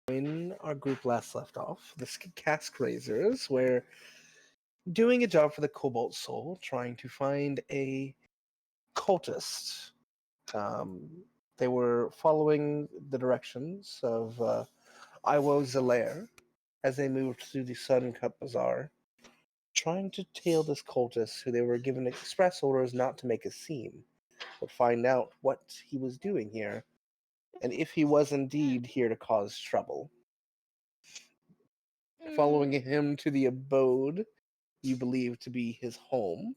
When our group last left off, the Cask Raisers were doing a job for the Cobalt Soul, trying to find a cultist. They were following the directions of Iwo Zelair as they moved through the Sun Cup Bazaar, trying to tail this cultist who they were given express orders not to make a scene, but find out what he was doing here, and if he was indeed here to cause trouble. Following him to the abode you believe to be his home,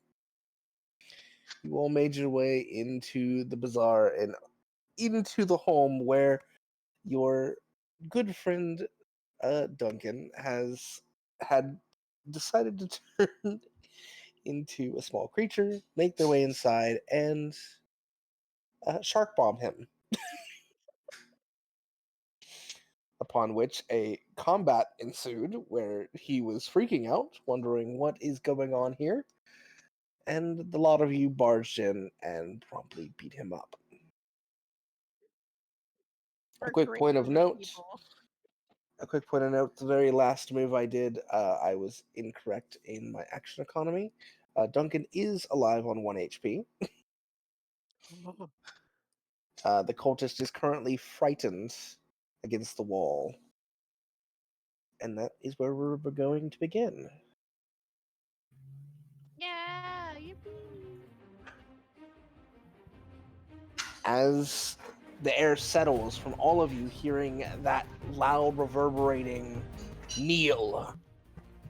you all made your way into the bazaar and into the home where your good friend Duncan had decided to turn into a small creature, make their way inside, and shark bomb him. Upon which a combat ensued where he was freaking out, wondering what is going on here, and the lot of you barged in and promptly beat him up. A quick point of note. The very last move I did, I was incorrect in my action economy. Duncan is alive on 1 HP. The cultist is currently frightened against the wall. And that is where we're going to begin. Yeah, yippee! As the air settles from all of you hearing that loud, reverberating kneel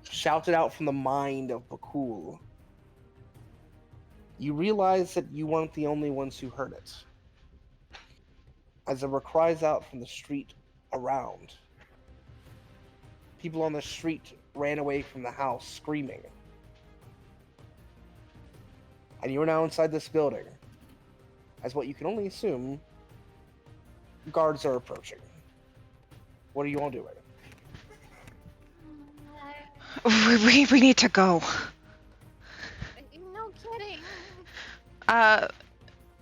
shouted out from the mind of Bhaqull, you realize that you weren't the only ones who heard it. As there were cries out from the street around, people on the street ran away from the house screaming. And you are now inside this building, as what you can only assume, guards are approaching. What are you all doing? We need to go. No kidding.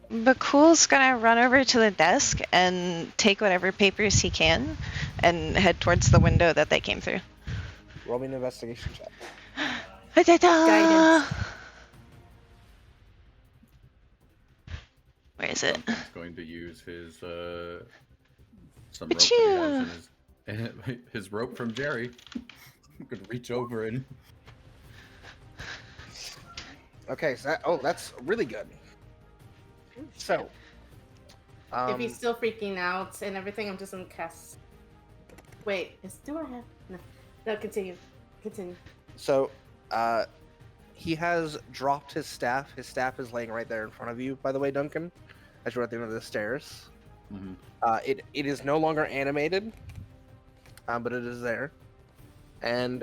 Bhaqull's gonna run over to the desk and take whatever papers he can and head towards the window that they came through. Roll me an investigation check. Guidance. Where is it? Duncan's going to use his some rope that he has in his rope from Jerry. You could reach over and. Okay, so that's really good. So, if he's still freaking out and everything, I'm just gonna cast. Wait, do I have? No, continue. So, he has dropped his staff. His staff is laying right there in front of you, by the way, Duncan, as you're at the end of the stairs. Mm-hmm. It is no longer animated, but it is there. And,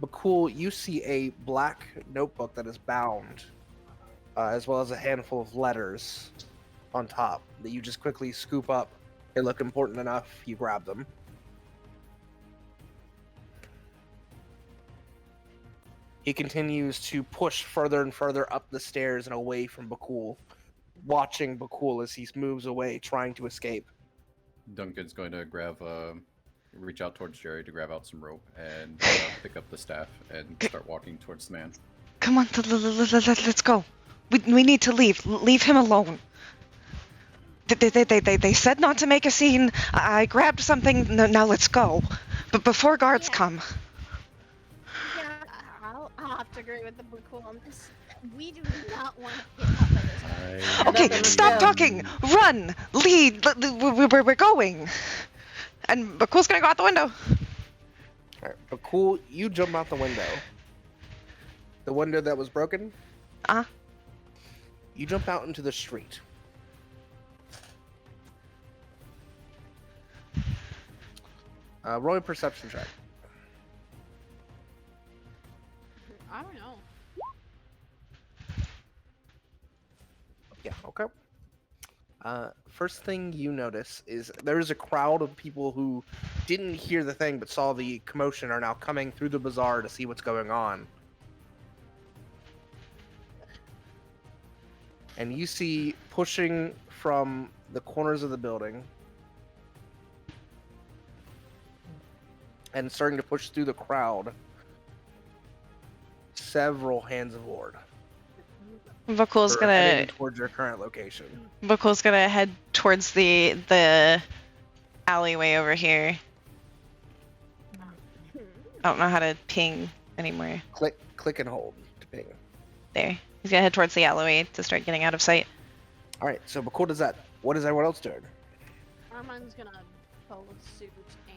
Bhaqull, you see a black notebook that is bound, as well as a handful of letters on top that you just quickly scoop up. They look important enough, you grab them. He continues to push further and further up the stairs and away from Bhaqull, watching Bhaqull as he moves away, trying to escape. Duncan's going to reach out towards Jerry to grab out some rope and pick up the staff and start walking towards the man. Come on, let's go. We need to leave. Leave him alone. They said not to make a scene. I grabbed something. Now let's go. But before guards come. Yeah, I'll have to agree with the Bhaqull on this. We do not want to get caught by this. Okay, stop talking. Run. Lead. We're going. And Bhaqull's gonna go out the window. Alright, Bhaqull, you jump out the window. The window that was broken? You jump out into the street. Roll a perception check. I don't know. Yeah, okay. First thing you notice is there's a crowd of people who didn't hear the thing but saw the commotion are now coming through the bazaar to see what's going on. And you see pushing from the corners of the building and starting to push through the crowd, several hands of ward. Bhaqull's Heading gonna towards your current location. Bhaqull's gonna head towards the alleyway over here. I don't know how to ping anymore. Click and hold to ping. There. He's gonna head towards the alleyway to start getting out of sight. All right. So Bhaqull does that. What is everyone else doing? Armand's gonna follow suit and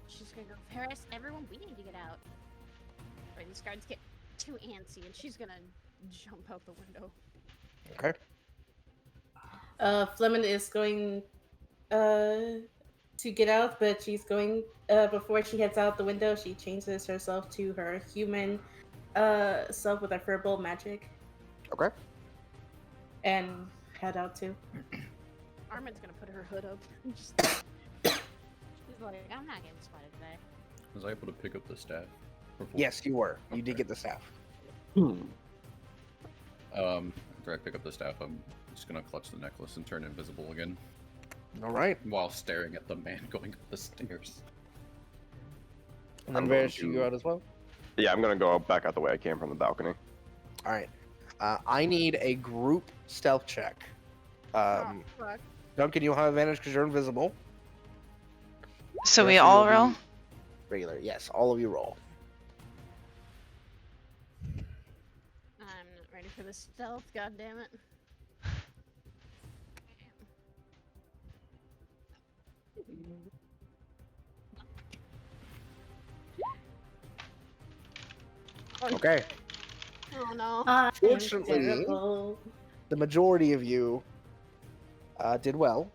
she's gonna go, Paris, everyone, we need to get out. Or these guards get too antsy and she's gonna jump out the window. Okay. Fleming is going to get out, but she's going before she heads out the window, she changes herself to her human self with her verbal magic. Okay. And head out too. Armin's gonna put her hood up. She's like, I'm not getting spotted today. Was I able to pick up the staff? Yes, you were. You did get the staff. After I pick up the staff, I'm just gonna clutch the necklace and turn invisible again. All right. While staring at the man going up the stairs. And then I'm Varys, going you to- go out as well? Yeah, I'm gonna go back out the way I came from the balcony. All right. I need a group stealth check. Oh, fuck. Duncan, you'll have advantage because you're invisible. So The we rest of you all will roll? be Regular. Yes, all of you roll. I'm not ready for the stealth, goddammit. Okay. Oh no. I'm Fortunately- terrible. The majority of you did well.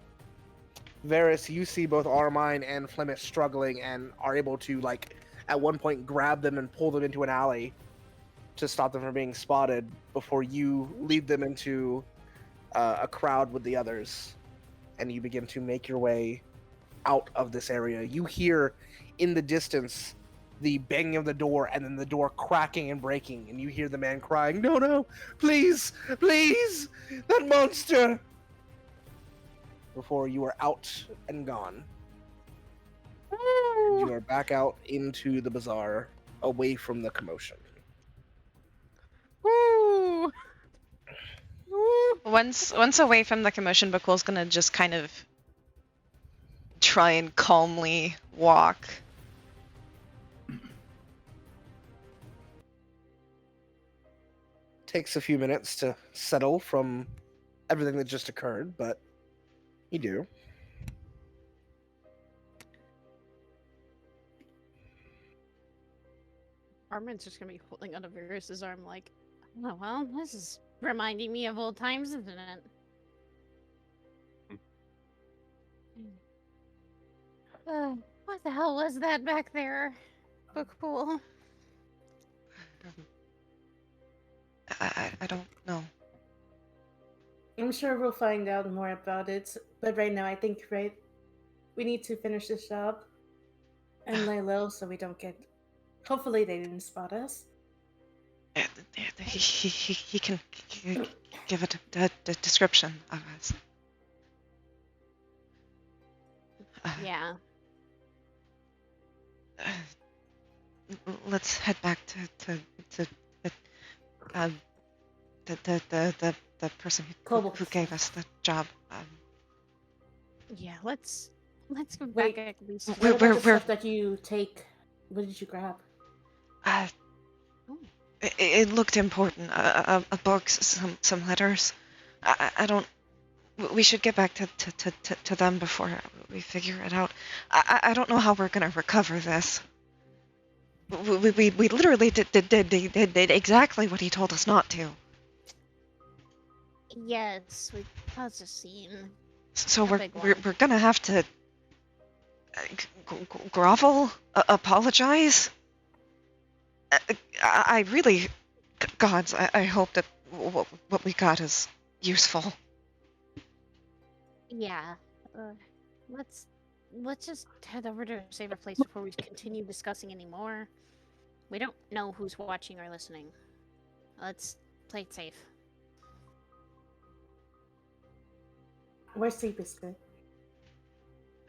Varys, you see both Armine and Flemish struggling and are able to, like, at one point grab them and pull them into an alley to stop them from being spotted before you lead them into a crowd with the others. And you begin to make your way out of this area. You hear in the distance the banging of the door and then the door cracking and breaking. And you hear the man crying, "No, no, please, please, that monster!" Before you are out and gone. You are back out into the bazaar, away from the commotion. Woo! Once away from the commotion, Bhaqull's gonna just kind of try and calmly walk. Takes a few minutes to settle from everything that just occurred, but you do. Armin's just gonna be holding onto Varys' arm like, oh well, this is reminding me of old times, isn't it? What the hell was that back there? Bhaqull? I don't know. I'm sure we'll find out more about it, but right now I think, right, we need to finish this job and lay low so we don't get. Hopefully they didn't spot us. He can give a description of us. Yeah. Let's head back to the person who gave us the job. Yeah, let's go Wait, back at least. What about the stuff that you take? What did you grab? It looked important. A book, some letters. I don't. We should get back to them before we figure it out. I don't know how we're gonna recover this. We literally did exactly what he told us not to. Yes, we caused a scene. So A big one. we're gonna have to grovel, apologize. I really, gods, I hope that what we got is useful. Yeah. Let's just head over to a safer place before we continue discussing any more. We don't know who's watching or listening. Let's play it safe. Where's sleep is good?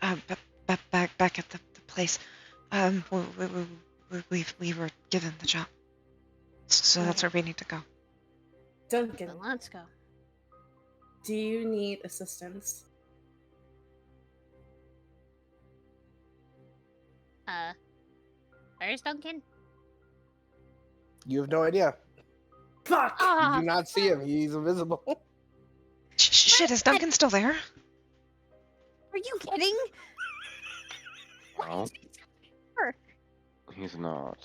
Back at the place. We were given the job. So that's where we need to go. Duncan, Then let's go. do you need assistance? Where's Duncan? You have no idea. Fuck! You Ah, do not see him. He's invisible. Shit, is Duncan still there? are you kidding? Well, he's not.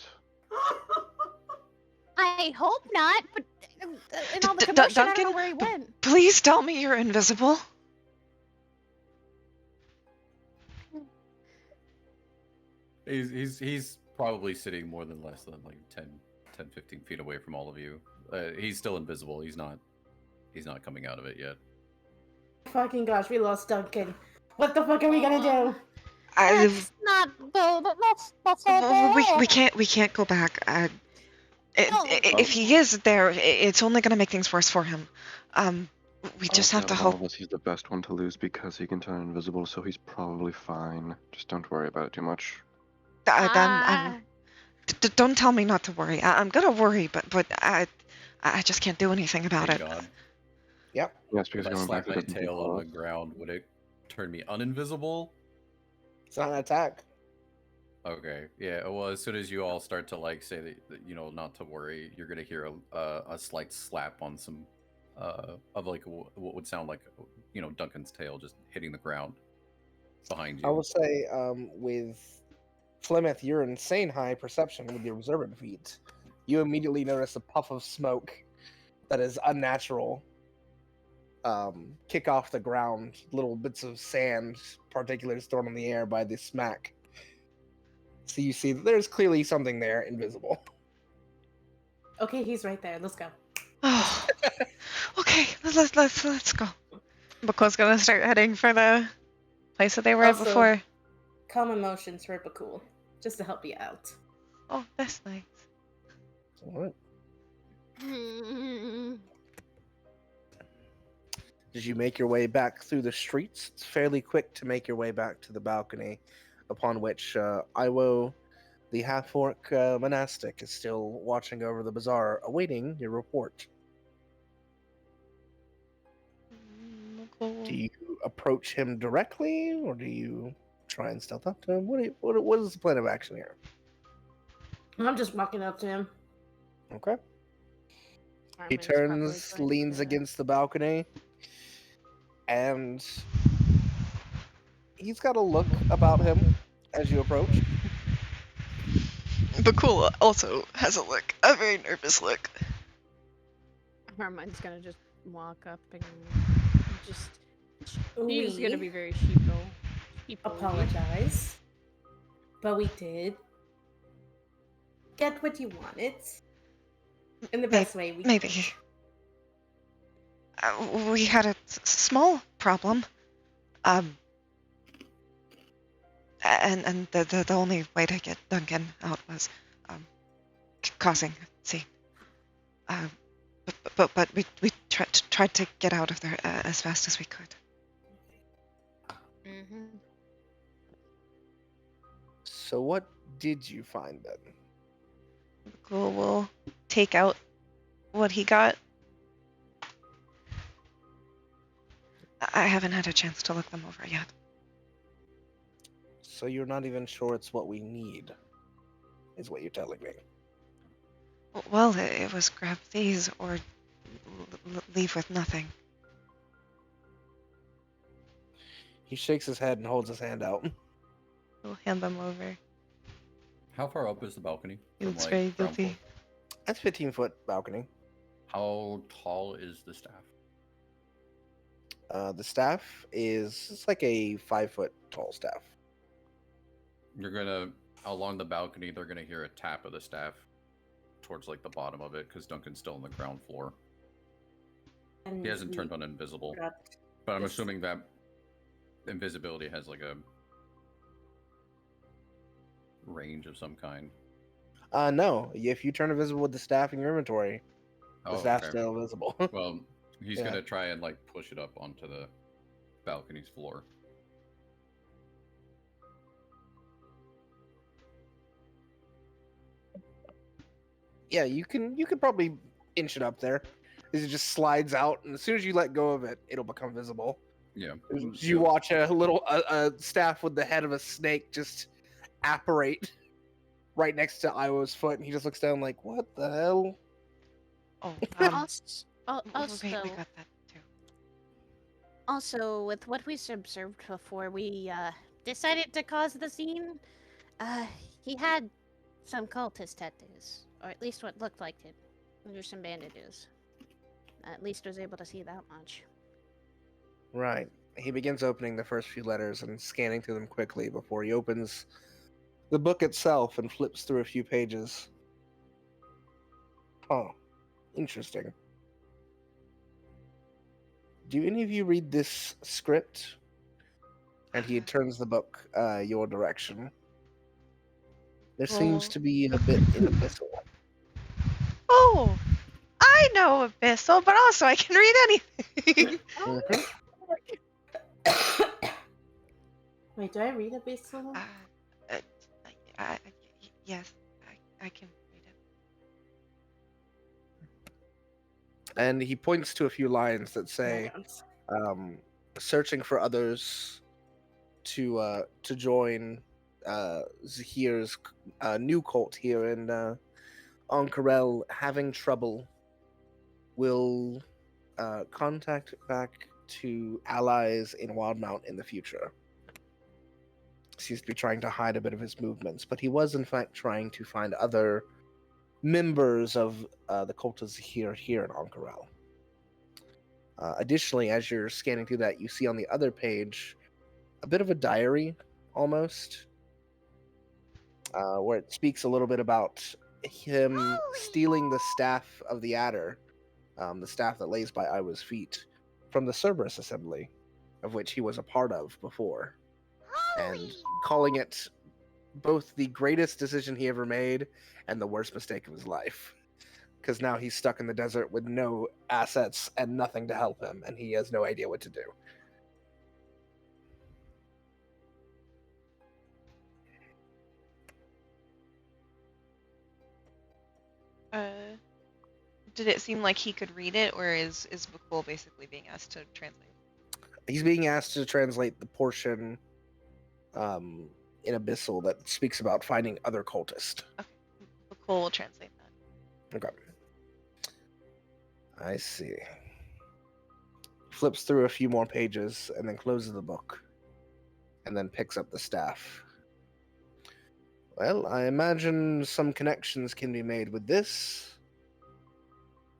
I hope not, but in all the D- commotion, I don't know Duncan? where he went. Please tell me you're invisible. He's probably sitting more than less than like 10, 15 feet away from all of you. He's still invisible. He's not coming out of it yet. Fucking gosh, we lost Duncan. What the fuck are we gonna do? That's not that's We can't go back. No. If he is there, it's only gonna make things worse for him. We just have to Out of all hope. of us, he's the best one to lose because he can turn invisible, so he's probably fine. Just don't worry about it too much. Don't tell me not to worry. I'm gonna worry, but I just can't do anything about Thank it. God. Yep. Yes, because If I going back slap to my the tail on the default. ground, would it turn me uninvisible? It's not an attack. Okay, yeah. Well, as soon as you all start to like say that not to worry, you're gonna hear a slight slap on some of like what would sound like Duncan's tail just hitting the ground behind you. I will say, with Flemeth, your insane high perception with your observant feat, you immediately notice a puff of smoke that is unnatural kick off the ground, little bits of sand, particulates thrown in the air by the smack. So you see that there's clearly something there, invisible. Okay, he's right there. Let's go. Oh, okay, let's go. Bhaqull's gonna start heading for the place that they were at Also- before. Calm emotions for Bhaqull, just to help you out. Oh, that's nice. Alright. Did you make your way back through the streets? It's fairly quick to make your way back to the balcony, upon which Iwo, the half-orc monastic, is still watching over the bazaar, awaiting your report. Do you approach him directly, or do you try and stealth up to him? What is the plan of action here? I'm just walking up to him. Okay. He Armin's turns, probably going leans to- against the balcony, and he's got a look about him as you approach. Bhaqull also has a look, a very nervous look. Armin's gonna just walk up and just. We He's gonna be very sheeple. apologize, but we did get what you wanted in the best way we Maybe. could. We had a small problem. And the only way to get Duncan out was causing a scene. But we tried to get out of there as fast as we could. Mm-hmm. So what did you find then? Bhaqull will take out what he got. I haven't had a chance to look them over yet. So you're not even sure it's what we need, is what you're telling me. Well, it was grab these or leave with nothing. He shakes his head and holds his hand out. We'll hand them over. How far up is the balcony? He from, looks like, very ground guilty. floor? That's 15-foot balcony. How tall is the staff? The staff it's like a 5-foot tall staff. You're gonna along the balcony. They're gonna hear a tap of the staff towards like the bottom of it because Duncan's still on the ground floor. And He hasn't we turned on invisible, got but I'm this- assuming that invisibility has like a range of some kind. No. If you turn invisible with the staff in your inventory, the staff's okay. still invisible. Well, he's Yeah. gonna try and like push it up onto the balcony's floor. Yeah, you could probably inch it up there. It just slides out, and as soon as you let go of it, it'll become visible. Yeah. You watch a little a staff with the head of a snake just apparate right next to Iowa's foot, and he just looks down like, "What the hell?" Oh, Also, we got that too. also, with what we observed before we decided to cause the scene, he had some cultist tattoos, or at least what looked like it. There's some bandages. At least I was able to see that much. Right. He begins opening the first few letters and scanning through them quickly before he opens the book itself and flips through a few pages. Oh, interesting. Do any of you read this script? And he turns the book your direction. There seems to be a bit in abyssal. Oh, I know Abyssal, but also I can read anything. Mhm. Wait, do I read Abyssal? Yes, I can read it. And he points to a few lines that I say, don't. searching for others to join Zahir's new cult here in Ank'Harel, having trouble, will contact back to allies in Wildmount in the future. Seems to be trying to hide a bit of his movements, but he was in fact trying to find other members of the cult of Zahir here in Ank'Harel. Additionally, as you're scanning through that, you see on the other page a bit of a diary, almost, where it speaks a little bit about him stealing the staff of the Adder, the staff that lays by Iwa's feet, from the Cerberus Assembly, of which he was a part of before, and calling it both the greatest decision he ever made and the worst mistake of his life. Because now he's stuck in the desert with no assets and nothing to help him, and he has no idea what to do. Did it seem like he could read it, or is Bhaqull basically being asked to translate? He's being asked to translate the portion in Abyssal that speaks about finding other cultists. Okay, Bhaqull will translate that. Okay. I see. Flips through a few more pages and then closes the book. And then picks up the staff. Well, I imagine some connections can be made with this.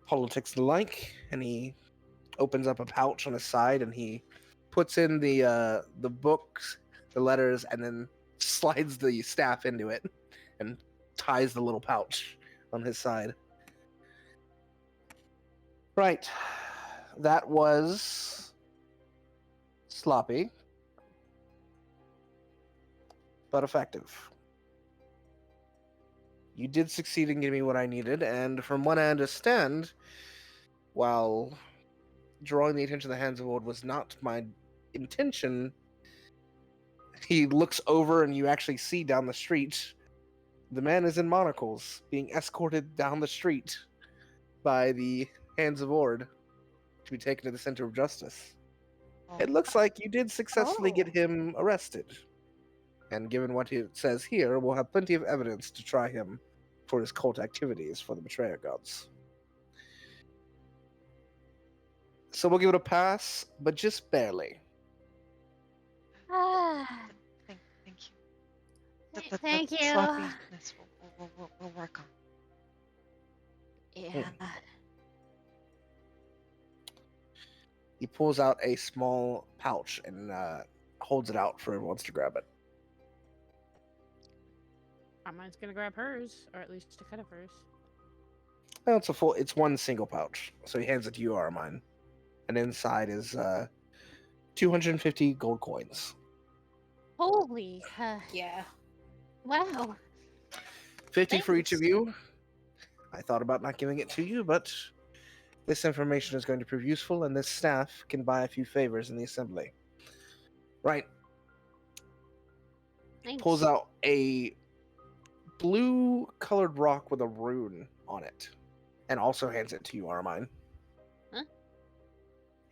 Politics and the like. And he opens up a pouch on his side and he puts in the books, the letters, and then slides the staff into it and ties the little pouch on his side. Right. That was sloppy, but effective. You did succeed in giving me what I needed, and from what I understand, while drawing the attention of the Hands of Old was not my intention, he looks over and you actually see down the street the man is in monocles, being escorted down the street by the Hands of Ord to be taken to the center of justice. It looks like you did successfully get him arrested. And given what it says here, we'll have plenty of evidence to try him for his cult activities for the Betrayer Gods. So we'll give it a pass, but just barely. Thank you. Thank you. Sloppiness we'll work on. Yeah. He pulls out a small pouch and holds it out for everyone to grab it. Armine's gonna grab hers, or at least a cut of hers. Well, it's one single pouch. So he hands it to you, Armine. And inside is 250 gold coins. Holy. Yeah. Wow. 50 for each of Thanks. you. I thought about not giving it to you, but this information is going to prove useful, and this staff can buy a few favors in the assembly. Right. Thanks. Pulls out a blue-colored rock with a rune on it, and also hands it to you, Armine. Huh?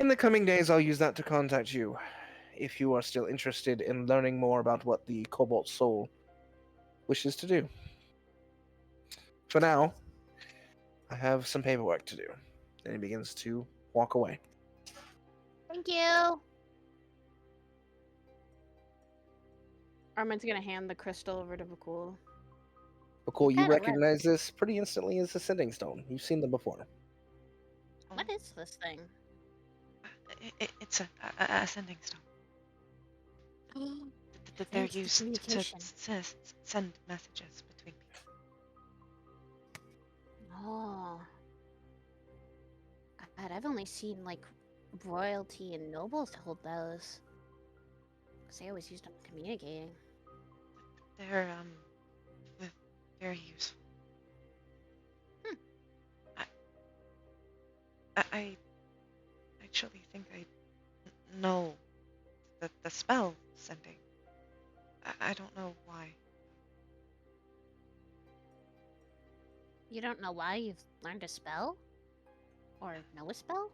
In the coming days, I'll use that to contact you, if you are still interested in learning more about what the Cobalt Soul wishes to do. For now, I have some paperwork to do. And he begins to walk away. Thank you. Armin's gonna hand the crystal over to Bhaqull. Bhaqull, you Kinda recognize this pretty instantly as a sending stone. You've seen them before. What is this thing? It's a sending stone. They're Advanced used to communication. send messages between people. Oh. God, I've only seen like royalty and nobles hold those. Because they always used them communicating. They're very useful. I actually think I know the spell sending. I don't know why. You don't know why you've learned a spell? Or know a spell?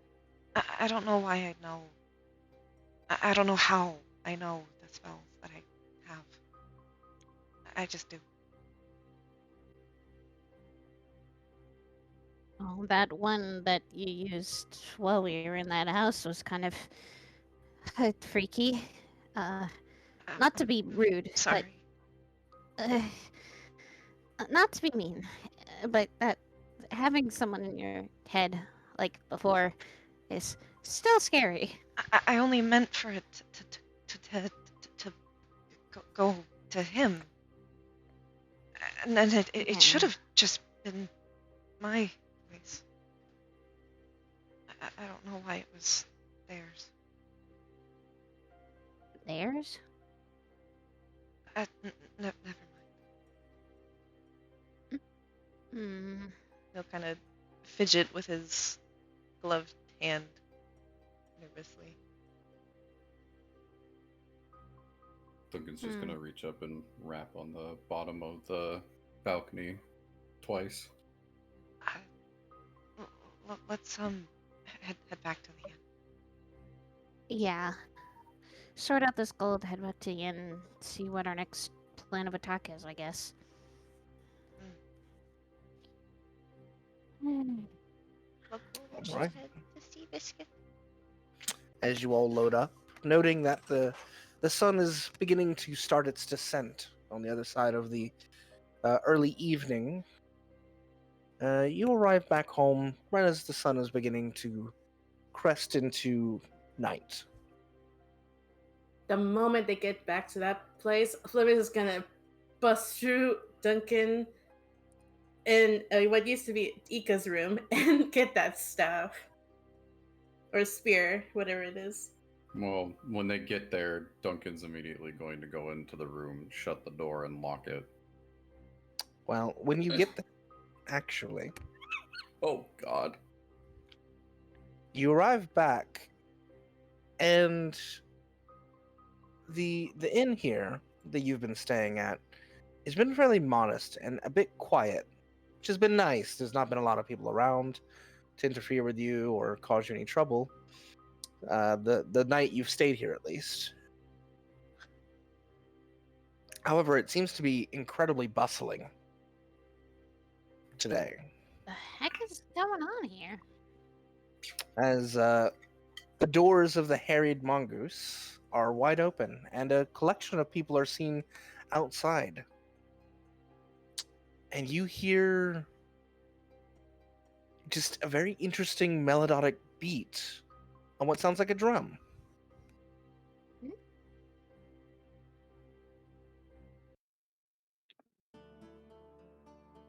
I don't know why I know. I don't know how I know the spells that I have. I just do. Oh, that one that you used while we were in that house was kind of freaky. Not to I'm be rude, sorry. but not to be mean, but that having someone in your head like before is still scary. I only meant for it to go to him. And then it should have just been my voice. I don't know why it was theirs. Theirs? Never mind. Hmm. He'll kind of fidget with his gloved hand nervously. Duncan's just gonna reach up and rap on the bottom of the balcony twice. Let's head back to the inn. Yeah. Sort out this gold, head back to the inn, and see what our next plan of attack is, I guess. Right. To sea biscuit. As you all load up, noting that the sun is beginning to start its descent on the other side of the early evening, you arrive back home right as the sun is beginning to crest into night. The moment they get back to that place, Flippers is gonna bust through Duncan in what used to be Ika's room and get that staff. Or spear, whatever it is. Well, when they get there, Duncan's immediately going to go into the room, shut the door, and lock it. Well, when you get there, actually, Oh, God. you arrive back, and the inn here that you've been staying at has been fairly modest and a bit quiet, which has been nice. There's not been a lot of people around to interfere with you or cause you any trouble. The night you've stayed here, at least. However, it seems to be incredibly bustling today, The heck is going on here? as the doors of the harried mongoose are wide open, and a collection of people are seen outside. And you hear just a very interesting melodic beat on what sounds like a drum.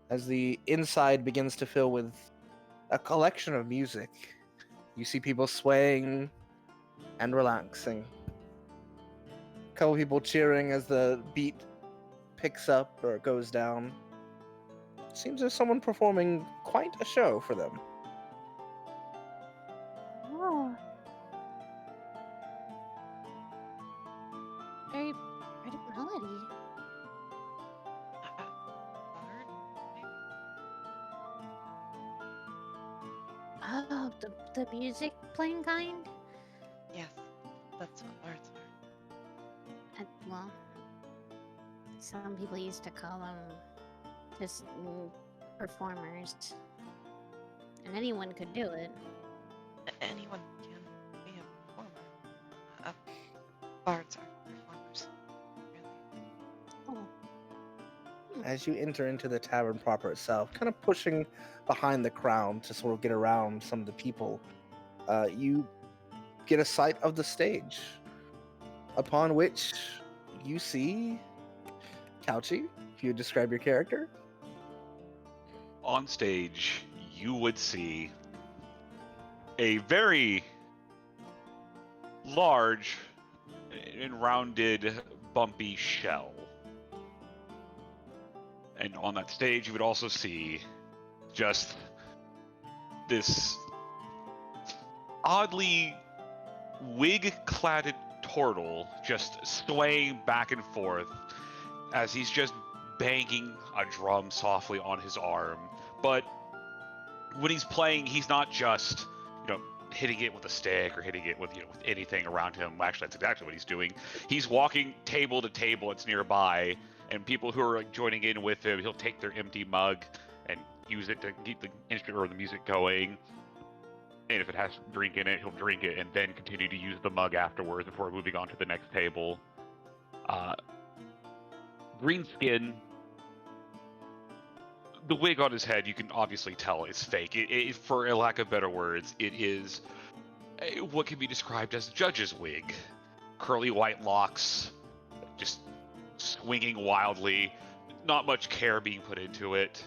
As the inside begins to fill with a collection of music, you see people swaying and relaxing. A couple people cheering as the beat picks up or goes down. Seems there's someone performing quite a show for them. Oh. Very pretty melody. Bard? Oh, the music playing kind? Yes, that's what words are. Well, some people used to call them just performers. And anyone could do it. Anyone can be a performer. Uh, bards are performers. Really. Oh. As you enter into the tavern proper itself, kind of pushing behind the crowd to sort of get around some of the people, you get a sight of the stage, upon which you see Couchy. If you would describe your character. On stage, you would see a very large and rounded, bumpy shell. And on that stage, you would also see just this oddly wig-cladded turtle just swaying back and forth as he's just banging a drum softly on his arm. But when he's playing, he's not just, hitting it with a stick or hitting it with, with anything around him. Actually, that's exactly what he's doing. He's walking table to table that's nearby, and people who are joining in with him, he'll take their empty mug and use it to keep the instrument or the music going. And if it has drink in it, he'll drink it and then continue to use the mug afterwards before moving on to the next table. Green skin. The wig on his head, you can obviously tell it's fake. For a lack of better words, it is what can be described as a judge's wig. Curly white locks, just swinging wildly, not much care being put into it.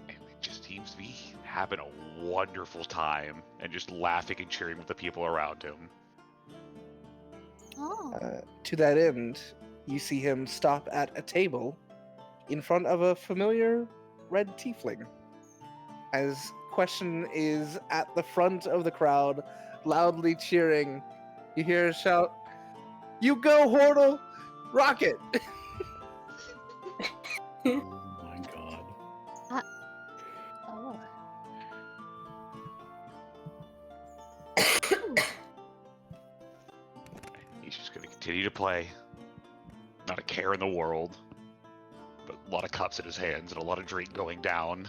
And it just seems to be having a wonderful time and just laughing and cheering with the people around him. Oh. To that end, you see him stop at a table in front of a familiar red tiefling. As Question is at the front of the crowd, loudly cheering, you hear a shout, "You go, Hortle! Rocket!" Oh my god. Oh. He's just going to continue to play. Not a care in the world. But a lot of cups in his hands and a lot of drink going down.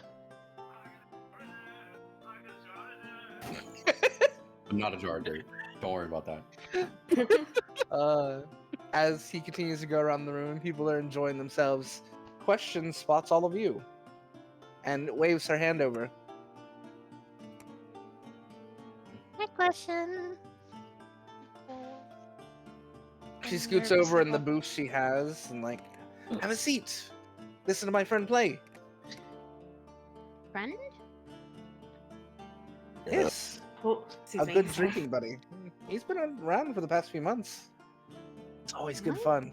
Not a jar of grape. Don't worry about that. As he continues to go around the room, people are enjoying themselves. Question spots all of you and waves her hand over. My question. She scoots over in the booth she has and have a seat. Listen to my friend play. Friend? Yes, Oh, a good drinking buddy. He's been around for the past few months. It's always good What? fun.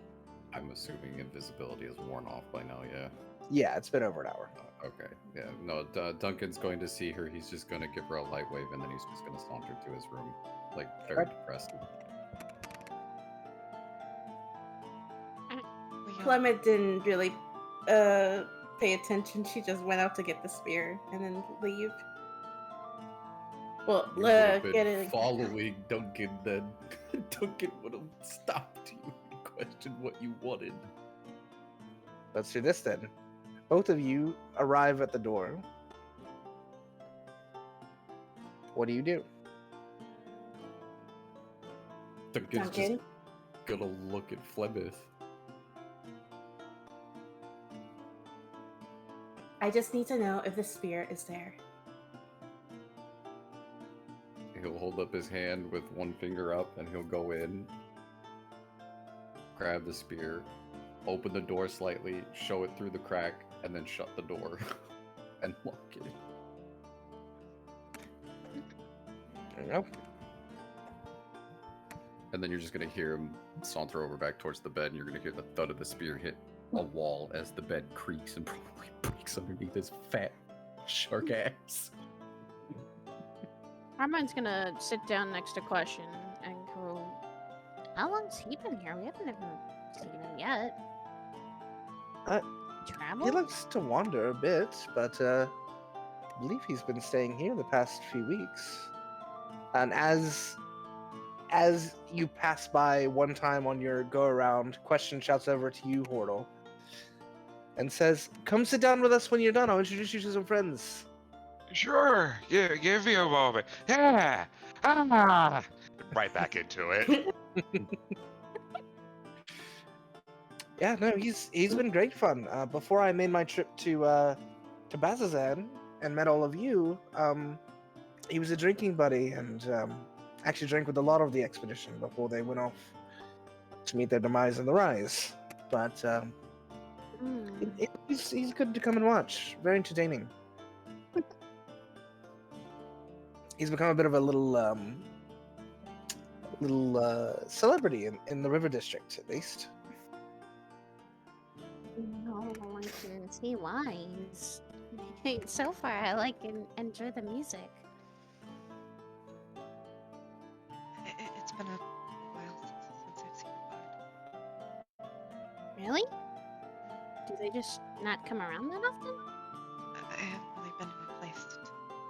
I'm assuming invisibility is worn off by now, yeah? Yeah, it's been over an hour. Okay, yeah. No, Duncan's going to see her. He's just going to give her a light wave, and then he's just going to saunter to his room. Very depressed. Clement didn't really pay attention. She just went out to get the spear and then leave. Well, You would have been get it. following Duncan, then Duncan would have stopped you and questioned what you wanted. Let's do this then. Both of you arrive at the door. What do you do? Duncan's just Duncan? gonna look at Flemeth. I just need to know if the spear is there. He'll hold up his hand with one finger up, and he'll go in, grab the spear, open the door slightly, show it through the crack, and then shut the door and lock it. There you go. And then you're just gonna hear him saunter over back towards the bed, and you're gonna hear the thud of the spear hit a wall as the bed creaks and probably breaks underneath his fat shark ass. Armand's gonna sit down next to Question and go, how long's he been here? We haven't even seen him yet. Uh, Travel? He likes to wander a bit, but believe he's been staying here the past few weeks. And as you pass by one time on your go around, Question shouts over to you, Hordle, and says, "Come sit down with us when you're done. I'll introduce you to some friends." Sure. Yeah, give me a moment. Yeah. Ah. Right back into it. Yeah, no, he's been great fun. Before I made my trip to Bazazan and met all of you, he was a drinking buddy and actually drank with a lot of the expedition before they went off to meet their demise in the Rise. But he's good to come and watch. Very entertaining. He's become a bit of a little celebrity in the River District, at least. No, I can see why. So far, I like and enjoy the music. It's been a while since I've seen your band. Really? Do they just not come around that often? I haven't really been to a place to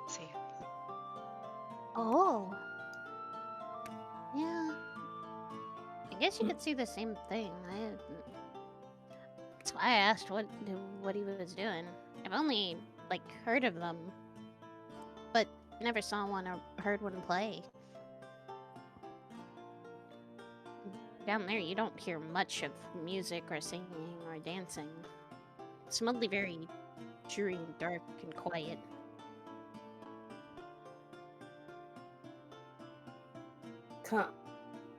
see it. Oh. Yeah. I guess you could see the same thing. That's why I asked what he was doing. I've only heard of them, but never saw one or heard one play. Down there, you don't hear much of music or singing or dancing. It's mostly very dreary and dark and quiet.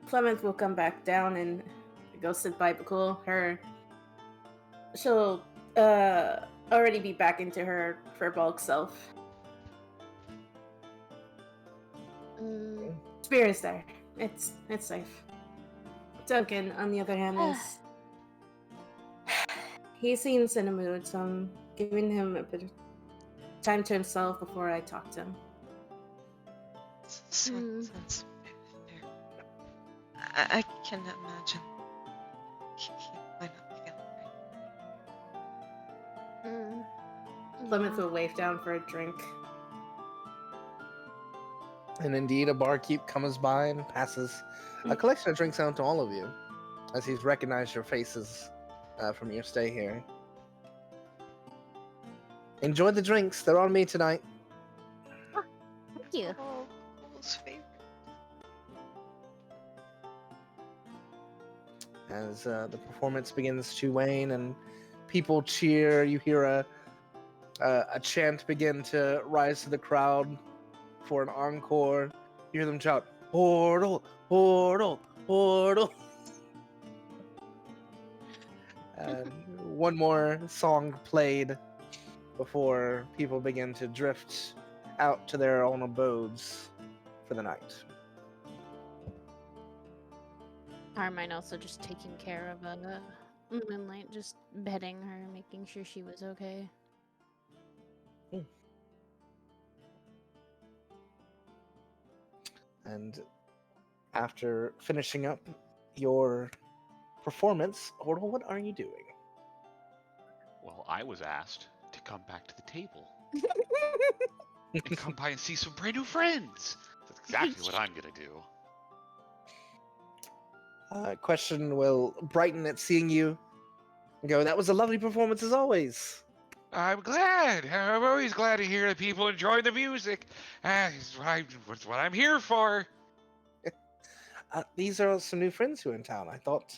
Clement will come back down and go sit by Bhaqull. She'll already be back into her bulk self. Spear is there. It's safe. Duncan, on the other hand, is he seems in a mood, so I'm giving him a bit of time to himself before I talk to him. Sounds fair. I can imagine he might not be feeling right. Clement will wave down for a drink. And indeed, a barkeep comes by and passes a collection of drinks out to all of you, as he's recognized your faces from your stay here. Enjoy the drinks. They're on me tonight. Thank you. Oh, Bhaqull's favorite. As the performance begins to wane and people cheer, you hear a chant begin to rise to the crowd for an encore. You hear them shout, "Portal, portal, portal." And one more song played before people begin to drift out to their own abodes for the night. Carmine also just taking care of Moonlight, just bedding her, making sure she was okay. And after finishing up your performance, Hordle, what are you doing? Well, I was asked to come back to the table and come by and see some brand new friends. That's exactly what I'm gonna do. Question will brighten at seeing you and go, "That was a lovely performance as always." I'm glad. I'm always glad to hear that people enjoy the music. It's what I'm here for. These are some new friends who are in town. I thought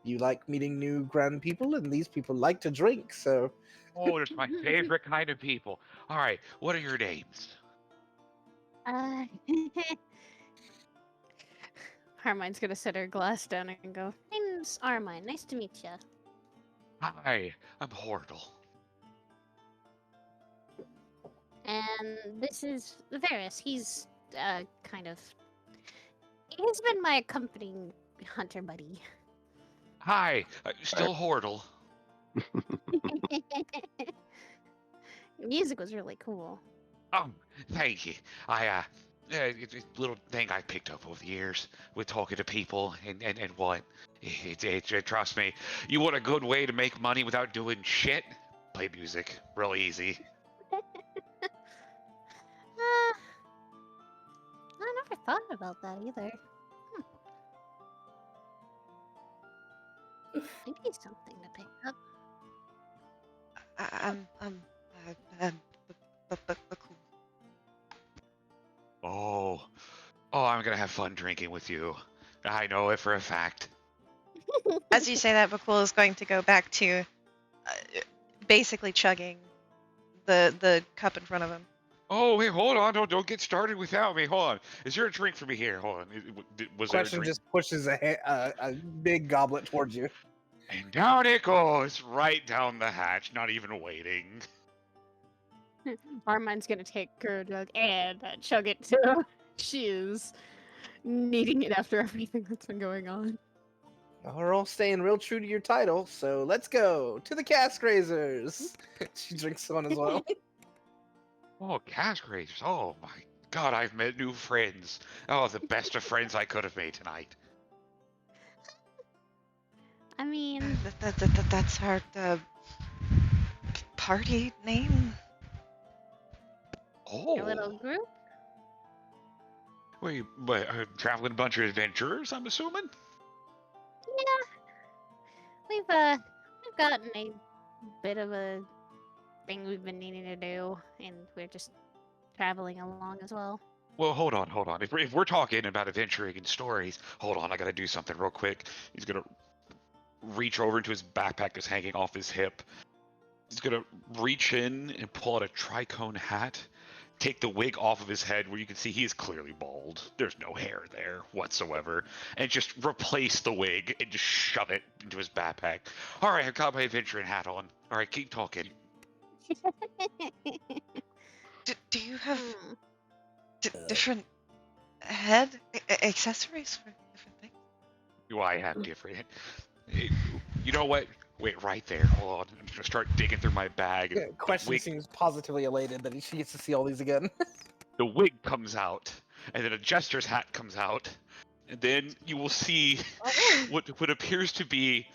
you like meeting new grand people, and these people like to drink, so... Oh, it's my favorite kind of people. All right, what are your names? Carmine's gonna set her glass down and go, "Name's Armine. Nice to meet you." Hi, I'm Hordle. And this is Varys. He's he's been my accompanying hunter buddy. Hi, still Hordle. Music was really cool. Oh, thank you. It's a little thing I picked up over the years with talking to people and what. Trust me, you want a good way to make money without doing shit? Play music. Real easy. thought about that either. Maybe something to pick up. Bhaqull. Oh, I'm gonna have fun drinking with you. I know it for a fact. As you say that, Bhaqull is going to go back to basically chugging the cup in front of him. Oh, wait, hold on! Don't get started without me. Hold on. Is there a drink for me here? Hold on. Was there a Question drink? just pushes a big goblet towards you. And down it goes, right down the hatch, not even waiting. Armand's gonna take her jug and chug it too. She is needing it after everything that's been going on. We're all staying real true to your title, so let's go to the cask raisers. She drinks one as well. Oh, cask raisers. Oh my god, I've met new friends. Oh, the best of friends I could have made tonight. I mean, That's our party name. Oh, your little group. wait, but a traveling bunch of adventurers, I'm assuming? We've gotten a bit of a thing we've been needing to do, and we're just traveling along as well. Well, hold on. If we're talking about adventuring and stories, hold on, I gotta do something real quick. He's gonna reach over into his backpack that's hanging off his hip. He's gonna reach in and pull out a tricone hat, take the wig off of his head where you can see he is clearly bald. There's no hair there whatsoever. And just replace the wig and just shove it into his backpack. Alright, I've got my adventuring hat on. Alright, keep talking. Do you have Hmm. different head accessories for different things? Do I have different? You know what? Wait, right there. Hold on. I'm gonna start digging through my bag. And Question wig, seems positively elated that she gets to see all these again. the wig comes out, and then a jester's hat comes out, and then you will see what appears to be,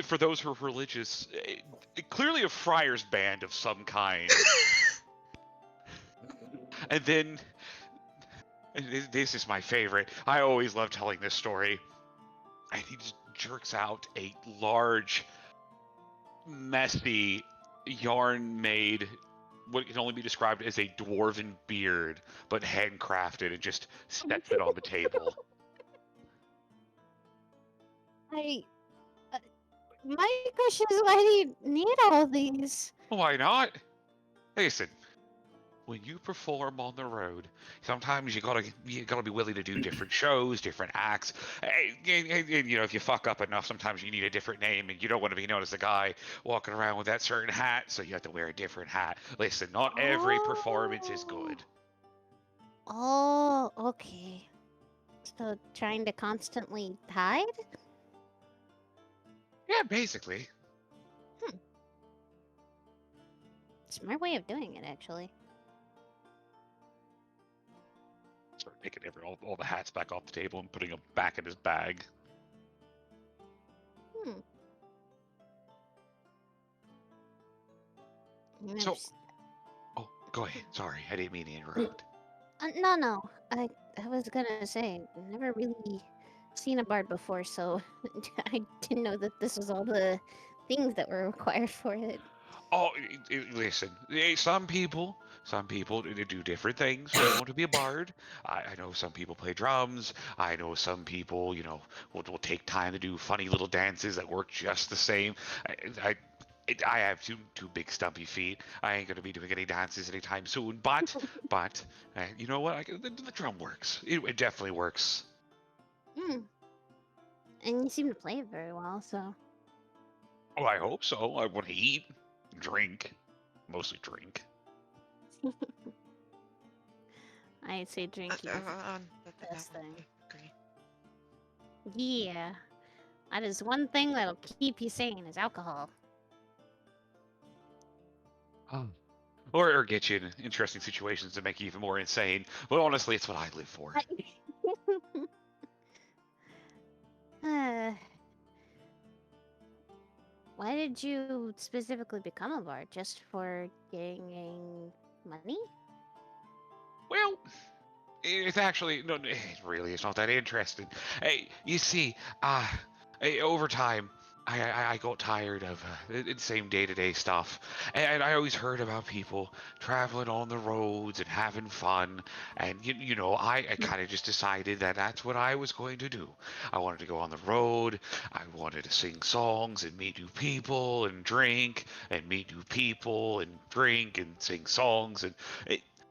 for those who are religious, clearly a friar's band of some kind. And then, and this is my favorite. I always love telling this story. And he just jerks out a large, messy, yarn-made, what can only be described as a dwarven beard, but handcrafted, and just sets it on the table. My question is, why do you need all these? Why not? Listen, when you perform on the road, sometimes you gotta be willing to do different shows, different acts. And, you know, if you fuck up enough, sometimes you need a different name, and you don't want to be known as the guy walking around with that certain hat, so you have to wear a different hat. Listen, not every performance is good. Oh, okay. So trying to constantly hide? Yeah, basically. Smart way of doing it, actually. Start picking all the hats back off the table and putting them back in his bag. So- Never Oh, go ahead. Sorry, I didn't mean to interrupt. No. I was gonna say, never really seen a bard before, so I didn't know that this was all the things that were required for it. Oh, listen. Some people do different things when they want to be a bard. I know some people play drums. I know some people, will take time to do funny little dances that work just the same. I have two big stumpy feet. I ain't gonna be doing any dances anytime soon. But you know what? The drum works. It definitely works. And you seem to play it very well, so. Oh, I hope so. I want to eat, drink, mostly drink. I'd say drinking is the best thing. Agree. Yeah. That is one thing that'll keep you sane, is alcohol. Or get you in interesting situations to make you even more insane. But honestly, it's what I live for. Why did you specifically become a bard? Just for gaining money? Well, It's actually no, it really is not that interesting. Hey, you see, over time, I got tired of the same day-to-day stuff, and I always heard about people traveling on the roads and having fun, and you know, I kind of just decided that that's what I was going to do. I wanted to go on the road. I wanted to sing songs and meet new people and drink and meet new people and drink and sing songs and.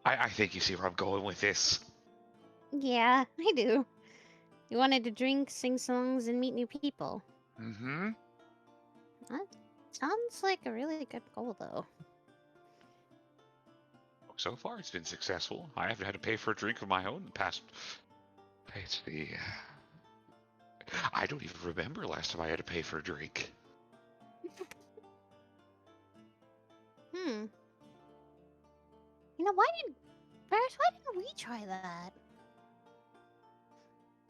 I think you see where I'm going with this. Yeah, I do. You wanted to drink, sing songs, and meet new people. Mm-hmm. That sounds like a really good goal, though. So far, it's been successful. I haven't had to pay for a drink of my own in the past. It's the. I don't even remember last time I had to pay for a drink. Hmm. You know, Ferris, why didn't we try that?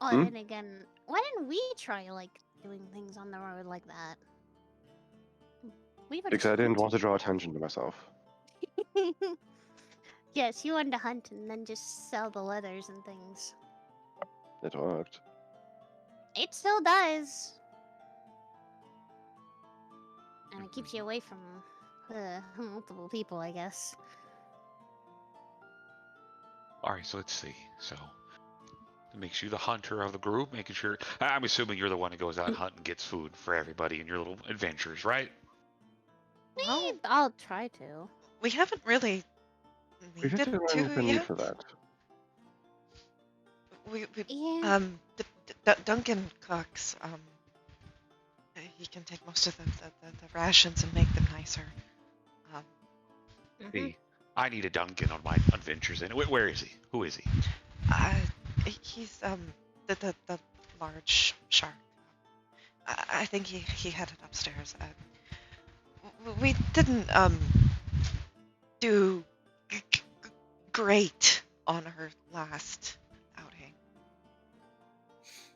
Oh, Hmm? and again, why didn't we try, like, doing things on the road like that? We would Because I didn't want to draw attention to myself. Yes, you wanted to hunt and then just sell the leathers and things. It worked. It still does. And it keeps you away from multiple people, I guess. Alright, so let's see. So. It makes you the hunter of the group, making sure. I'm assuming you're the one who goes out and hunt and gets food for everybody in your little adventures, right? Well, I'll try to. we haven't really We've needed had to the need yet. for that. Yeah. Duncan cooks. He can take most of the rations and make them nicer. See, I need a Duncan on my adventures. And where is he? Who is he? He's the large shark. I think he headed upstairs. We didn't do great on her last outing.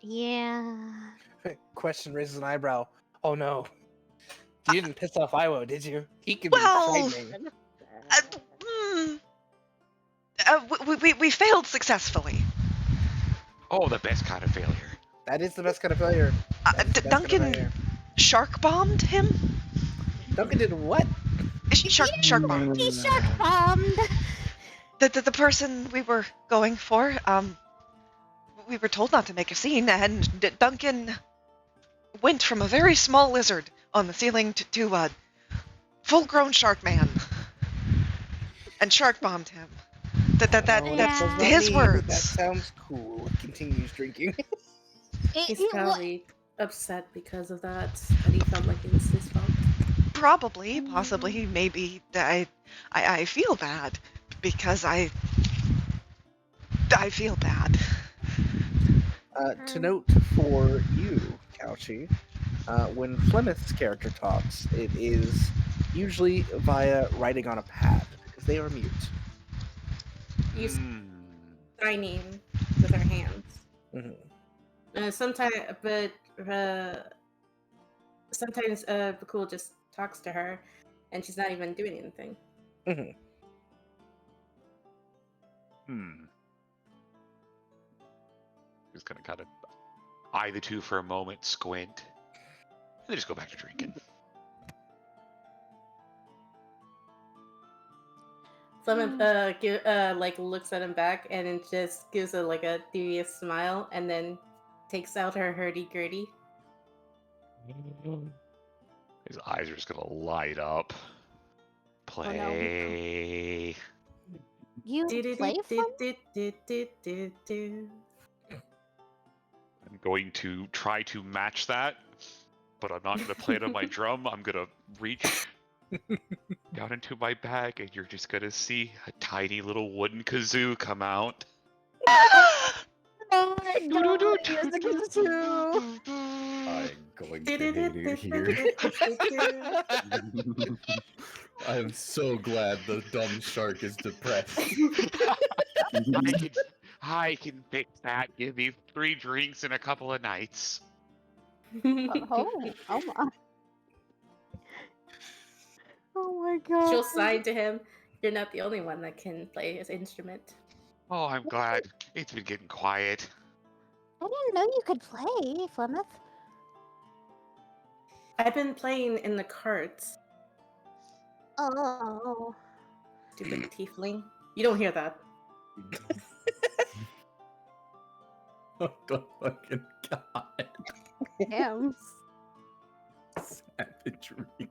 Yeah. Question raises an eyebrow. Oh no. You didn't piss off Iwo, did you? He can Well, be frightening. We failed successfully. Oh, the best kind of failure. That is the best kind of failure. That is the best kind of Duncan failure. shark bombed him. Duncan did what? Shark bomb. He shark bombed. The person we were going for. We were told not to make a scene, and Duncan went from a very small lizard on the ceiling to a full-grown shark man, and shark bombed him. That Yeah. does not his mean words. That sounds cool. Continues drinking. He's probably upset because of that, and he felt like it was his fault. Probably, possibly, maybe. I feel bad because I feel bad. To note for you, Couchy, when Flemeth's character talks, it is usually via writing on a pad because they are mute. Use signing with our hands. Mm-hmm. Sometimes Bhaqull just talks to her, and she's not even doing anything. Mm-hmm. He's gonna kind of eye the two for a moment, squint, and then just go back to drinking. Flemeth looks at him back and then just gives a devious smile and then takes out her hurdy-gurdy. His eyes are just gonna light up. Play. You play fun? I'm going to try to match that, but I'm not gonna play it on my drum. I'm gonna reach down into my bag, and you're just gonna see a tiny little wooden kazoo come out. Oh my god, yes, the kazoo. I'm going to hate it here. I'm so glad the dumb shark is depressed. I can fix that. Give me 3 drinks and a couple of nights. Oh my. Oh my god. She'll sign to him. You're not the only one that can play his instrument. Oh, I'm glad. It's been getting quiet. I didn't know you could play, Flemeth. I've been playing in the carts. Oh. Stupid tiefling. You don't hear that. Oh the fucking god. Damn. Savagery.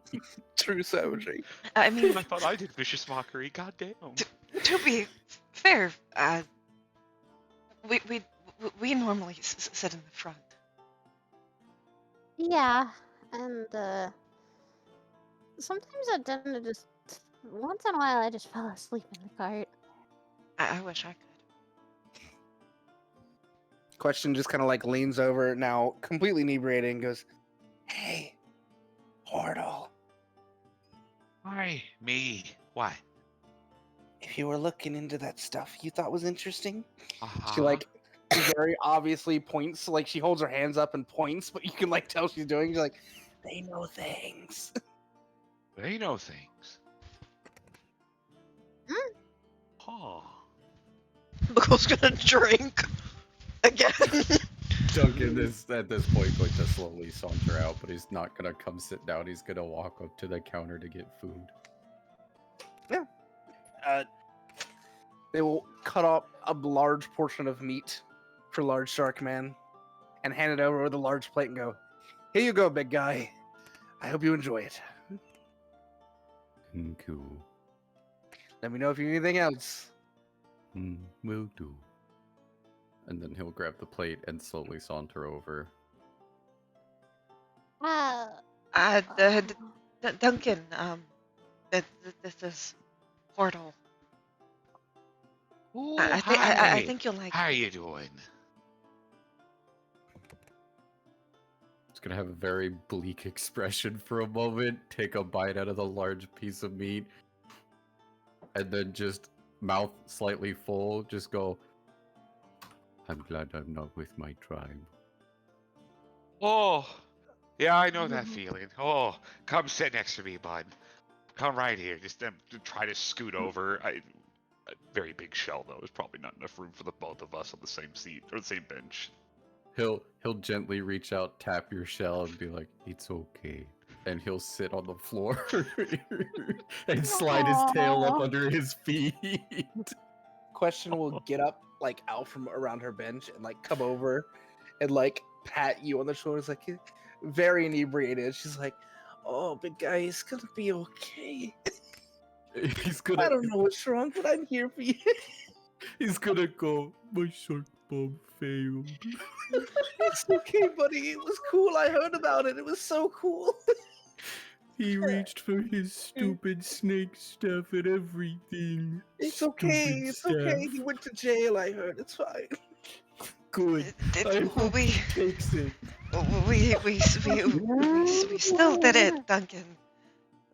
True savagery. I mean, I thought I did vicious mockery. God damn. to be fair, we normally sit in the front. Yeah, and sometimes I tend to just once in a while I just fell asleep in the cart. I wish I could. Question just kind of like leans over now, completely inebriated, and goes, "Hey, Portal, Why me? What? if you were looking into that stuff you thought was interesting," Uh-huh. she like very obviously points, like she holds her hands up and points, but you can like tell she's doing. She's like, "They know things." They know things. Hmm? Huh. Bhaqull's gonna drink again. Duncan is at this point going to slowly saunter out, but he's not gonna come sit down. He's gonna walk up to the counter to get food. They will cut off a large portion of meat for Large Shark Man and hand it over with a large plate and go, "Here you go, big guy. I hope you enjoy it. Thank you. Let me know if you need anything else." Will do. And then he'll grab the plate and slowly saunter over. Duncan, this is Portal. Ooh, I think you'll like How it. you doing? It's gonna have a very bleak expression for a moment, take a bite out of the large piece of meat, and then just mouth slightly full, just go, "I'm glad I'm not with my tribe." Oh, yeah, I know that feeling. Oh, come sit next to me, bud. Come right here. Just try to scoot over. A very big shell, though. There's probably not enough room for the both of us on the same seat or the same bench. He'll gently reach out, tap your shell, and be like, "It's okay." And he'll sit on the floor and slide his tail up Aw. under his feet. Question will get up like out from around her bench and like come over and like pat you on the shoulders, like very inebriated. She's like, "Oh, big guy, it's gonna be okay. He's I gonna don't know what's wrong, but I'm here for you." he's gonna go, "My shark bomb failed." "It's okay, buddy. It was cool. I heard about it. It was so cool." He reached for his stupid snake staff and everything. "It's okay. Stupid It's okay. staff. He went to jail. I heard. It's fine." Good. I hope We he takes it. we still did it, Duncan.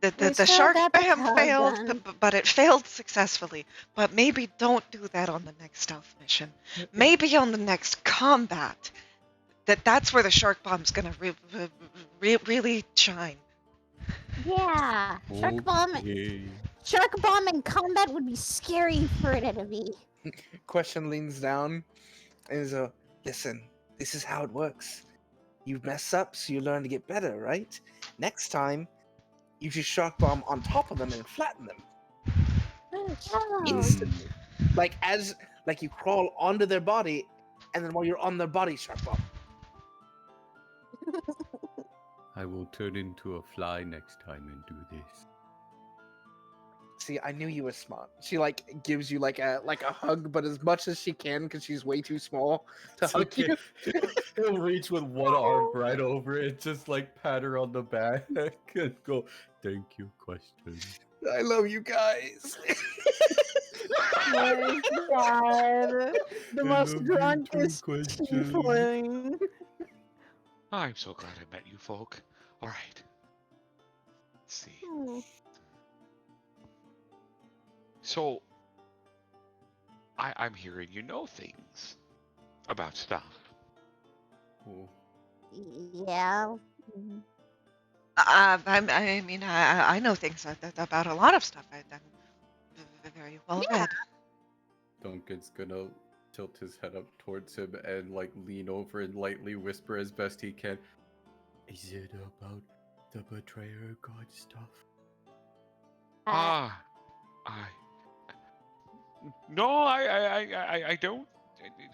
We The still shark got the spam job failed, done. but it failed successfully. But maybe don't do that on the next stealth mission. Maybe on the next combat. That's where the shark bomb's gonna really shine. Yeah, shark bomb. Okay. Shark bomb in combat would be scary for an enemy. Question leans down and is "Listen, this is how it works. You mess up, so you learn to get better, right? Next time, you just shark bomb on top of them and flatten them Oh, instantly. Like you crawl onto their body, and then while you're on their body, shark bomb." I will turn into a fly next time and do this. "See, I knew you were smart." She like gives you like a hug, but as much as she can because she's way too small to It's hug okay. you. He'll reach with one arm right over it, just like pat her on the back and go, "Thank you, question." "I love you guys." my god. The I most love you drunkest too, question. tiefling. I'm so glad I met you folk. All right. Let's see. Hmm. So, I'm hearing you know things about stuff. Cool. Yeah. I mean, I know things about a lot of stuff. I'm very well read. Duncan's gonna tilt his head up towards him and like lean over and lightly whisper as best he can. Is it about the betrayer god stuff? Ah, I. No, I don't.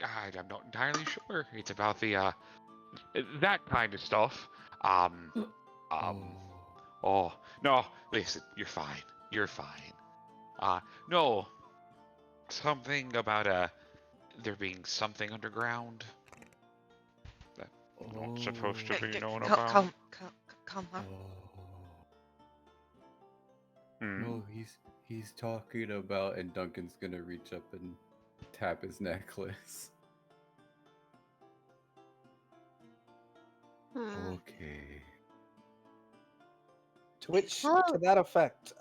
I'm not entirely sure. It's about the that kind of stuff. Um, um. Oh no! Listen, you're fine. You're fine. No. Something about there being something underground that not supposed to be known about. Come on. Hmm? No, he's talking about, and Duncan's gonna reach up and tap his necklace. Okay. To which, Oh. to that effect,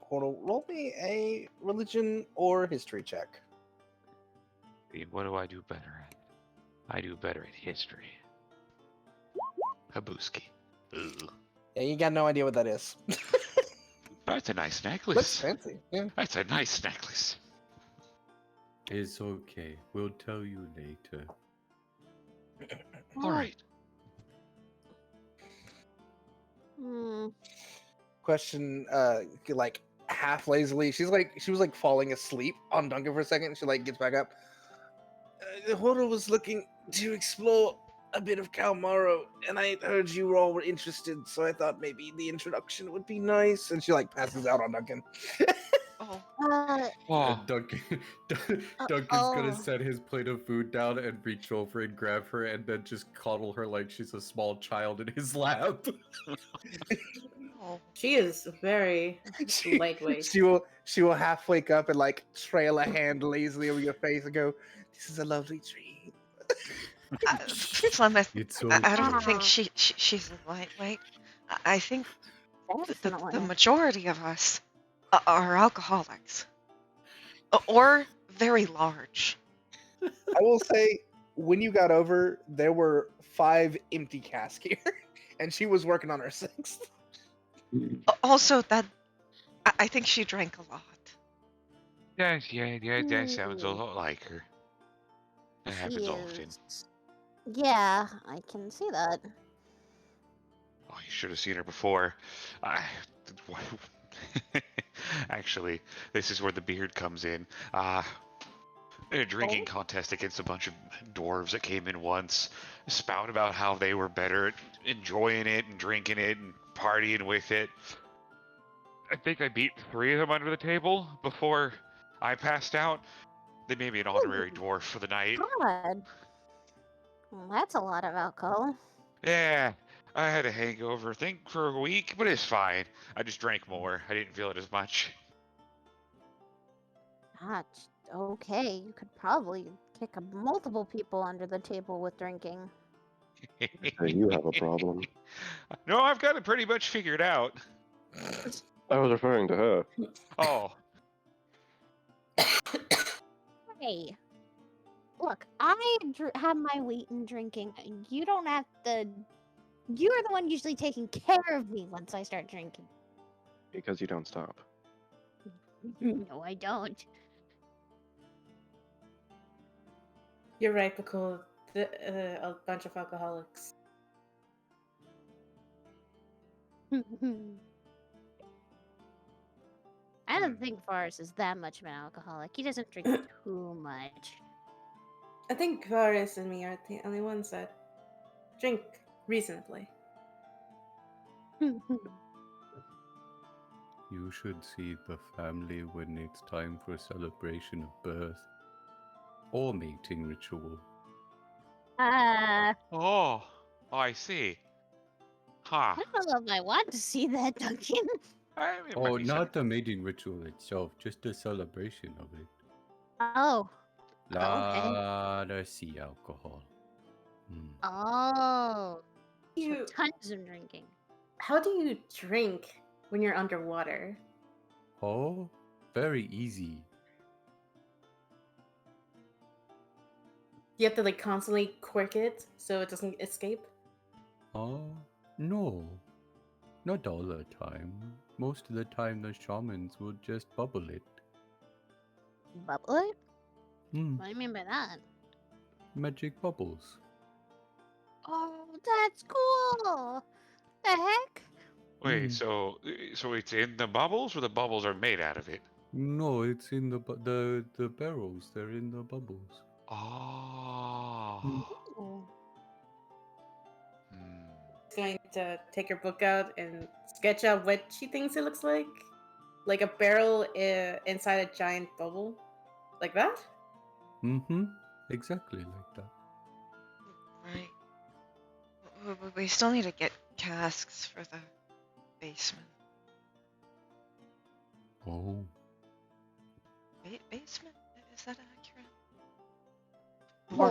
Portal, roll me a religion or history check. What do I do better at? I do better at history. Habuski. Ugh. Yeah, you got no idea what that is. That's a nice Looks necklace. fancy. Yeah. That's a nice necklace. It's okay. We'll tell you later. All right. Question, like half lazily. She was like falling asleep on Duncan for a second. And she like gets back up. Portal was looking to explore a bit of Kalmaro, and I heard you all were interested, so I thought maybe the introduction would be nice. And she like passes out on Duncan. Oh, Oh, Duncan, Duncan's gonna set his plate of food down and reach over and grab her, and then just coddle her like she's a small child in his lap. oh. She is very lightweight. She will half wake up and like trail a hand lazily over your face and go, "This is a lovely dream." Slimeth, It's I don't okay. think she's a lightweight. I think the Definitely. majority of us are alcoholics. Or very large. I will say, when you got over, there were 5 empty casks here, and she was working on her 6th. Also, I think she drank a lot. yeah, that sounds a lot like her. That happens She often. is- Yeah, I can see that. Oh, you should have seen her before. I... Actually, this is where the beard comes in. In a drinking contest against a bunch of dwarves that came in once, spout about how they were better at enjoying it and drinking it and partying with it. I think I beat 3 of them under the table before I passed out. They made me an honorary dwarf for the night. God. Well, that's a lot of alcohol. Yeah, I had a hangover, I think, for a week, but it's fine. I just drank more. I didn't feel it as much. That's okay. You could probably kick multiple people under the table with drinking. Hey, you have a problem. No, I've got it pretty much figured out. I was referring to her. Oh, Hey, look, I have my weight in drinking. You don't have to. You're the one usually taking care of me once I start drinking. Because you don't stop. No, I don't. You're right, Bhaqull. A bunch of alcoholics. I don't think Forrest is that much of an alcoholic. He doesn't drink too much. I think Varys and me are the only ones that drink reasonably. You should see the family when it's time for a celebration of birth or mating ritual. oh, I see. Huh. I don't know if I want to see that, Duncan. It might Oh, be not the mating ritual itself, just the celebration of it. Oh. Lot of sea alcohol. Oh. So You, tons of drinking. how do you drink when you're underwater? Oh, very easy. You have to like constantly cork it so it doesn't escape? No. Not all the time. Most of the time the shamans will just bubble it. Bubble it? What do you mean by that? Magic bubbles. Oh, that's cool. The heck? Wait, so it's in the bubbles, or the bubbles are made out of it? No, it's in the barrels. They're in the bubbles. Oh. Ooh. Going to take her book out and sketch out what she thinks it looks like a barrel inside a giant bubble, like that. Exactly like that. Right. We still need to get casks for the basement. Oh. Basement? Is that accurate?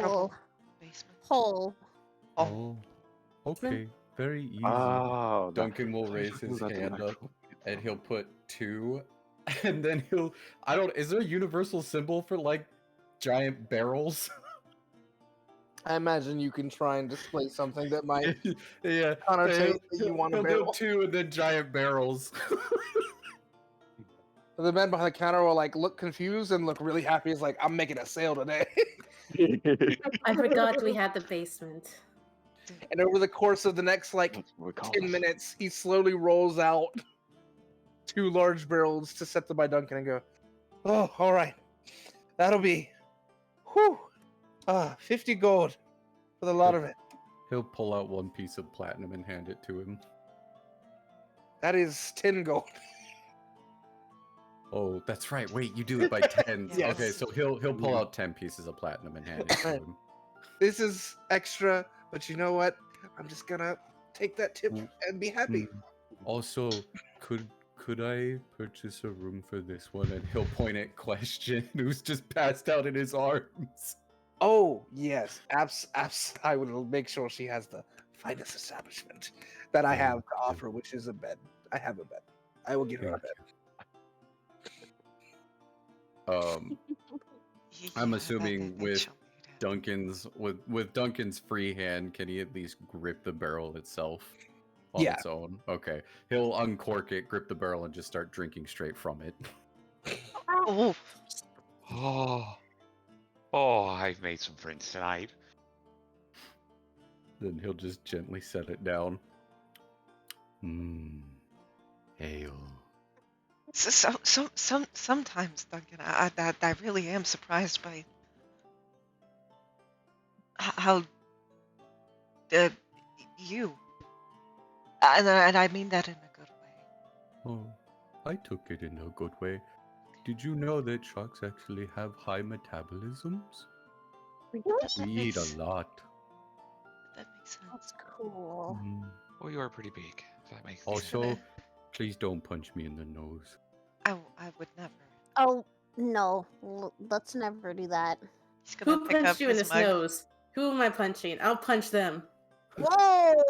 Hole. Basement. Hole. Oh. Okay. Very easy. Oh, Duncan will raise his hand up, and he'll put 2, and then he'll. Is there a universal symbol for like giant barrels? I imagine you can try and display something that might Yeah. connotate that you want a he'll barrel. do 2 and then giant barrels. The men behind the counter will like look confused and look really happy. It's like, I'm making a sale today. I forgot we had the basement. And over the course of the next like That's what we call 10 this. minutes, he slowly rolls out 2 large barrels to set them by Duncan and go, oh, all right. That'll be, 50 gold for the lot of it. He'll pull out 1 piece of platinum and hand it to him. That is 10 gold. Oh, that's right. Wait, you do it by tens. Yes. Okay, so he'll pull out 10 pieces of platinum and hand it to him. This is extra, but you know what? I'm just gonna take that tip and be happy. Also, could I purchase a room for this one? And he'll point at Question, who's just passed out in his arms. Oh, yes. I will make sure she has the finest establishment that I have to offer, which is a bed. I have a bed. I will give her a bed. I'm assuming with Duncan's free hand, can he at least grip the barrel itself on its own? Okay. He'll uncork it, grip the barrel, and just start drinking straight from it. Oh, I've made some friends tonight. Then he'll just gently set it down. Ale. Sometimes, Duncan, I really am surprised by how you, and I mean that in a good way. Oh, I took it in a good way. Did you know that sharks actually have high metabolisms? We eat a lot. That makes sense. That's cool. Well, you are pretty big. So that makes Also, please don't punch me in the nose. I would never. Oh, no. Let's never do that. He's gonna Who pick up punched you in his the mug. nose? Who am I punching? I'll punch them. Whoa!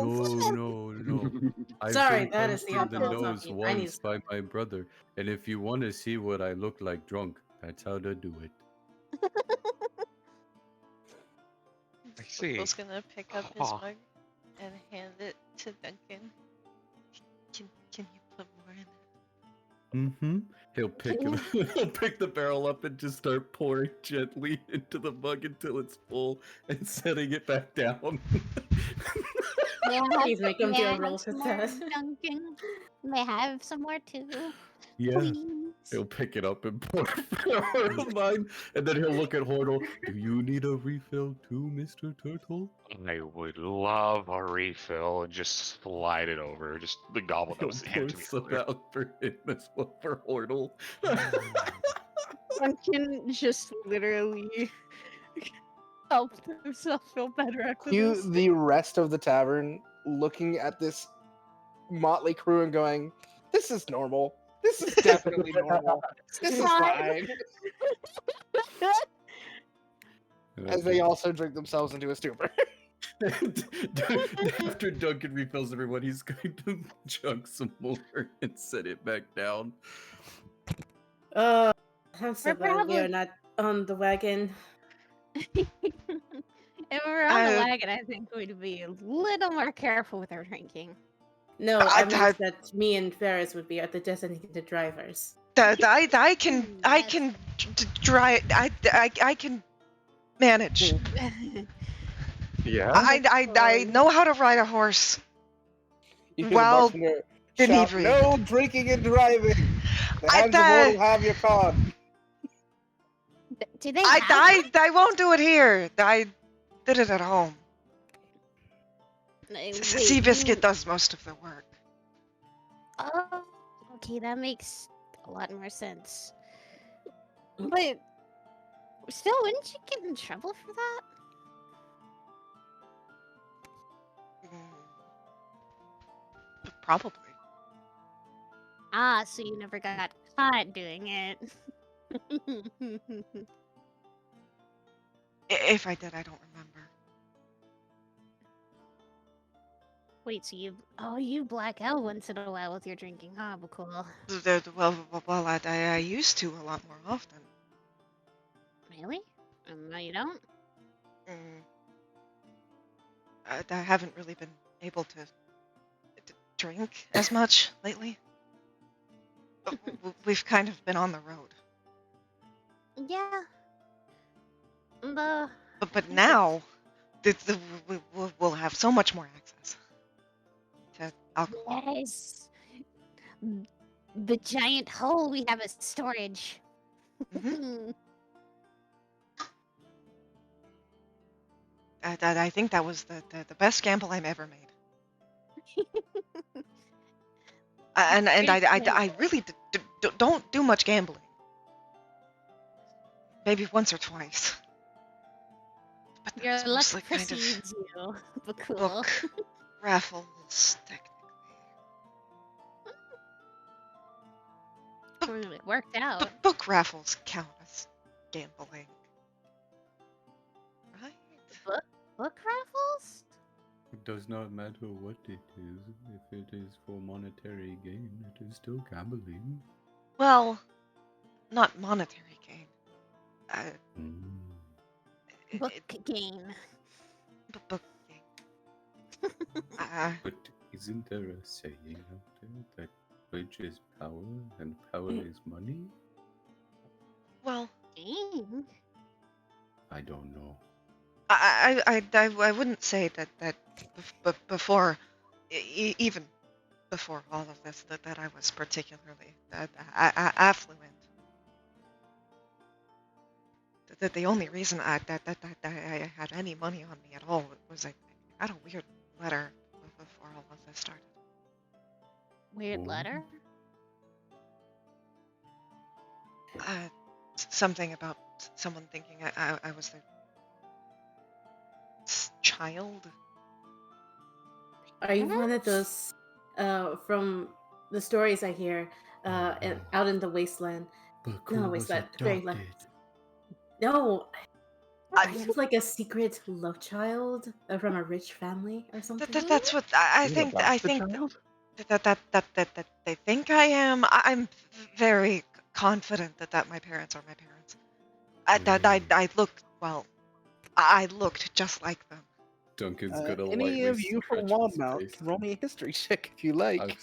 No. I've Sorry, been that is punched the in the optimal nose talking. I need once by my brother, and if you want to see what I look like drunk, that's how to do it. I see. Bhaqull's gonna pick up his mug and hand it to Duncan. Can you put more in it? He'll pick the barrel up and just start pouring gently into the mug until it's full and setting it back down. Please make him do a roll for some that. more, Duncan. May I have some more too? Yeah. Please. He'll pick it up and pour it of mine, and then he'll look at Hortle. Do you need a refill too, Mr. Turtle? I would love a refill and just slide it over. Just the goblet that He'll was pour handed to me. some earlier. out for him as well for Hortle. Duncan just literally helped himself feel better after You, this. the rest of the tavern, looking at this motley crew and going, this is normal. This is definitely normal. This is fine. As they also drink themselves into a stupor. After Duncan refills everyone, he's going to chug some more and set it back down. I'm so We're glad we are probably- not on the wagon. If we were on the wagon, I think we'd be a little more careful with our drinking. No, I meant that me and Ferris would be the designated drivers. I can Dry. I can manage. Yeah? I know how to ride a horse. You hear the Well, bartender shout, inebriated. "No drinking and driving! The I- hands of uh, mortal have your card." Do they have I won't do it here. I did it at home. Wait, Seabiscuit does most of the work. Oh, okay, that makes a lot more sense. But still, wouldn't you get in trouble for that? Probably. Ah, so you never got caught doing it. If I did, I don't remember. Wait, so you black out once in a while with your drinking, huh, Bhaqull? Well, I used to a lot more often. Really? No, you don't? I haven't really been able to drink as much lately. We've kind of been on the road. Yeah. But now, we'll have so much more access to alcohol. Yes. The giant hole we have as storage. Mhm. I think that was the best gamble I've ever made. And I really don't do much gambling. Maybe once or twice. But Your that's luck mostly kind of precedes you, Bhaqull. book raffles, technically. It worked out. But book raffles count as gambling. Right? Book raffles? It does not matter what it is. If it is for monetary gain, it is still gambling. Well, not monetary gain. Book gain. Book gain. But isn't there a saying out there that knowledge is power and power is money? Well, Gain? I don't know. I wouldn't say that before, even before all of this, that I was particularly affluent. That the only reason I had any money on me at all was I got a weird letter before all of this started. Weird Oh. letter? Something about someone thinking I was their child. Are you one of those, from the stories I hear, out in the wasteland? Bhaqull was wasteland, fairyland. adopted. No, are you like a secret love child from a rich family or something? That's what I think. I think that they think I am. I'm very confident that my parents are my parents. I looked well. I looked just like them. Duncan's gonna Any lightly of you from scratch his Wildmount face. can roll me a history check if you like.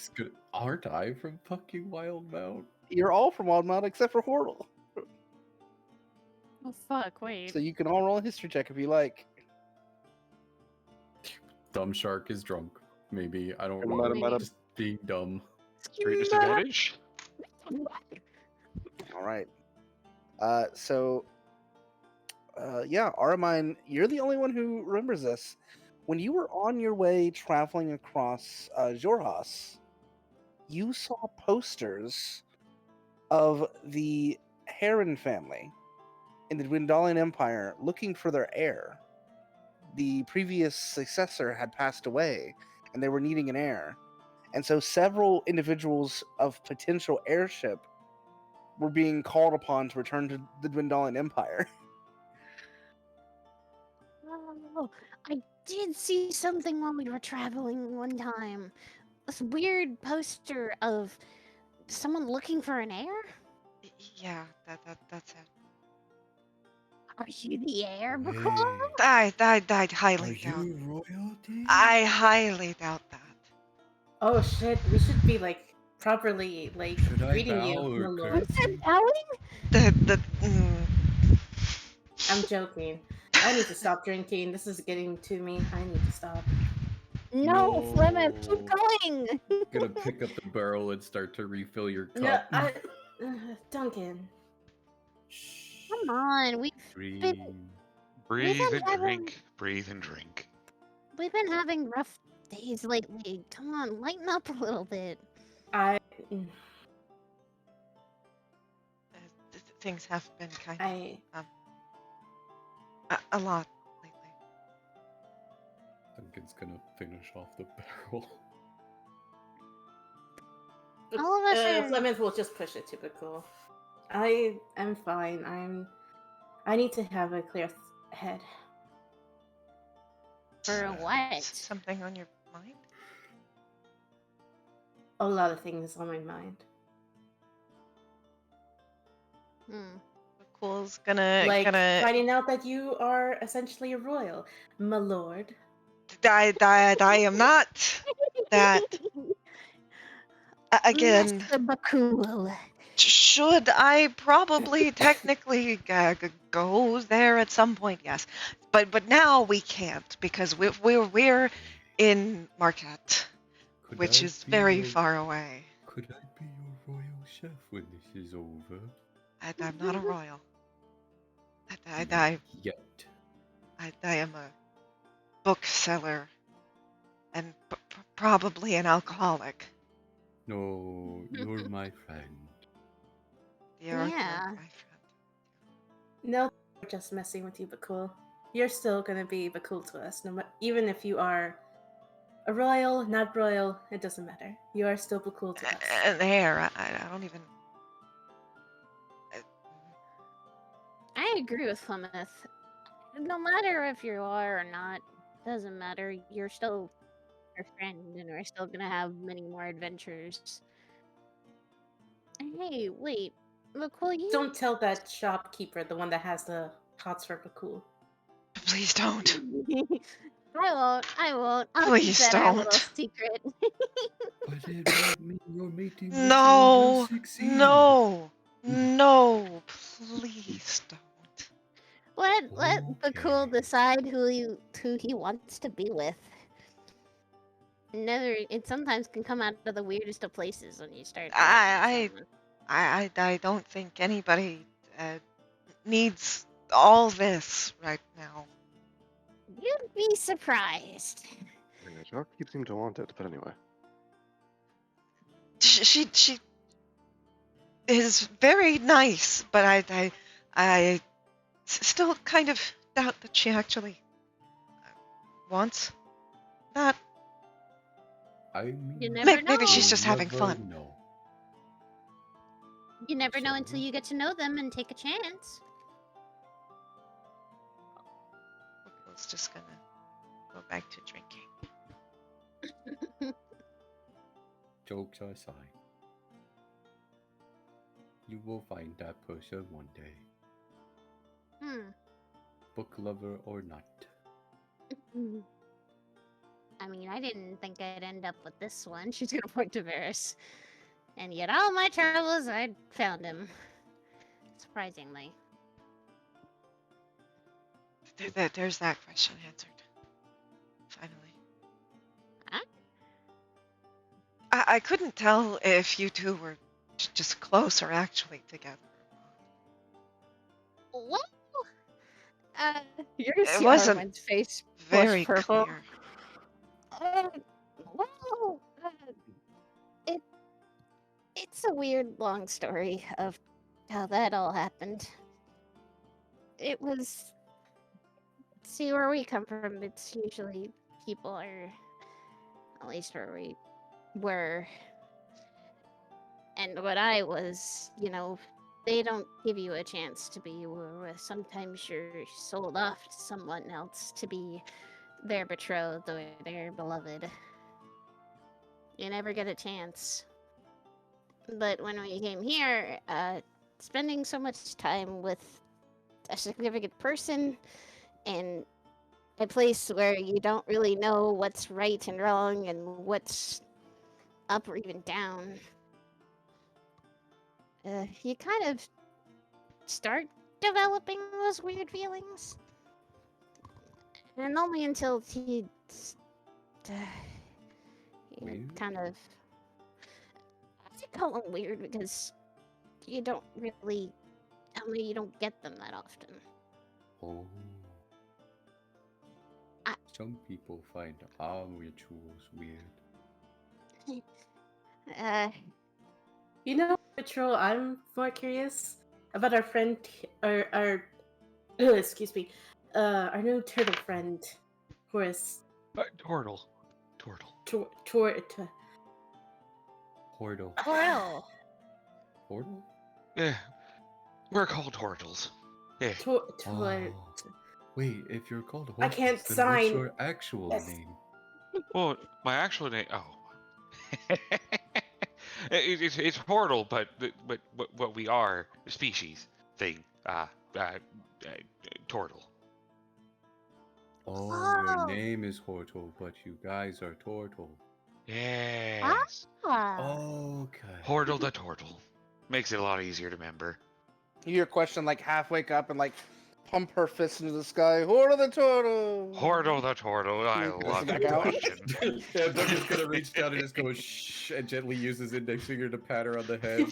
Aren't I from fucking Wildmount? You're all from Wildmount except for Hortle. Oh fuck, wait. So you can all roll a history check if you like. Dumb Shark is drunk. Maybe. I don't Can know. let him Just being dumb. Great disadvantage. All right. Yeah, Aramine, you're the only one who remembers this. When you were on your way traveling across Jorhas, you saw posters of the Heron family in the Dwendalian Empire looking for their heir. The previous successor had passed away, and they were needing an heir. And so several individuals of potential heirship were being called upon to return to the Dwendalian Empire. Oh, I did see something while we were traveling one time. This weird poster of someone looking for an heir? Yeah, that's it. Are you the heir, Hey, Bhaqull? I are highly doubt. you royalty? I highly doubt that. Oh shit, we should be like properly like Should I greeting you, bow or my lord. What's that bowing? I'm joking. I need to stop drinking. This is getting to me. I need to stop. No, Flemeth, keep No. going. Gonna pick up the barrel and start to refill your No, cup. Duncan. Come on, Breathe. Breathe been and having- drink. Breathe and drink. we've been having rough days lately. Come on, lighten up a little bit. I Things have been kind I of a lot lately. Duncan's gonna finish off the barrel. All of us are- Flemeth will just push it to Bhaqull. I'm fine. I need to have a clear head. For what? Something on your mind? A lot of things on my mind. Cool's gonna Like finding out that you are essentially a royal, my lord. I am not that. Again, Master Bhaqull. should I probably technically go there at some point? Yes, but now we can't because we're in Marquette, which is very far away. Could I be your royal chef when this is over? I'm not a royal. I Yet. am a bookseller and probably an alcoholic. No, you're my friend. You're Yeah. my friend. No, we're just messing with you, Bhaqull. You're still gonna be Bhaqull to us, even if you are a royal, not royal. It doesn't matter. You are still Bhaqull to us. There, I don't even. I agree with Flemeth. No matter if you are or not, doesn't matter. You're still our friend, and we're still gonna have many more adventures. Hey, wait, Bhaqull, you Don't tell that shopkeeper, the one that has the hots for Bhaqull. Please don't. I won't. I'll Please keep that our little don't. secret. But it might mean your mating ritual No, will succeed. no, please don't. Let Bhaqull Okay. decide who he wants to be with. It sometimes can come out of the weirdest of places when you start. I don't think anybody needs all this right now. You'd be surprised. The shopkeep seemed to want it, but anyway. She is very nice, but I still kind of doubt that she actually wants that. I mean, You never know. Maybe she's just you'll having never fun. know. You never know until So? you get to know them and take a chance. I was just gonna go back to drinking. Jokes aside, you will find that person one day, book lover or not. I mean, I didn't think I'd end up with this one. She's gonna point to Varys. And yet all my travels, I found him. Surprisingly. There's that question answered. Finally. Huh? I couldn't tell if you two were just close or actually together. Well, you're It wasn't Arwen's face very flush purple. clear. Well, it's a weird long story of how that all happened. It was, see where we come from, it's usually people are, at least where we were, and what I was, they don't give you a chance to be with. Sometimes you're sold off to someone else to be their betrothed or their beloved. You never get a chance. But when we came here, spending so much time with a significant person in a place where you don't really know what's right and wrong and what's up or even down, you kind of start developing those weird feelings. And only until he Weird? kind of. I call them weird because you don't really. I mean, you don't get them that often. Oh. Some people find arm rituals weird. You know, Patrol, I'm more curious about our friend, our excuse me, our new turtle friend, Horace. Tortle. Portal. Portal. Portal? Yeah, we're called Tortles. Yeah. Oh. Wait, if you're called I Hortus, can't then sign. what's your actual Yes. name? Well, my actual name. Oh. It's Tortle, but what we are, a species thing. Tortle. Oh, your Oh. name is Hortle, but you guys are Tortle. Yes. Okay. Hortle the Tortle. Makes it a lot easier to remember. You hear a question like half wake up and like pump her fist into the sky. Hortle the turtle. Hortle the Turtle. I Goes love back that out. question. Yeah, Duncan's gonna reach down and just go shh and gently use his index finger to pat her on the head.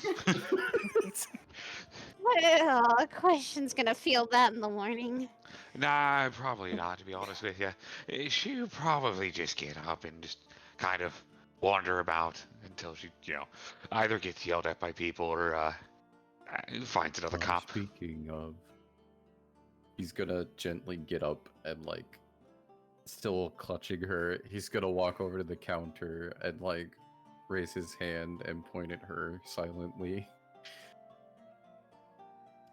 Well, a question's gonna feel that in the morning. Nah, probably not, to be honest with you. She'll probably just get up and just kind of wander about until she, either gets yelled at by people or finds another cop. Speaking of, he's gonna gently get up and like, still clutching her, he's gonna walk over to the counter and like raise his hand and point at her silently.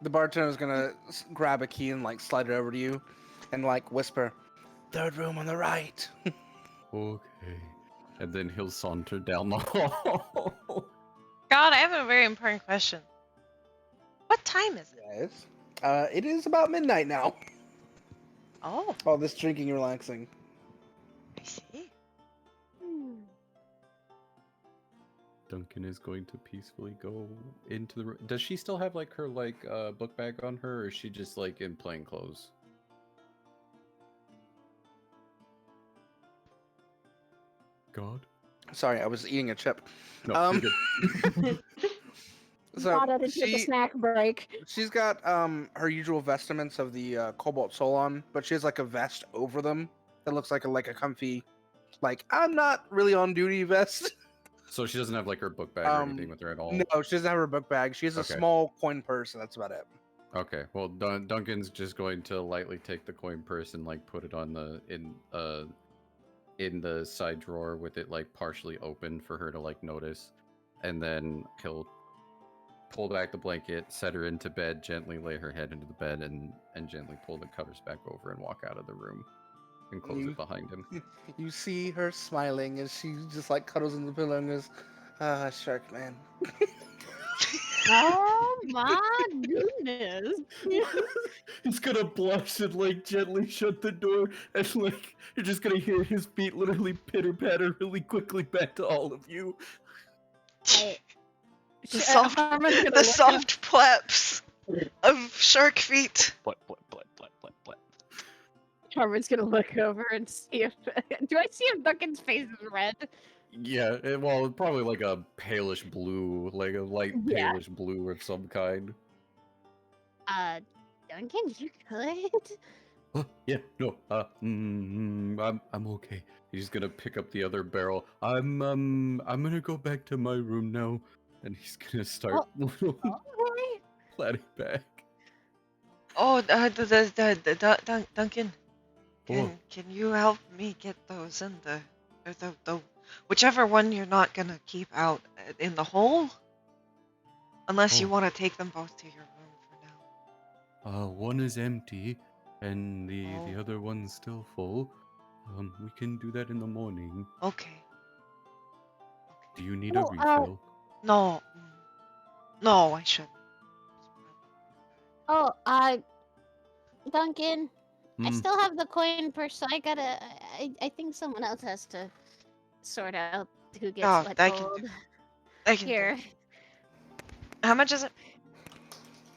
The bartender's gonna grab a key and like slide it over to you, and like whisper, "Third room on the right." Okay. And then he'll saunter down the hall. God, I have a very important question. What time is it? Yes. It is about midnight now. Oh, All this drinking and relaxing. I see. Duncan is going to peacefully go into the room. Does she still have like her book bag on her, or is she just like in plain clothes? God? Sorry, I was eating a chip. No, you're good. So Thought I'd take a snack break. she's got her usual vestments of the cobalt soul on, but she has like a vest over them that looks like a comfy, like I'm not really on duty vest. So she doesn't have like her book bag or anything with her at all? No, she doesn't have her book bag. She has a Okay. small coin purse, and that's about it. Okay, well Duncan's just going to lightly take the coin purse and like put it on in the side drawer with it like partially open for her to like notice, and then he'll pull back the blanket, set her into bed, gently lay her head into the bed, and gently pull the covers back over and walk out of the room and close it behind him. You see her smiling as she just like cuddles in the pillow and goes, "Ah, shark man." Oh my goodness. He's gonna blush and like gently shut the door, and like you're just gonna hear his feet literally pitter patter really quickly back to all of you. The soft plebs of shark feet. Blet. Harmon's gonna look over and see if. Do I see if Duncan's face is red? Yeah, well, probably like a palish blue, like a light Yeah. palish blue of some kind. Duncan, you good? Yeah, no, I'm okay. He's gonna pick up the other barrel. I'm gonna go back to my room now, and he's gonna start Okay. planning back. Oh, Duncan, can you help me get those in the whichever one you're not gonna keep out in the hole? Unless you want to take them both to your room for now. One is empty, and the other one's still full. We can do that in the morning. Okay. Do you need a refill? No, I shouldn't. Oh, Duncan, I still have the coin purse, so I think someone else has to sort out who gets what I gold. can Here. How much is it?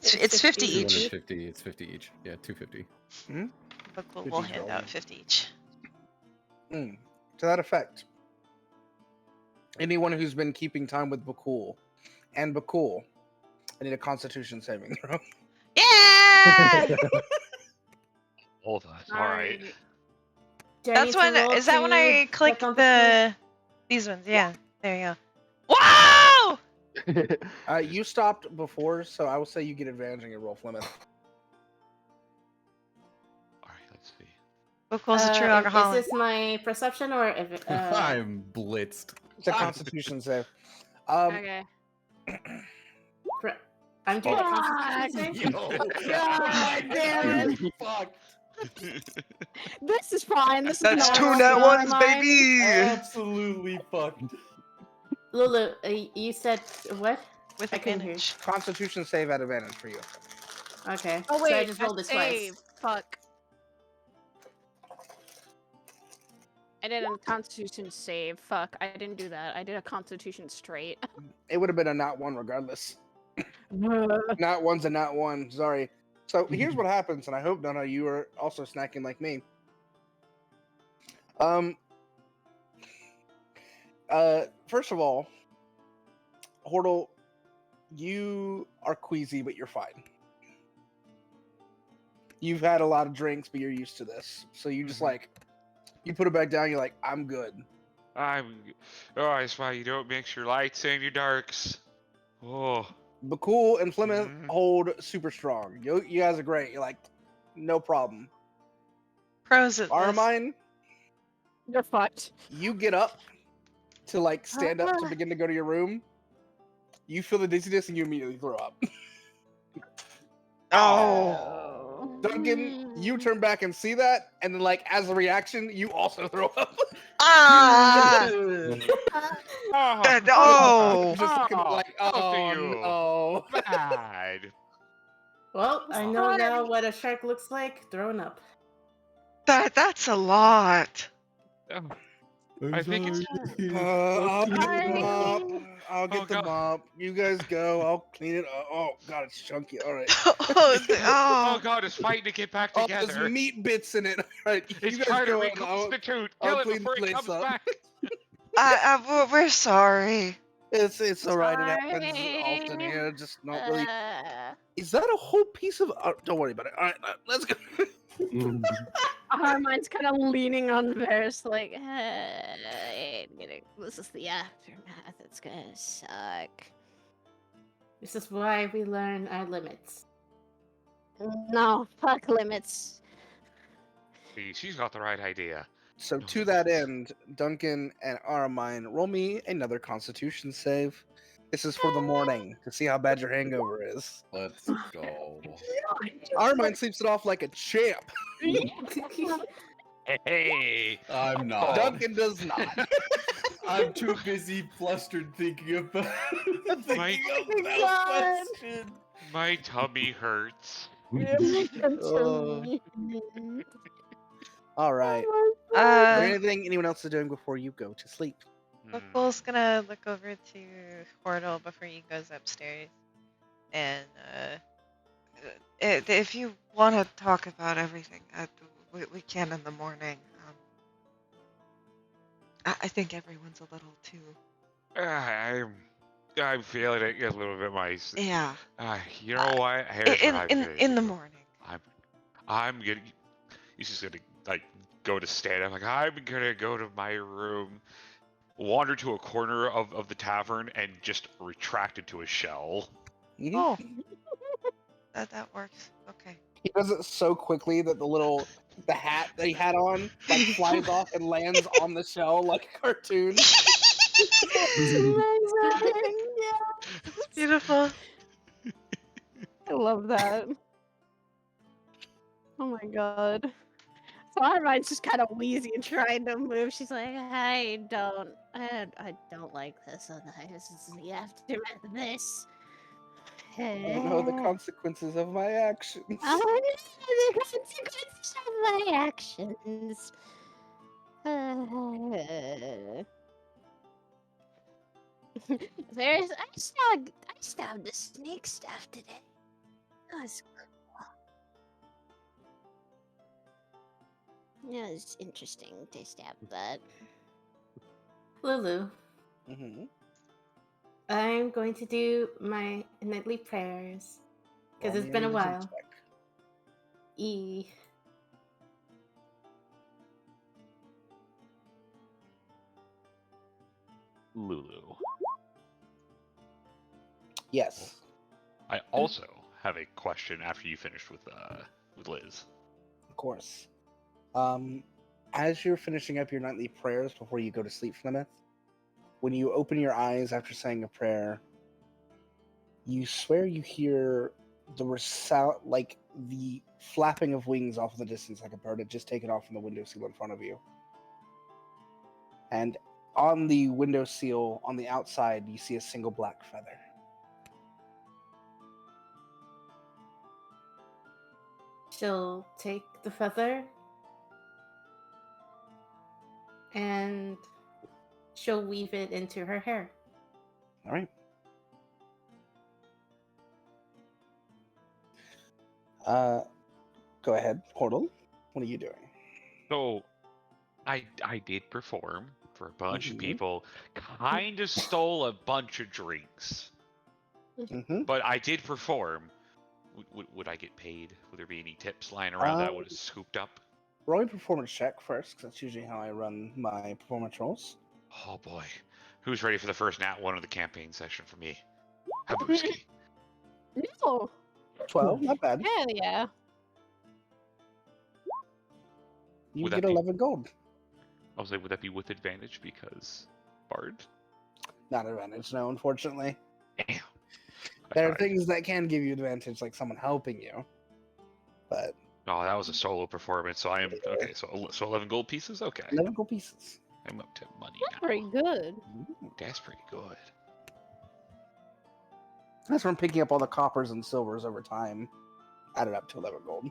It's 50 2 and each. 50. It's 50 each. Yeah, 250. But we'll 50 hand each, out 50 each. To that effect, anyone who's been keeping time with Bhaqull, I need a Constitution saving throw. Yeah! Hold on. All right. Do I That's need to when. roll Is that when to I click check on the these ones? Yeah. There you go. Wow! You stopped before, so I will say you get advantage on your roll, Flemeth. All right. Let's see. Bhaqull's a true Is alcoholic. this my perception or if I'm blitzed. It's a Constitution save. Okay. I'm doing a Fuck! Constitution save? God damn it! Fuck. This is fine. This is That's not two roll nat for ones, mine. baby! Absolutely fucked. Lulu, you said what? With I couldn't hear. advantage. Constitution save at advantage for you. Okay. Oh so wait, I just rolled it save. twice. Fuck. I did a Constitution save. Fuck, I didn't do that. I did a Constitution straight. It would have been a not one regardless. Not one's a not one. Sorry. So here's what happens, and I hope none of you are also snacking like me. First of all, Hortle, you are queasy, but you're fine. You've had a lot of drinks, but you're used to this. So you just like, you put it back down, you're like, I'm good. Oh, that's why you don't mix your lights and your darks. Oh. Bhaqull and Flemeth hold super strong. You guys are great. You're like, no problem. Pros at this. Armine, You're fucked. you get up to like stand up to begin to go to your room. You feel the dizziness and you immediately throw up. Oh. Duncan, you turn back and see that, and then like as a reaction, you also throw up. Ah! Oh! Just looking like, Look at oh you. no. Bad. Well, I know now what a shark looks like throwing up. That's a lot. I think it's. I'll get the Sorry. mop. I'll get Oh, the God. mop. You guys go. I'll clean it up. Oh god, it's chunky. All right. Oh God, it's fighting to get back Oh, together. there's meat bits in it. All right, you It's guys trying to go and reconstitute. I'll Kill it clean before the it place comes up. back. We're sorry. It's all right. It happens often here. Just not really. Is that a whole piece of? Don't worry about it. All right, let's go. Armine's kind of leaning on Varys, like, this is the aftermath. It's gonna suck. This is why we learn our limits. No, fuck limits. See, she's got the right idea. So to that end, Duncan and Armine, roll me another Constitution save. This is for the morning to see how bad your hangover is. Let's go. Armine sleeps it off like a champ. Hey, I'm not. Duncan does not. I'm too busy flustered thinking about My- that question. my tummy hurts. All right. Is there Uh, anything anyone else is doing before you go to sleep? Bhaqull's gonna look over to Hortle before he goes upstairs. And, if you want to talk about everything, we can in the morning. I think everyone's a little too... I'm feeling it a little bit, Yeah. You know what? Here's what I'm gonna In the do. morning. I'm gonna. He's just gonna like go to stand. I'm like, I'm gonna go to my room, wander to a corner of the tavern, and just retract into a shell. Mhm. Oh. That works. Okay. He does it so quickly that the hat that he had on like flies off and lands on the shell like a cartoon. It's beautiful. I love that. Oh my god. So Armine's just kind of wheezy and trying to move. She's like, I don't like this. This is the aftermath of this. I don't know the consequences of my actions. I don't know the consequences of my actions. I stabbed the snake stuff today. That's yeah, it's interesting to stab that. Lulu, Mm-hmm. I'm going to do my nightly prayers because it's been a while. E. Lulu. Yes. I also have a question after you finished with Liz. Of course. As you're finishing up your nightly prayers before you go to sleep for the night, when you open your eyes after saying a prayer, you swear you hear the sound, like the flapping of wings off in the distance, like a bird had just taken off from the windowsill in front of you. And on the windowsill, on the outside, you see a single black feather. She'll take the feather and she'll weave it into her hair. All right. Go ahead, Portal. What are you doing? So, I did perform for a bunch of Mhm. people. Kind of stole a bunch of drinks, Mm-hmm. but I did perform. Would I get paid? Would there be any tips lying around that I would have scooped up? Roll a performance check first, because that's usually how I run my performance rolls. Oh boy, who's ready for the first nat one of the campaign session for me? Habuski. No. 12, not bad. Hell yeah. You Would get that be- 11 gold. I was like, would that be with advantage because Bard? Not advantage, no, unfortunately. Damn. There are tried. things that can give you advantage, like someone helping you. But Oh, that was a solo performance, so I am okay. So 11 gold pieces. Okay, 11 gold pieces. I'm up to money That's now. pretty good. That's pretty good. That's from picking up all the coppers and silvers over time. Added up to 11 gold.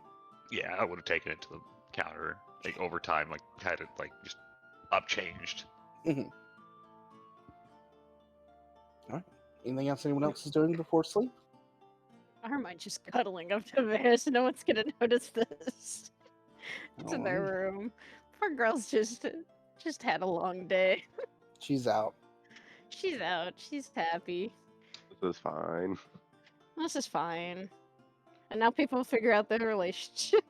Yeah, I would have taken it to the counter like over time, like had it like just upchanged. Mm-hmm. All right. Anything else anyone else is doing before sleep? Hermione just cuddling up to Varys. No one's gonna notice this. It's in their Alright. room. Poor girl's just had a long day. She's out. She's out. She's happy. This is fine. This is fine. And now people figure out their relationship.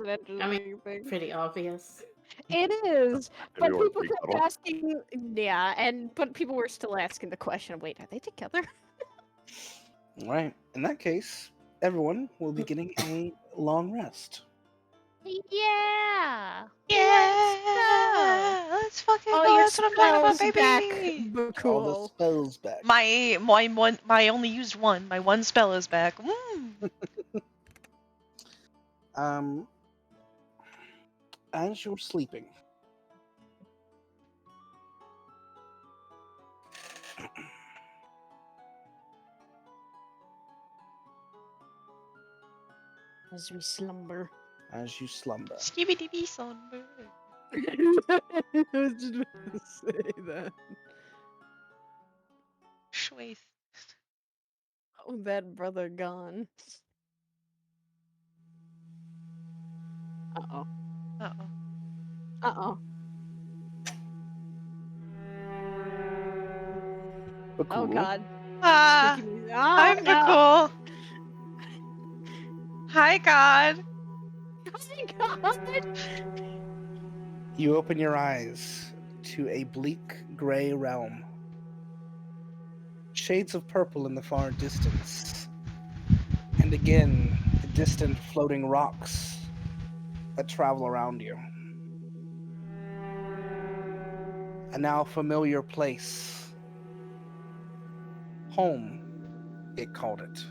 I mean, pretty obvious. It is, but Everyone people free kept cuddle. asking. Yeah, but people were still asking the question of, wait, are they together? All right. In that case, everyone will be getting a long rest. Yeah. Yeah, let's fucking All go. your That's what I'm talking about, spells back, baby. All the Bhaqull. spells back. My only used one. My one spell is back. As you're sleeping, As we slumber. as you slumber, Skibidi bee sunbird. I was just about to say that. Schwaith. Oh, that brother gone. Uh-oh. Uh-oh. Uh-oh. but Oh, cool. God. Ah, Spooky music. I'm Oh, no. Bhaqull. Hi, God. Oh, my God. You open your eyes to a bleak gray realm. Shades of purple in the far distance. And again, the distant floating rocks that travel around you. A now familiar place. Home, it called it.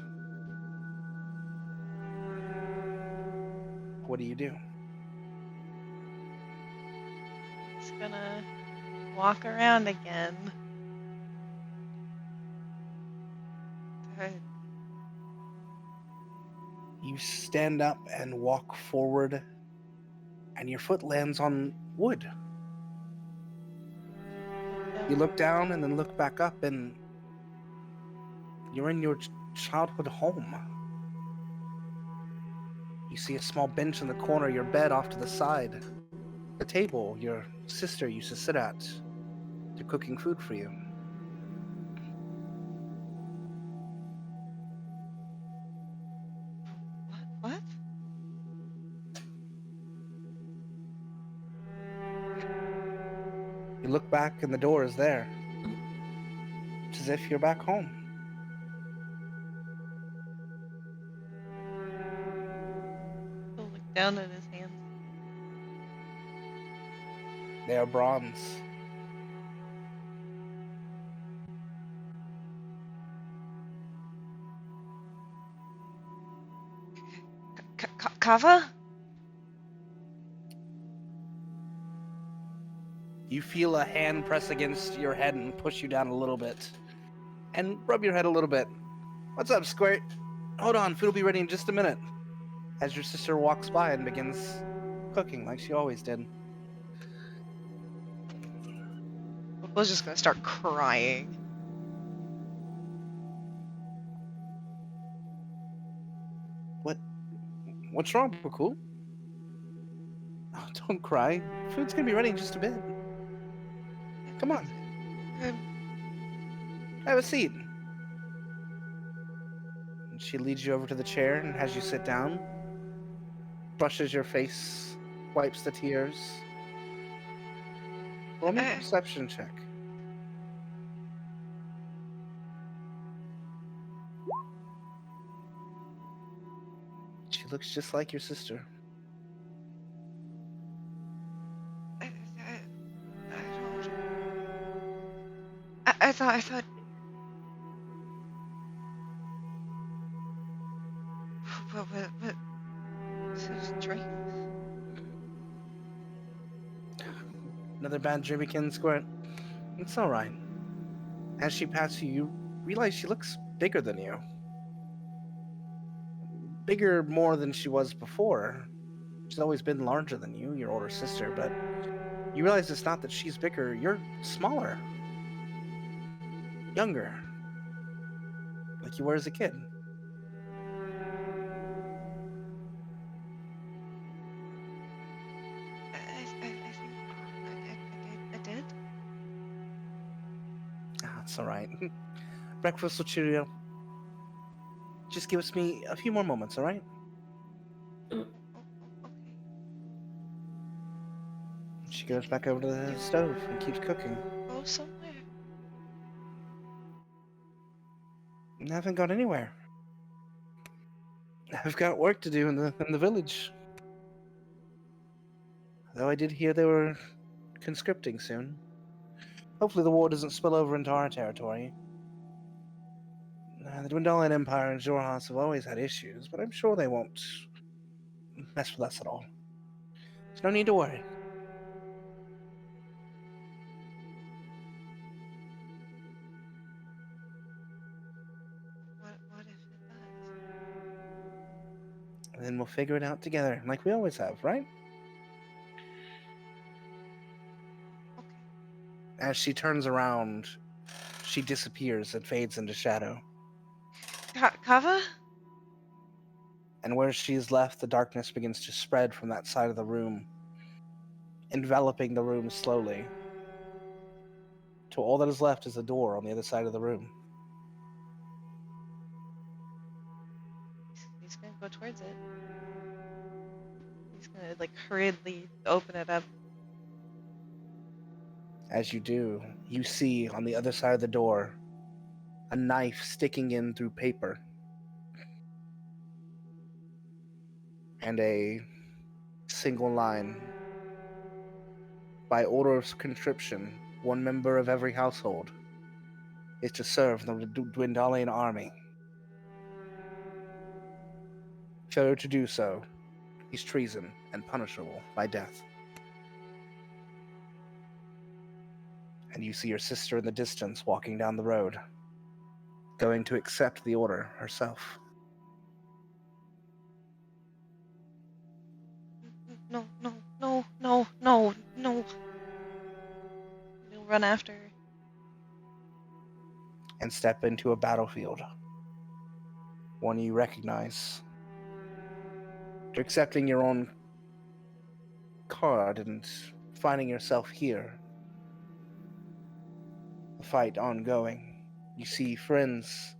What do you do? It's gonna walk around again. You stand up and walk forward, and your foot lands on wood. You look down and then look back up, and you're in your childhood home. You see a small bench in the corner, your bed off to the side, the table your sister used to sit at. They're cooking food for you. What? You look back and the door is there. It's as if you're back home. He'll look down at his hands. They are bronze. Kava? You feel a hand press against your head and push you down a little bit. And rub your head a little bit. What's up, Squirt? Hold on, food will be ready in just a minute. As your sister walks by and begins cooking like she always did. Bhaqull's just gonna start crying. What's wrong, Bhaqull? Oh, don't cry. Food's gonna be ready in just a bit. Come on, have a seat. And she leads you over to the chair and has you sit down. Brushes your face, wipes the tears. Roll me a perception check. She looks just like your sister. I thought. What? This is a dream. Another bad dream again, Squirt. It's alright. As she passes you, you realize she looks bigger than you. Bigger more than she was before. She's always been larger than you, your older sister, but you realize it's not that she's bigger, you're smaller. Younger. Like you were as a kid. I did. Ah, it's alright. Breakfast will cheer you up. Just give me a few more moments, alright? Okay. She goes back over to the stove and keeps cooking. Go somewhere. I haven't gone anywhere. I've got work to do in the village. Though I did hear they were conscripting soon. Hopefully the war doesn't spill over into our territory. The Dwendalian Empire and Xhorhas have always had issues, but I'm sure they won't mess with us at all. There's no need to worry. What if it does? And then we'll figure it out together, like we always have, right? Okay. As she turns around, she disappears and fades into shadow. Kava? And where she is left, the darkness begins to spread from that side of the room, enveloping the room slowly. Till all that is left is a door on the other side of the room. He's gonna go towards it. He's gonna hurriedly open it up. As you do, you see on the other side of the door a knife sticking in through paper. And a single line. By order of conscription, one member of every household is to serve the Dwendalian army. Failure to do so is treason and punishable by death. And you see your sister in the distance walking down the road, going to accept the order herself. No. He'll run after her. And step into a battlefield. One you recognize. After accepting your own card and finding yourself here, the fight ongoing, you see friends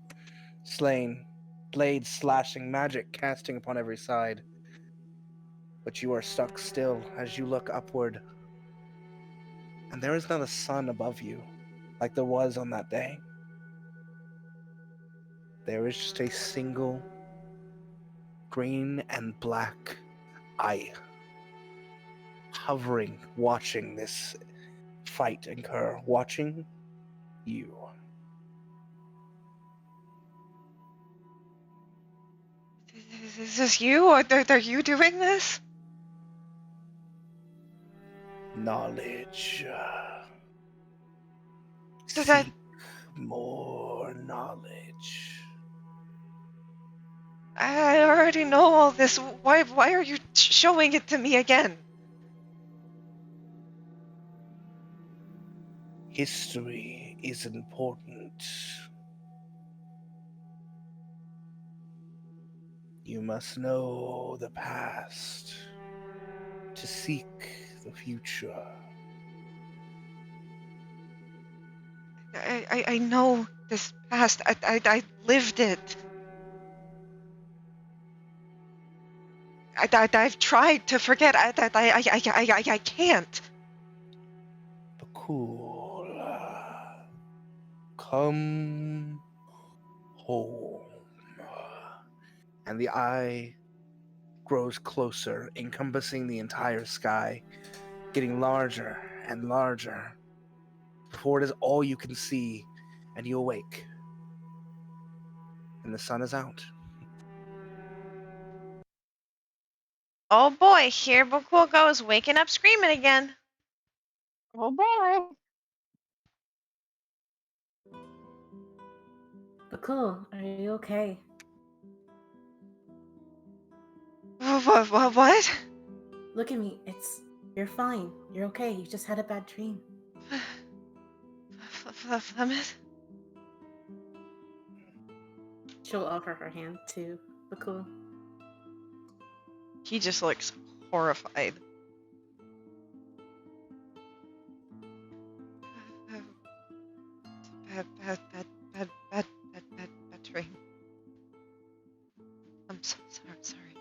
slain, blades slashing, magic casting upon every side. But you are stuck still as you look upward, and there is not a sun above you like there was on that day. There is just a single green and black eye hovering, watching this fight occur, watching you. Is this you? Are you doing this? Knowledge. Does that- Seek more knowledge. I already know all this. Why are you showing it to me again? History is important. You must know the past to seek the future. I know this past. I lived it. I've tried to forget. I can't. Bhaqull, come home. And the eye grows closer, encompassing the entire sky, getting larger and larger, before it is all you can see, and you awake. And the sun is out. Oh boy, here Bhaqull goes, waking up screaming again. Oh boy. But cool. Are you okay? What? Look at me. You're fine. You're okay. You just had a bad dream. Flemeth? She'll offer her hand to Bhaqull. He just looks horrified. Bad dream. I'm so sorry.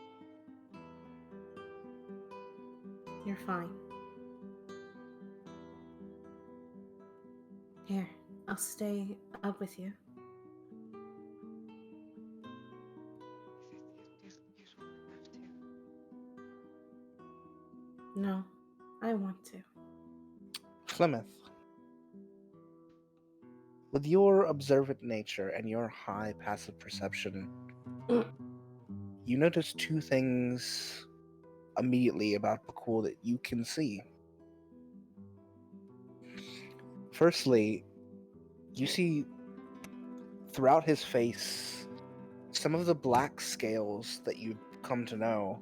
You're fine. Here, I'll stay up with you. You don't have to. No, I want to. Flemeth, with your observant nature and your high passive perception, you notice two things immediately about Bhaqull that you can see. Firstly, you see throughout his face some of the black scales that you've come to know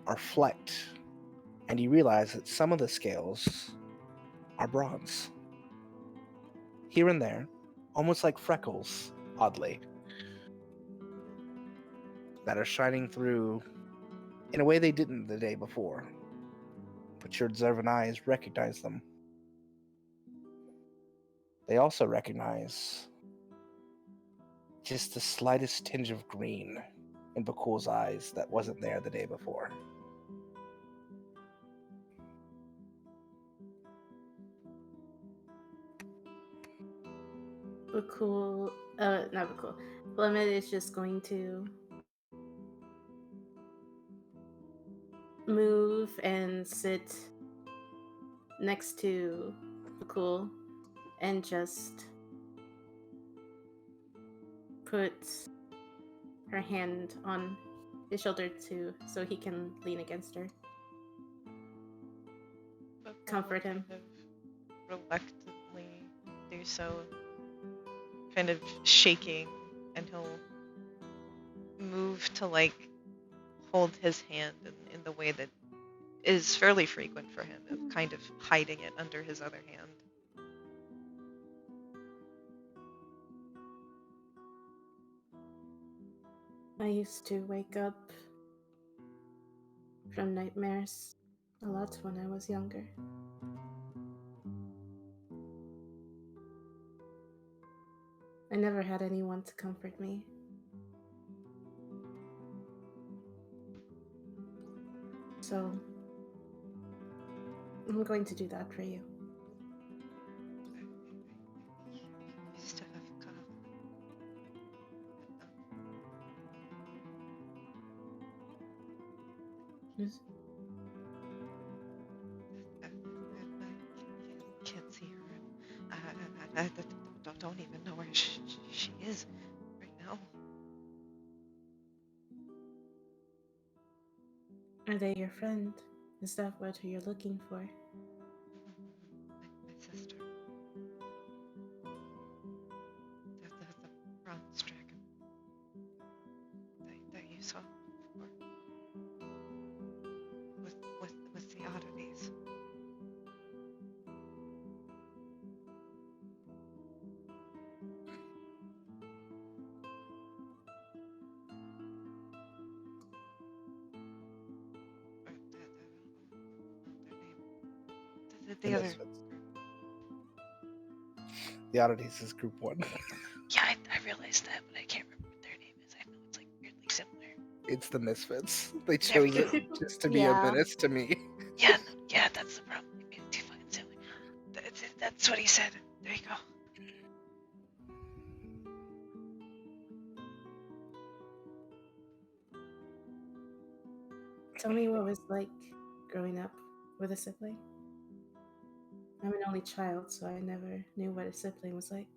are flecked, and you realize that some of the scales are bronze. Here and there, almost like freckles, oddly, that are shining through in a way they didn't the day before. But your observant eyes recognize them. They also recognize just the slightest tinge of green in Bhaqull's eyes that wasn't there the day before. Bhaqull, not Bhaqull. Flemeth is just going to move and sit next to Bhaqull and just put her hand on his shoulder so he can lean against her. Comfort him. Kind of reluctantly do so, kind of shaking, and he'll move to hold his hand in the way that is fairly frequent for him, of kind of hiding it under his other hand. I used to wake up from nightmares a lot when I was younger. I never had anyone to comfort me. So, I'm going to do that for you. You still have a cough. Yes. I can't see her. I don't even know where she is right now. Are they your friend? Is that what you're looking for? My sister. The bronze dragon that you saw before. With the oddities. Or their name. The other. Misfits. The Oddities is Group 1. Yeah, I realized that, but I can't remember what their name is. I know it's like weirdly similar. It's the Misfits. They There we chose go. it just to be a Yeah. menace to me. Yeah, no, yeah, that's the problem. You made it too fucking silly. That's what he said. There you go. Tell me what it was like growing up with a sibling. I'm an only child, so I never knew what a sibling was like.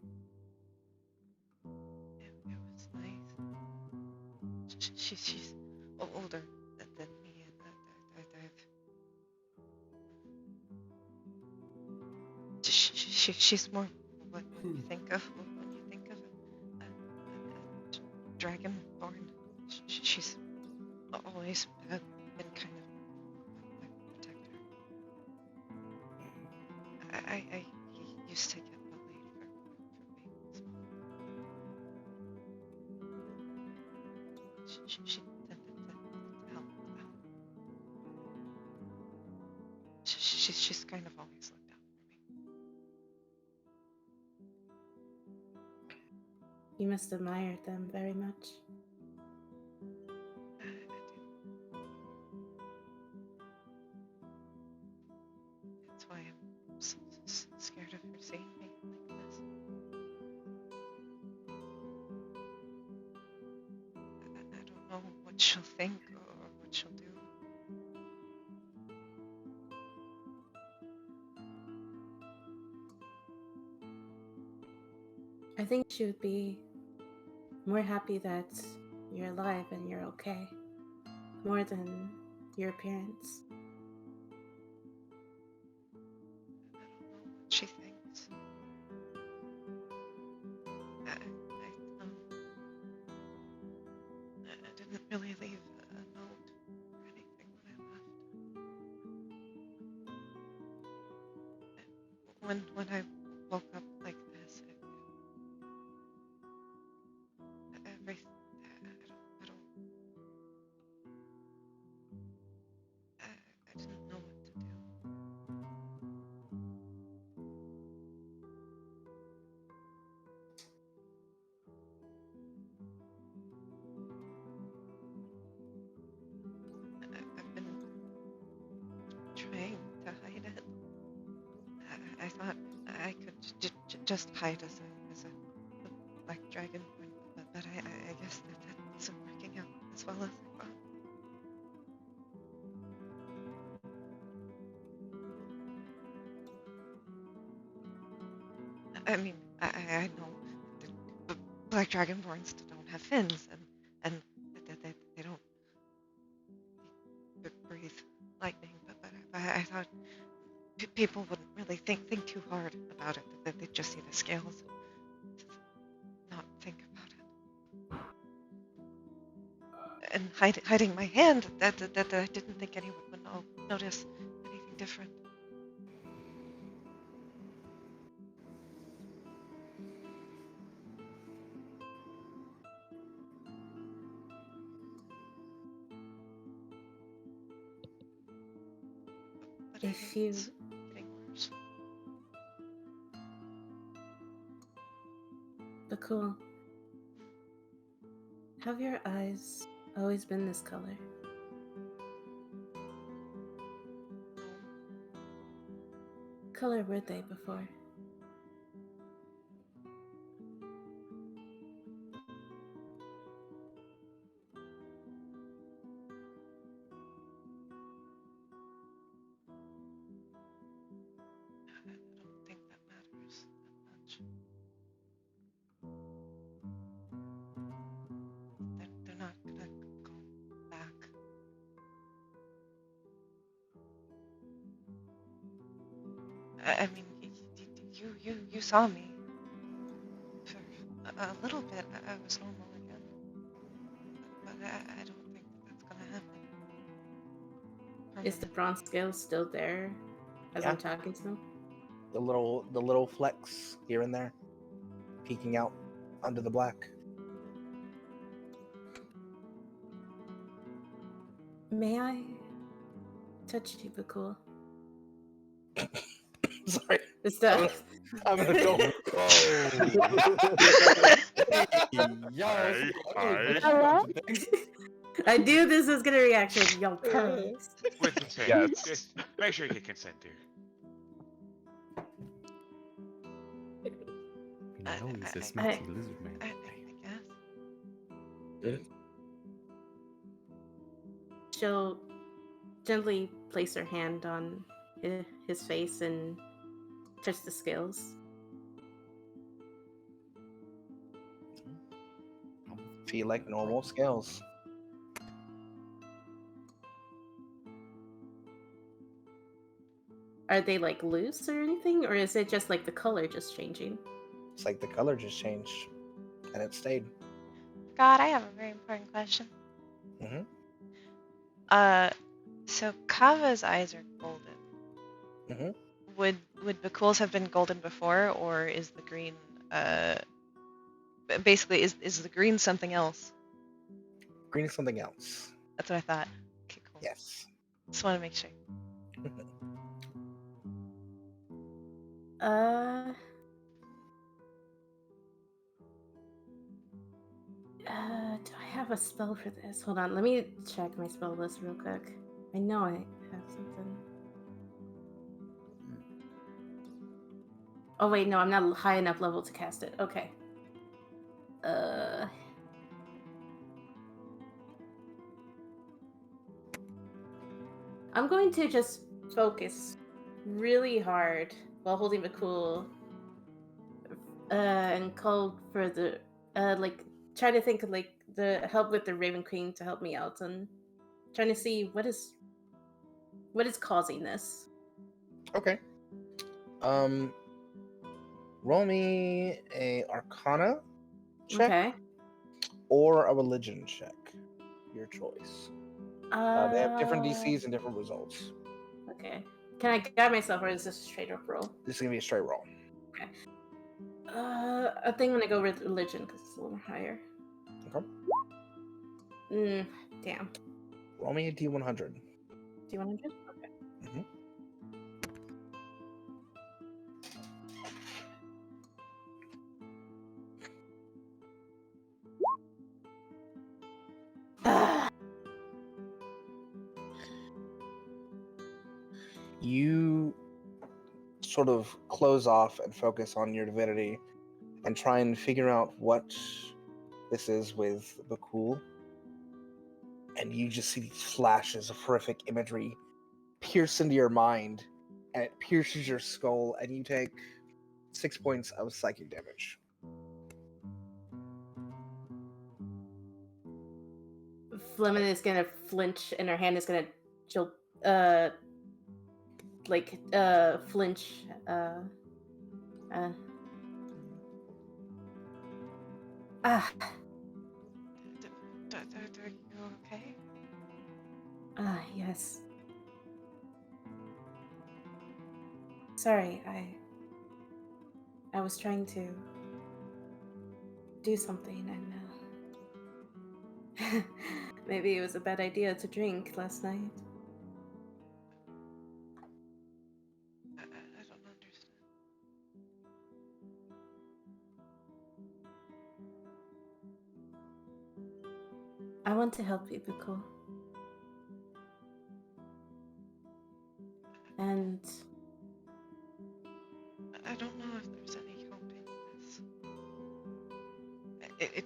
It was nice. She's older than me, and she's more what you think of when you think of a dragonborn. She's always been kind of my protector. I used to get bullied for being small. She tended to help out. She's kind of always looked out for me. You must admire them very much. I do. That's why I'm scared of her seeing me like this. I don't know what she'll think or what she'll do. I think she would be more happy that you're alive and you're okay, more than your appearance. I don't know what she thinks. I didn't really leave a note or anything when I left. When I woke up like this, everything. I didn't know what to do. I've been trying to hide it. I thought I could just hide as a black dragon, but I guess that wasn't working out as well as I thought. I mean, I know that black dragonborns don't have fins, and they don't breathe lightning, but I thought people wouldn't really think too hard about it, that they'd just see the scales and not think about it. And hiding my hand, that I didn't think anyone would notice anything different. But I If think you- it's getting worse. But cool. Have your eyes always been this color? Color were they before? I don't think that matters that much. They're not gonna go back. I mean, you saw me. For a little bit, I was normal again. But I don't think that's gonna happen. Is the Permanently. bronze scale still there as Yeah. I'm talking to them? The little flecks here and there, peeking out under the black. May I touch you, Bhaqull? Sorry, Is that I'm an adult. Hello? I knew this was gonna react with yo purrs. With consent. Yes. Just make sure you get consent, dude. No, he's a I- sexy lizard man. I guess. She'll gently place her hand on his face and touch the scales. Feel like normal scales. Are they like loose or anything, or is it just like the color just changing? It's like the color just changed, and it stayed. God, I have a very important question. Mhm. So Kava's eyes are golden. Mhm. Would Bhaqull's have been golden before, or is the green basically is the green something else? Green is something else. That's what I thought. Okay, cool. Yes. Just want to make sure. Do I have a spell for this? Hold on, let me check my spell list real quick. I know I have something. Oh wait, no, I'm not high enough level to cast it. Okay. I'm going to just focus really hard while holding Bhaqull, and call for the try to think of like the help with the Raven Queen to help me out and trying to see what is causing this. Okay. Roll me a Arcana check Okay. or a Religion check. Your choice. They have different DCs and different results. Okay. Can I guide myself, or is this a straight up roll? This is gonna be a straight roll. I think I'm gonna go with religion because it's a little higher. Okay. Damn. Roll me a D100. Do you want to do? Okay. Mhm. You sort of close off and focus on your divinity and try and figure out what this is with Bhaqull. And you just see these flashes of horrific imagery pierce into your mind, and it pierces your skull, and you take 6 points of psychic damage. Fleming is gonna flinch, and her hand is gonna jolt, flinch. Are you okay? Yes. Sorry, I was trying to do something, and maybe it was a bad idea to drink last night. want to help you, Bhaqull. And I don't know if there's any hope in this.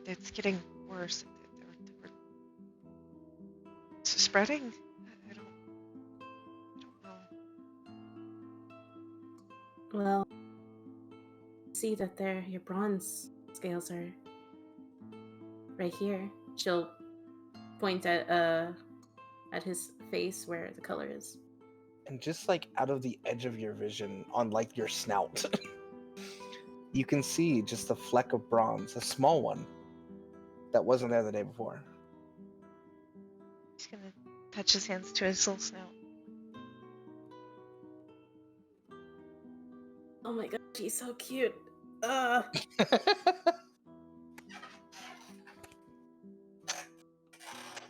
It's getting worse. We're spreading. I don't know. well, see that there your bronze scales are right here. She'll point at his face where the color is. And just like out of the edge of your vision, on like your snout, you can see just a fleck of bronze, a small one that wasn't there the day before. He's gonna touch his hands to his little snout. Oh my god, she's so cute.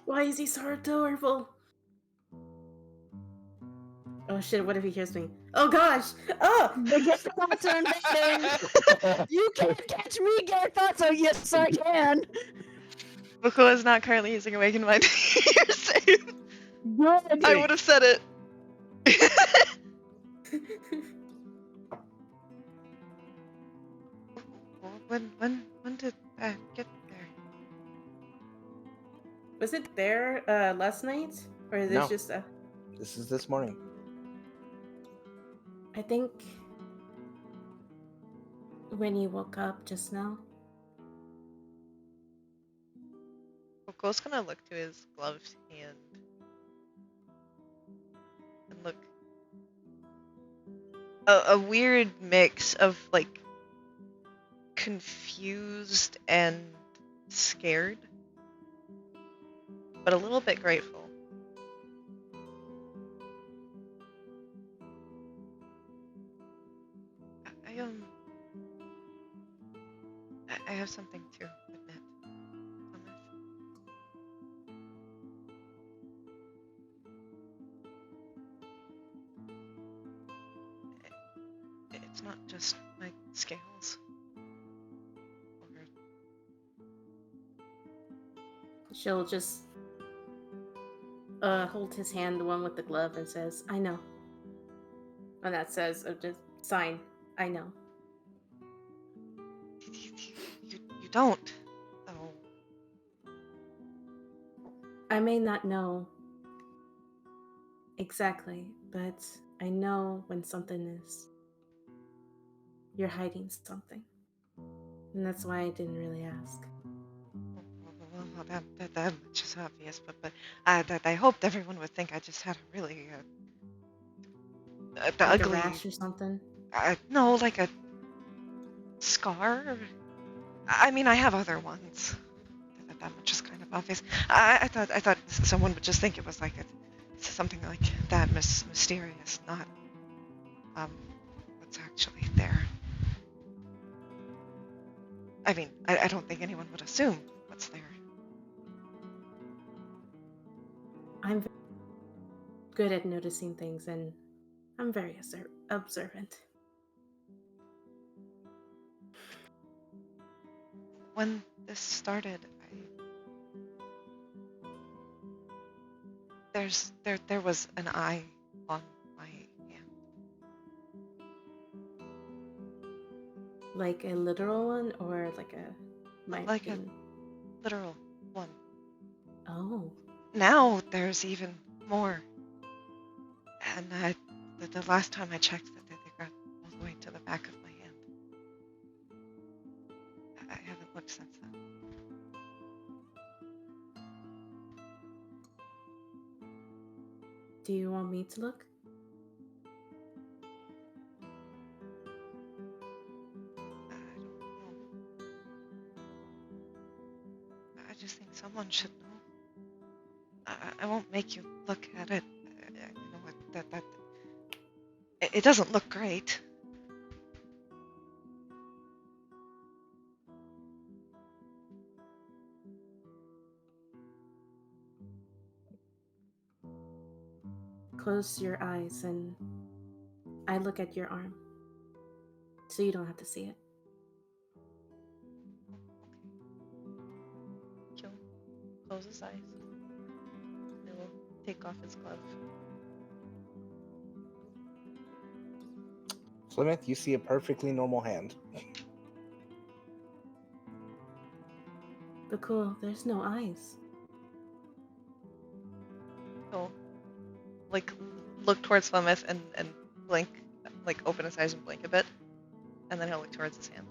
Why is he so adorable? Oh shit, what if he hears me? Oh gosh! Oh! The gay thoughts are invading! You can't catch me, gay thoughts! Oh, yes, I can! Bhaqull is not currently using Awakened Mind. You're safe. Good! I would have said it. When did I get there? Was it there last night? Or is No. this just This is this morning. I think when you woke up just now. Bhaqull's gonna look to his gloved hand and look. A weird mix of like confused and scared, but a little bit grateful. I have something to admit. Thomas. It's not just my scales. She'll just hold his hand, the one with the glove, and says, I know. And that says, just sign, I know. You don't. Oh. I may not know exactly, but I know when something is. You're hiding something. And that's why I didn't really ask. Well, that much is obvious, but I hoped everyone would think I just had a really Like ugly a rash or something? no, like a scar. I mean, I have other ones. That much is kind of obvious. I thought someone would just think it was like something like that mysterious, not what's actually there. I mean, I don't think anyone would assume what's there. I'm good at noticing things, and I'm very observant. When this started, there was an eye on my hand. Like a literal one, or like a Like a literal one. Oh. Now there's even more. And the last time I checked, they got all the way to the back of my hand. I haven't looked since then. Do you want me to look? I don't know. I just think someone should know. I won't make you look at it. You know what? It doesn't look great. Close your eyes and I look at your arm. So you don't have to see it. He'll close his eyes. He'll take off his glove. Plymouth, you see a perfectly normal hand. But cool, there's no eyes. He'll like look towards Plymouth and blink, like open his eyes and blink a bit, and then he'll look towards his hand.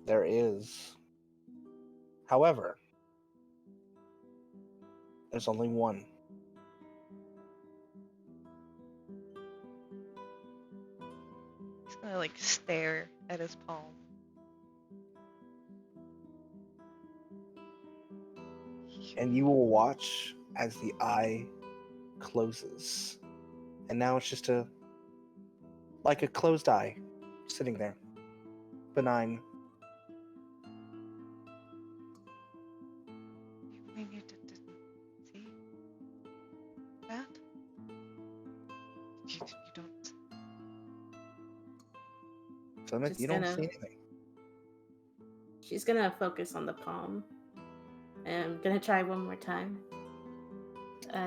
There is. However, there's only one. He's gonna like stare at his palm. And you will watch as the eye closes. And now it's just like a closed eye sitting there. Benign. You mean you didn't see that? You don't. Plymouth, Just you don't gonna- see anything. She's gonna focus on the palm. And I'm gonna try one more time.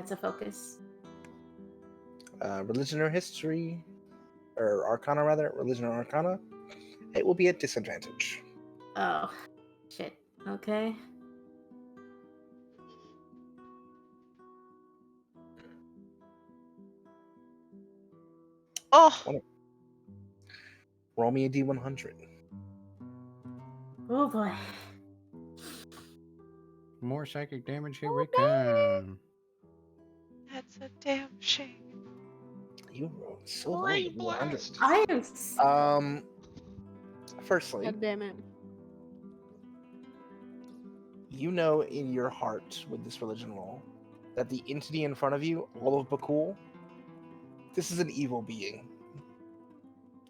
To focus. Religion or history, or arcana rather, religion or arcana, it will be at disadvantage. Oh, shit. Okay. Oh, 20. Roll me a d100. Oh boy. More psychic damage, here we come. that's a damn shame. You rolled so low. with the 100. I am. Firstly, God damn it. you know in your heart with this religion roll that the entity in front of you, all of Bhaqull, this is an evil being.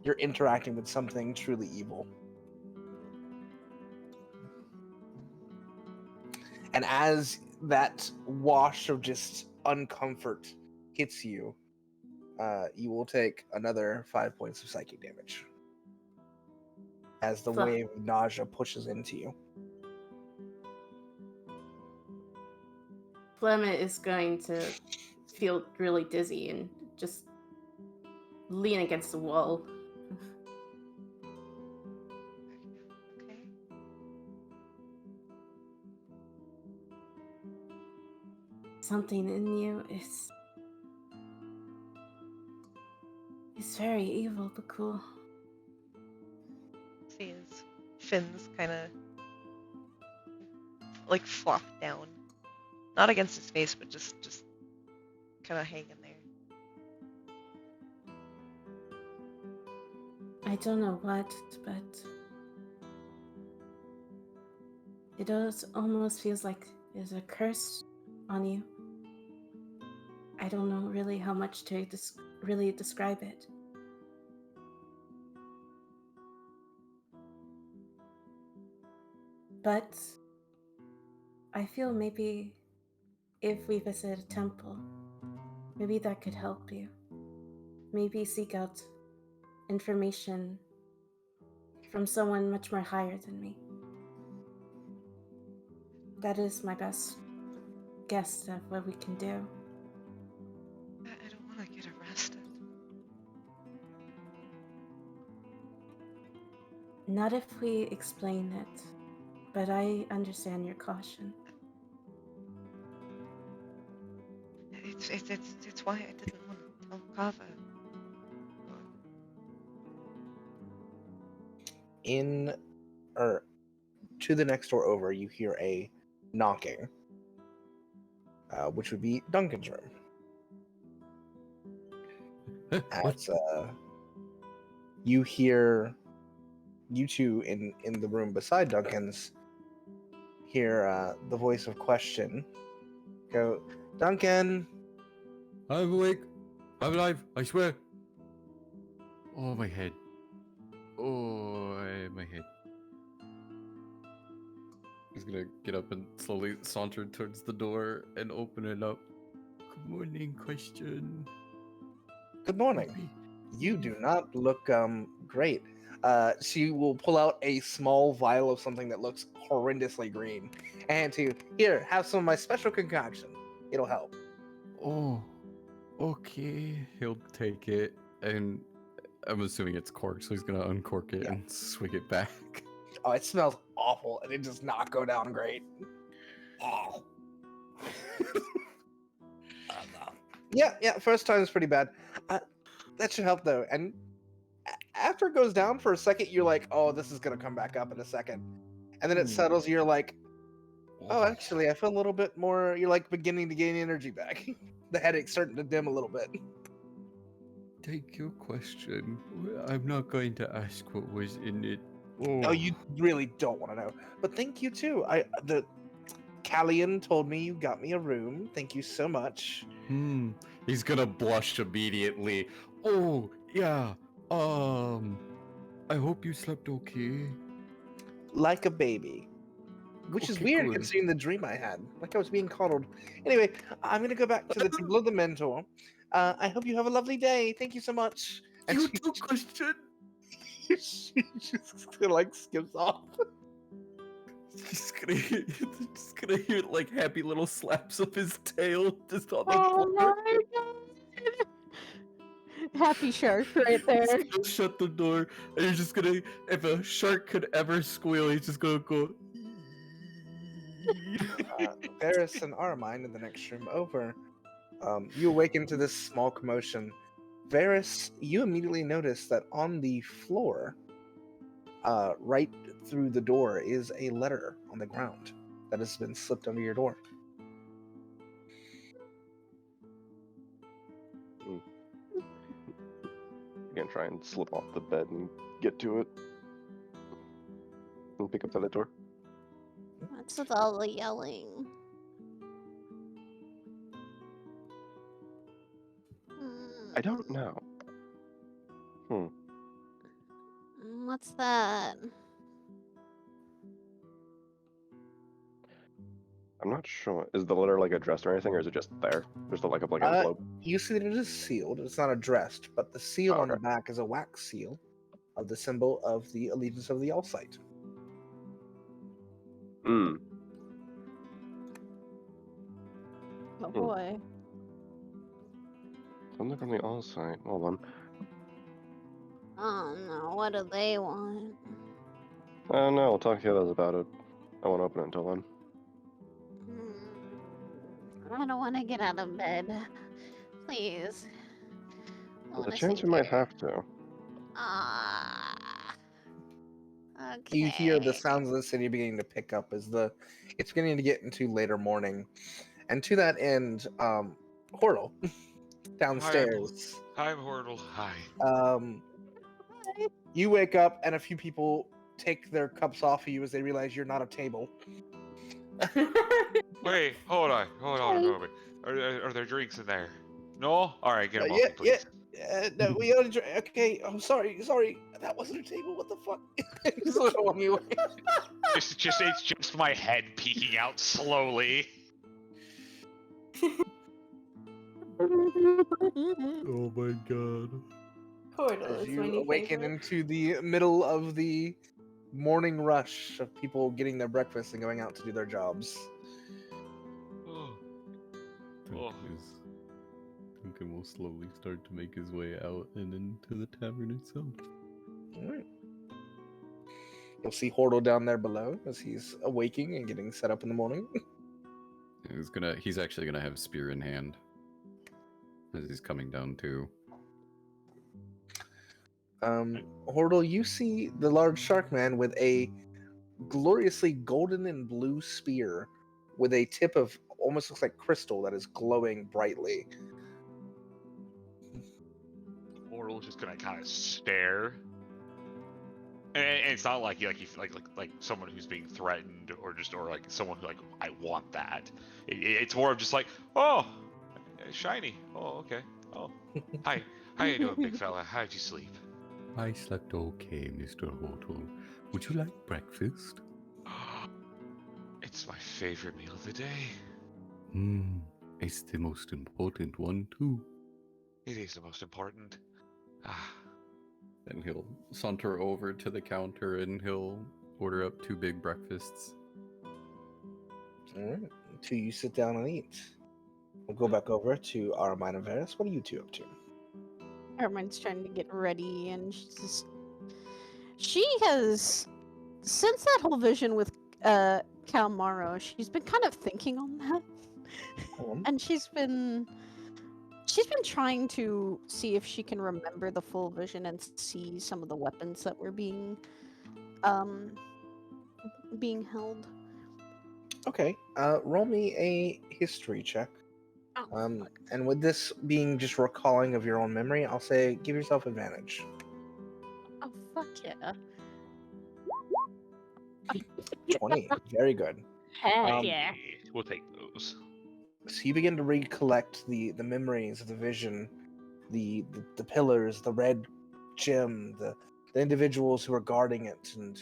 You're interacting with something truly evil. And as that wash of just uncomfort hits you, you will take another 5 points of psychic damage as the Fuck. wave of nausea pushes into you. Flemma is going to feel really dizzy and just lean against the wall. Okay. Something in you is very evil, but cool. See his fins kind of like flop down, not against his face, but just kind of hanging there. I don't know what, but it does almost feels like there's a curse on you. I don't know really how much to really describe it. But I feel maybe if we visit a temple, maybe that could help you. Maybe seek out information from someone much more higher than me. That is my best guess of what we can do. I don't want to get arrested. Not if we explain it, but I understand your caution. It's why I didn't want to tell Kava. To the next door over, you hear a knocking, which would be Duncan's room. As you hear, you two in the room beside Duncan's hear the voice of question go, Duncan. I'm awake. I'm alive. I swear. Oh, my head. Oh, my head. He's gonna get up and slowly saunter towards the door and open it up. Good morning, question. Good morning. You do not look great. She will pull out a small vial of something that looks horrendously green and to here, have some of my special concoction. It'll help. Oh, okay. He'll take it, and I'm assuming it's corked, so he's gonna uncork it Yeah. and swig it back. Oh, it smells awful, and it does not go down great. Oh. Yeah. First time is pretty bad. That should help though. And after it goes down for a second, you're like, "Oh, this is gonna come back up in a second." And then it settles. You're like, "Oh, actually, I feel a little bit more." You're like beginning to gain energy back. The headache's starting to dim a little bit. Take your question. I'm not going to ask what was in it. Oh, you really don't want to know. But thank you too. The Callian told me you got me a room. Thank you so much. He's gonna blush immediately. Oh, yeah. I hope you slept okay. Like a baby. Which is Okay, weird good. considering the dream I had. Like I was being coddled. Anyway, I'm gonna go back to the table of the mentor. I hope you have a lovely day. Thank you so much. And You too, Christian. she just like skips off. Just gonna hear like happy little slaps of his tail just on the Oh floor. my god! Happy shark right there. He's gonna shut the door, and you're just gonna. If a shark could ever squeal, he's just gonna go. Varys and Armine in the next room over. You awaken to this small commotion. Varys, you immediately notice that on the floor, right through the door, is a letter on the ground that has been slipped under your door. Again, try and slip off the bed and get to it. And pick up the letter. What's with all the yelling? I don't know. What's that? I'm not sure. Is the letter like addressed or anything, or is it just there? Just a, like an envelope? You see that it is sealed. It's not addressed, but the seal Oh, on the okay. back is a wax seal of the symbol of the allegiance of the All-Sight. Hmm. Oh boy. Something from the all site. Hold on. Oh no, what do they want? No, I'll talk to the others about it. I won't open it until then. I don't want to get out of bed. Please. There's a chance we might have to. Okay. You hear the sounds of the city beginning to pick up as it's beginning to get into later morning. And to that end, Hortle, downstairs. Hi, Hortle. Hi. You wake up and a few people take their cups off of you as they realize you're not a table. Wait, hold on a moment. Are there drinks in there? No? Alright, get them off me, please. No, we only drink. Okay, I'm sorry. That wasn't a table. What the fuck? Just showing you. It's just my head peeking out slowly. Oh my god. Portal As is you my new awaken favorite. into the middle of the morning rush of people getting their breakfast and going out to do their jobs. Duncan will slowly start to make his way out and into the tavern itself. All right. You'll see Hortle down there below as he's awaking and getting set up in the morning. He's actually gonna have spear in hand as he's coming down too. Hortle, you see the large shark man with a gloriously golden and blue spear with a tip of almost looks like crystal that is glowing brightly. Oral's just gonna kind of stare, and it's not like someone who's being threatened or like someone who like I want that. It's more of just like, oh, shiny. Oh, okay. Oh, hi. How you doing, big fella? How'd you sleep? I slept okay, Mr. Hortle. Would you like breakfast? It's my favorite meal of the day. It's the most important one too. It is the most important. And he'll saunter over to the counter and he'll order up 2 big breakfasts. All right. Until you sit down and eat. We'll go back over to Armine and Varys. What are you two up to? Hermine's trying to get ready, and she has, since that whole vision with Calmaro, she's been kind of thinking on that, and she's been trying to see if she can remember the full vision and see some of the weapons that were being held. Okay. Roll me a history check. Oh, And with this being just recalling of your own memory, I'll say give yourself advantage. oh fuck yeah. 20. Very good. Heck yeah. Hey, we'll take those. So you begin to recollect the memories of the vision, the pillars, the red gem, the individuals who were guarding it, and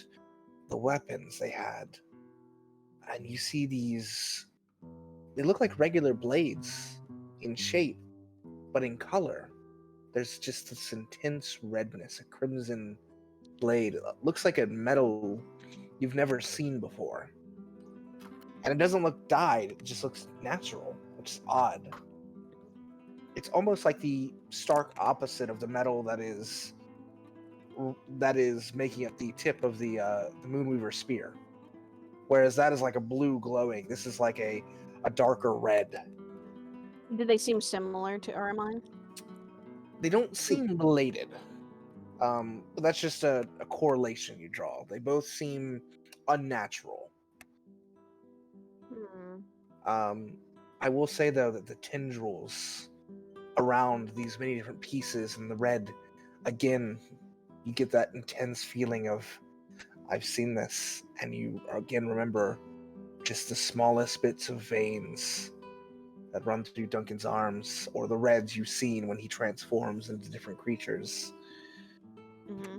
the weapons they had. And you see these, they look like regular blades in shape, but in color. There's just this intense redness, a crimson blade. It looks like a metal you've never seen before. And it doesn't look dyed, it just looks natural, which is odd. It's almost like the stark opposite of the metal that is making up the tip of the Moonweaver spear. Whereas that is like a blue glowing. This is like a darker red. Do they seem similar to Ermine? They don't seem related. But that's just a correlation you draw. They both seem unnatural. I will say though that the tendrils around these many different pieces and the red, again, you get that intense feeling of I've seen this, and you again remember just the smallest bits of veins that run through Duncan's arms, or the reds you've seen when he transforms into different creatures. Mm-hmm.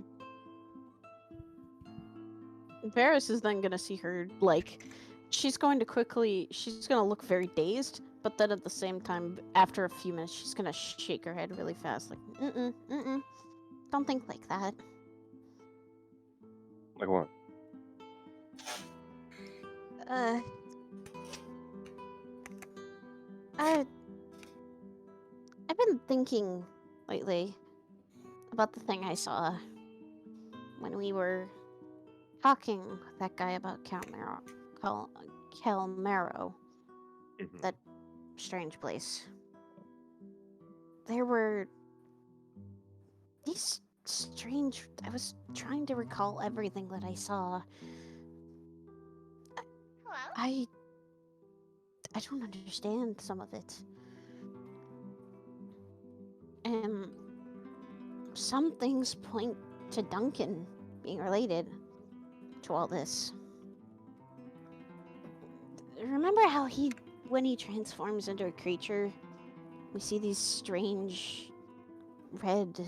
Varys is then gonna see her, like, she's going to look very dazed, but then at the same time, after a few minutes, she's gonna shake her head really fast, like, don't think like that. Like what? I've been thinking lately about the thing I saw when we were talking with that guy about Calmaro. Mhm. That strange place. There were these strange. I was trying to recall everything that I saw. I don't understand some of it. And some things point to Duncan being related to all this. Remember how when he transforms into a creature, we see these strange red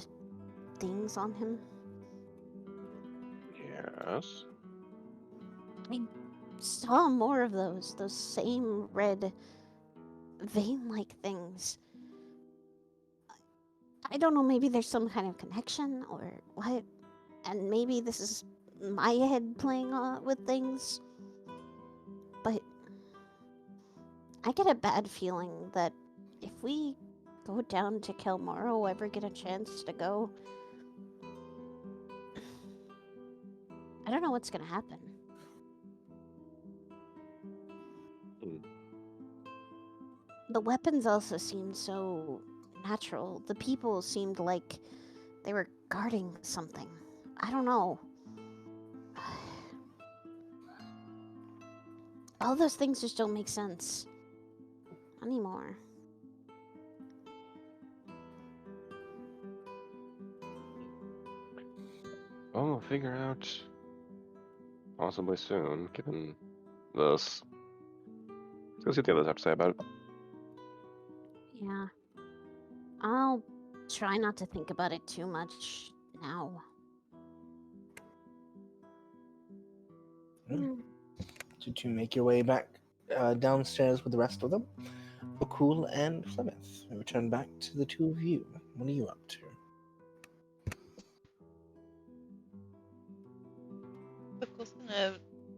things on him? Yes. I saw more of those same red vein-like things. I don't know, maybe there's some kind of connection or what, and maybe this is my head playing with things, but I get a bad feeling that if we go down to Kelmaro, ever get a chance to go, I don't know what's gonna happen. The weapons also seemed so natural. The people seemed like they were guarding something. I don't know. All those things just don't make sense anymore. Well, we'll figure out possibly soon, given this. Let's go see what the others have to say about it. Yeah. I'll try not to think about it too much now. To make your way back downstairs with the rest of them, Bhaqull and Plymouth. We return back to the two of you. What are you up to?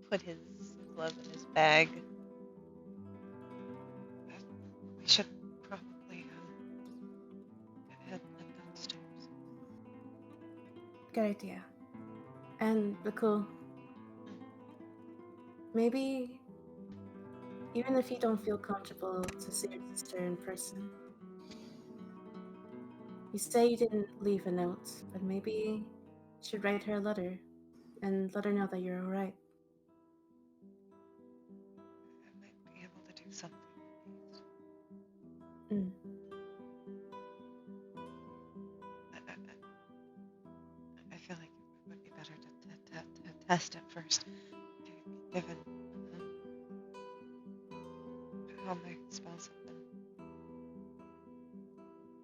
put his glove in his bag. We should probably head downstairs. Good idea. And Bhaqull, maybe even if you don't feel comfortable to see your sister in person, you say you didn't leave a note, but maybe you should write her a letter and let her know that you're alright. I might be able to do something. Mm. I feel like it would be better to test it first, given how my spells have been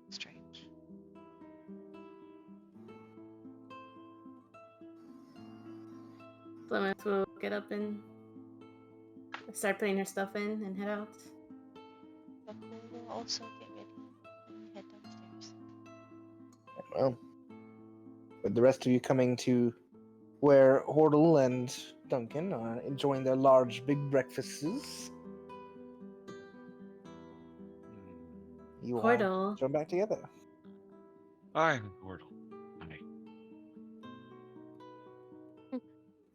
strange. Plymouth will get up and start putting her stuff in and head out. Bhaqull will also get ready and head downstairs. Well, with the rest of you coming to where Hordle and Duncan are enjoying their large, big breakfasts, you all Hordle. jump back together. I'm Wordle. Hi.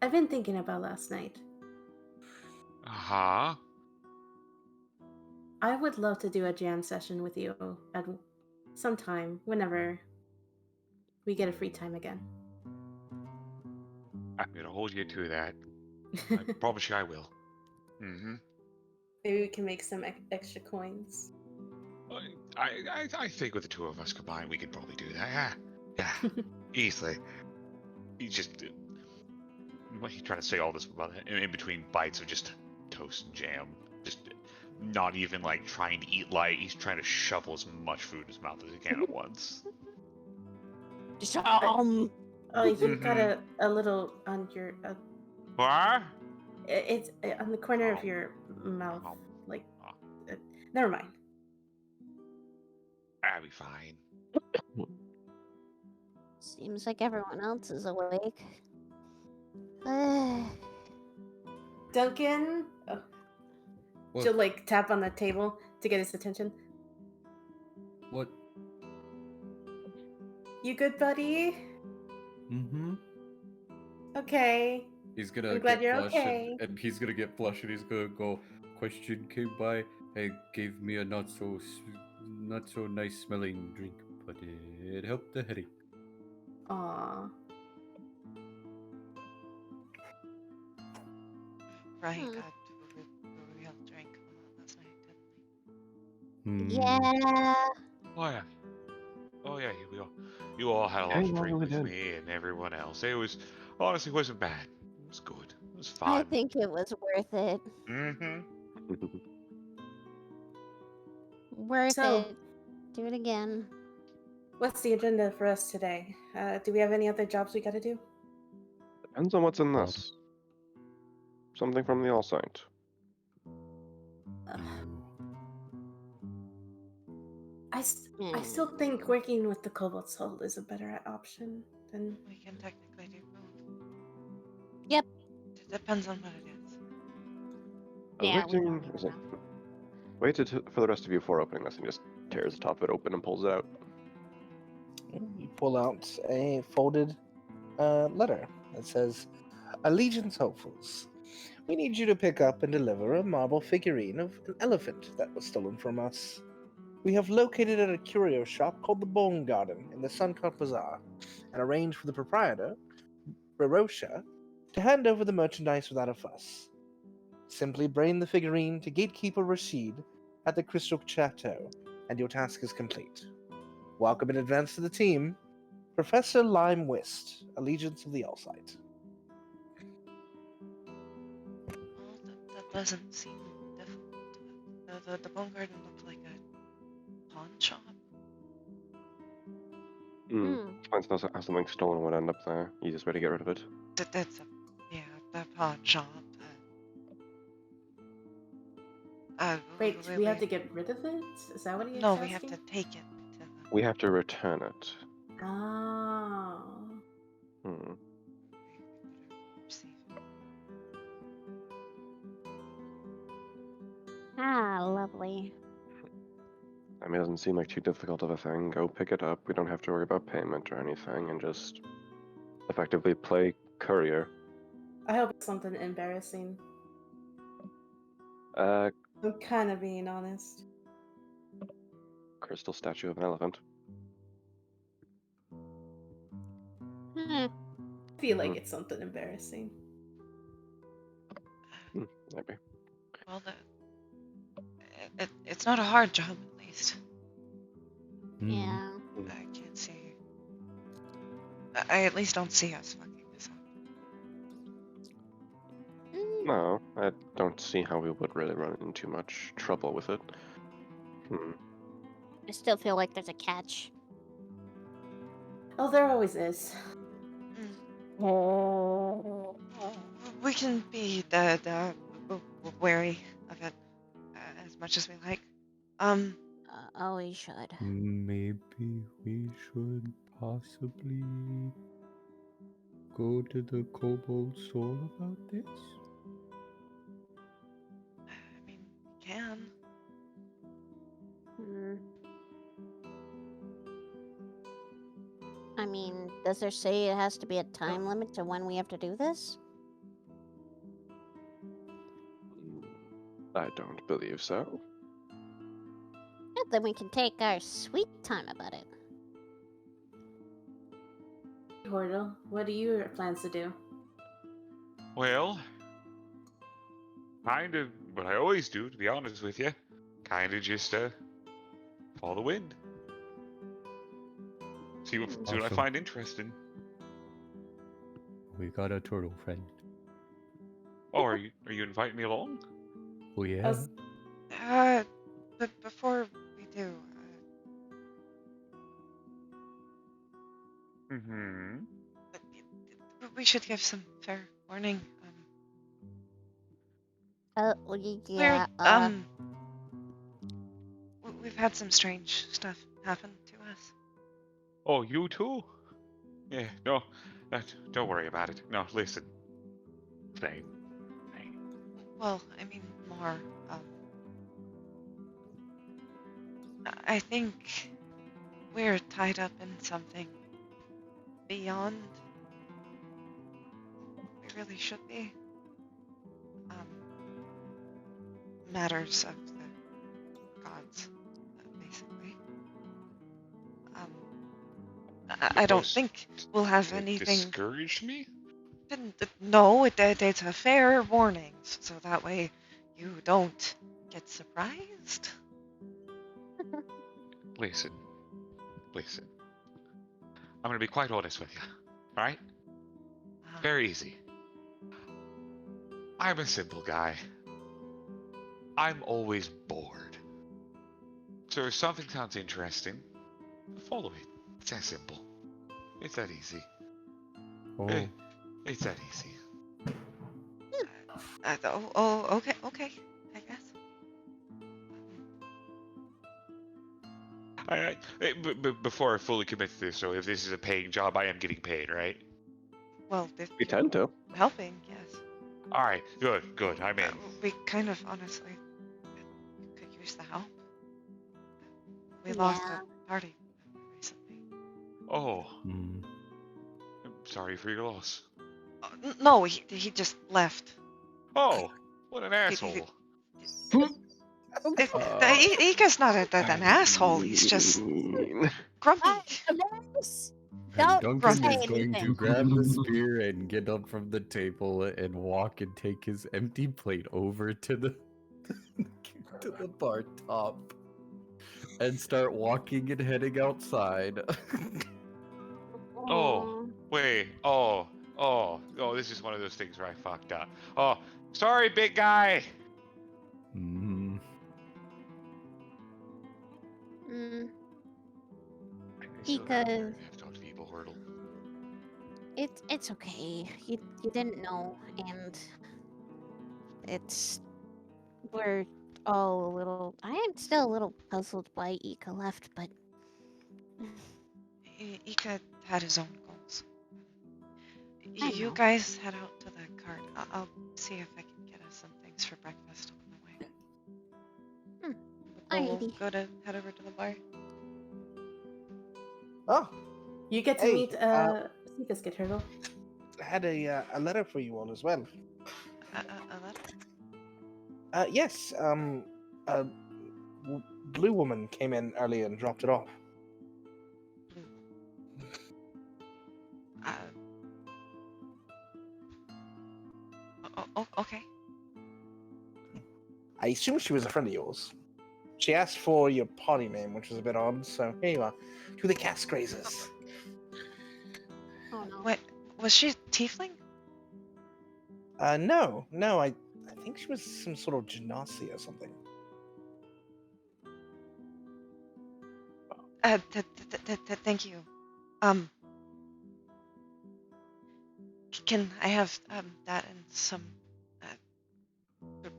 I've been thinking about last night. Uh-huh. I would love to do a jam session with you at some time, whenever we get a free time again. I'm gonna hold you to that. I promise you I will. Mm-hmm. Maybe we can make some extra coins. I think with the two of us combined, we could probably do that. Yeah, easily. He just, he's trying to say all this about in between bites of just toast and jam. Just not even like trying to eat light. He's trying to shovel as much food in his mouth as he can at once. Just Oh, you got Mhm. a little on your. What? It's on the corner of Oh. your mouth. Oh. Like, Oh. never mind. I'll be fine. Seems like everyone else is awake. Duncan, What? she'll like tap on the table to get his attention. What? You good, buddy? Mm-hmm. Okay. He's gonna I'm glad get you're flushed, okay. and he's gonna get flushed, and he's gonna go. Question came by and gave me a not so nice smelling drink, but it helped the headache. Aw. Right, Hmm. a real drink last night, didn't we? Yeah. Oh yeah. Oh yeah. You all had a lot Yeah, of you all drink really with did. me and everyone else. It was honestly wasn't bad. It was good. It was I fun. think it was worth it. Mm-hmm. Worth So- it. Do it again. What's the agenda for us today? Do we have any other jobs we gotta do? Depends on what's in this. Something from the All Saint. I still think working with the Cobalt Soul is a better option than. We can technically do both. Yep. It depends on what it is. I was Yeah, we waiting. don't Is know. it, waited for the rest of you before opening this and just tears the top of it open and pulls it out. You pull out a folded letter that says, Allegiance Hopefuls. We need you to pick up and deliver a marble figurine of an elephant that was stolen from us. We have located at a curio shop called the Bone Garden in the Suncott Bazaar and arranged for the proprietor, Rerosha, to hand over the merchandise without a fuss. Simply bring the figurine to Gatekeeper Rashid at the Crystal Chateau, and your task is complete. Welcome in advance to the team, Professor Lime Wist, Allegiance of the Allsight. Well, that doesn't seem difficult. The Bone Garden looked like a pawn shop. Finds has something stolen would end up there. Easiest way to get rid of it. That's a pawn shop. Wait, we have to get rid of it? Is that what he is No, asking? we have to take it to them. We have to return it. Oh. Hmm. Receive it. Ah, lovely. I mean, it doesn't seem like too difficult of a thing. Go pick it up. We don't have to worry about payment or anything, and just effectively play courier. I hope it's something embarrassing. Uh, I'm kind of being honest. crystal statue of an elephant. Hmm. I feel like it's something embarrassing. Maybe. Well, it's not a hard job, at least. Yeah. I can't see. I at least don't see us fucking this up. Mm, No, I don't see how we would really run into much trouble with it. I still feel like there's a catch. Oh, there always is. We can be wary of it as much as we like. Oh, we should. Maybe we should possibly go to the Kobold Soul about this? I mean, we can. Hmm. I mean, does there say it has to be a time limit to when we have to do this? I don't believe so. Yeah, then we can take our sweet time about it. Portal, what are your plans to do? Well, kind of what I always do, to be honest with you. Kind of just follow the wind. See what I Awesome. find interesting. We got a turtle friend. Oh, are you inviting me along? Oh yeah. How's- But before we do, Mm-hmm. we should give some fair warning. Yeah. We've had some strange stuff happen to us. Oh, you too? Yeah, no, don't worry about it. No, listen. Same. Well, I mean, more. I think we're tied up in something beyond we really should be. Matters of the gods, basically. I don't think we'll have anything. Discourage me? No, it's a fair warning, so that way you don't get surprised. Listen. I'm gonna be quite honest with you. Alright? Very easy. I'm a simple guy. I'm always bored. So if something sounds interesting, follow it. It's that simple. It's that easy. Oh. It's that easy. Okay, I guess. Before I fully commit to this, so if this is a paying job, I am getting paid, right? Well, if We tend to. helping, yes. All right, good. I'm in. We kind of honestly could use the help. We lost a party recently. Oh, Hmm. I'm sorry for your loss. No, he just left. Oh, what an asshole. Ika's not an asshole. He's just grumpy. And Don't Duncan say is going to anything. grab the spear and get up from the table and walk and take his empty plate over to the to the bar top and start walking and heading outside. Oh, wait. Oh, this is one of those things where I fucked up. Oh, sorry, big guy. Mm. Ika, I've talked to people, Hurdle. it's okay. You didn't know, and we're all a little. I am still a little puzzled why Ika left, but Ika had his own goals. I You know. guys head out to the cart. I'll see if I can get us some things for breakfast on the way. we'll Alrighty. go to head over to the bar. Oh, You get to Hey, meet Seabiscuit Turtle. I had a letter for you all as well. A letter? Yes. A blue woman came in earlier and dropped it off. Blue. Uh, okay. I assume she was a friend of yours. She asked for your party name, which was a bit odd, so here you are. To the Cask Grazers. Oh no. What? Was she a tiefling? No, I think she was some sort of genasi or something. Thank you. Can I have that and some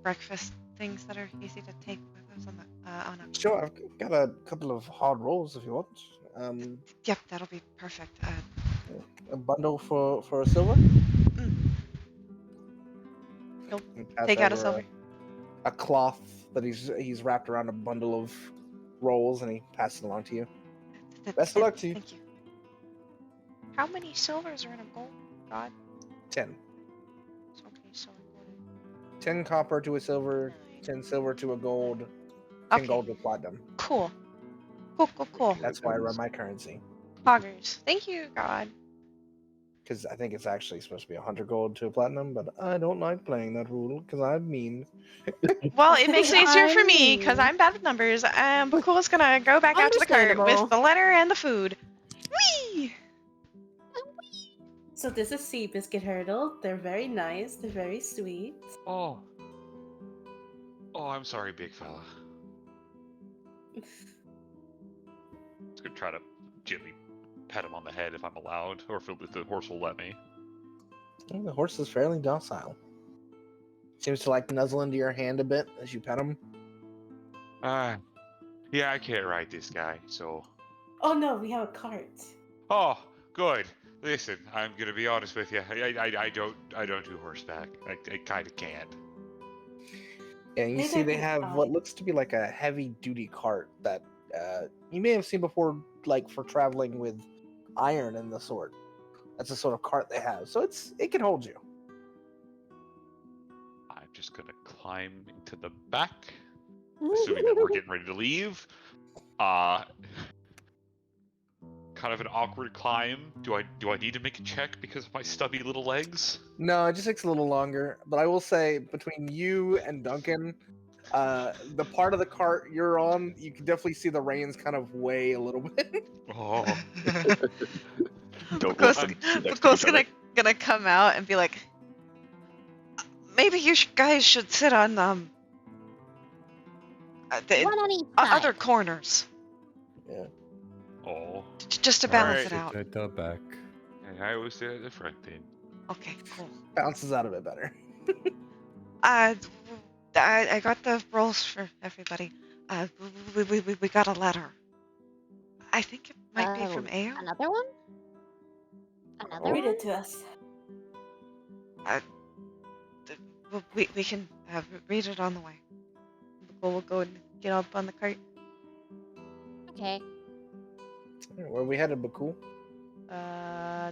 breakfast things that are easy to take with us on a Sure, I've got a couple of hard rolls if you want. Yep, that'll be perfect. A bundle for a silver. Nope. And pass Take out a over silver. a cloth that he's wrapped around a bundle of rolls, and he passes it along to you. Best of luck to you. Thank you. How many silvers are in a gold god? 10. Okay, so 10 copper to a silver, 10 silver to a gold, 10 Okay. gold to platinum. Cool. Cool. That's why I run my currency. Poggers. Thank you, God. Because I think it's actually supposed to be 100 gold to a platinum, but I don't like playing that rule because I'm mean. Well, it makes it easier for me I because mean- I'm bad with numbers. Bhaqull's gonna go back out to the cart with Understandable. the letter and the food. Whee! So this is Seabiscuit Turtle. They're very nice. They're very sweet. Oh. Oh, I'm sorry, big fella. Just gonna try to gently pet him on the head if I'm allowed, or if the horse will let me. The horse is fairly docile. Seems to like nuzzle into your hand a bit as you pet him. Yeah, I can't ride this guy, so. Oh no, we have a cart. Oh, good. Listen, I'm gonna be honest with you. I don't do horseback. I kind of can't. Yeah, you They see might they be have fine. what looks to be like a heavy-duty cart that you may have seen before, like for traveling with iron and the sort. That's the sort of cart they have, so it can hold you. I'm just gonna climb into the back, assuming that we're getting ready to leave. Kind of an awkward climb. Do I need to make a check because of my stubby little legs? No, it just takes a little longer, but I will say between you and Duncan, the part of the cart you're on, you can definitely see the reins kind of weigh a little bit. Oh, Don't Bhaqull's let them sit next to each other. gonna come out and be like, maybe you guys should sit on the One on each side. other corners Yeah. oh. just to balance Alright. it out. At the back. I always sit at the front then. Okay, cool. Bounces out a bit better. I got the rolls for everybody. We got a letter. I think it might be from Ao. Another one? Another Read one? it to us. We can read it on the way. We'll go and get up on the cart. Okay. Where are we headed, Bhaqull?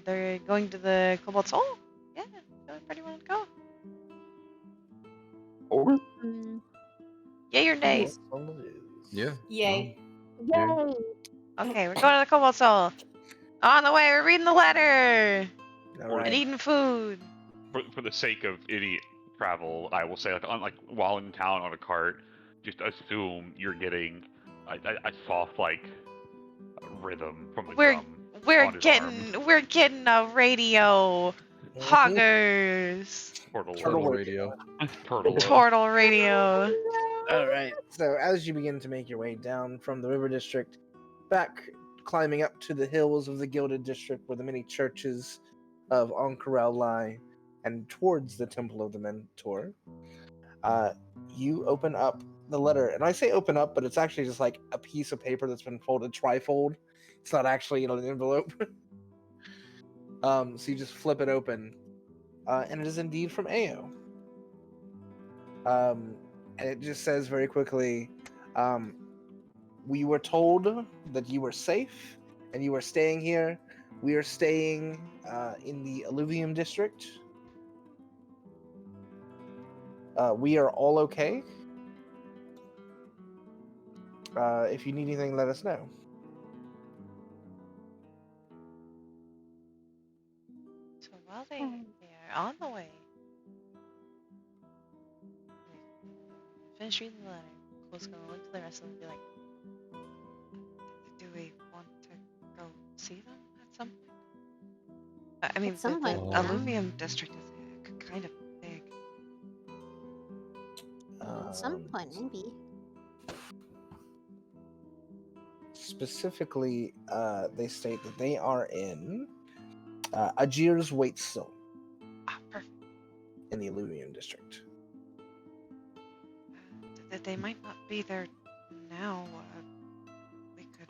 They're going to the Cobalt Soul? Yeah, everybody want to go? Over? Mm. Yay or nay? Yeah. Yay. Yay! Okay, we're going to the Cobalt Soul. On the way, we're reading the letter All and right. eating food. For the sake of any travel, I will say while in town on a cart, just assume you're getting a soft rhythm from the drum. on his arm. We're getting a radio. Hoggers. Turtle radio. Turtle. Turtle radio. All right. So as you begin to make your way down from the river district, back climbing up to the hills of the Gilded District, where the many churches of Onkarel lie, and towards the Temple of the Mentor, you open up the letter. And I say open up, but it's actually just like a piece of paper that's been folded trifold. It's not actually an envelope. So you just flip it open, and it is indeed from Ao. And it just says very quickly, we were told that you were safe and you were staying here. We are staying in the Alluvium district. We are all okay. If you need anything, let us know. So while they are on the way, finish reading the letter. Cole's gonna look to the rest of them and be like, "Do we want to go see them at some point?" I mean, At some the point, yeah. Alluvium district is kind of big. At some point, maybe. Specifically, they state that they are in Ajir's Waitstone Ah, perfect. in the Alluvium district. That they might not be there now. We could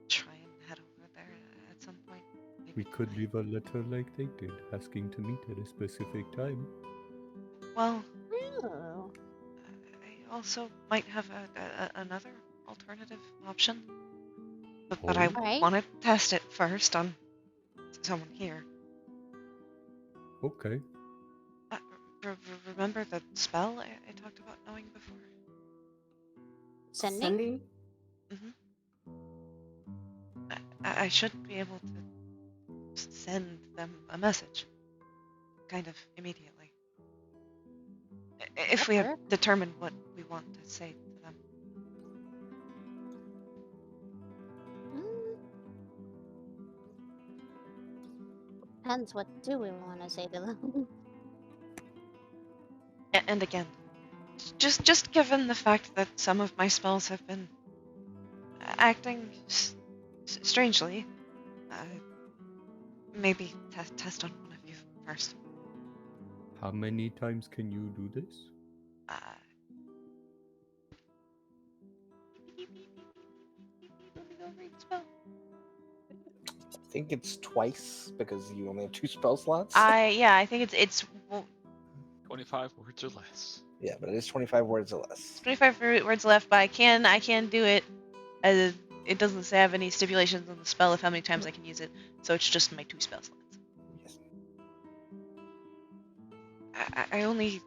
try and head over there at some point. Maybe We could tonight. leave a letter like they did, asking to meet at a specific time. Well, Oh. I also might have another alternative option, but I Oh. Alright. want to test it first on someone here. Okay. Remember the spell I talked about knowing before? Sending? I should be able to send them a message, kind of immediately. If we have Sure. determined what we want to say to them. Mm. Depends. What do we want to say to them? And again, just given the fact that some of my spells have been acting strangely, maybe test on one of you first. How many times can you do this? Let me go read the spell. I think it's twice because you only have 2 spell slots. I think it's 25 words or less. Yeah, but it is 25 words or less. 25 words left, but I can do it as it doesn't say I have any stipulations on the spell of how many times I can use it, so it's just my 2 spell slots. Yes. I only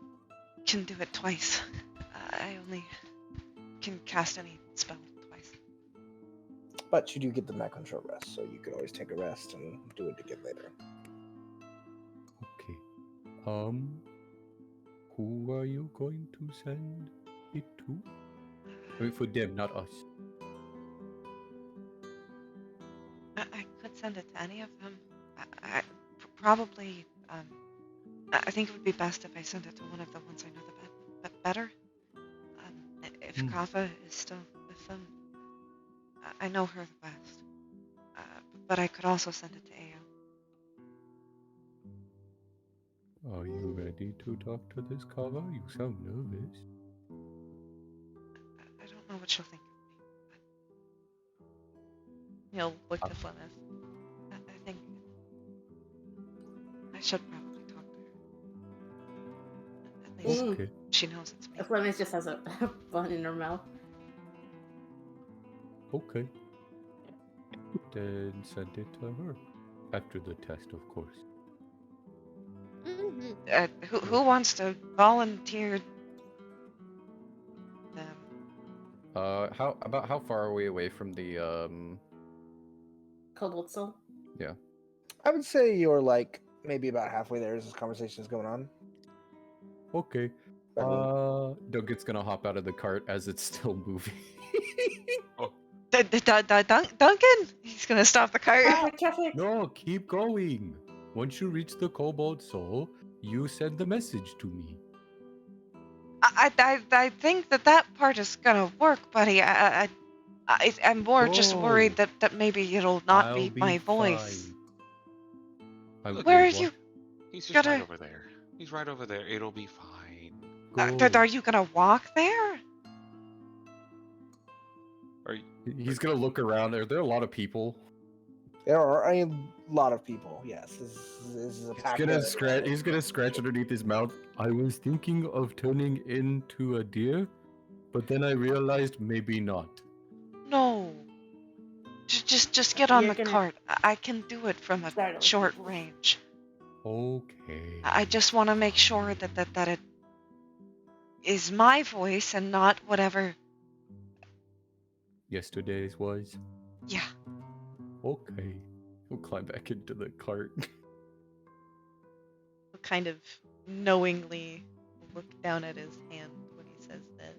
can do it twice. I only can cast any spell twice. But you do get the back on short rest, so you could always take a rest and do it again later. Okay. Who are you going to send it to? I mean, for them, not us. I could send it to any of them. Probably, I think it would be best if I sent it to one of the ones I know the better. If Kava is still with them, I know her the best. But I could also send it to Ao. Are you ready to talk to this Kava? You sound nervous. I don't know what she'll think of me. But he'll look to Flemeth. I think I should probably talk to her. At least Okay. she knows it's me. Fleming just has a bun in her mouth. Okay. Then send it to her. After the test, of course. Mm-hmm. Who wants to volunteer them? How far are we away from the Cobalt Soul. Yeah. I would say you're like maybe about halfway there as this conversation is going on. Okay. I mean, Duncan's gonna hop out of the cart as it's still moving. Duncan! He's gonna stop the cart. Traffic. No, keep going. Once you reach the Cobalt Soul, you send the message to me. I think that part is gonna work, buddy. I'm more just worried that maybe it'll not I'll be my voice. fine. Where are Wait, you? what? He's just Gotta- right over there. He's right over there. It'll be fine. Go. Are you gonna walk there? He's gonna look around. Are there a lot of people? there are a lot of people. Yes, this is a pack. He's gonna scratch underneath his mouth. I was thinking of turning into a deer, But then I realized maybe not. No. Just get on You're the gonna cart. I can do it from a startle short people. range. Okay. I just want to make sure that it is my voice and not whatever. Yesterday's was. Yeah. Okay. He'll climb back into the cart. Kind of knowingly look down at his hand when he says that.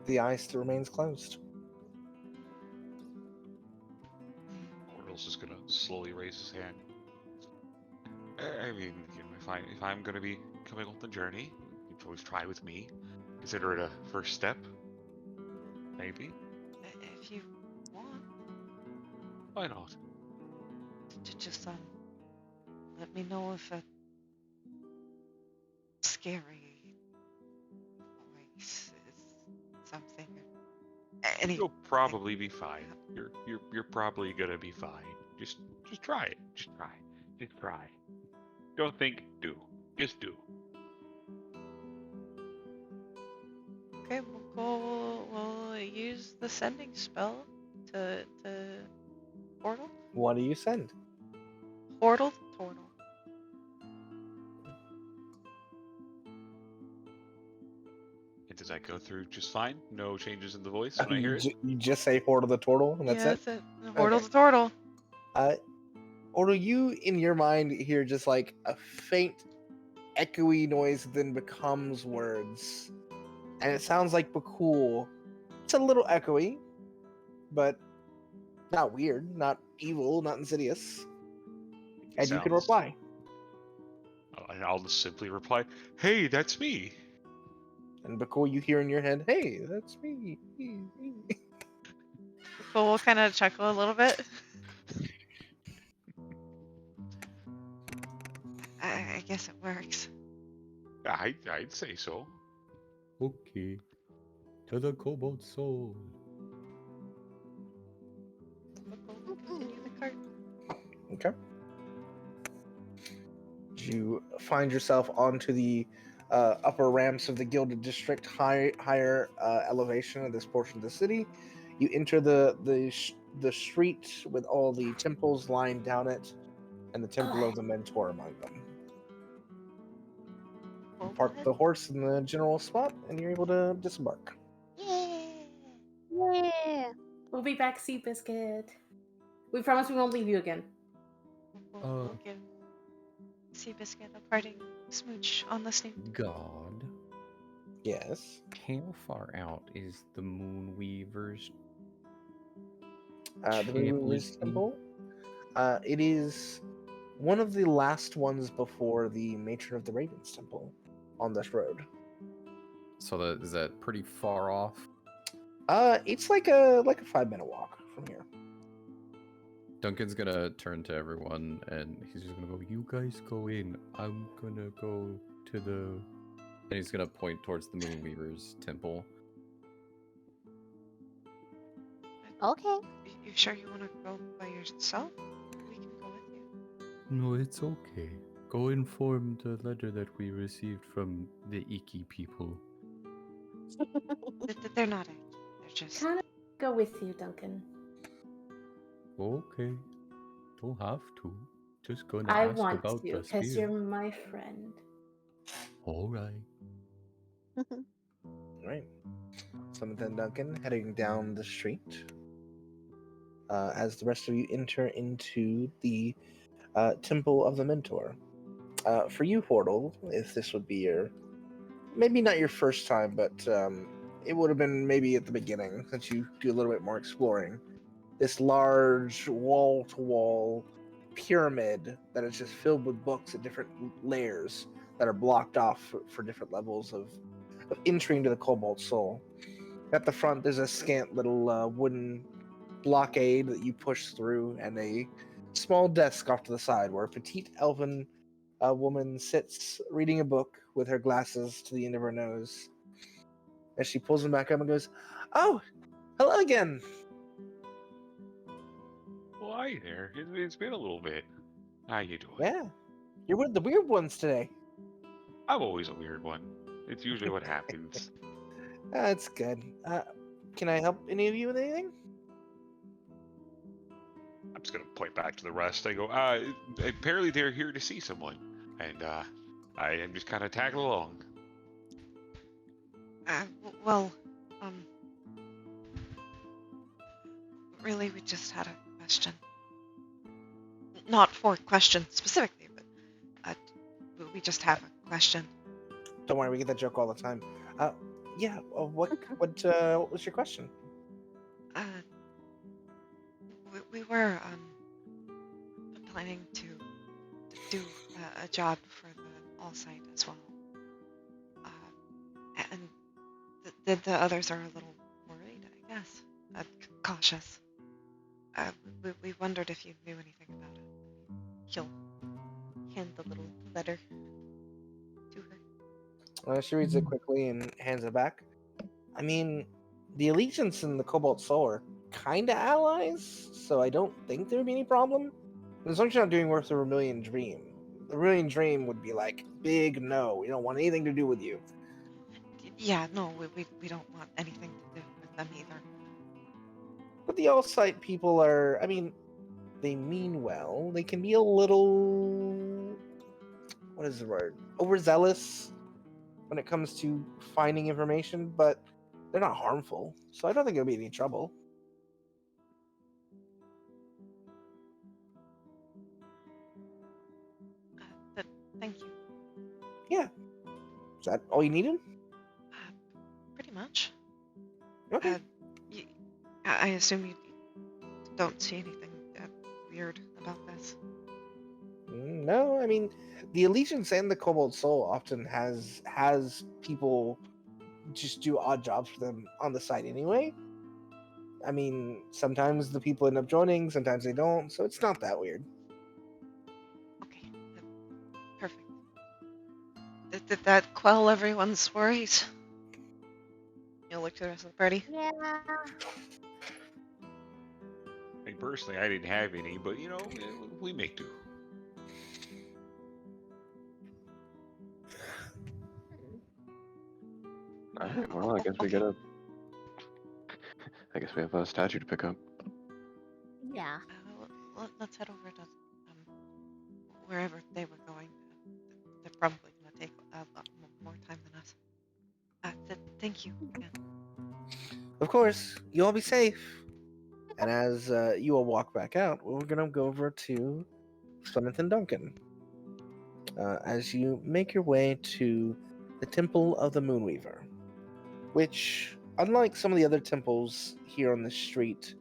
The eye still remains closed. Ordel's just gonna slowly raise his hand. I mean, you know, if I'm gonna be coming on the journey, you can always try with me. Consider it a first step. Maybe. If you want Why not? to just let me know if a scary voice is something. Any. You'll probably be fine. You're probably gonna be fine. Just try it. Just try. Just try. Don't think. Do. Just do. Okay, we'll go. We'll use the sending spell to portal. What do you send? Portal. And does that go through just fine? No changes in the voice when I hear it? You just say Horde of the Turtle, and that's Yeah, it? that's it. Portal Okay. to turtle. Or do you, in your mind, hear just like a faint, echoey noise that then becomes words? And it sounds like Bhaqull. It's a little echoey, but not weird, not evil, not insidious. And you can Sounds- reply. And I'll just simply reply, "Hey, that's me." And Bhaqull, you hear in your head, "Hey, that's me." But we'll kind of chuckle a little bit. I guess it works. I'd say so. Okay. To the Cobalt Soul. We'll continue the cart. Okay. You find yourself onto the upper ramps of the Gilded District, higher elevation of this portion of the city. You enter the street with all the temples lined down it, and the Temple of the Mentor among them. You park the horse in the general spot, and you're able to disembark. Yeah. We'll be back, Seabiscuit. We promise we won't leave you again. We'll give Seabiscuit a parting smooch on the snoot. God. Yes. How far out is the Moonweaver's The Moonweaver's Temple. It is one of the last ones before the Matron of the Ravens Temple on this road. So is that pretty far off? It's like a 5-minute walk from here. Duncan's gonna turn to everyone and he's just gonna go, "You guys go in. I'm gonna go to the..." And he's gonna point towards the Moonweaver's temple. Okay. You sure you want to go by yourself? We can go with you. No, it's okay. Go inform the letter that we received from the Iki people. They're not angry. They're just. Can I go with you, Duncan? Okay. Don't have to. Just gonna I ask want about to, the because spear. you're my friend. Alright. Right. Summit and Duncan heading down the street. As the rest of you enter into the Temple of the Mentor. For you, Hordle, if this would be your, maybe not your first time, but it would have been maybe at the beginning, since you do a little bit more exploring. This large wall-to-wall pyramid that is just filled with books at different layers that are blocked off for different levels of entry into the Cobalt Soul. At the front, there's a scant little wooden blockade that you push through, and a small desk off to the side where a petite elven woman sits reading a book with her glasses to the end of her nose. As she pulls them back up and goes, "Oh, hello again." Well, hi there. It's been a little bit. How you doing? Yeah, you're with the weird ones today. I'm always a weird one. It's usually what happens. That's good. Can I help any of you with anything? I'm just gonna point back to the rest. I go, apparently they're here to see someone, and I am just kind of tagging along. Well, um, really, we just had a question. Not for questions specifically, but we just have a question. Don't worry, we get that joke all the time. Yeah. What was your question? Uh, we were planning to do a job for the all site as well. And the others are a little worried, I guess. Cautious. We wondered if you knew anything about it. He'll hand the little letter to her. She reads it quickly and hands it back. I mean, the Allegiance and the Cobalt Soul are kind of allies, so I don't think there would be any problem. As long as you're not doing work with the Vermilion Dream. The Vermilion Dream would be like, big no, we don't want anything to do with you. Yeah, no, we don't want anything to do with them either. But the All-Sight people are, I mean, they mean well. They can be a little, what is the word? Overzealous when it comes to finding information, but they're not harmful. So I don't think it'll be any trouble. But thank you. Yeah. Is that all you needed? Pretty much. Okay. I assume you don't see anything weird about this. No, I mean, the Allegiance and the Cobalt Soul often has people just do odd jobs for them on the side anyway. I mean, sometimes the people end up joining, sometimes they don't, so it's not that weird. Okay, perfect. Did that quell everyone's worries? You'll look to the rest of the party. Yeah. I mean, personally, I didn't have any, but you know, we make do. Alright, well, I guess we Okay. get a. I guess we have a statue to pick up. Yeah. Let's head over to wherever they were going. They're probably going to take a lot more time than us. Thank you again. Of course, you all be safe. And as you all walk back out, we're gonna go over to Plymouth and Duncan. As you make your way to the Temple of the Moonweaver, which, unlike some of the other temples here on the street,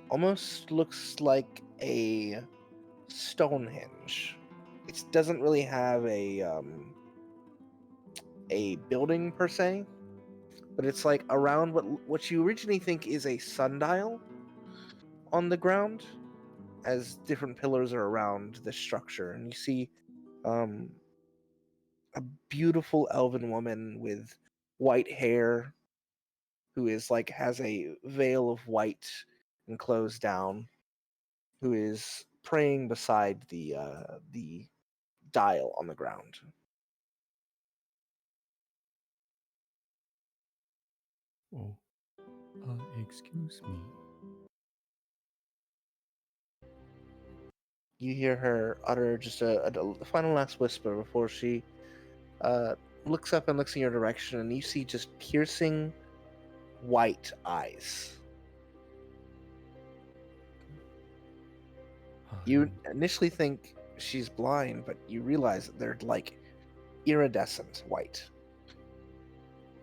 almost looks like a Stonehenge. It doesn't really have a building per se, but it's like around what you originally think is a sundial on the ground, as different pillars are around the structure, and you see a beautiful elven woman with white hair who is like has a veil of white and closed down, who is praying beside the dial on the ground. Oh, excuse me. You hear her utter just a final last whisper before she looks up and looks in your direction, and you see just piercing white eyes. You initially think she's blind, but you realize that they're like iridescent white.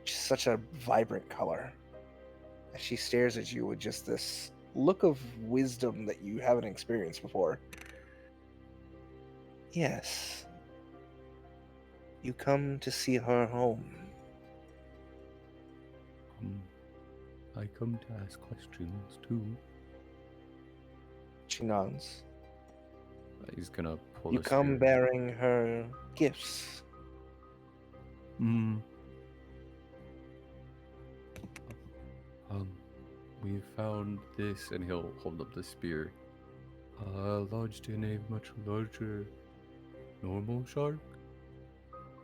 Just such a vibrant color. As she stares at you with just this look of wisdom that you haven't experienced before. Yes. You come to see her home. I come to ask questions too. She nods. He's gonna pull You a come spear. bearing her gifts. We found this, and he'll hold up the spear. Lodged in a much larger normal shark.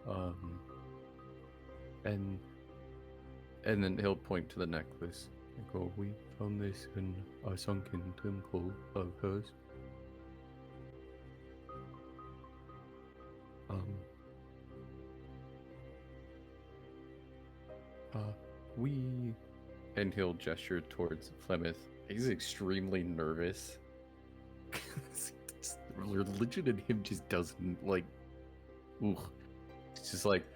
Um, and then he'll point to the necklace and go, "We found this in a sunken temple of hers. Um, we..." And he'll gesture towards Flemeth. He's extremely nervous. Religion in him just doesn't, like... Ooh. It's just like,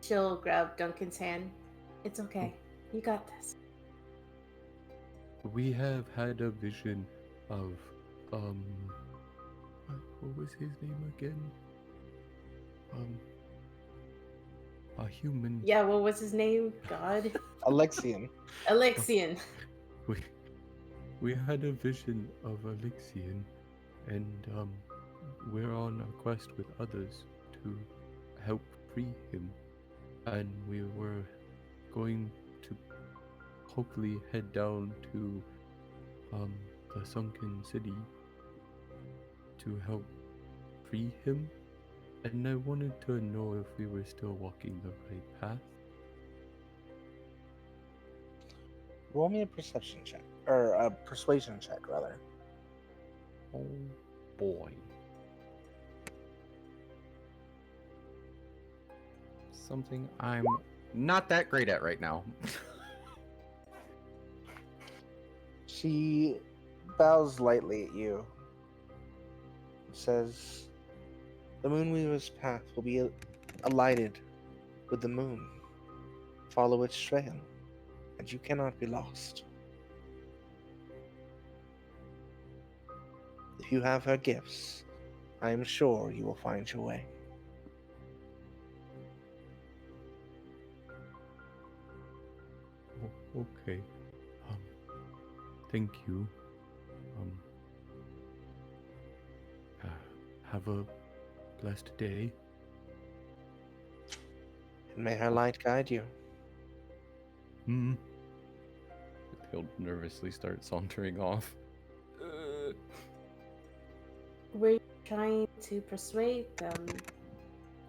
She'll grab Duncan's hand. It's okay. You got this. We have had a vision of, what was his name again? A human. Yeah, what was his name? God. Alexian. Alexian. We had a vision of Alexian, and we're on a quest with others to help free him, and we were going to hopefully head down to the sunken city to help free him, and I wanted to know if we were still walking the right path. Roll me a perception check, or a persuasion check, rather. Oh boy. Something I'm not that great at right now. She bows lightly at you and says, "The Moonweaver's path will be alighted with the moon. Follow its trail, and you cannot be lost. If you have her gifts, I am sure you will find your way." Okay. Thank you. Have a blessed day. And may her light guide you. Hmm. He'll nervously start sauntering off. Were you trying to persuade them,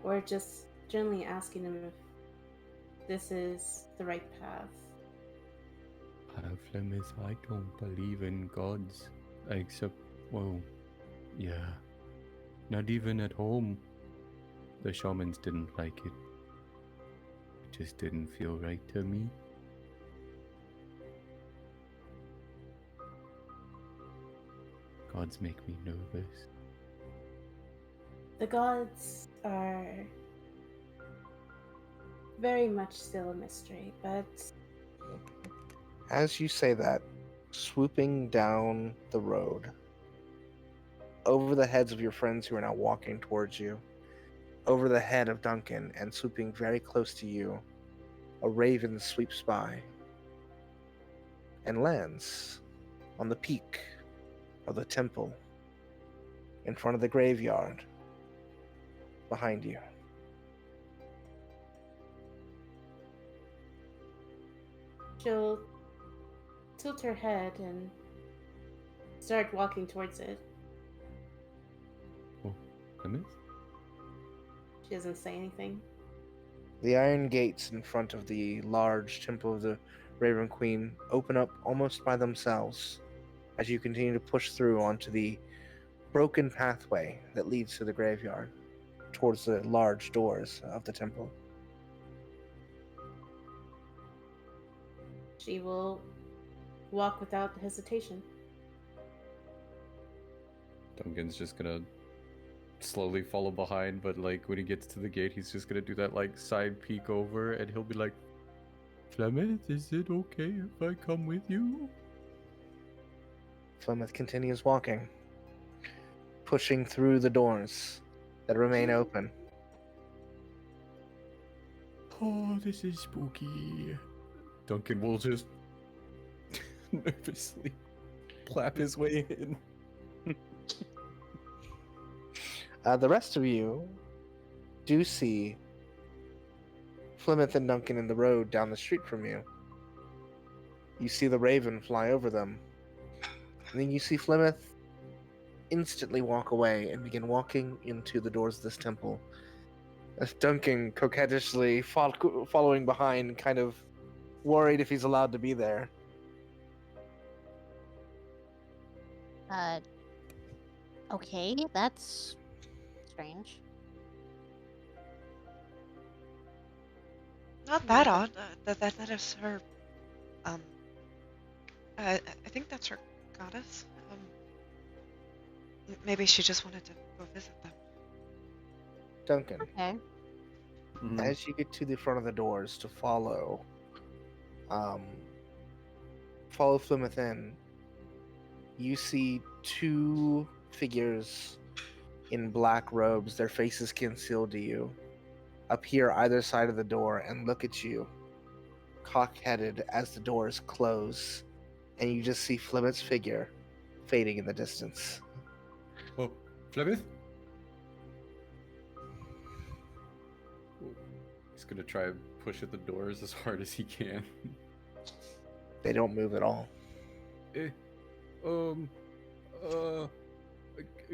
or just generally asking them if this is the right path? Flemeth, I don't believe in gods. Except, well, yeah. Not even at home. The shamans didn't like it. It just didn't feel right to me. Gods make me nervous. The gods are very much still a mystery, but As you say that, swooping down the road, over the heads of your friends who are now walking towards you, over the head of Duncan, and swooping very close to you, a raven sweeps by and lands on the peak of the temple in front of the graveyard behind you. she'll tilt her head and start walking towards it. Oh, Flemeth? She doesn't say anything. The iron gates in front of the large temple of the Raven Queen open up almost by themselves as you continue to push through onto the broken pathway that leads to the graveyard towards the large doors of the temple. She will walk without hesitation. Duncan's just gonna slowly follow behind, but like when he gets to the gate, he's just gonna do that like side peek over, and he'll be like, "Flemeth, is it okay if I come with you?" Flemeth continues walking, pushing through the doors that remain open. Oh, this is spooky. Duncan will just nervously clap his way in. The rest of you do see Flemeth and Duncan in the road down the street from you. You see the raven fly over them. And then you see Flemeth instantly walk away and begin walking into the doors of this temple. As Duncan coquettishly following behind, kind of worried if he's allowed to be there. Okay, that's strange. Not that odd. That is her. Um, I think that's her goddess. Maybe she just wanted to go visit them. Duncan, Okay. Mhm. as you get to the front of the doors to follow Plymouth in, you see two figures in black robes, their faces concealed to you, appear either side of the door and look at you, cock-headed as the doors close, and you just see Flemeth's figure fading in the distance. Oh, Flemeth? He's gonna try and push at the doors as hard as he can. They don't move at all. Um,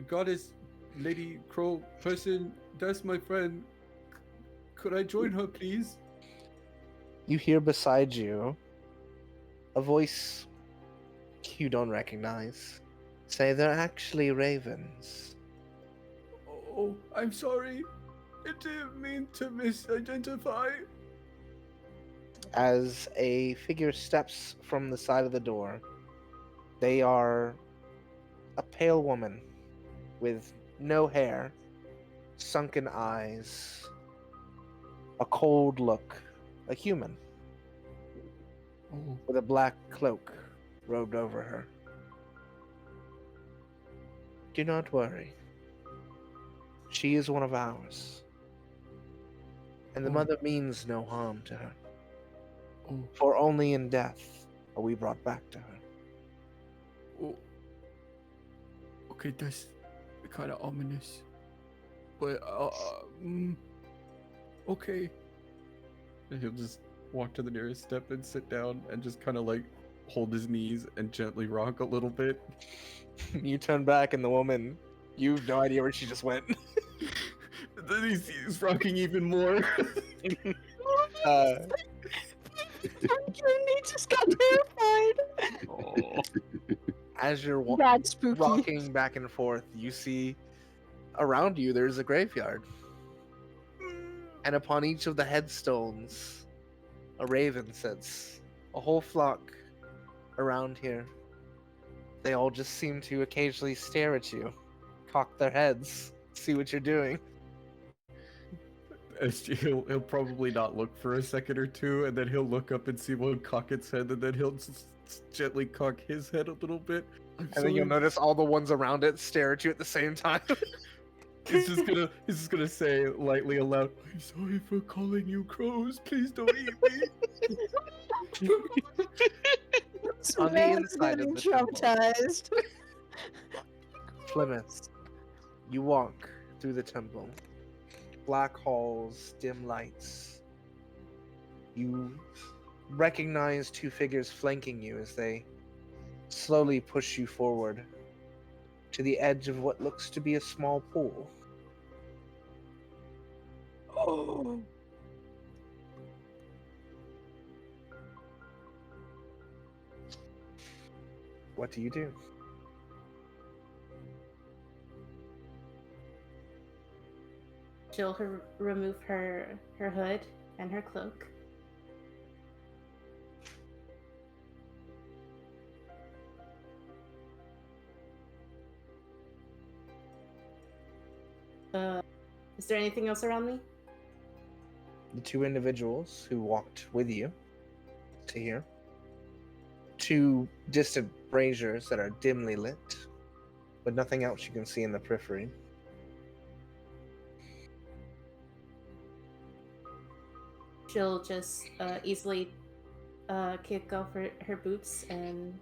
goddess, lady crow person, that's my friend. Could I join her, please? You hear beside you a voice you don't recognize say they're actually ravens. Oh, I'm sorry. I didn't mean to misidentify. As a figure steps from the side of the door, they are a pale woman with no hair, sunken eyes, a cold look, a human Oh, with a black cloak robed over her. Do not worry. She is one of ours, and the Oh. mother means no harm to her, oh, for only in death are we brought back to her. oh. Okay, that's kind of ominous. But, okay. And he'll just walk to the nearest step and sit down and just kind of like hold his knees and gently rock a little bit. You turn back, and the woman, you have no idea where she just went. Then he's rocking even more. He just got terrified. Oh. As you're That's spooky. rocking back and forth, you see around you there's a graveyard. And upon each of the headstones, a raven sits. A whole flock around here. They all just seem to occasionally stare at you, cock their heads, see what you're doing. He'll probably not look for a second or two, and then he'll look up and see one cock its head, and then he'll just gently cock his head a little bit. And then you'll notice all the ones around it stare at you at the same time. He's just gonna say lightly aloud, "I'm sorry for calling you crows. Please don't eat me." On the inside of the temple. traumatized. Plymouth, you walk through the temple. Black halls, dim lights. You recognize two figures flanking you as they slowly push you forward to the edge of what looks to be a small pool. Oh. What do you do? She'll remove her hood and her cloak. Is there anything else around me? The two individuals who walked with you to here. Two distant braziers that are dimly lit, but nothing else you can see in the periphery. She'll just easily kick off her boots and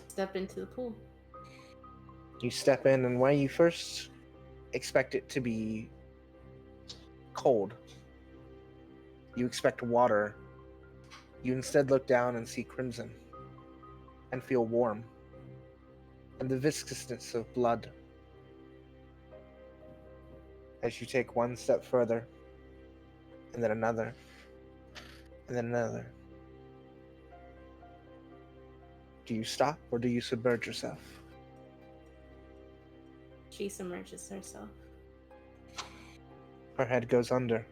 step into the pool. You step in, and where you first expect it to be cold, you expect water, you instead look down and see crimson and feel warm. and the viscousness of blood. As you take one step further, and then another, and then another. Do you stop or do you submerge yourself? She submerges herself. Her head goes under,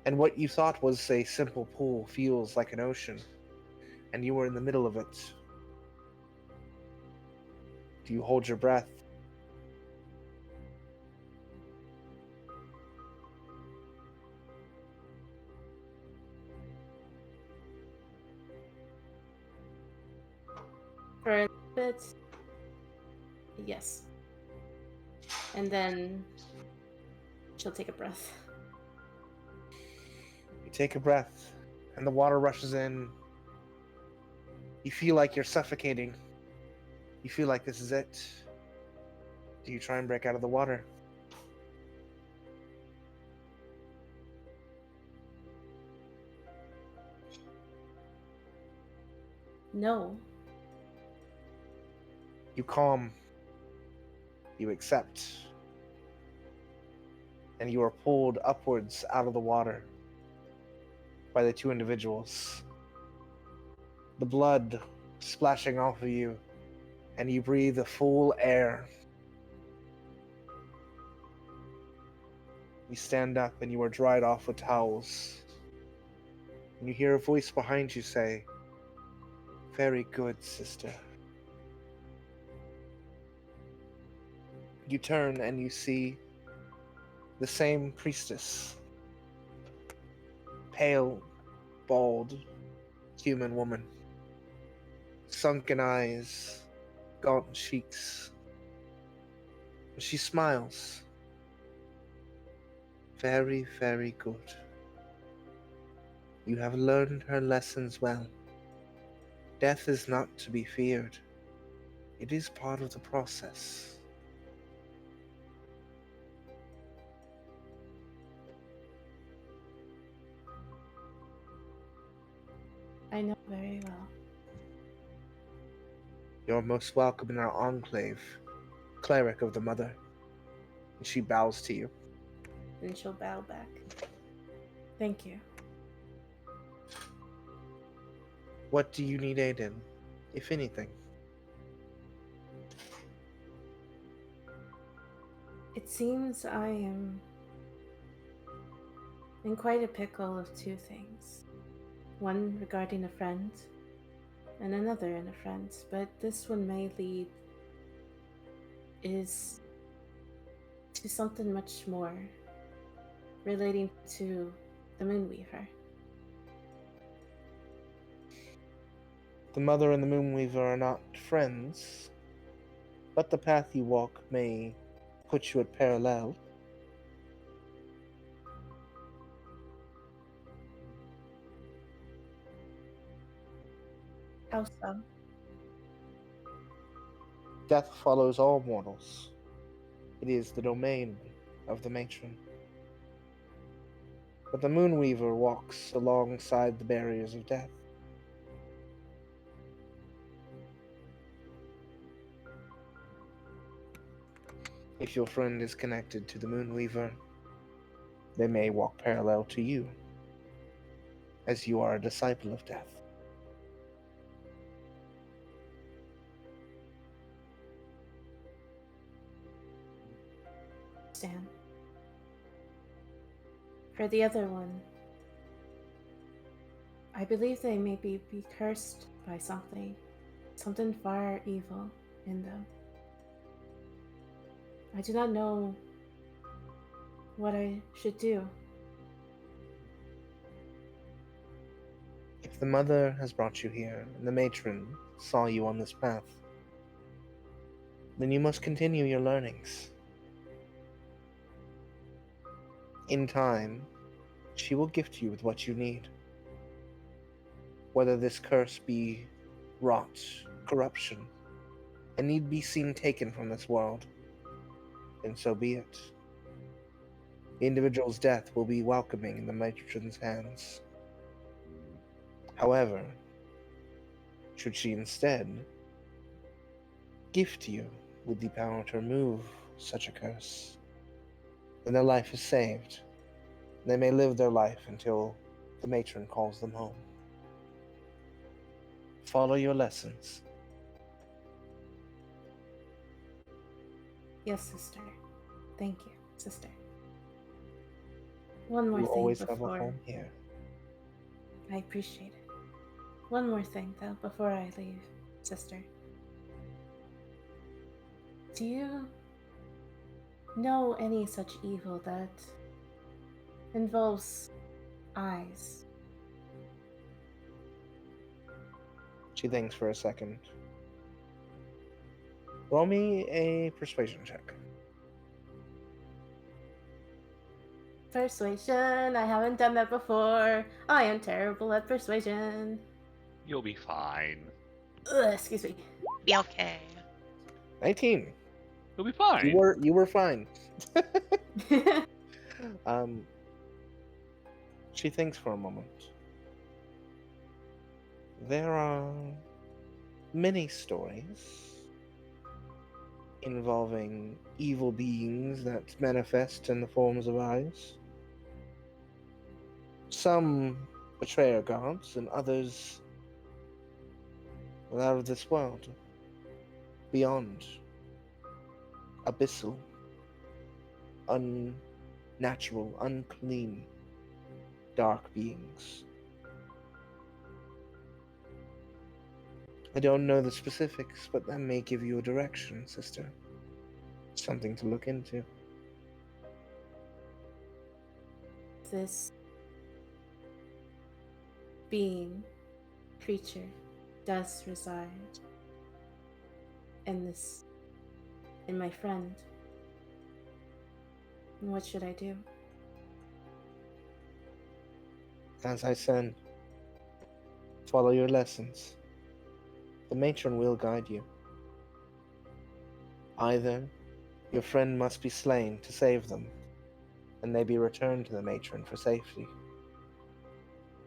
and what you thought was a simple pool feels like an ocean, and you are in the middle of it. Do you hold your breath? For a bit, yes. And then she'll take a breath. You take a breath, and the water rushes in. You feel like you're suffocating. You feel like this is it. Do you try and break out of the water? No. You calm. You accept. And you are pulled upwards out of the water by the two individuals. The blood splashing off of you, and you breathe the full air. You stand up and you are dried off with towels. And you hear a voice behind you say, "Very good, sister." You turn and you see the same priestess. Pale, bald, human woman. Sunken eyes, gaunt cheeks. She smiles. Very, very good. You have learned her lessons well. Death is not to be feared. It is part of the process. I know very well. You're most welcome in our enclave, cleric of the Mother. And she bows to you. Then she'll bow back. Thank you. What do you need aid in, if anything? It seems I am in quite a pickle of two things. One regarding a friend, and another in a friend, but this one may lead is to something much more relating to the Moonweaver. The Mother and the Moonweaver are not friends, but the path you walk may put you at parallel. How so? Death follows all mortals. It is the domain of the matron. But the Moonweaver walks alongside the barriers of death. If your friend is connected to the Moonweaver, they may walk parallel to you, as you are a disciple of death. Stan. For the other one, I believe they may be cursed by something far evil in them. I do not know what I should do. If the Mother has brought you here, and the matron saw you on this path, then you must continue your learnings. In time, she will gift you with what you need. Whether this curse be rot, corruption, and need be seen taken from this world, then so be it. The individual's death will be welcoming in the matron's hands. However, should she instead gift you with the power to remove such a curse, then their life is saved. They may live their life until the matron calls them home. Follow your lessons. Yes, sister. Thank you, sister. One more You thing always have a before home here. I appreciate it. One more thing, though, before I leave, sister. Do you know any such evil that involves eyes? She thinks for a second. Roll me a persuasion check. Persuasion. I haven't done that before. I am terrible at persuasion. You'll be fine. Ugh, excuse me. Be okay. 19. You'll be fine. You were fine. She thinks for a moment. There are many stories involving evil beings that manifest in the forms of eyes. Some betray our gods, and others are out of this world, beyond, abyssal, unnatural, unclean, dark beings. I don't know the specifics, but that may give you a direction, sister. Something to look into. This being, creature, does reside in my friend. What should I do? As I said, follow your lessons. The matron will guide you. Either your friend must be slain to save them, and they be returned to the matron for safety,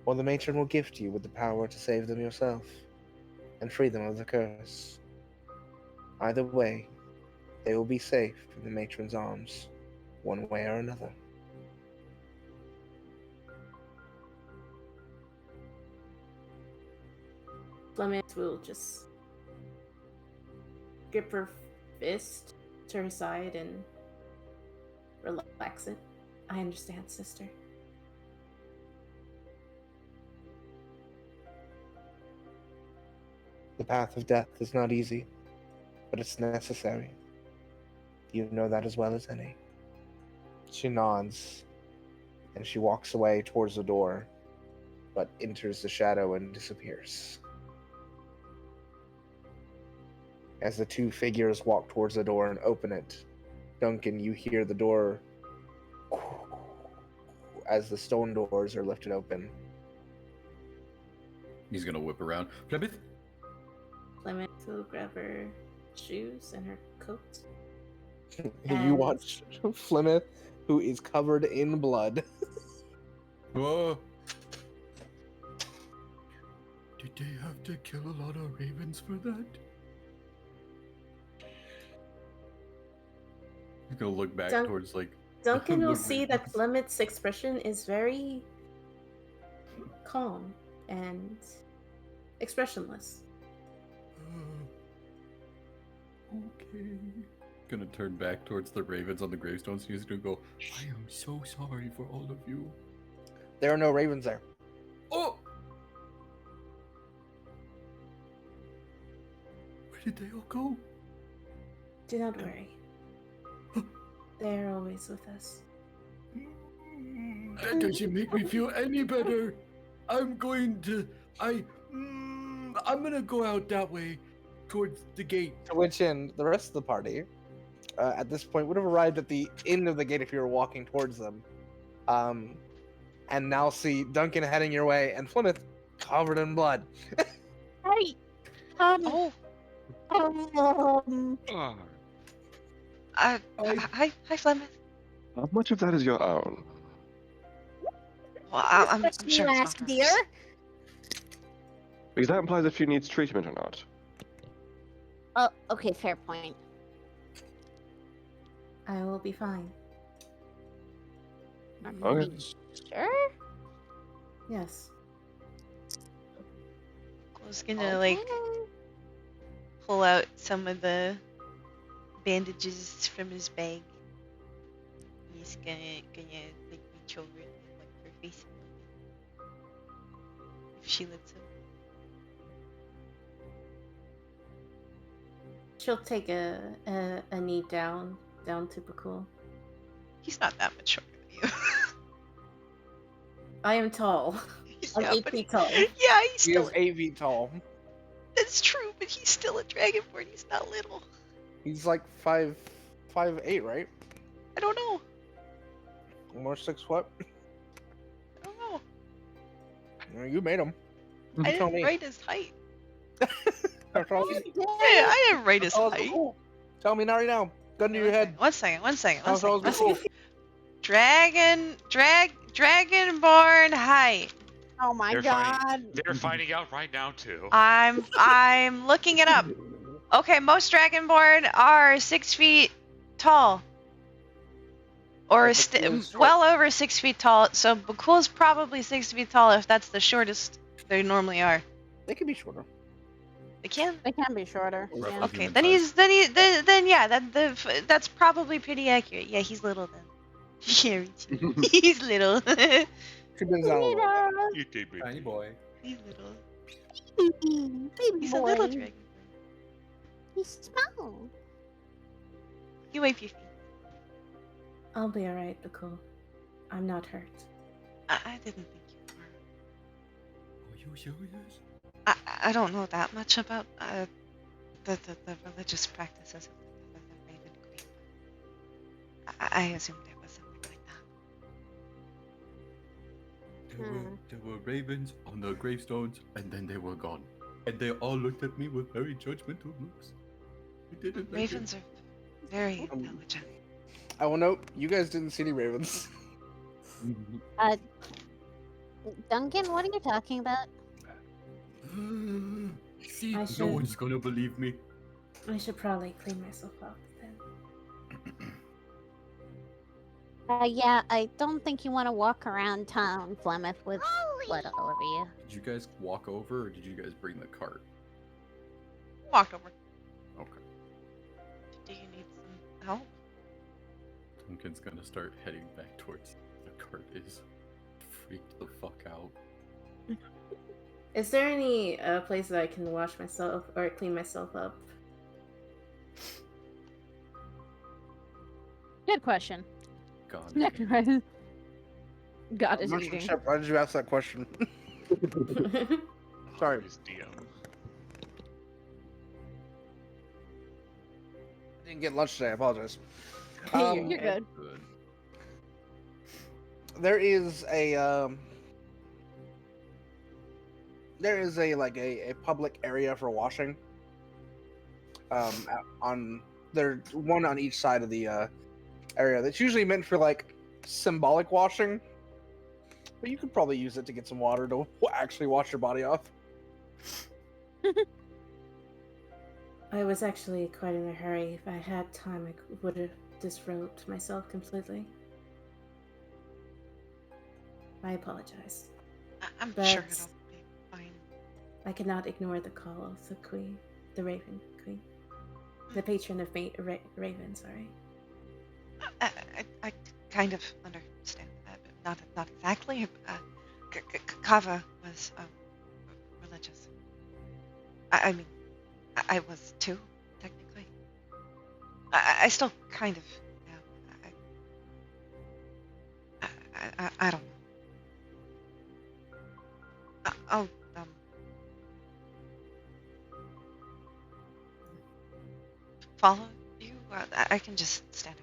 or the matron will gift you with the power to save them yourself, and free them of the curse. Either way, they will be safe in the matron's arms, one way or another. Clement will just grip her fist to her side and relax it. I understand, sister. The path of death is not easy, but it's necessary. You know that as well as any. She nods, and she walks away towards the door, but enters the shadow and disappears. As the two figures walk towards the door and open it, Duncan, you hear the door as the stone doors are lifted open. He's gonna whip around. Plymouth? Clement will grab her shoes and her coat. You And- watch Plymouth, who is covered in blood. Whoa. Did they have to kill a lot of ravens for that? He's gonna look back Dun- towards like Duncan will the see that ravens. Clement's expression is very calm and expressionless. Okay. Gonna turn back towards the ravens on the gravestones. He's gonna go, I am so sorry for all of you. There are no ravens there. Oh! Where did they all go? Do not worry. They are always with us. That doesn't make me feel any better. I'm gonna go out that way, towards the gate. To which end, the rest of the party, at this point, would have arrived at the end of the gate if you were walking towards them. And now see Duncan heading your way, and Plymouth covered in blood. Hey, Oh, Ah, hi, Flemeth. How much of that is your own? Well, I'm question sure you it's ask, not dear. hers. Because that implies if she needs treatment or not. Oh, okay, fair point. I will be fine. Are Okay. you sure? Yes. I was gonna like pull out some of the bandages from his bag. He's gonna like reach over and wipe her face if she lets him. She'll take a knee down to Bhaqull. He's not that much shorter than you. I am tall. I'm Yeah, 8 but feet tall. Yeah, he's He still. is 8 feet tall. That's true, but he's still a dragonborn. He's not little. He's like 5'8", right? I don't know. More 6 foot. I don't know. Well, you made him. I You tell didn't me. write his height. That's all you- I didn't write his Oh, it's height. cool. Tell me now, right now. Gun to your head. One second. How tall is Bhaqull? Dragonborn height. Oh my They're god. They're finding out right now too. I'm looking it up. Okay, most dragonborn are 6 feet tall, or But Bhaqull's short. well over 6 feet tall. So Bhaqull's probably 6 feet tall if that's the shortest they normally are. They could be shorter. They can. They can be shorter. Or Yeah. roughly Okay, human then size. then yeah, that's probably pretty accurate. Yeah, he's little then. Yeah, he's little. Could been down a little bit. You did me. Tiny boy. He's little. Baby He's boy. a little dragon. He's small. You wipe your feet. I'll be alright, Bhaqull. I'm not hurt. I didn't think you were. Are you serious? I don't know that much about the religious practices of the Raven Queen. I assumed there was something like that. There were ravens on the gravestones, and then they were gone. And they all looked at me with very judgmental looks. We didn't like it. Ravens are very intelligent. I will note, you guys didn't see any ravens. Duncan, what are you talking about? See, I no should- one's gonna believe me. I should probably clean myself up then. Yeah, I don't think you want to walk around town, Flemeth, with blood all over you. Did you guys walk over, or did you guys bring the cart? Walked over. Okay. Do you need some help? Duncan's gonna start heading back towards the cart is freaked the fuck out. Is there any place that I can wash myself or clean myself up? Good question. God. God is Mushroom eating. Shep, why did you ask that question? Sorry. His DM. Didn't get lunch today, I apologize. You're good. Good. There is a like a public area for washing. On there's one on each side of the area that's usually meant for like symbolic washing, but you could probably use it to get some water to actually wash your body off. I was actually quite in a hurry. If I had time, I would have disrobed myself completely. I apologize. I'm But- sure it'll be fine. I cannot ignore the call of the queen, the Raven Queen, the patron of Raven. Sorry. I kind of understand that, but not exactly. Kava was religious. I mean, I was too, technically. I still kind of am. I don't know. I'll follow you. I can just stand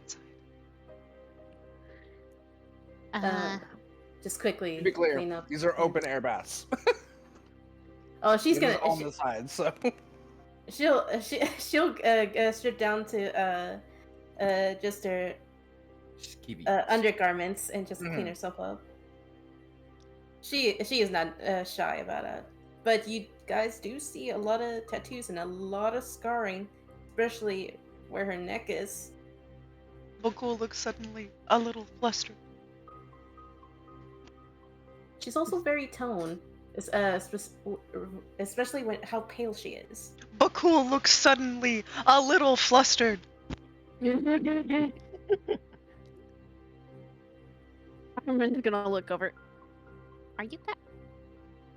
outside. Just quickly To be clear, clean up. these are open air baths. Oh, she's It is gonna. on the side, so She'll strip down to just her Skivvies. undergarments and just clean Mhm. herself up. She is not shy about it, but you guys do see a lot of tattoos and a lot of scarring especially where her neck is. Bhaqull looks suddenly a little flustered. She's also very toned, especially when how pale she is. Bhaqull looks suddenly a little flustered. I'm just gonna look over. Are you that?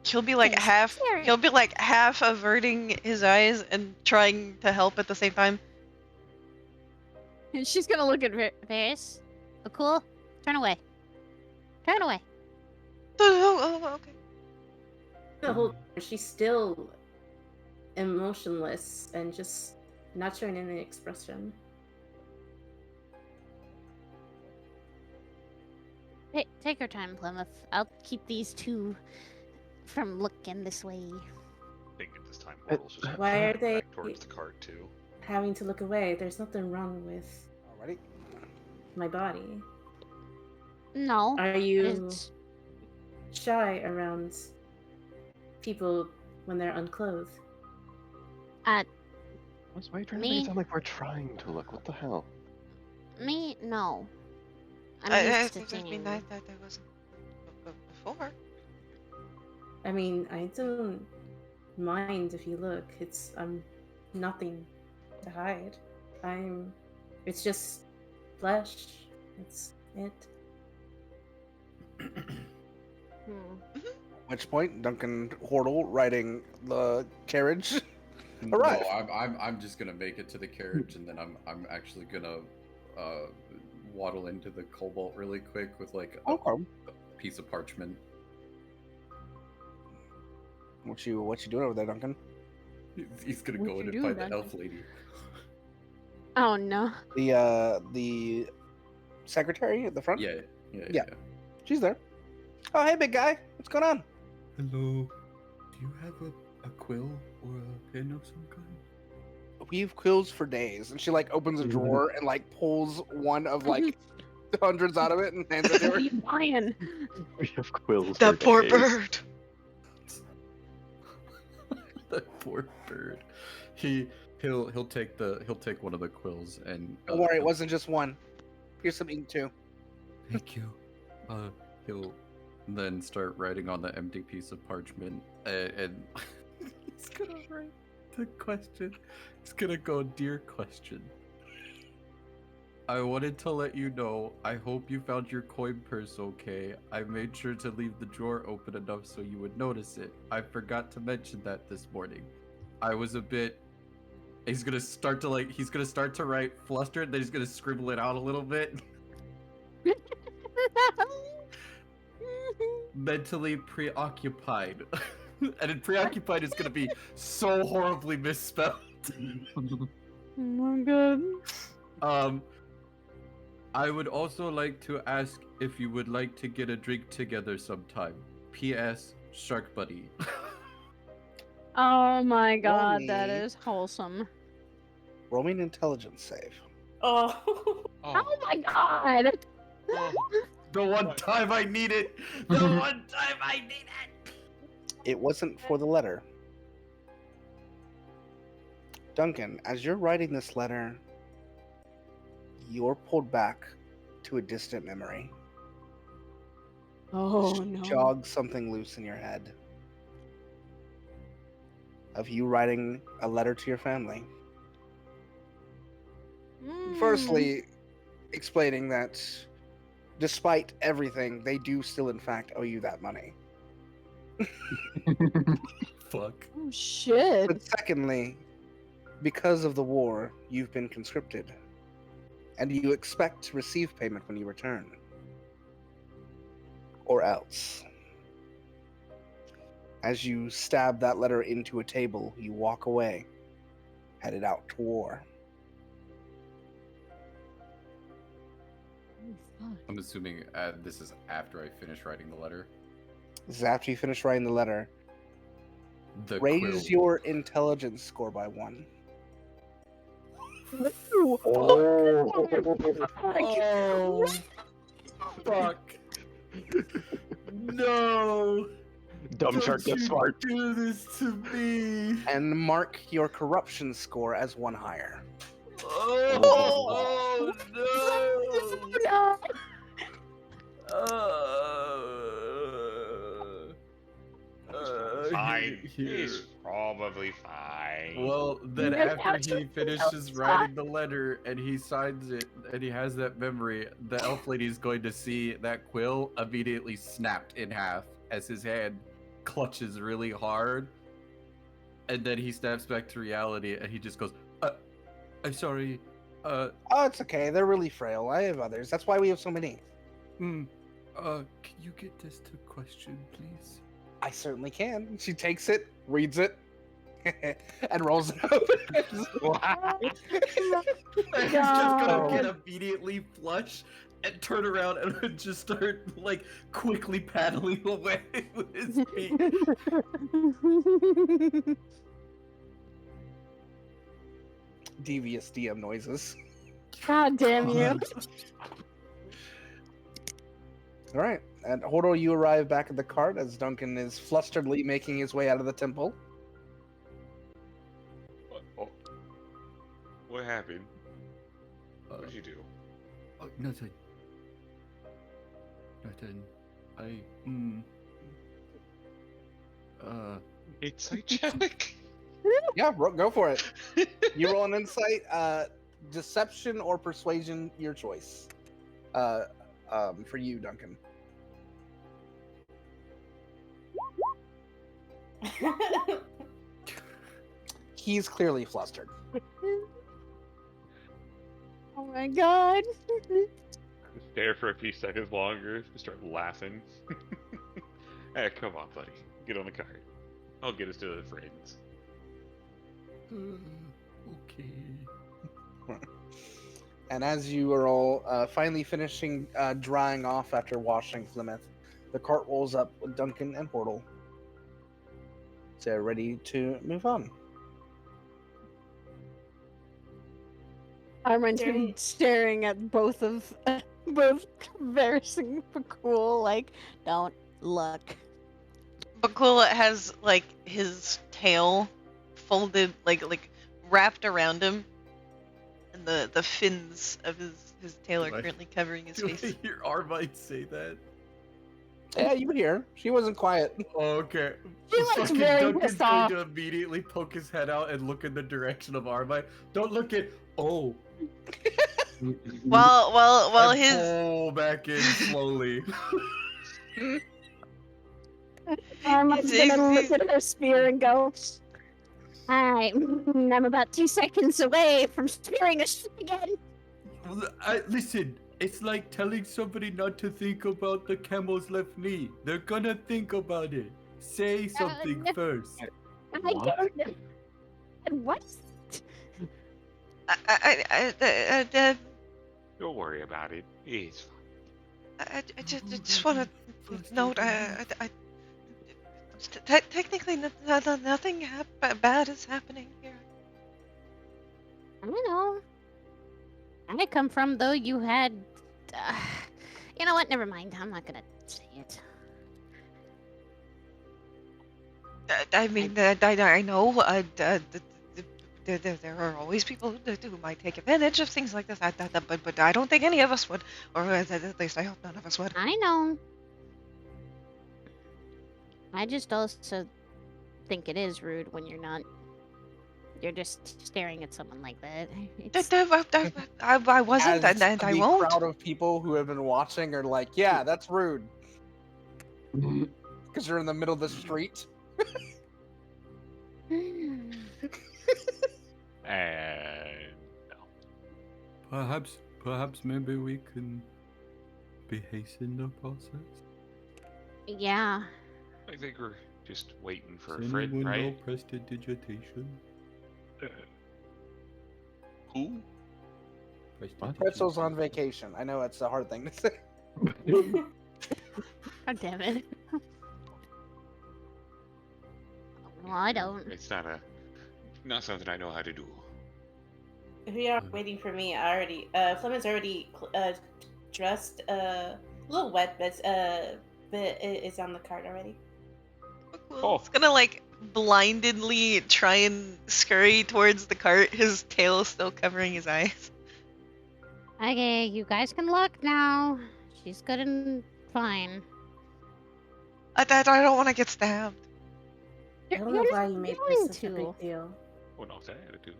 He'll be like Yes, half. Sarah. He'll be like half averting his eyes and trying to help at the same time. And she's gonna look at Varys. Cool. Turn away. Turn away. Okay. The whole she's still emotionless and just not showing any expression. Hey, take your time, Plymouth. I'll keep these two from looking this way. I think at this time, Portal's just Why are back they towards the cart too. having to look away? There's nothing wrong with Alrighty. my body. No. Are you It's... shy around people when they're unclothed? Why are you trying to make Me? it sound like we're trying to look? What the hell? Me? No. I'm I used to think that'd be seeing. nice that there wasn't before. I mean, I don't mind if you look. I'm nothing to hide. It's just flesh. It's it. Hmm. At which point, Duncan Hortle riding the carriage. No, Arrive. I'm just gonna make it to the carriage, and then I'm actually gonna waddle into the cobalt really quick with like a Okay. piece of parchment. What you doing over there, Duncan? He's gonna What go you in and doing, find the Duncan? elf lady. Oh no. The secretary at the front? Yeah. Yeah. She's there. Oh, hey, big guy. What's going on? Hello. Do you have a quill or a pen of some kind? We've quills for days. And she like opens a drawer and like pulls one of like hundreds out of it and hands it to What her. are you buying? We have quills. That for poor days. bird. That poor bird. He'll take one of the quills and Don't worry, it he'll- wasn't just one. Here's some ink too. Thank you. He'll then start writing on the empty piece of parchment, and he's gonna write the question. He's gonna go, "Dear question. I wanted to let you know, I hope you found your coin purse okay. I made sure to leave the drawer open enough so you would notice it. I forgot to mention that this morning. I was a bit..." He's gonna start to write flustered, then he's gonna scribble it out a little bit. Mentally preoccupied. And then preoccupied is gonna be so horribly misspelled. Oh my god. I would also like to ask if you would like to get a drink together sometime. P.S. Shark Buddy. Oh my god, that me. is wholesome. Roll me an intelligence save. Oh. Oh my god! The one time I need it! The one time I need it! It wasn't for the letter. Duncan, as you're writing this letter, you're pulled back to a distant memory. Oh no. Jog something loose in your head of you writing a letter to your family. Firstly, explaining that despite everything, they do still in fact owe you that money. Fuck. Oh shit. But secondly, because of the war, you've been conscripted. And you expect to receive payment when you return. Or else. As you stab that letter into a table, you walk away, headed out to war. Oh, fuck. I'm assuming this is after I finish writing the letter. This is after you finish writing the letter. The Raise quill. your intelligence score by 1. Oh, fuck. No. Dumb Don't shark gets you smart. do this to me. And mark your corruption score as 1 higher. Oh, no! Fine. Here. He's probably fine. Well, then after he finishes writing the letter and he signs it and he has that memory, the elf lady is going to see that quill immediately snapped in half as his hand clutches really hard. And then he snaps back to reality and he just goes, I'm sorry. Oh, it's okay. They're really frail. I have others. That's why we have so many. Can you get this to question, please? I certainly can. She takes it, reads it, and rolls it up. He's just gonna get immediately flush and turn around and just start like quickly paddling away with his feet. Devious DM noises. God damn you. All right, and Horo, you arrive back at the cart as Duncan is flusteredly making his way out of the temple. What happened? What did you do? Oh, nothing. Nothing. Insight check? Yeah, go for it. You roll an insight, deception or persuasion, your choice. For you, Duncan. He's clearly flustered. Oh my god. Stare for a few seconds longer, start laughing. Hey, come on, buddy. Get on the cart. I'll get us to the friends. Okay. And as you are all finally finishing drying off after washing Plymouth, the cart rolls up with Duncan and Portal. So they're ready to move on. Armin's been staring at both Varys and Bhaqull like, don't look. Bhaqull has like his tail folded, like wrapped around him, and the fins of his tail are currently covering his Do face. I hear Armite say that? Yeah, you would hear. She wasn't quiet. Oh, okay. She looks Fucking very Duncan's pissed going off. to immediately poke his head out and look in the direction of Armite. Don't look at. Oh. Well, And his pull back in slowly. Armin's He's- gonna he's- look at her spear and go, I'm about 2 seconds away from spearing a ship again. Listen, it's like telling somebody not to think about the camel's left knee. They're gonna think about it. Say something no. first. I don't know. What? I Don't worry about it. It's fine. just want to note, technically nothing bad is happening here. I don't know. I come from, though, you had... you know what? Never mind. I'm not gonna say it. I mean, I know there are always people who might take advantage of things like this, but I don't think any of us would, or at least I hope none of us would. I know. I just also think it is rude when you're just staring at someone like that. I wasn't, As and I the won't. crowd of people who have been watching are like, yeah, that's rude. Because you're in the middle of the street. And no. Perhaps maybe we can hasten the process. Yeah. I think we're just waiting for a Does friend, anyone know right? prestidigitation? Who? Pretzel's on vacation. I know it's a hard thing to say. God damn it. Well, I don't. It's not something I know how to do. If you are waiting for me, I already Fleming's already dressed, a little wet, but it's on the cart already. It's gonna like blindedly try and scurry towards the cart, his tail still covering his eyes. Okay, you guys can look now. She's good and fine. I don't want to get stabbed. I don't know You're why not you made going this such a to. big deal. Oh no, that attitude.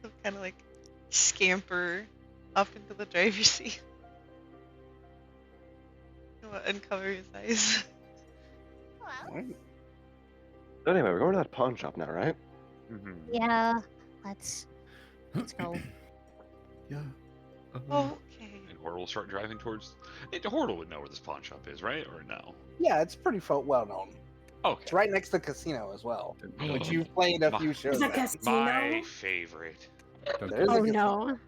So kind of like scamper up into the driver's seat. Uncover his eyes. Well, So anyway, we're going to that pawn shop now, right? Mm-hmm. yeah. Let's go. Yeah. Okay. And Horde will start driving towards. Horde would know where this pawn shop is, right? Or no? Yeah, it's pretty well known. Okay. It's right next to the casino as well, which Oh, you've played a my- few shows Is a at. casino? My favorite. There's a Oh casino. no.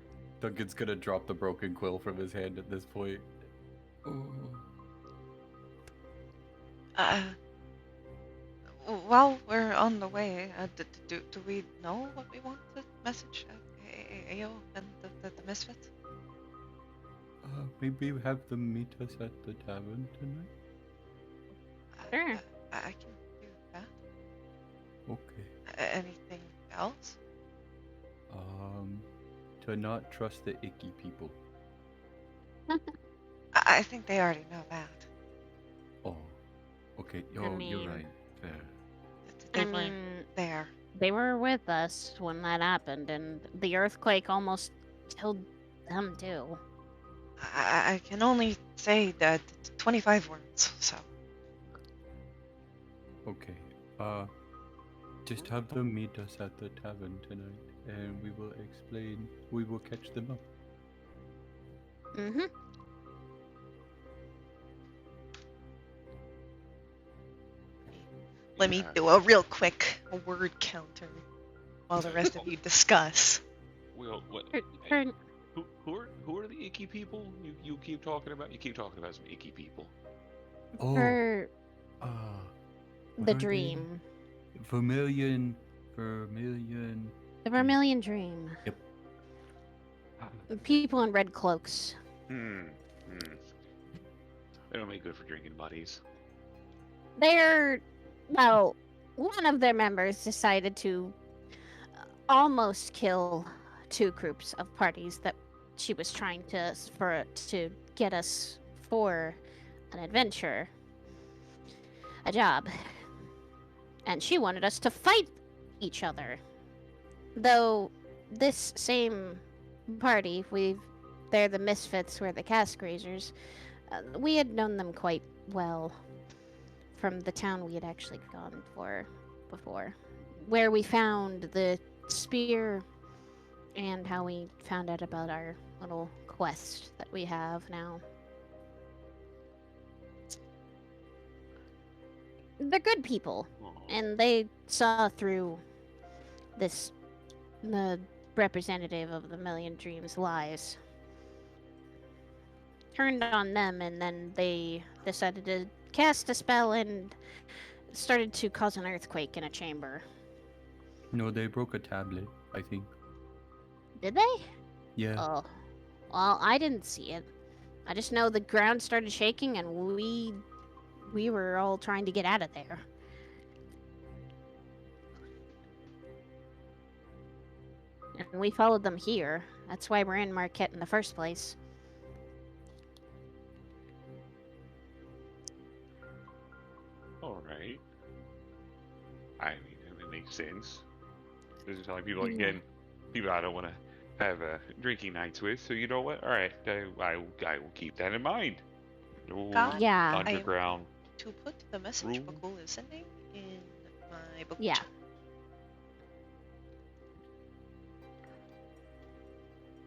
Duncan's gonna drop the broken quill from his hand at this point. While we're on the way, do we know what we want to message Ayo and the Misfits? Maybe have them meet us at the tavern tonight? Sure. I can do that. Okay. Anything else? To not trust the icky people. I think they already know that. Oh. Okay, I you're mean- right. There. They I weren't mean, there. they were with us when that happened, and the earthquake almost killed them too. I can only say that 25 words, so. Okay. Just have them meet us at the tavern tonight, and we will explain. We will catch them up. Mm-hmm. Let me do a real quick word counter while the rest of you discuss. Well, what? Turn. Who are the icky people you keep talking about? You keep talking about some icky people. Oh. For What the are they? dream. Vermilion. The Vermilion Dream. Yep. The people in red cloaks. They don't make good for drinking buddies. Well, one of their members decided to almost kill two groups of parties that she was trying to get us for an adventure, a job. And she wanted us to fight each other. Though this same party, they're the Misfits, we're the Cask Raisers. We had known them quite well from the town we had actually gone for before, where we found the spear and how we found out about our little quest that we have now. They're good people, and they saw through the representative of the Million Dreams lies. Turned on them, and then they decided to cast a spell and started to cause an earthquake in a chamber. No, they broke a tablet, I think. Did they? Yeah. Oh, well, I didn't see it. I just know the ground started shaking, and we were all trying to get out of there. And we followed them here. That's why we're in Marquette in the first place. All right. I mean, it makes sense. This is telling people again, people I don't want to have drinking nights with. So you know what? All right, I will keep that in mind. No God, Yeah. underground. To put the message Room. Bhaqull is sending in my book. Yeah.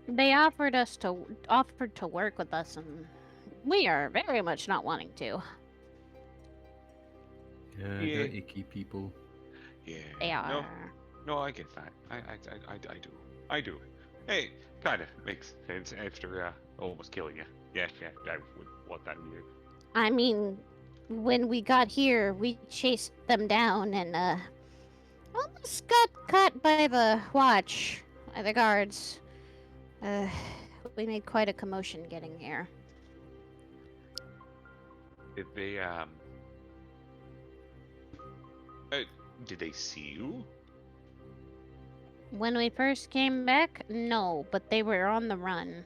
They offered to work with us, and we are very much not wanting to. Yeah, Yeah. the icky people. Yeah. They are. No, I get that. I do. Hey, kind of makes sense after almost killing you. Yeah, I would want that either. I mean, when we got here, we chased them down and almost got caught by the watch, by the guards. We made quite a commotion getting here. Did they Did they see you? When we first came back, no, but they were on the run.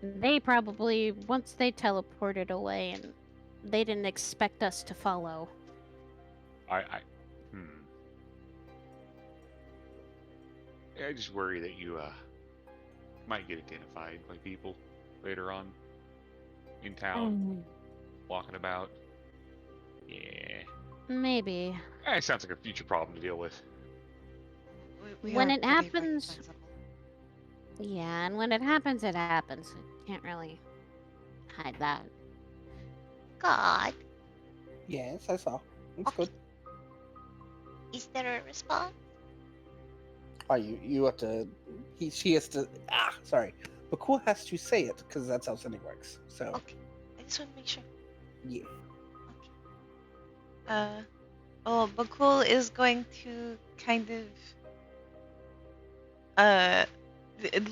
They probably, once they teleported away, and they didn't expect us to follow. Hmm. I just worry that you might get identified by people later on in town, walking about. Yeah. Maybe. It sounds like a future problem to deal with. We When are it pretty happens, recognizable. yeah, and when it happens, it happens. Can't really hide that. God, Yes, I saw. It's Okay. good. is there a response? Oh, you have to. She has to. Sorry. Bhaqull has to say it because that's how sending works. So Okay, I just want to make sure. yeah. Okay. Bhaqull is going to kind of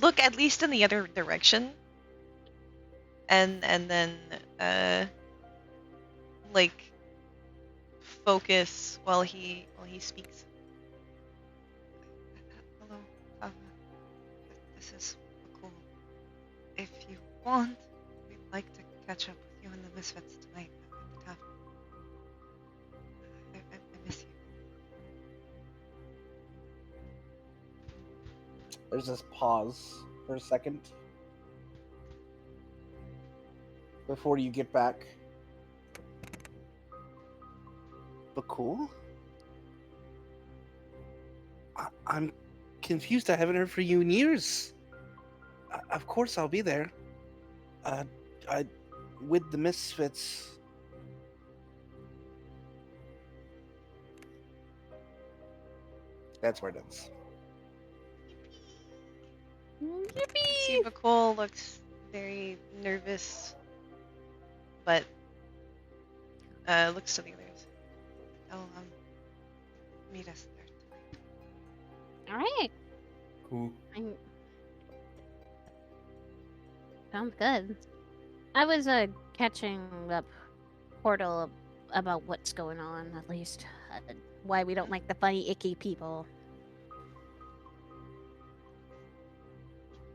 look at least in the other direction, and then like focus while he speaks. Hello, this is Bhaqull. If you want, we'd like to catch up with you and the Misfits tonight at the tavern. I miss you. There's this pause for a second before you get back. Bhaqull? I'm confused. I haven't heard from you in years. Of course, I'll be there. I with the Misfits. That's where it ends. See, Bhaqull looks very nervous, but looks to the others. I'll meet us there tonight. All right. Cool. Sounds good. I was catching up Portal about what's going on, at least. Why we don't like the funny, icky people.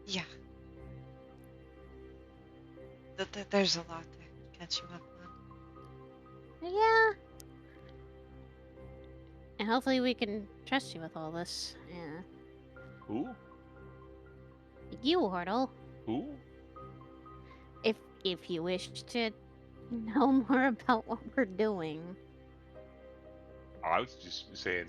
Yeah. There's a lot to catch you up on. Yeah. And hopefully we can trust you with all this. Yeah. Who? You, Hortle. Who? If you wish to know more about what we're doing. I was just saying,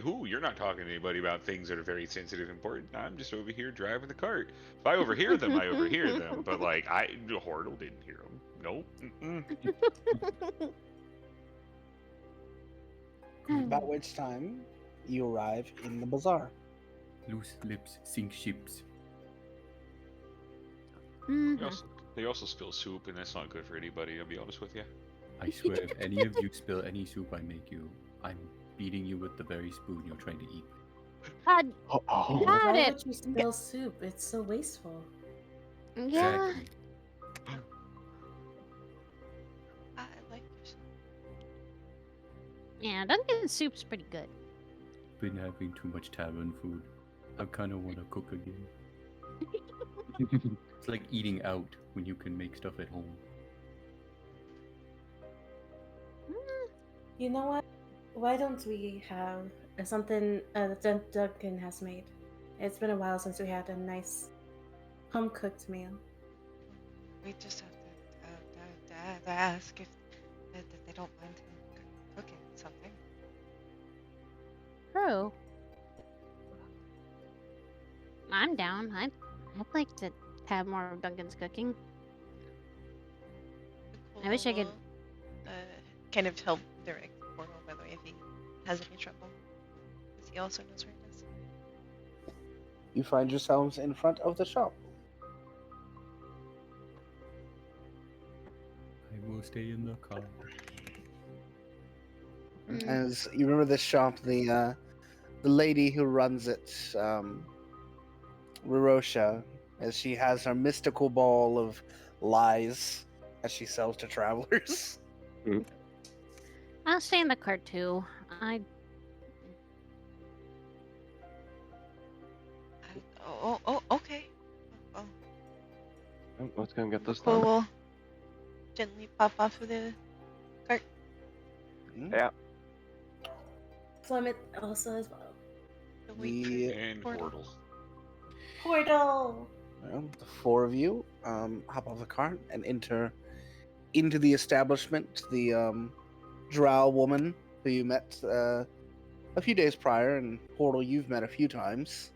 who? You're not talking to anybody about things that are very sensitive and important. I'm just over here driving the cart. If I overhear them, I overhear them. But like, Hortle didn't hear them. Nope. About which time you arrive in the bazaar. Loose lips sink ships. They also spill soup, and that's not good for anybody, I'll be honest with you. I swear, if any of you spill any soup I make you, I'm beating you with the very spoon you're trying to eat. God, Oh, got Why it. would you spill soup? It's so wasteful. Yeah. Exactly. I like your soup. Yeah, Dunkin' soup's pretty good. Been having too much tavern food. I kind of want to cook again. It's like eating out when you can make stuff at home. You know what? Why don't we have something that Duncan has made? It's been a while since we had a nice home cooked meal. We just have to ask if that they don't mind him cooking something. True. I'm down. I'd like to have more of Duncan's cooking. I wish I could- Kind of help direct Portal, by the way, if he has any trouble, because he also knows where it is. you find yourselves in front of the shop. I will stay in the car. As you remember this shop, the lady who runs it, Rorosha, as she has her mystical ball of lies as she sells to travelers. I'll stay in the cart too. Okay. Oh, Let's go and get this cool. done. We'll gently pop off of the cart. Yeah. Plummet also as well. to wait for The, And Portal. Portal. Portal! well, the four of you hop off the cart and enter into the establishment. The drow woman who you met a few days prior, and Portal you've met a few times.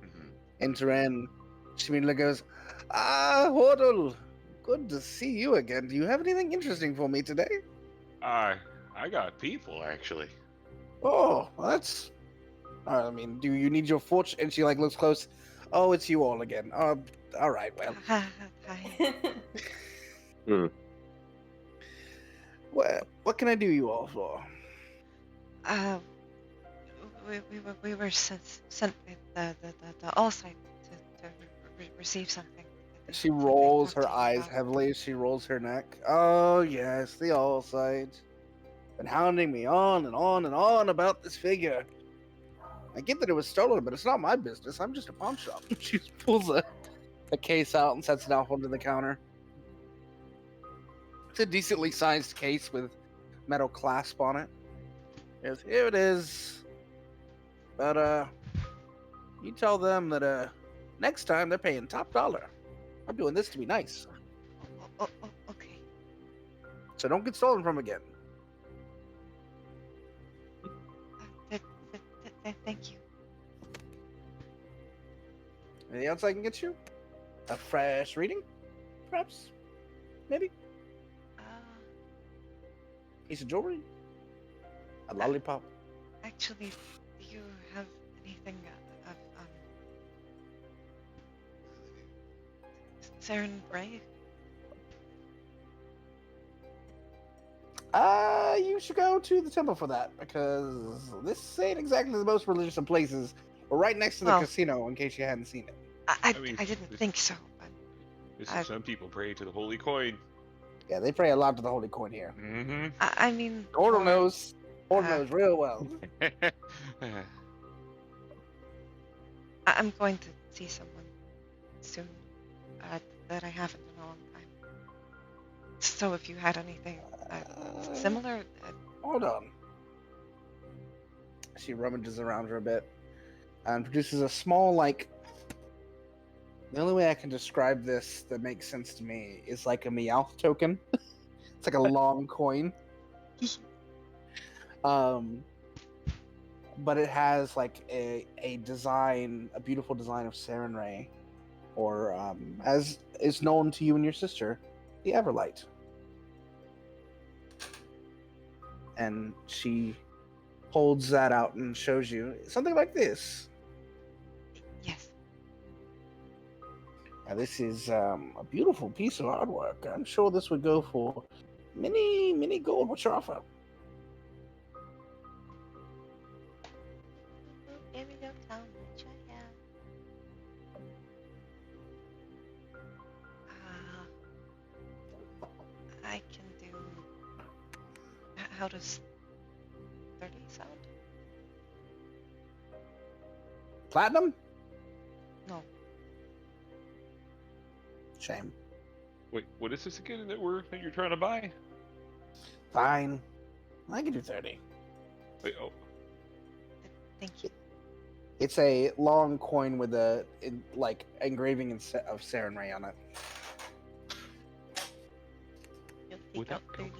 Mhm. Enter in. She immediately goes, "Ah, Portal, good to see you again. Do you have anything interesting for me today?" I got people actually. Oh, well, that's. I mean, do you need your fortune? And she like looks close. Oh, it's you all again. All right. Well, Hi. what can I do you all for? We were sent by the all site to receive something. that She they rolls talked her to you eyes about. heavily. She rolls her neck. Oh yes, the all side. Been hounding me on and on and on about this figure. I get that it was stolen, but it's not my business. I'm just a pawn shop. She pulls a case out and sets it out onto the counter. It's a decently sized case with metal clasp on it. Yes, here it is. But you tell them that next time they're paying top dollar. I'm doing this to be nice, Okay. so don't get stolen from again. Thank you. Anything else I can get you? A fresh reading, perhaps? Maybe piece of jewelry, a lollipop. Actually, do you have anything of Saren Bray? You should go to the temple for that, because this ain't exactly the most religious of places. We're right next to the Well- casino, in case you hadn't seen it. I mean, didn't this- think so, but Listen, some people pray to the holy coin. Yeah, they pray a lot to the holy coin here. Mm-hmm. I mean, Portal for- knows. Portal uh, knows real well. I'm going to see someone soon that I haven't in a long time. So if you had anything similar, Hold on. She rummages around her a bit and produces a small, like. The only way I can describe this that makes sense to me is like a Meowth token. It's like a long coin. But it has like a design, a beautiful design of Sarenrae, or as is known to you and your sister, the Everlight. And she holds that out and shows you something like this. yes. Now, this is a beautiful piece of artwork. I'm sure this would go for many gold. What's your offer? Baby, don't tell me what I have. I can do. How does 30 sound? Platinum? No. Shame. Wait, what is this again that you're trying to buy? Fine. I can do 30. Wait, oh, Thank you. It's a long coin with a like engraving of Sarenrae on it. You'll Would take out that go 30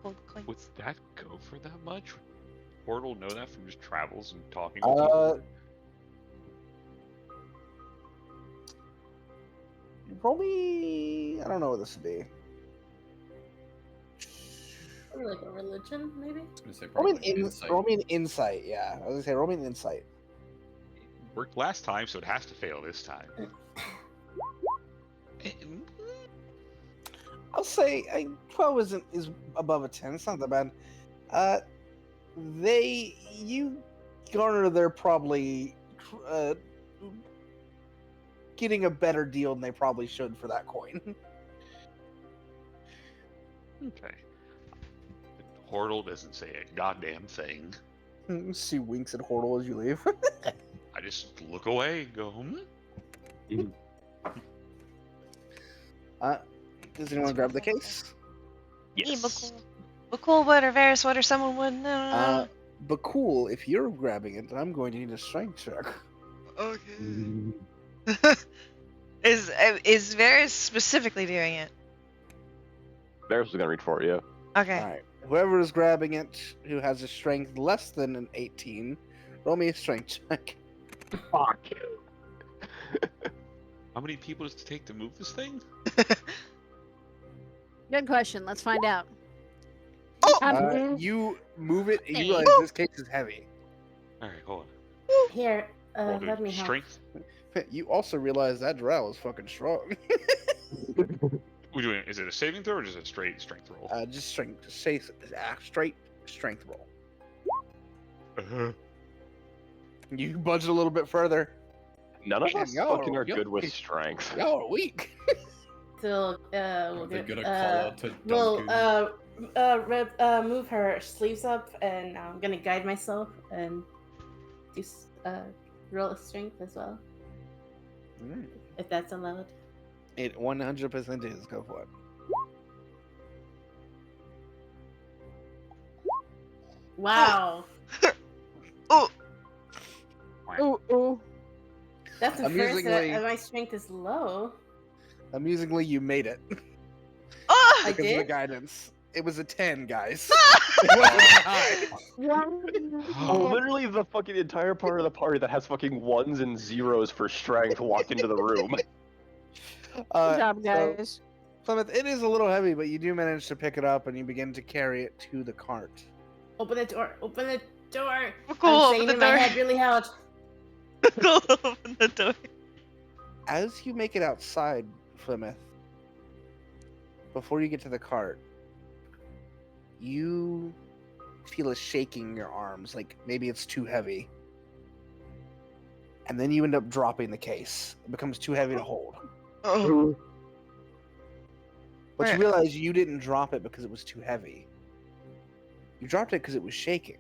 gold coins. would that go for that much? Portal know that from just travels and talking with Uh, people? Probably. I don't know what this would be. Or like a religion, maybe? I was gonna say Roll me, probably insight. roll me an insight. Yeah, I was gonna say roll me an insight. Worked last time, so it has to fail this time. I'll say 12 is above a 10. It's not that bad. You garner they're probably getting a better deal than they probably should for that coin. Okay. Hortle doesn't say a goddamn thing. She winks at Hortle as you leave. I just look away and go, Does anyone grab the case? Yes. Bhaqull would, or Varys would, or someone would. No. Bhaqull, if you're grabbing it, I'm going to need a strength check. Okay. Is Varys specifically doing it? Varys was gonna reach for it, yeah. Okay. Alright. Whoever is grabbing it who has a strength less than an 18, roll me a strength check. Fuck. how many people does it take to move this thing? Good question. Let's find out. You move it and you realize this case is heavy. Alright, hold Here, on. Roll let the me help. strength. You also realize that drow is fucking strong. We're doing. Is it a saving throw or just a straight strength roll? Just straight strength roll. You budge a little bit further. None of Man, us y'all fucking are- are good with strength. Y'all are weak. So, Are we'll they get, gonna call out to we'll move her sleeves up, and I'm gonna guide myself and do roll a strength as well, if that's allowed. It 100% is. Go for it. Wow, Ooh. that's the first Amusingly- that my strength is low. Amusingly, you made it. Oh! I Because of the did? guidance. It was a 10, guys. It wasn't high. Oh, literally the fucking entire part of the party that has fucking ones and zeros for strength walked into the room. Good job, So, guys. Plymouth, it is a little heavy, but you do manage to pick it up and you begin to carry it to the cart. Open the door! Open the door! Bhaqull, I'm open saying the in my door. head really loud. Bhaqull, open the door. As you make it outside, Plymouth, before you get to the cart, you feel a shaking in your arms, like maybe it's too heavy. And then you end up dropping the case. It becomes too heavy to hold. Oh. But Where- you realize you didn't drop it because it was too heavy. You dropped it because it was shaking.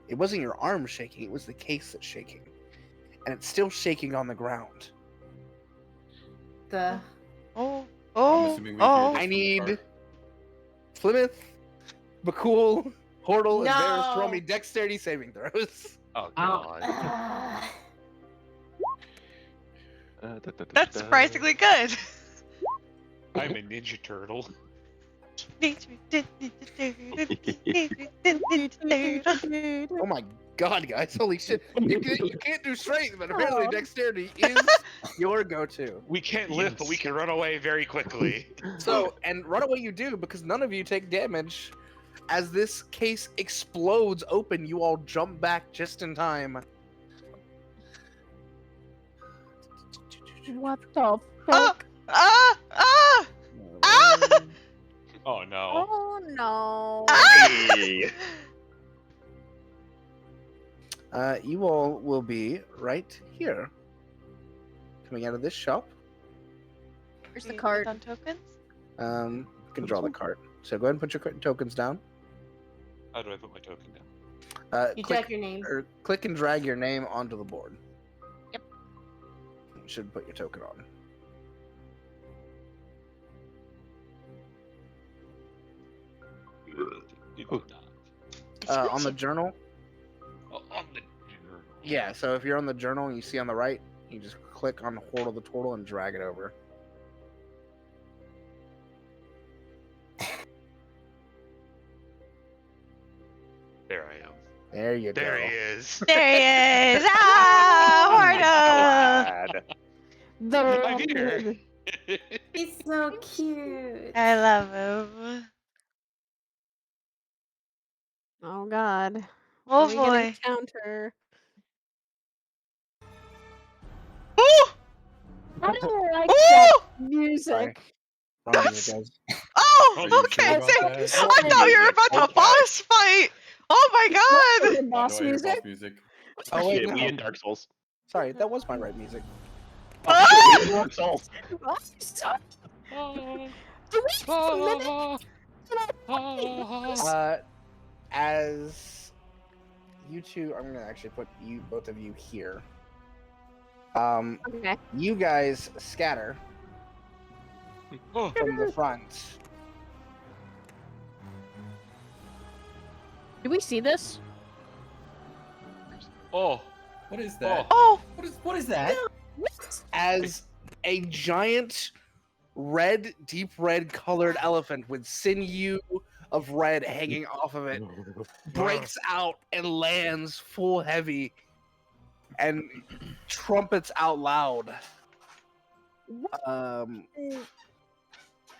It wasn't your arm shaking, it was the case that's shaking. And it's still shaking on the ground. The Oh. I'm Oh. assuming we Oh. hear I this from the need cart. Plymouth, Bhaqull, Hortle, and Varys to roll No. me dexterity saving throws. Oh god. That's surprisingly good. I'm a ninja turtle. Oh my god, guys. Holy shit. You can't do strength, but apparently Oh. dexterity is your go-to. We can't lift, but we can run away very quickly. So, and run away you do because none of you take damage. As this case explodes open, you all jump back just in time. What the Ah! fuck? Ah! Ah! Ah! Oh no. Oh no. Hey. You all will be right here. Coming out of this shop. Where's the card? On tokens? You can draw the cart. So go ahead and put your tokens down. How do I put my token down? You Click, check your name. or click and drag your name onto the board. Yep. You should put your token on. You do not. On the journal. Oh, on the journal. Yeah, so if you're on the journal and you see on the right, you just click on Hortle the Turtle and drag it over. There I am. There you There go. he is. There he is! Ah! Hortle! The I'm here. He's so cute. I love him. Oh god. Oh Are we gonna boy. encounter? Ooh! I don't like Ooh! that music. Wrong music, guys. Oh, Are you okay. sure about that? I thought you were about to Okay. boss fight. Oh my god. The boss Do I hear music? boss music? Oh, wait, Shit, no. we in Dark Souls. Sorry, that was my right music. Ah! We in Dark Souls. Oh, stop. Do we as you two, I'm gonna actually put you both of you here. Okay. You guys scatter Oh, from the front. Do we see this? oh, What is that? oh. Oh, What is that? As a giant red, deep red colored elephant with sinew of red hanging off of it breaks out and lands full heavy and trumpets out loud.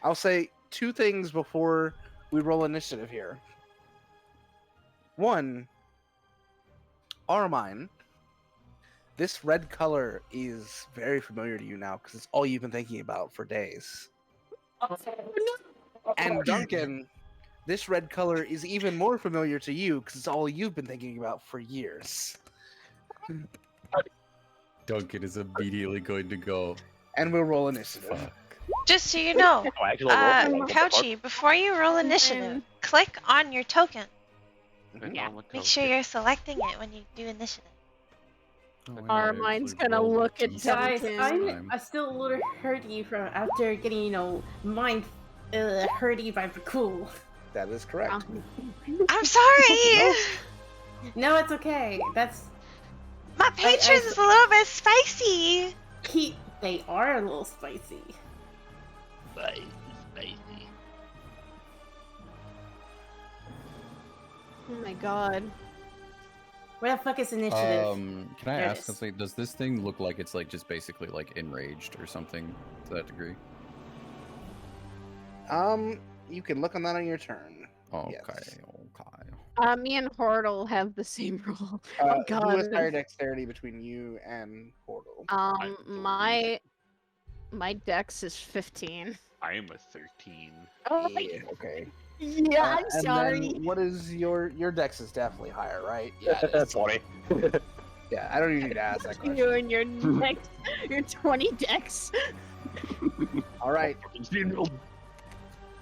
I'll say two things before we roll initiative here. One, Armine, this red color is very familiar to you now because it's all you've been thinking about for days. And Duncan, this red color is even more familiar to you because it's all you've been thinking about for years. Duncan is immediately going to go. And we'll roll initiative. Fuck. just so you know, Oh, actually, I rolled for Couchy, before you roll initiative, click on your token. Yeah. Make sure you're selecting it when you do initiative. Oh, Our I mind's actually gonna rolled a look at decent Guys, Duncan. time. I still a little hurt you from after getting, mind hurty by Bhaqull. That is correct. I'm sorry! No, it's okay. That's My patrons is a little bit spicy! they are a little spicy. Spicy. Oh my god. Where the fuck is initiative? Can I There it ask is. something? Does this thing look like it's like just basically like enraged or something to that degree? You can look on that on your turn. Okay, Yes. okay. Me and Hordle have the same rule. Who Oh god. has higher dexterity between you and Portal? My dex is 15. I am a 13. Oh Yeah, okay. yeah, I'm And then sorry. what is your dex is definitely higher, right? Yeah, it is. 20. Yeah, I don't even need to ask that question. You and your dex, your 20 dex. All right.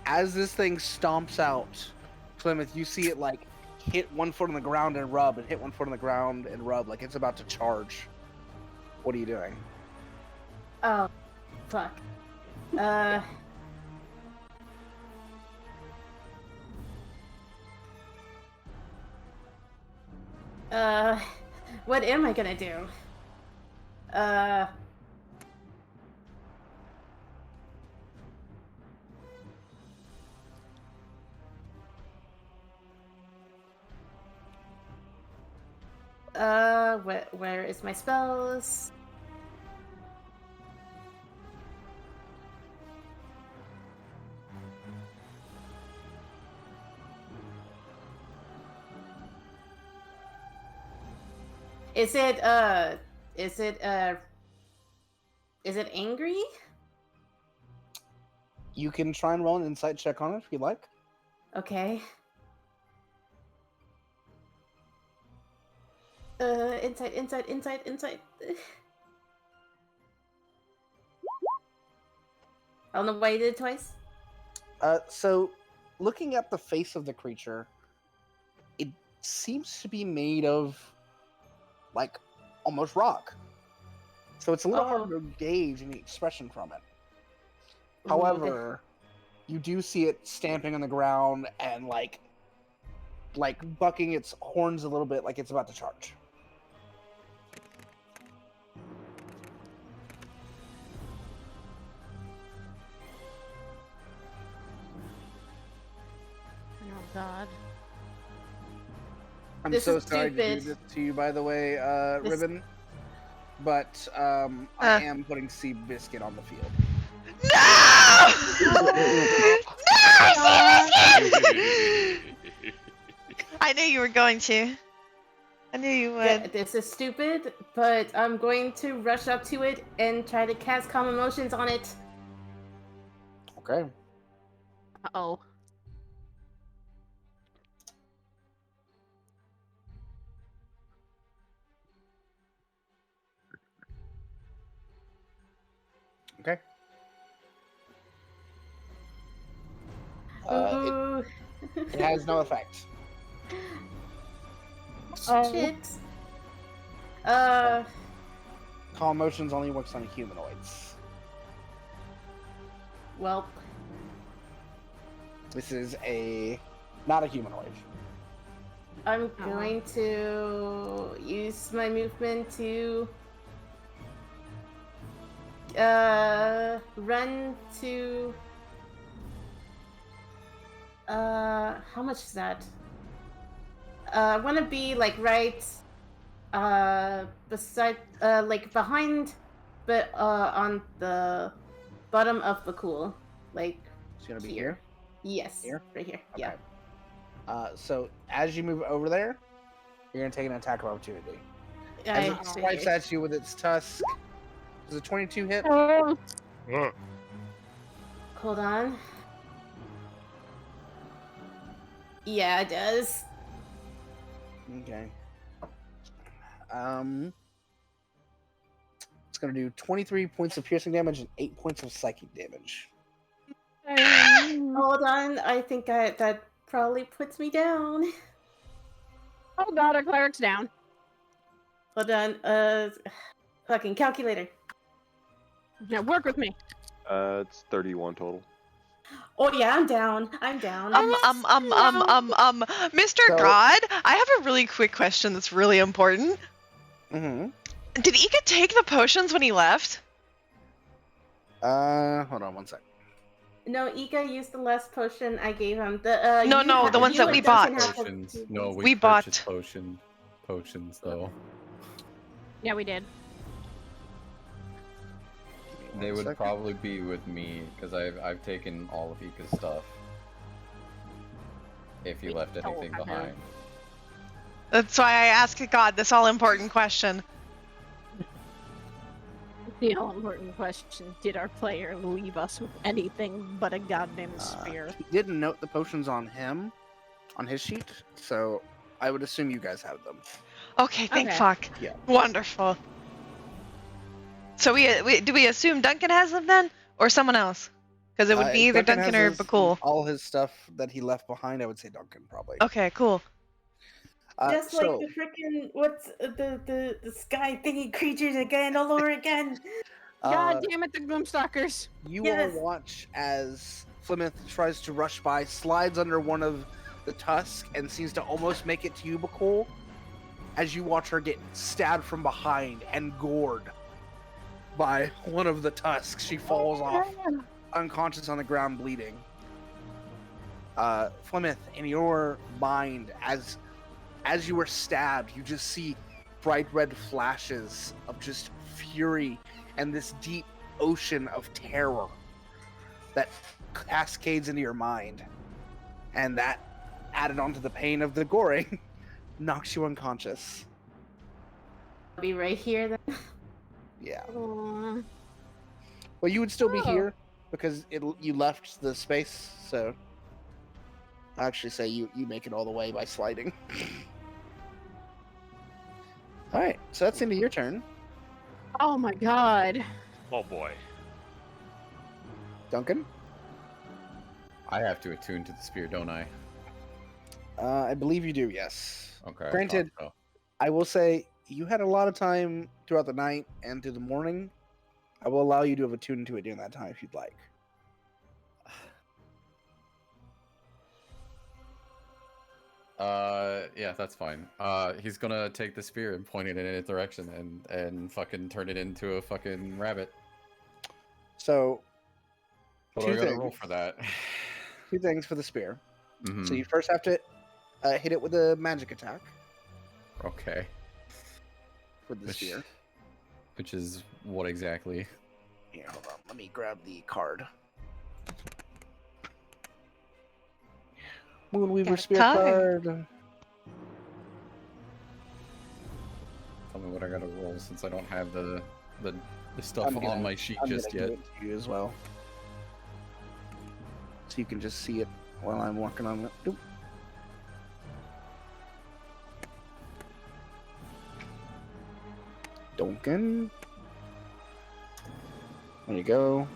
As this thing stomps out, Plymouth, you see it like hit one foot on the ground and rub, and hit one foot on the ground and rub, like it's about to charge. What are you doing? Oh, fuck. What am I gonna do? Where is my spells? Is it angry? You can try and roll an insight check on it if you like. Okay. Insight. I don't know why you did it twice. So, looking at the face of the creature, it seems to be made of, like, almost rock. So it's a little hard to gauge any expression from it. However, you do see it stamping on the ground and, like bucking its horns a little bit like it's about to charge. Oh god. I'm This so is sorry to do stupid. this to you, by the way, Ribbon. But I am putting Seabiscuit on the field. No! I knew you were going to. I knew you would. Yeah, this is stupid, but I'm going to rush up to it and try to cast Calm Emotions on it. Okay. Uh-oh. Okay. Ooh. It has no effect. Oh. Shit. Calm motions only works on humanoids. Well, This is not a humanoid. I'm going to use my movement to run to how much is that? I want to be like right beside like behind, but on the bottom of Bhaqull, like It's gonna be here. Yes, Here? right here. Okay. Yeah. So as you move over there, you're gonna take an attack of opportunity. As I it swipes at you with its tusk, does a 22 hit? Oh. Hold on. Yeah, it does. Okay. It's gonna do 23 points of piercing damage and 8 points of psychic damage. Hold on. I think that probably puts me down. Oh god, our cleric's down. Hold on. Fucking calculator. Now work with me. It's 31 total. Oh yeah, I'm down. I'm down. Mr. So- God, I have a really quick question that's really important. Mm-hmm. Did Ika take the potions when he left? Hold on one sec. No, Ika used the last potion I gave him. The No, the ones that we bought. Potions. No, We we bought- purchased potions though. Yeah, we did. They would probably be with me because I've taken all of Ika's stuff. If you left anything I know. behind. That's why I asked God this all-important question. The all-important question, did our player leave us with anything but a goddamn spear? He didn't note the potions on him, on his sheet, so I would assume you guys have them. Okay, thank Okay. fuck. Yeah. Wonderful. So do we assume Duncan has them then, or someone else? Because it would be either Duncan or has Bhaqull. all his stuff that he left behind. I would say Duncan probably. Okay, cool. Just like So, the freaking what's the sky thingy creatures again, all over again. God damn it, the Gloomstalkers! you Yes. all watch as Plymouth tries to rush by, slides under one of the tusks, and seems to almost make it to you, Bhaqull, as you watch her get stabbed from behind and gored by one of the tusks. She falls off, unconscious on the ground, bleeding. Plymouth, in your mind, as you were stabbed, you just see bright red flashes of just fury and this deep ocean of terror that cascades into your mind. And that, added onto the pain of the goring, knocks you unconscious. I'll be right here then. Yeah. Aw. Well, you would still be Oh. here because you left the space, so I actually say you make it all the way by sliding. All right, so that's into your turn, Oh my god. Oh boy. Duncan. I have to attune to the spear, don't I? I believe you do, yes. Okay. I Granted, thought I will say you had a lot of time throughout the night and through the morning. I will allow you to have attuned to it during that time if you'd like. Yeah, that's fine. He's gonna take the spear and point it in its direction and fucking turn it into a fucking rabbit. So, What do I gotta roll for that? two things for the spear. So Mhm. you first have to hit it with a magic attack Okay. with the spear. Which is what exactly? Here, hold on. Let me grab the card. Moonweaver Got a spear card. card. Tell me what I gotta roll since I don't have the stuff I'm on gonna- my sheet I'm just gonna yet. give it to you as well, so you can just see it while I'm working on it. Oop. Duncan. There you go.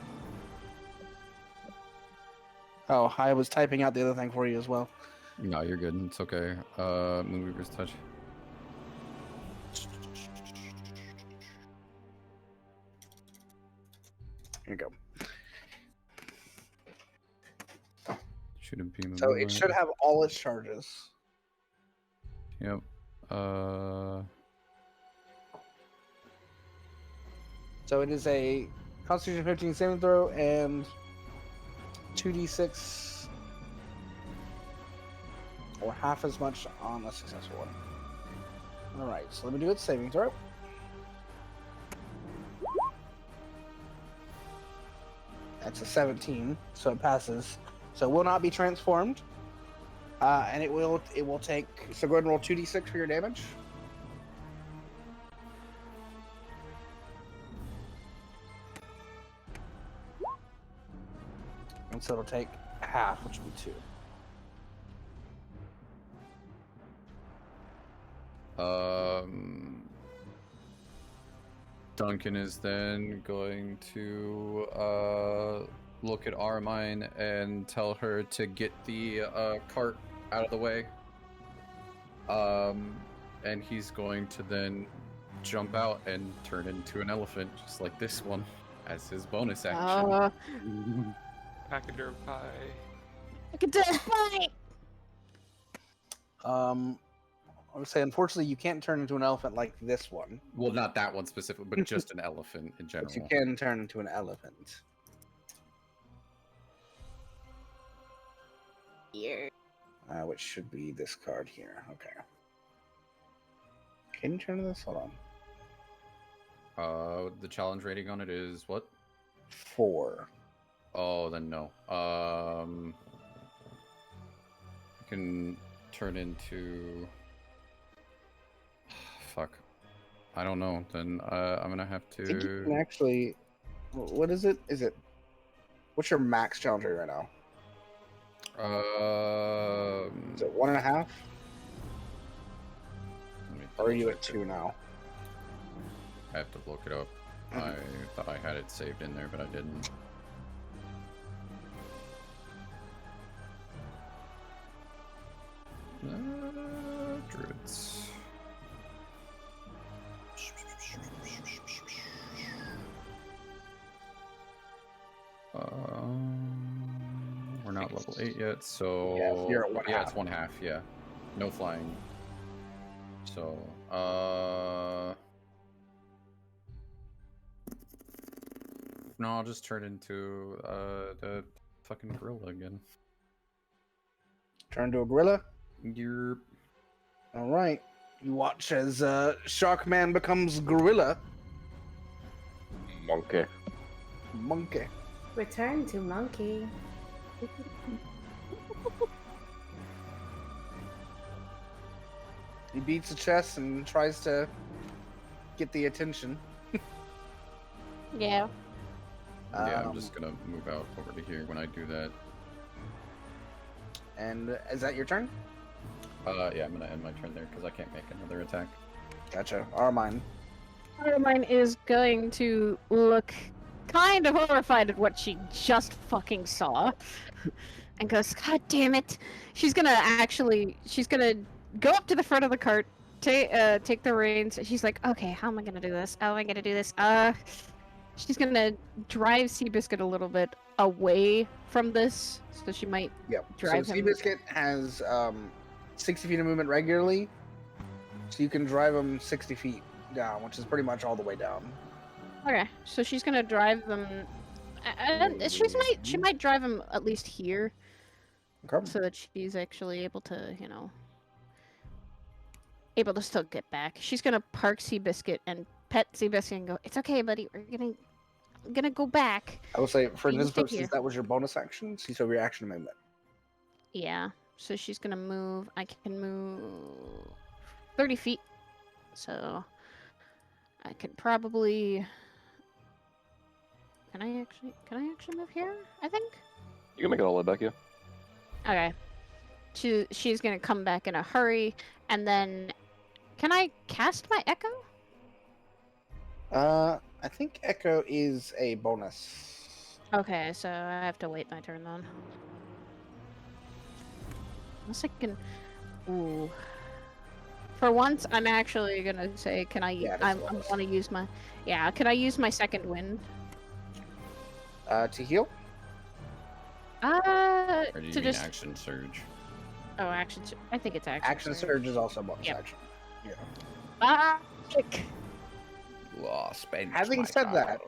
Oh, I was typing out the other thing for you as well. No, you're good. It's okay. Moonweaver's touch. Here you go. Shouldn't be. So it should have all its charges. Yep. So it is a Constitution 15 saving throw and 2d6 or half as much on a successful one. Alright, so let me do its saving throw. That's a 17, so it passes. So it will not be transformed. And it will take, so go ahead and roll 2d6 for your damage. And so it'll take half, which will be 2. Duncan is then going to look at Armine and tell her to get the cart out of the way. And he's going to then jump out and turn into an elephant, just like this one, as his bonus action. Pachyderm pie. I can do it. Bye. I would say, unfortunately, you can't turn into an elephant like this one. Well, not that one specifically, but just an elephant in general. But you can turn into an elephant. Here. Which should be this card here. Okay. Can you turn this? Hold on. The challenge rating on it is what? 4. Oh, then no. You can turn into... Fuck. I don't know. Then I'm gonna have to... I think you can actually... What is it? What's your max challenge rate right now? Is it 1.5? Or are you at 2 now? I have to look it up. I thought I had it saved in there, but I didn't. Druids. We're not level 8 yet, so yeah, you're at 1/2. Yeah, it's 1/2. Yeah, no flying. So, no, I'll just turn into the fucking gorilla again. Turn to a gorilla? Yerp. Alright. You watch as Sharkman becomes gorilla. Monkey. Monkey. Return to monkey. He beats the chest and tries to get the attention. Yeah. Yeah, I'm just gonna move out over to here when I do that. And is that your turn? Yeah, I'm gonna end my turn there because I can't make another attack. Gotcha. Armine. Armine is going to look kind of horrified at what she just fucking saw. And goes, God damn it. She's gonna go up to the front of the cart, take the reins. She's like, okay, how am I gonna do this? How am I gonna do this? She's gonna drive Seabiscuit a little bit away from this, so she might drive him. Seabiscuit has 60 feet of movement regularly, so you can drive him 60 feet down, which is pretty much all the way down. Okay, so she's gonna drive them. She might drive him at least here, so that she's actually able to, able to still get back. She's gonna park Seabiscuit and pet Seabiscuit and go, "It's okay, buddy. We're gonna go back." I will say, for You this stay purposes, here. that was your bonus action. So you have your action movement. Yeah. So she's gonna move. I can move 30 feet. So I could probably. Can I actually move here? I think. You can make it all the way back, yeah. Okay. She's gonna come back in a hurry, and then can I cast my echo? I think Echo is a bonus. Okay, so I have to wait my turn then. Unless I can. Ooh. For once, I'm actually gonna say, can I? Yeah, I want to use my. Yeah, can I use my second wind? To heal? Or do you To mean just action surge? action. I think it's action. Action surge is also a bonus Yep. action. Yeah. Kick. Spend Having my said that, card.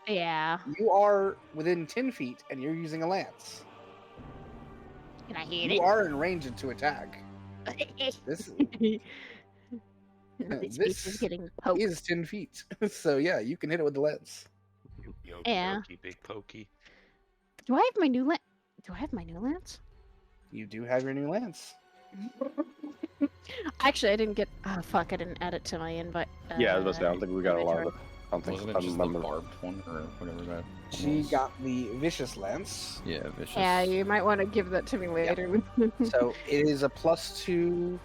Yeah. you are within 10 feet and you're using a lance. Can I hit You are in range to attack. it? This This this bitch is getting poked. is 10 feet. So yeah, you can hit it with the lance. Yoki Yeah. Doki, big pokey. Do I have my new lance? Do I have my new lance? You do have your new lance. Actually, I didn't get. Oh fuck! I didn't add it to my invite. Yeah, I was about to say, I don't think we got a lot of inventory. it. I don't think Wasn't I it just the remember. barbed one or whatever that She was? got the vicious lance. Yeah, vicious. Yeah, you might want to give that to me later. So it is a +2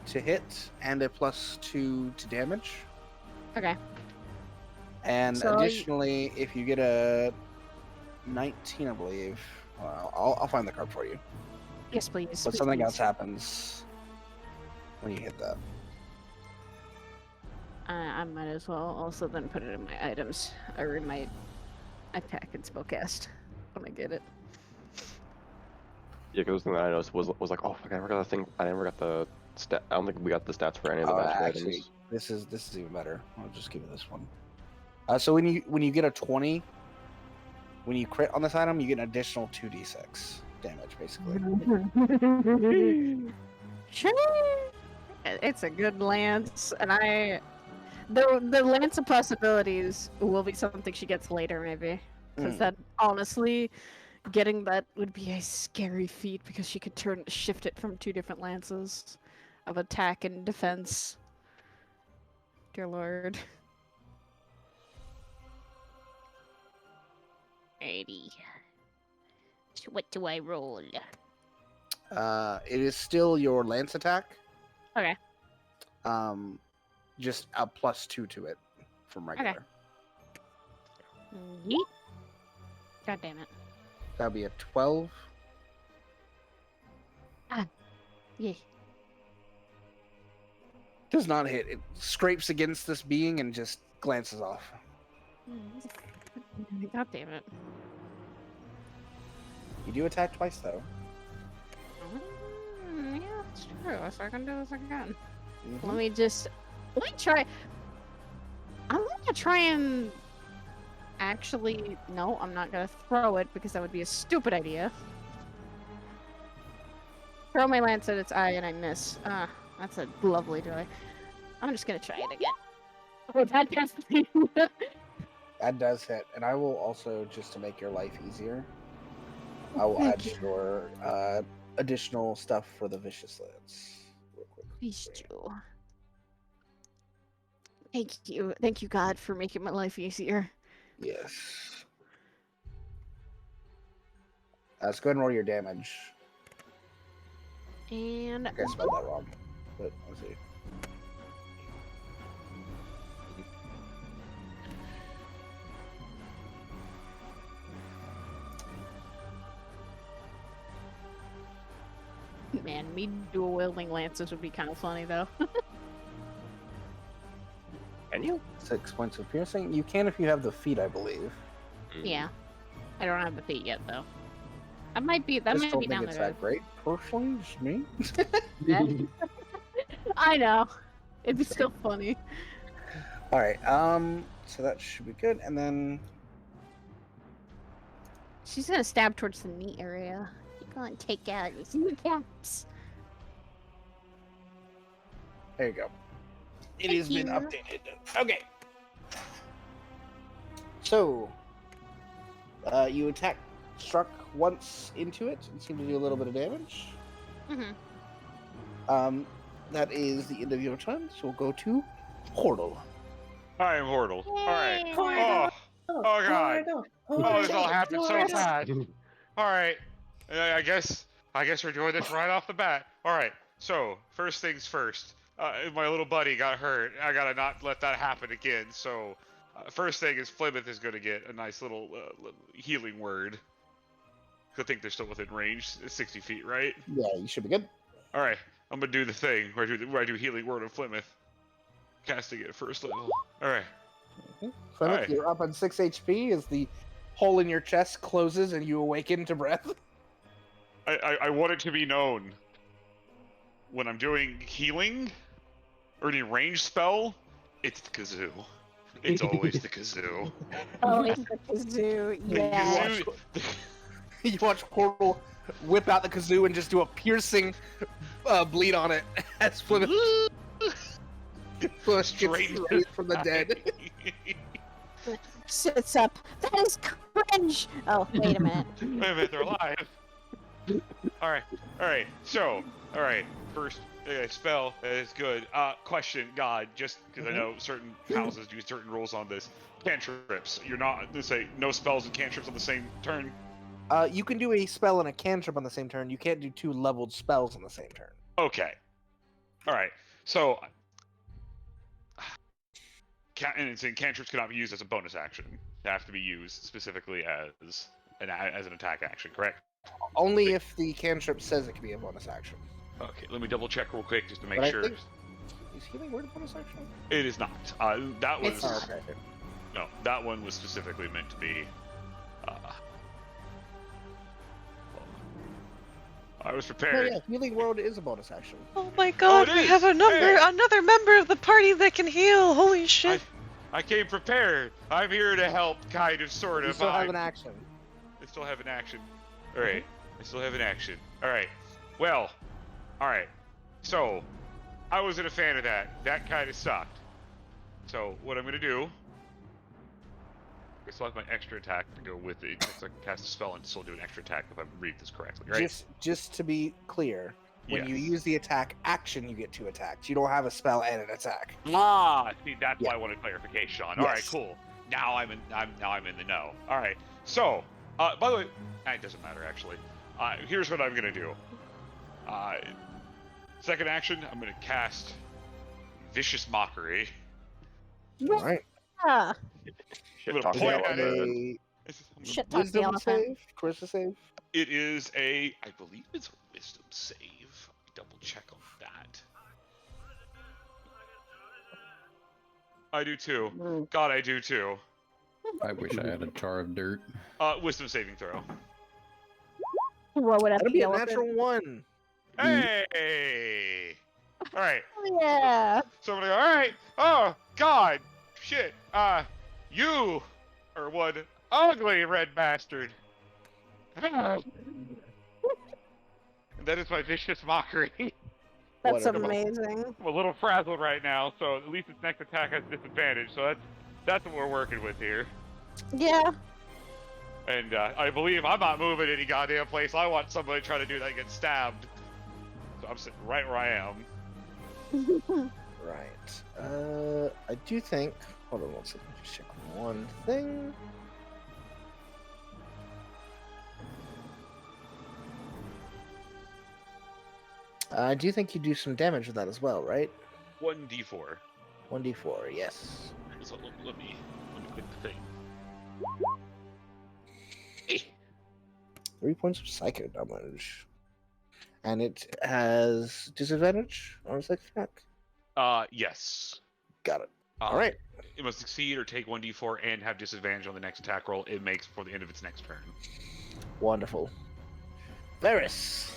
to hit and a +2 to damage. Okay. And So additionally, if you get a 19, I believe, I'll find the card for you. Yes, please. But please, something please. else happens when you hit that. I might as well also then put it in my items or in my attack and spellcast when I get it. Yeah, because the thing that I noticed was like, oh, fuck, I never got the thing. I never got the stat. I don't think we got the stats for any of the magic Actually, items. this is even better. I'll just give you this one. So when you get a 20, when you crit on this item, you get an additional 2d6 damage, basically. Sure. It's a good lance, and the lance of possibilities will be something she gets later, maybe. Because that honestly, getting that would be a scary feat because she could shift it from 2 different lances of attack and defense. Dear Lord. 80. So what do I roll? It is still your lance attack. Okay. Just a +2 to it from regular. Yeet. God damn it. That'll be a 12. Yeah. Does not hit. It scrapes against this being and just glances off. God damn it. You do attack twice though. Yeah, that's true. So I can do this again. Mhm. Let me try. I'm gonna try and actually. No, I'm not gonna throw it because that would be a stupid idea. Throw my lance at its eye and I miss. That's a lovely joy. I'm just gonna try it again. Oh, that does. That does hit, and I will also, just to make your life easier, I will add your additional stuff for the vicious lance. Real quick. Please do. Thank you, God, for making my life easier. Yes. Let's go ahead and roll your damage. And I think I spelled that wrong, but let's see. man, me dual wielding lances would be kind of funny though. Can you? 6 points of piercing. You can if you have the feat, I believe. Yeah, I don't have the feet yet though. I might be. That Just might don't be think down it's there. that great. Personally, just me. I know. It'd be still funny. All right. So that should be good, and then She's gonna stab towards the knee area. You're gonna take out his kneecaps. there you go. It Thank has been you. updated. Okay. So, you struck once into it and seemed to do a little bit of damage. Mm-hmm. That is the end of your turn, so we'll go to Hortle. I am Hortle. Alright. Yay. Oh god. Oh, this all happened so Hortle. fast. Alright. I guess we're doing this right off the bat. Alright. So, first things first. My little buddy got hurt. I gotta not let that happen again. So, first thing is Plymouth is gonna get a nice little healing word. Good thing they're still within range. It's 60 feet, right? Yeah, you should be good. Alright. I'm gonna do the thing where I do healing word on Plymouth. Casting it at first level. Alright. Plymouth, Alright. you're up on 6 HP as the hole in your chest closes and you awaken to breath. I want it to be known when I'm doing healing or any range spell, it's the kazoo. It's always the kazoo. Oh, it's the kazoo. Yeah. Kazoo. You watch Portal whip out the kazoo and just do a piercing bleed on it as Plymouth gets Straight raised from the dead. Sits up. That is cringe. Oh, wait a minute. Wait a minute, they're alive. Alright. So, first spell is good. Question, God, just because I know certain houses do certain rules on this. Cantrips. You're not, say, no spells and cantrips on the same turn? You can do a spell and a cantrip on the same turn. You can't do 2 leveled spells on the same turn. Okay. Alright, so... cantrips cannot be used as a bonus action. They have to be used specifically as an attack action, correct? Only if the cantrip says it can be a bonus action. Okay, let me double check real quick just to make But I sure. think- Is healing word a bonus action? It is not. That was... Oh, okay. No, that one was specifically meant to be... I was Oh prepared. yeah, healing word is a bonus action. Oh my god, it we is! have Hey! another member of the party that can heal. Holy shit. I came prepared. I'm here to help, kind of, sort You of. still have an action. I still have an action. Alright. I still have an action. Alright. Well. Alright. So, I wasn't a fan of that. That kind of sucked. So, what I'm going to do... I still have my extra attack to go with it. So I can cast a spell and still do an extra attack if I read this correctly, right? Just to be clear, when you Yes. use the attack action, you get 2 attacks. You don't have a spell and an attack. Ah, see, that's Yeah. why I wanted clarification on. All right, Yes. cool. Now I'm in the know. All right. So, by the way, it doesn't matter actually. Here's what I'm gonna do. Second action, I'm gonna cast Vicious Mockery. All right. Yeah. Shit I'm gonna talking point about at it. A Shit talk the wisdom elephant. save, charisma save. It is I believe it's a Wisdom save. Double check on that. I do too. God, I do too. I wish I had a jar of dirt. Wisdom saving throw. What would That'll be the a elephant? natural 1. Hey! All right. Oh, yeah. So I'm gonna go, all right. Oh, God. Shit. You are one ugly red bastard. And that is my Vicious Mockery. That's Whatever. amazing. I'm a little frazzled right now, so at least its next attack has disadvantage, so that's what we're working with here. Yeah. And I believe I'm not moving any goddamn place. I want somebody to try to do that and get stabbed. So I'm sitting right where I am. Right. I do think. Hold on one second. Just check one thing. I do think you do some damage with that as well, right? 1d4. 1d4, yes. So let me click the thing. 3 points of psycho damage. And it has disadvantage on its attack? Yes. Got it. Uh, Alright. It must succeed or take 1d4 and have disadvantage on the next attack roll it makes before the end of its next turn. Wonderful. Varys.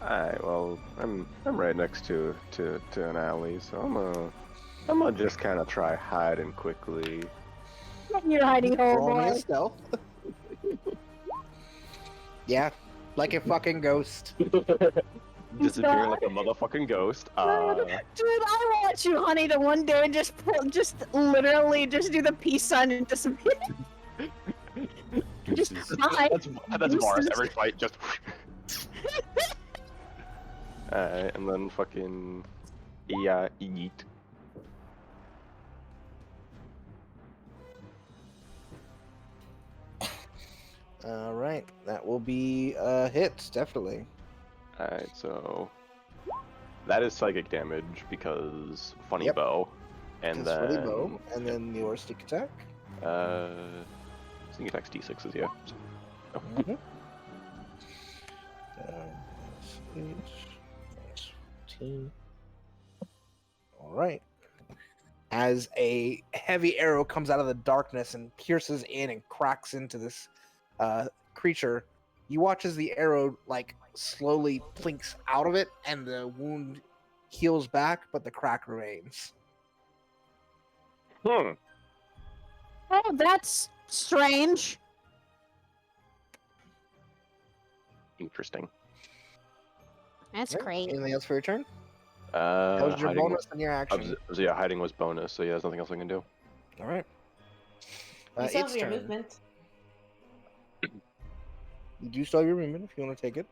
Alright, well, I'm right next to an alley, so I'm gonna just kind of try hiding quickly. You're hiding, Roll me a boy. stealth. Yeah, like a fucking ghost. Disappear like a motherfucking ghost. Dude, I want you, honey, to one day just literally just do the peace sign and disappear. Just hi. That's Mars. Every fight, just. Alright, and then fucking eat. Alright, that will be a hit, definitely. Alright, so that is psychic damage because funny Yep. bow, and That's funny then bow, and then your stick attack. sneak attacks d6s, yeah. Mm-hmm. 14. Alright. as a heavy arrow comes out of the darkness and pierces in and cracks into this creature. You watch as the arrow like slowly plinks out of it and the wound heals back, but the crack remains. Hmm. Oh, that's strange. Interesting. That's Alright, great. Anything else for your turn? That was your Hiding. bonus and your action. Yeah, hiding was bonus, so yeah, there's nothing else I can do. All right. You still Its have your turn. movement. You do still have your movement if you want to take it.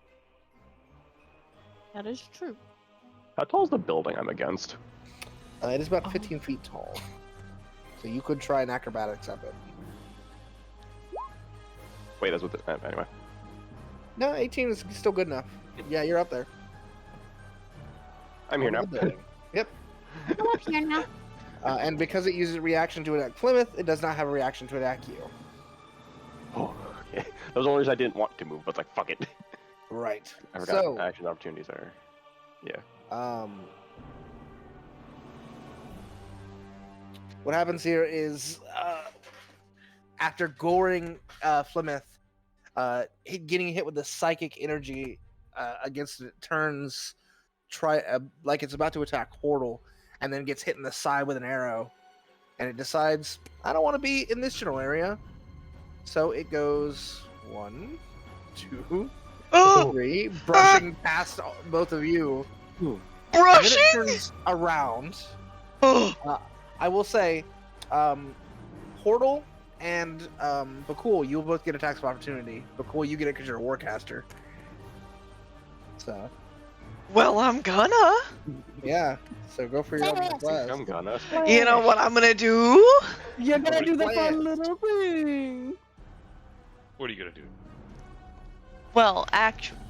That is true. How tall is the building I'm against? It is about 15 feet tall. So you could try an acrobatics up it. Wait, that's what anyway. No, 18 is still good enough. Yeah, you're up there. I'm here now. Over the building. Yep. I'm up here now. And because it uses a reaction to attack Plymouth, it does not have a reaction to attack you. Oh, okay. That was the only reason I didn't want to move, but like, fuck it. Right. I forgot So, action opportunities are. Yeah. What happens here is, after goring Plymouth, getting hit with the psychic energy against it, turns like it's about to attack Hortle, and then gets hit in the side with an arrow, and it decides, I don't want to be in this general area, so it goes 1, 2, 3, brushing past both of you. Brushing? And then it turns around. I will say, Hortle and Bhaqull, you'll both get attacks of opportunity. Bhaqull, you get it because you're a warcaster. So. Well, I'm gonna. Yeah. So go for your Eldritch Blast. I'm gonna. You know what I'm gonna do? You're gonna do the Play fun it. little thing. What are you gonna do? Well, actually,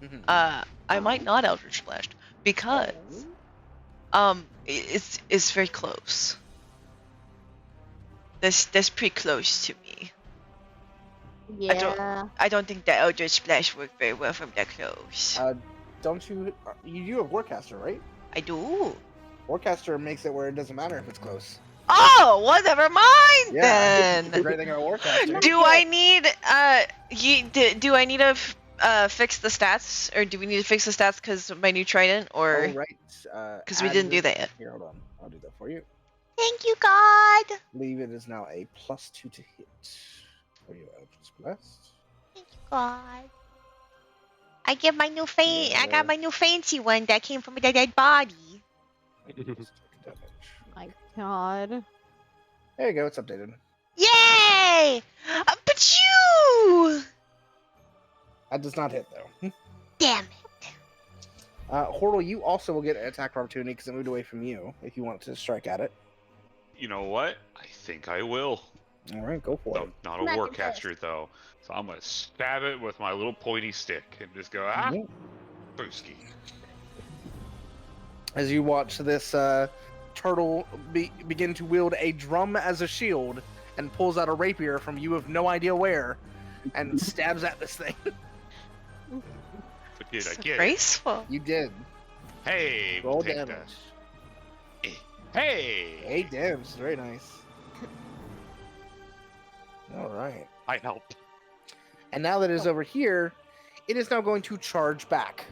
Mhm. I might not Eldritch Blast because it's very close. That's pretty close to me. Yeah. I don't think the Eldritch Blast worked very well from that close. Don't you do have Warcaster, right? I do. Warcaster makes it where it doesn't matter if it's close. Oh, well, never mind Yeah. The then. great thing about Warcaster. Do I need do I need to fix the stats, or do we need to fix the stats because of my new trident, or Oh, right. because we didn't do that yet? Here, hold on. I'll do that for you. Thank you, God. I believe it is now a +2 to hit. For you, Eldritch Blast. Thank you, God. I get my new I got my new fancy one that came from a dead body. Plus 2 damage. My God. There you go. It's updated. Yay! But you! That does not hit though. Damn it. Hortle, you also will get an attack of opportunity because it moved away from you. If you want to strike at it. You know what? I think I will. All right, go for it. I'm not a Smack it warcaster though, so I'm gonna stab it with my little pointy stick and just go Yeah. brewski. As you watch this turtle begin to wield a drum as a shield and pulls out a rapier from you have no idea where and stabs at this thing. But did I So get it? graceful. You did. Hey, Roll we'll take damage. that. Hey! 8 damage. Very nice. All right. I helped. And now that it is over here, it is now going to charge back.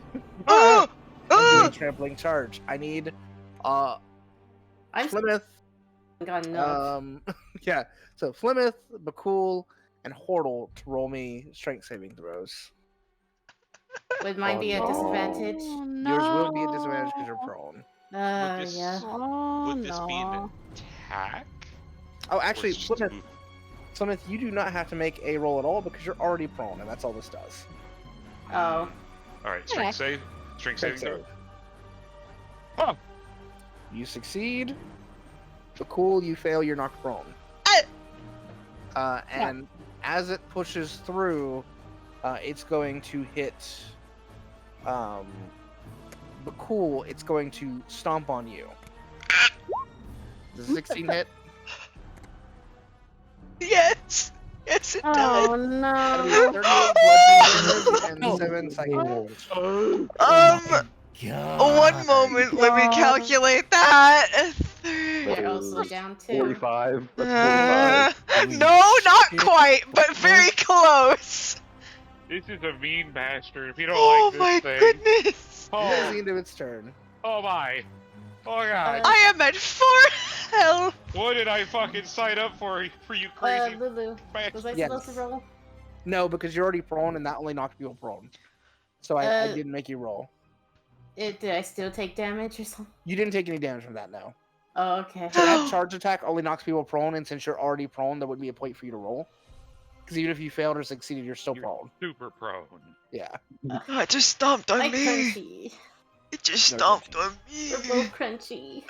Oh! I'm doing trampling charge. I need I'm Plymouth. got enough. Yeah. So Plymouth, Bhaqull, and Hortle to roll me strength saving throws. Would mine be a no. disadvantage? Oh, Yours will be a no. disadvantage because you're prone. Would this- Yeah. Oh, Would this be an no. attack? Oh, Or actually, is it just a Plymouth, move? Plymouth, you do not have to make a roll at all because you're already prone, and that's all this does. Oh. Alright, strength Okay. save. Strength saving Strength throw. save. You succeed. Bhaqull, you fail. You're knocked prone. And as it pushes through, it's going to hit. Bhaqull, it's going to stomp on you. Does a 16 hit? Yes, yes it does. Oh, That'll be no. 38 bludgeoning damage and 7 psychic damage. One moment, let me calculate that. Wait, mostly down too. 45. That's 45. No, not quite, but very close. This is a mean bastard. If you don't Oh like my this thing. goodness! It is the Oh, end of its turn. oh my. Oh god. I am at 4 health. What did I fucking sign up for you crazy Lulu, was I bastard? supposed to roll? No, because you're already prone, and that only knocked people prone. So I didn't make you roll. Did I still take damage or something? You didn't take any damage from that, no. Oh, okay. So that charge attack only knocks people prone, and since you're already prone, there wouldn't be a point for you to roll. Because even if you failed or succeeded, you're still prone. Super prone. Yeah. I just stomped on Like me. crunchy. It just No, stomped on me. We're both crunchy.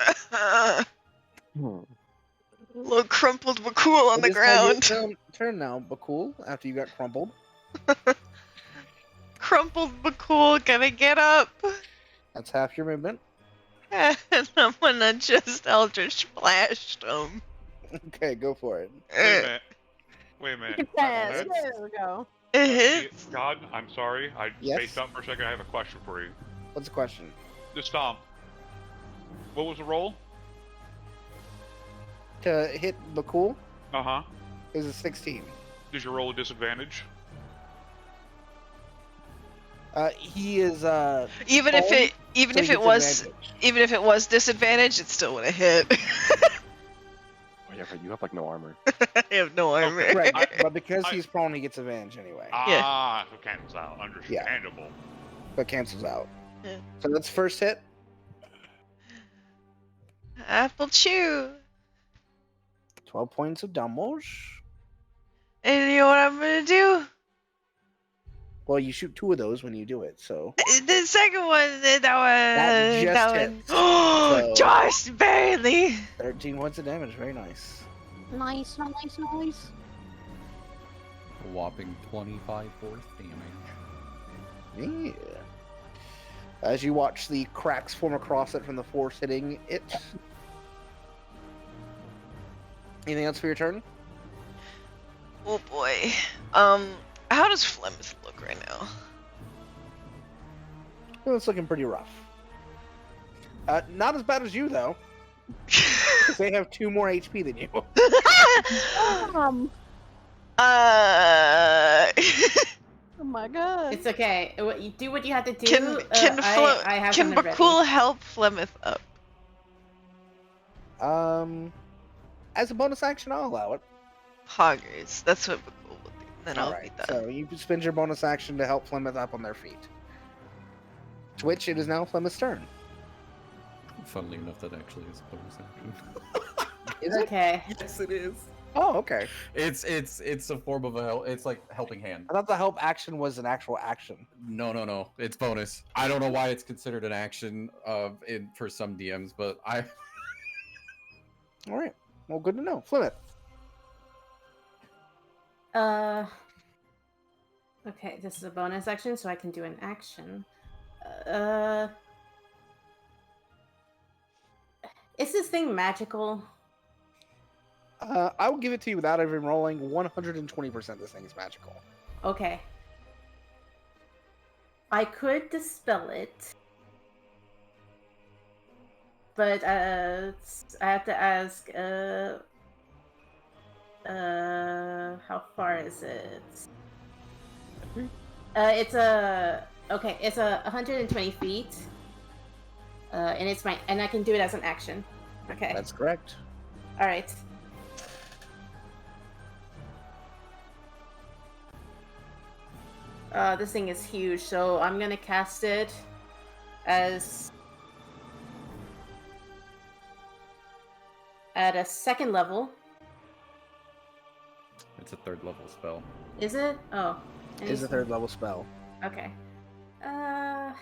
Little crumpled Bhaqull on the It is now your ground. turn now, Bhaqull, after you got crumpled. Crumpled Bhaqull, gonna get up. That's half your movement. And I'm gonna just Eldritch Blast him. Okay, go for it. Wait a minute. Yes, That's- there we go. It hits. God, I'm sorry. I Yes? spaced out for a second. I have a question for you. What's the question? The stomp. What was the roll? To hit Bhaqull Uh-huh. is a 16. Did you roll a disadvantage? He is Even if prone, it so he gets advantage. even if it was disadvantage, it still would have hit. Oh, yeah, but you have like no armor. I have no armor. Okay. Right, I- but because I- he's prone, he gets advantage anyway. Ah, so cancels out. Understandable. But cancels out. Yeah. So that's first hit. Apple chew. 12 points of damage. And you know what I'm gonna do? Well, you shoot 2 of those when you do it, so The second one, that just one. hits. Oh, So- just barely. 13 points of damage. Very nice. Nice, nice, nice. A whopping 25 force damage. Yeah. As you watch the cracks form across it from the force hitting it. Anything else for your turn? Oh boy. How does Flemeth look right now? Well, it's looking pretty rough. Not as bad as you, though. 'Cause they have 2 more HP than you. Oh my god. It's okay. You do what you have to do. Can I have can something ready. Bhaqull help Flemeth up? As a bonus action, I'll allow it. Poggers. That's what Bhaqull will do. Then I'll Alright, be done. so you spend your bonus action to help Plymouth up on their feet. To which it is now Plymouth's turn. Funnily enough, that actually is a bonus action. Is it? Okay. Yes, it is. Oh, okay. It's a form of a help. It's like helping hand. I thought the help action was an actual action. No. It's bonus. I don't know why it's considered an action for some DMs, but I. All right. Well, good to know. Plymouth. Okay, this is a bonus action, so I can do an action. Is this thing magical? I will give it to you without even rolling. 120% this thing is magical. Okay. I could dispel it. But I have to ask, how far is it? It's a 120 feet. And it's and I can do it as an action. Okay. That's correct. All right. This thing is huge, so I'm gonna cast it as at a 2nd level. It's a 3rd level spell. Is it? Oh. It is a 3rd level spell. Okay. I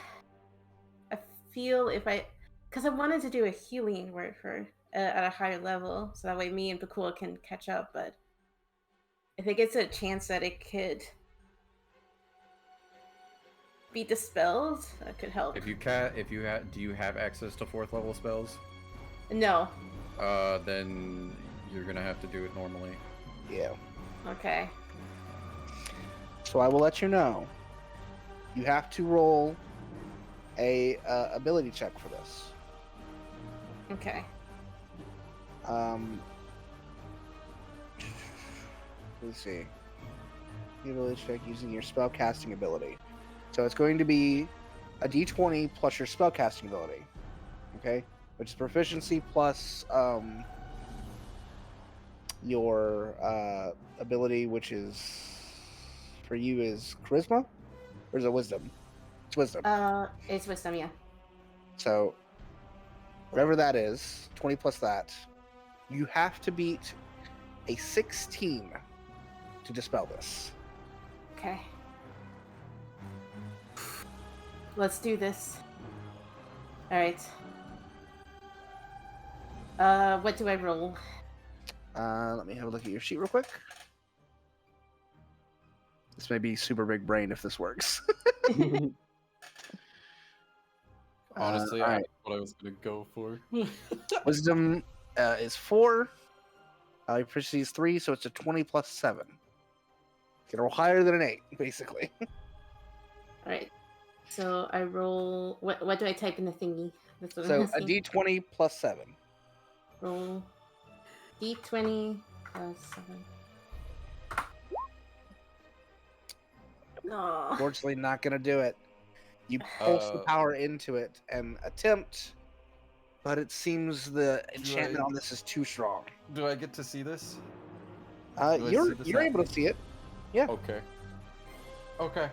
feel because I wanted to do a healing word for at a higher level, so that way me and Bhaqull can catch up. But if it gets a chance that it could be dispelled, that could help. Do you have access to 4th level spells? No. Then you're gonna have to do it normally. Yeah. Okay. So I will let you know. You have to roll a ability check for this. Okay. Let's see. The ability check using your spellcasting ability. So it's going to be a d20 plus your spellcasting ability. Okay? Which is proficiency plus your ability, which is for you is charisma? Or is it wisdom? It's wisdom. It's wisdom, yeah. So whatever that is, 20 plus that, you have to beat a 16 to dispel this. Okay. Let's do this. Alright. What do I roll? Let me have a look at your sheet real quick. This may be super big brain if this works. Honestly, alright. that's what I was gonna go for. Wisdom is 4. Your proficiency is 3, so it's a 20 plus 7. You can roll higher than an 8, basically. Alright. So I roll... What do I type in the thingy? That's what So I'm a asking. d20 plus 7. Roll d20 plus 7. No. Unfortunately, not going to do it. You pulse the power into it and attempt, but it seems the enchantment on this is too strong. Do I get to see this? You're able to see it. Yeah. Okay. Okay.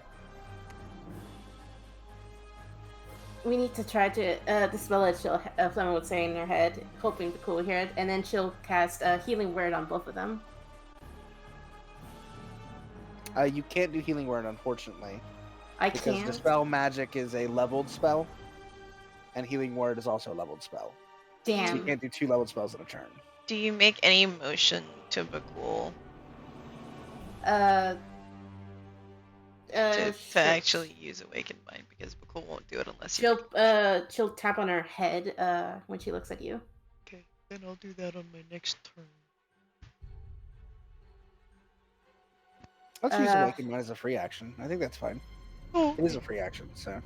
We need to try to dispel it. Fleming would say in her head, hoping Bhaqull will hear it, and then she'll cast a healing word on both of them. You can't do healing word, unfortunately. Because Because dispel magic is a leveled spell, and healing word is also a leveled spell. Damn. So you can't do 2 leveled spells in a turn. Do you make any motion to Bhaqull to actually use Awakened Mind? Because Bhaqull won't do it unless you. She'll tap on her head when she looks at you. Okay, then I'll do that on my next turn. Let's use Awakened Mind as a free action. I think that's fine. Oh. It is a free action, so.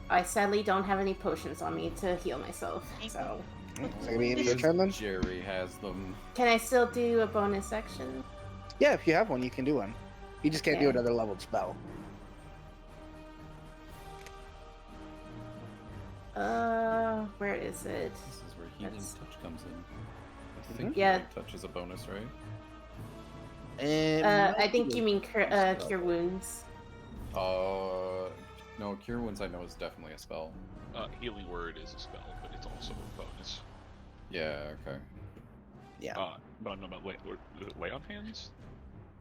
I sadly don't have any potions on me to heal myself, so. Is that gonna be in your turn then? Jerry has them. Can I still do a bonus action? Yeah, if you have one, you can do one. You just can't do Okay. another leveled spell. Where is it? This is where healing touch comes in. I think Yeah. healing touch is a bonus, right? I think you mean cure wounds. No, Cure Wounds I know is definitely a spell. Healing Word is a spell, but it's also a bonus. Yeah, okay. Yeah. But I'm not about lay on hands?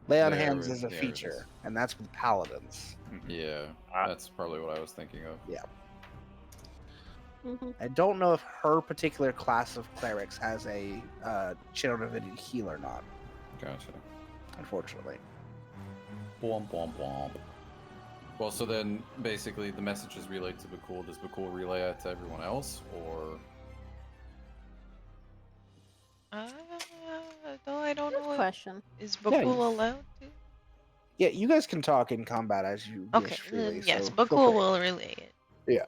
Lay on There hands it- is a there it feature, is. and that's with paladins. Yeah, that's probably what I was thinking of. Yeah. I don't know if her particular class of clerics has a Channel Divinity heal or not, Gotcha. unfortunately. Womp womp womp. Well, so then basically the message is relayed to Bhaqull. Does Bhaqull relay it to everyone else, or? No, I don't know. Question. Is Yeah, Bhaqull allowed to? Yeah, you guys can talk in combat as you Okay, wish freely. then yes, so feel Bhaqull free. will relay it. Yeah.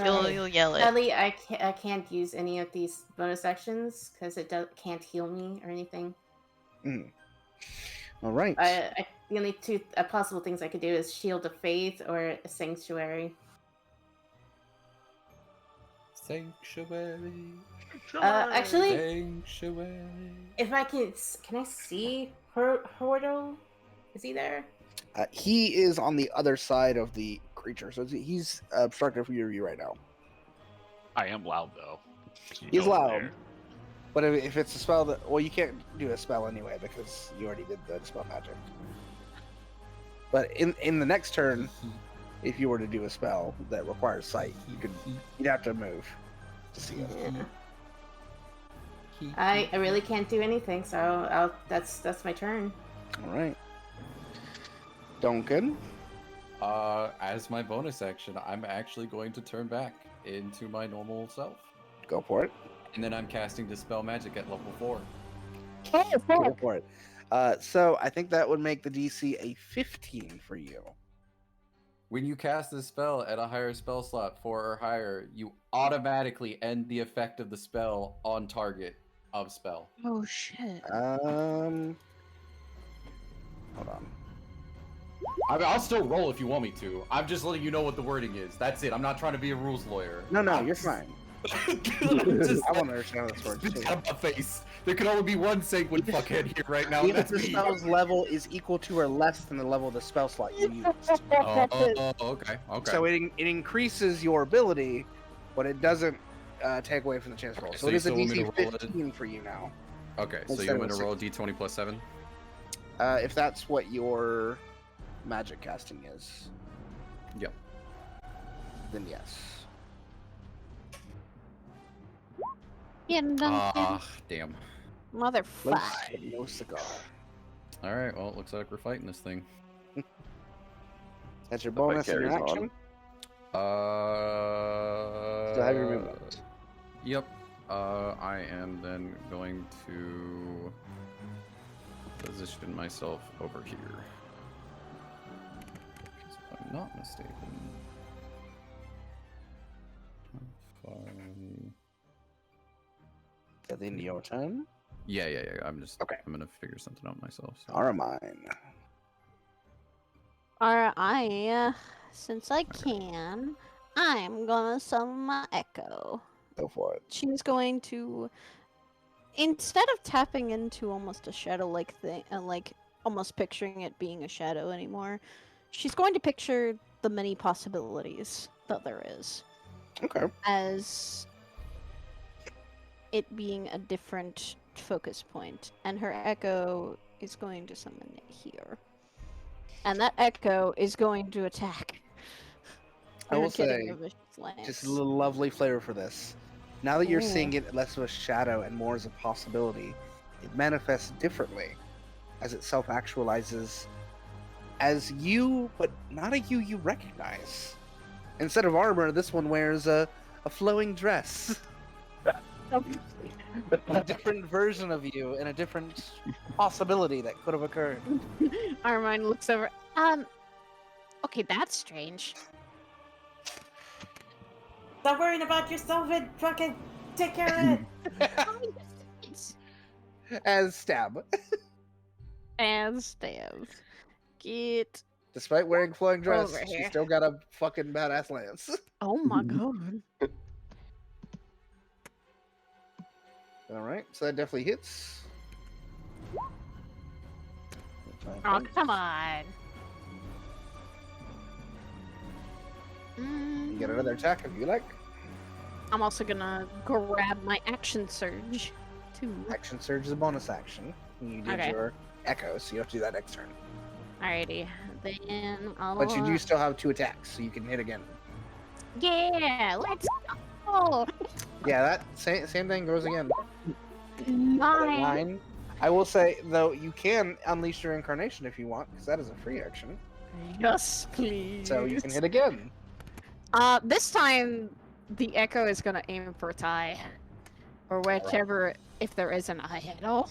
You'll yell it. Sadly, I can't use any of these bonus actions because it can't heal me or anything. All right. The only two possible things I could do is Shield of Faith or a Sanctuary. Sanctuary. Actually, Sanctuary. if I can I see Hordo? Is he there? He is on the other side of the creature, so he's obstructed from your view right now. I am loud, though. So He's go over loud. there. But if it's a spell that... Well, you can't do a spell anyway, because you already did the dispel magic. But in the next turn, if you were to do a spell that requires sight, you'd have to move to see it. Yeah. I really can't do anything, so that's my turn. All right. Duncan? As my bonus action, I'm actually going to turn back into my normal self. Go for it. And then I'm casting Dispel Magic at level 4. Go for it. So I think that would make the DC a 15 for you. When you cast this spell at a higher spell slot 4 or higher, you automatically end the effect of the spell on target of spell. Oh shit. Hold on. I mean, I'll still roll if you want me to. I'm just letting you know what the wording is. That's it. I'm not trying to be a rules lawyer. No, you're fine. I want to understand how this works It's too. out of my face. There can only be one sanguine fuckhead here right now. Even and if that's the me. spell's level is equal to or less than the level of the spell slot you used. Okay. So it increases your ability, but it doesn't take away from the chance roll. Okay, So so it you is a still want me to DC roll it? 15 for you now. Okay, so Instead you want of me to a roll d20 plus 7? If that's what your magic casting is, Yep. then yes. Damn. Damn. Motherfucker. No cigar. Alright, well, it looks like we're fighting this thing. That's your The fight bonus and your carries on. action. Still have your Uh, movement. Yep. I am then going to position myself over here. Because if I'm not mistaken. At the end of your turn. Yeah. I'm just Okay. I'm gonna figure something out myself. So. Are mine. Alright, since I can, I'm gonna summon my Echo. Go for it. She's going to, instead of tapping into almost a shadow-like thing, like almost picturing it being a shadow anymore, she's going to picture the many possibilities that there is. Okay. As it being a different focus point, and her Echo is going to summon it here. And that Echo is going to attack. I will Her getting say, a vicious lance. just a little lovely flavor for this. Now that you're Ooh. seeing it less of a shadow and more as a possibility, it manifests differently as it self-actualizes as you, but not a you recognize. Instead of armor, this one wears a flowing dress. A different version of you and a different possibility that could have occurred. Armine looks over. Okay, that's strange. Stop worrying about yourself and fucking take care of it. As stab. And stabs. Get. Despite wearing flowing dress, Over she's here. still got a fucking badass lance. Oh my god. Alright, so that definitely hits. Oh, come on. You get another attack if you like. I'm also gonna grab my action surge, too. Action surge is a bonus action. You did Okay. your echo, so you have to do that next turn. Alrighty. Then I'll. But you do still have 2 attacks, so you can hit again. Yeah, let's go! Yeah, that same thing goes again. 9. 9. I will say, though, you can unleash your incarnation if you want, because that is a free action. Yes, please. So you can hit again. This time the Echo is gonna aim for tie, or whichever, if there is an eye at all.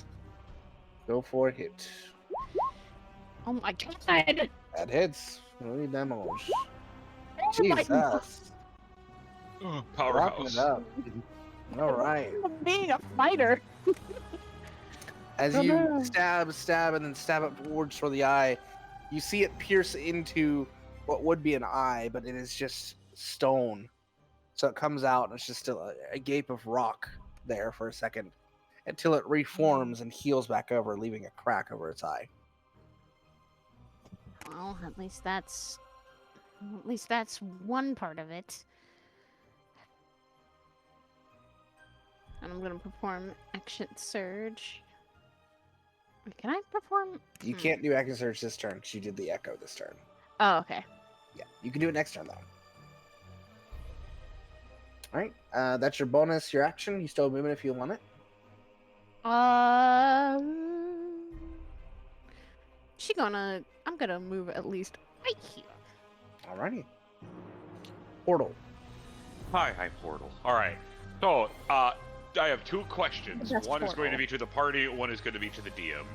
Go for a hit. Oh my god! That hits. Really damage. Oh my God. Jesus. Rocking it Powerhouse. up. Alright. Being a fighter. As you stab, and then stab up towards for the eye, you see it pierce into what would be an eye, but it is just stone. So it comes out, and it's just still a gape of rock there for a second, until it reforms and heals back over, leaving a crack over its eye. Well, at least that's one part of it. And I'm gonna perform action surge. Wait, can I perform? You can't do action surge this turn because you did the echo this turn. Oh, okay. Yeah, you can do it next turn though. All right, that's your bonus, your action. You still have movement if you want it. I'm gonna move at least right here. Alrighty. Portal. Hi, Portal. All right. So, I have 2 questions. That's One is going to Portal. be to the party. One is going to be to the DM.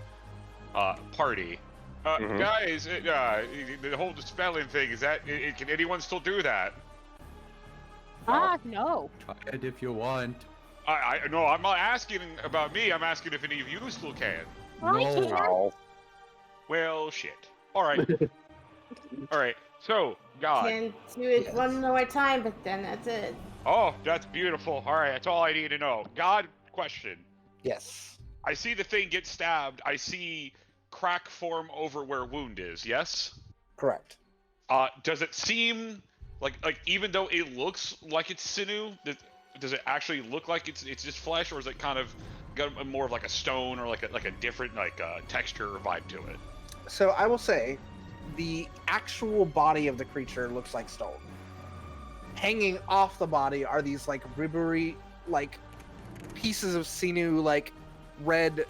Party. Mhm. Guys, the whole spelling thing, is that, can anyone still do that? No. Try it if you want. No, I'm not asking about me, I'm asking if any of you still can. No. Well, shit. Alright. Alright, so, God. Can do it Yes. one more time, but then that's it. Oh, that's beautiful. Alright, that's all I need to know. God, question. Yes. I see the thing get stabbed, I see crack form over where wound is, yes? Correct. Does it seem like even though it looks like it's sinew, does it actually look like it's just flesh, or is it kind of got more of like a stone or like a different texture or vibe to it? So I will say, the actual body of the creature looks like stone. Hanging off the body are these like rubbery, like pieces of sinew, like red.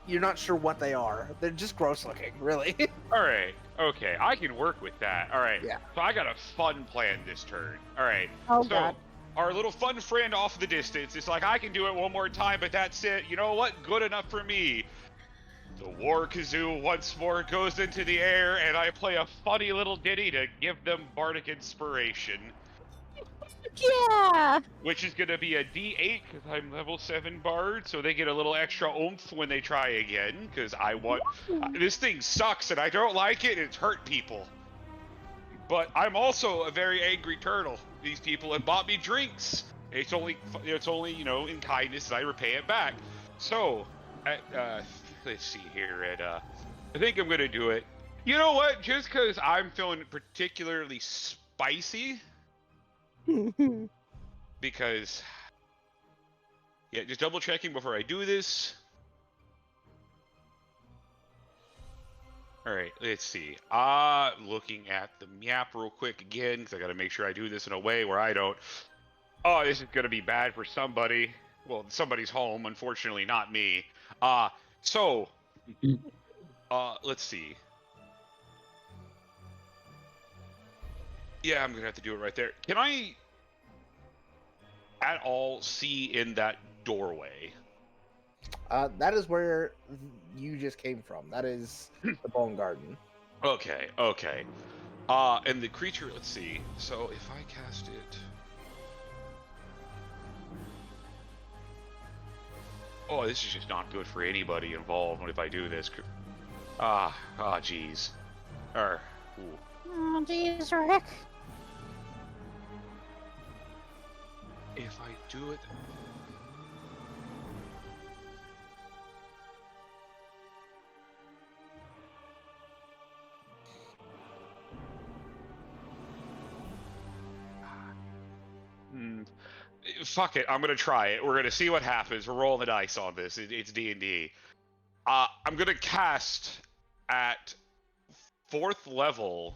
You're not sure what they are. They're just gross looking, really. All right, okay, I can work with that. All right, Yeah. So I got a fun plan this turn. All right, Oh, so God. our little fun friend off in the distance is like, I can do it one more time, but that's it. You know what? Good enough for me. The war kazoo once more goes into the air, and I play a funny little ditty to give them bardic inspiration, Yeah. which is going to be a D8 because I'm level 7 bard, so they get a little extra oomph when they try again. Because I want this thing sucks and I don't like it. It's hurt people, but I'm also a very angry turtle. These people have bought me drinks. It's only in kindness, and I repay it back. So, let's see here. I think I'm gonna do it. You know what? Just because I'm feeling particularly spicy, because just double checking before I do this. All right, let's see. Looking at the map real quick again, because I got to make sure I do this in a way where I don't. Oh, this is gonna be bad for somebody. Well, somebody's home, unfortunately, not me. So, let's see. Yeah, I'm gonna have to do it right there. Can I at all see in that doorway? That is where you just came from. That is the Bone Garden. Okay. And the creature, let's see. So if I cast it. Oh, this is just not good for anybody involved if I do this. Jeez. Oh, Jeez, Rick. if I do it. Fuck it, I'm gonna try it. We're gonna see what happens. We're rolling the dice on this. It's D&D. I'm gonna cast at 4th level,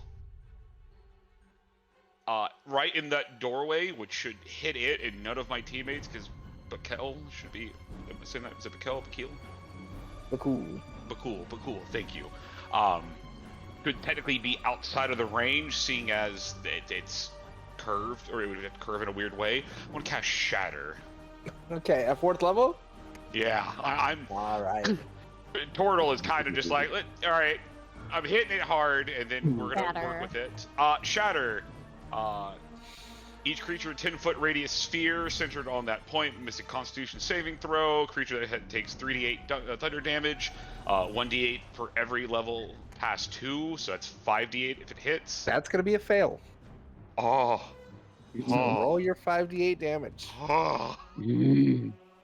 right in that doorway, which should hit it and none of my teammates, because Bhaqull should be. Am I saying that? Is it Bhaqull? Bhaqull. Thank you. Could technically be outside of the range, seeing as it's curved, or it would have to curve in a weird way. I want to cast Shatter. Okay, at 4th level? Yeah, I'm. Alright. Tortle is kind of just like, all right, I'm hitting it hard, and then we're gonna work with it. Shatter. Each creature in 10-foot radius sphere centered on that point, missing Constitution saving throw. Creature that takes 3d8 thunder damage, 1d8 for every level past 2, so that's 5d8 if it hits. That's going to be a fail. Oh. So roll your 5d8 damage. Oh.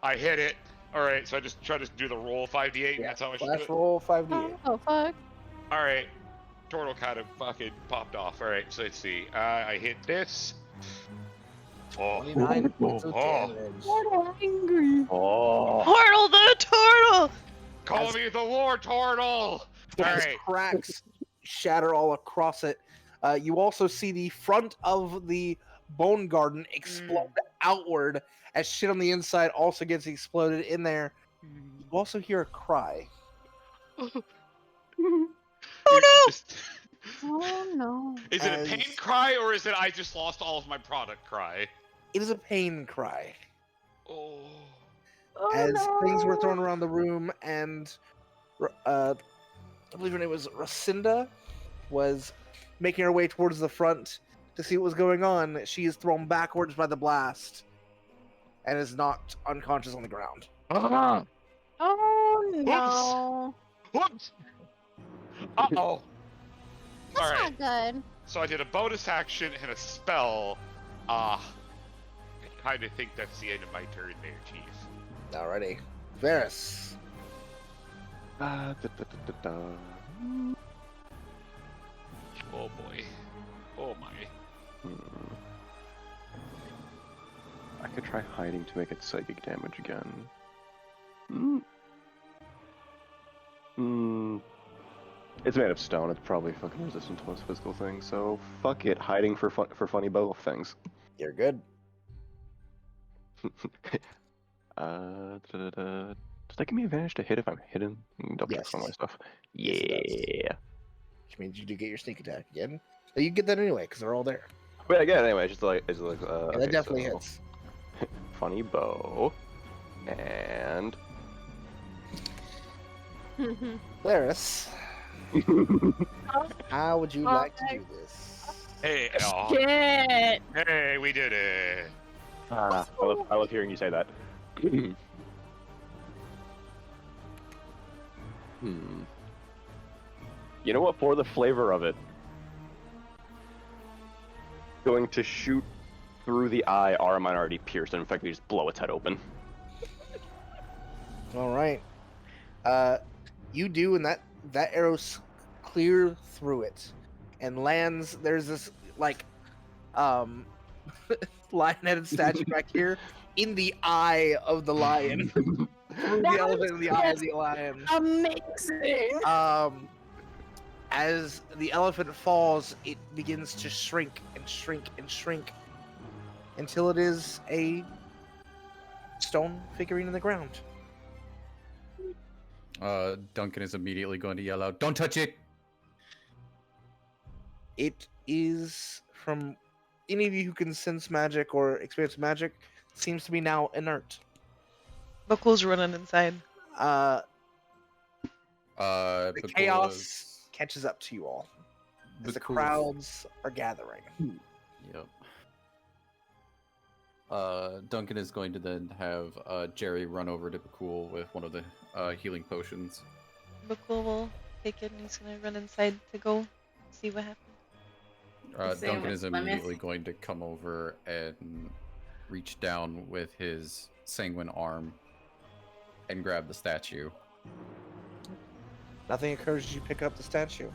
I hit it. Alright, so I just try to do the roll 5d8, and that's how I should do it. Roll 5d8. Oh, fuck. Alright. Turtle kind of fucking popped off. Alright, so let's see. I hit this. 29 points of damage. What angry. Turtle the turtle! Call me the War Turtle! As Alright. cracks shatter all across it. You also see the front of the Bone Garden explode outward as shit on the inside also gets exploded in there. You also hear a cry. Oh no! Oh, no. Is it a pain cry, or is it I just lost all of my product cry? It is a pain cry. Oh. As things were thrown around the room, and I believe her name was Racinda, was making her way towards the front to see what was going on. She is thrown backwards by the blast and is knocked unconscious on the ground. Ah! Oh no. Whoops! Uh-oh. All That's right. not good. So I did a bonus action and a spell. I kind of think that's the end of my turn there, Chief. Alrighty. Varys. Oh boy. Oh my. I could try hiding to make it psychic damage again. It's made of stone. It's probably fucking resistant to most physical things. So fuck it. Hiding for funny both things. You're good. Does that give me advantage to hit if I'm hidden? Double check Yes. some of my stuff. Yes, it does. Yeah. Which means you do get your sneak attack again. But you get that anyway, because they're all there. But again, anyway, it's like Yeah, okay, that definitely so, hits. funny bow, and Varys, how would you like to do this? Hey, oh, Shit. hey, we did it. I love hearing you say that. You know what? For the flavor of it, going to shoot through the eye. Our might already pierced, and in fact, we just blow its head open. All right. You do, and that arrow's clear through it, and lands. There's this like, lion-headed statue back here in the eye of the lion. Through the elephant in the eye of the lion. Amazing. As the elephant falls, it begins to shrink and shrink and shrink until it is a stone figurine in the ground. Duncan is immediately going to yell out, "Don't touch it!" It is, from any of you who can sense magic or experience magic, seems to be now inert. Bhaqull's running inside. The Bhaqull chaos is- catches up to you all as the Bhaqull- crowds are gathering. Yep. Duncan is going to then have Jerry run over to Bhaqull with one of the healing potions. Bhaqull will take it and he's gonna run inside to go see what happens. Same Duncan with is Plymouth. immediately going to come over and reach down with his sanguine arm and grab the statue. Nothing occurs as you pick up the statue.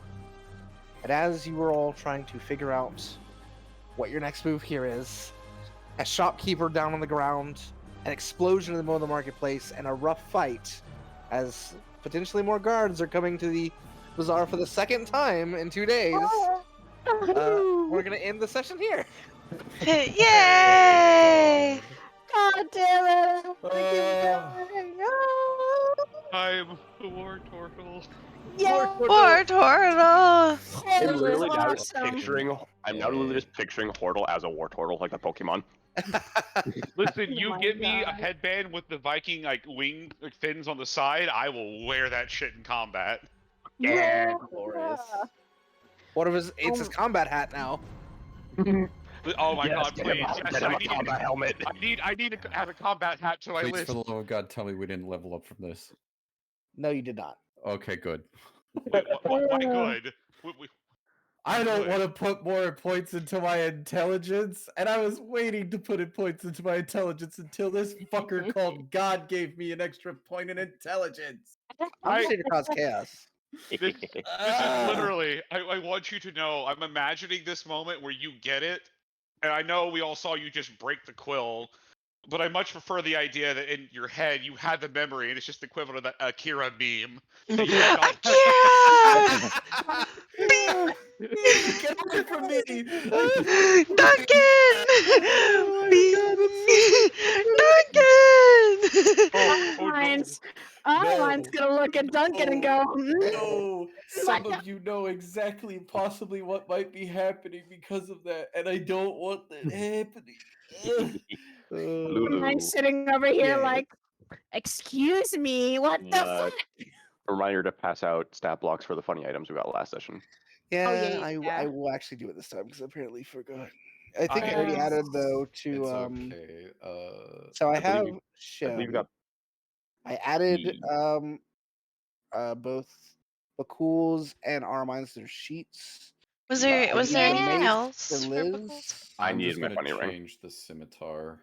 And as you were all trying to figure out what your next move here is, a shopkeeper down on the ground, an explosion in the middle of the marketplace, and a rough fight as potentially more guards are coming to the bazaar for the second time in 2 days. We're going to end the session here. Yay! God damn it. I'm the war turtle. Yeah. Poor turtle! I'm literally That now was just awesome. picturing. I'm now literally just picturing Hortle as a war turtle, like the Pokemon. Listen, Oh you my give me a God. headband with the Viking like wing like, fins on the side, I will wear that shit in combat. Yeah, glorious. What if it's his Oh. combat hat now? Oh my Yes, god, get him please! a- Yes, get him I a need, combat helmet. I need to have a combat hat to my Please, list. for the love of God, tell me we didn't level up from this. No, you did not. Okay, good. Wait, why good? I don't Good. want to put more points into my intelligence, and I was waiting to put in points into my intelligence until this fucker called God gave me an extra point in intelligence. I'm just here to cause chaos. This is literally, I want you to know, I'm imagining this moment where you get it, and I know we all saw you just break the quill, but I much prefer the idea that in your head you had the memory, and it's just the equivalent of that Akira meme. That you had all- Akira! Get away from me! Duncan! Duncan! Mine's, No. mine's gonna look at Duncan and go, No, some Like- of you know exactly possibly what might be happening because of that, and I don't want that happening. Lulu. mine's sitting over here Yeah. like, excuse me, what the What? fuck? A reminder to pass out stat blocks for the funny items we got last session. Yeah, yeah. I will actually do it this time because I apparently forgot. I think I Okay. already added though to It's okay. So I I believe have you- I believe shown. you got I added the- both Bhaqull's and Armine's their sheets. Was I there did the anything mace else for for Liz, Bhaqull's? I I'm needed just my gonna funny ring. change the scimitar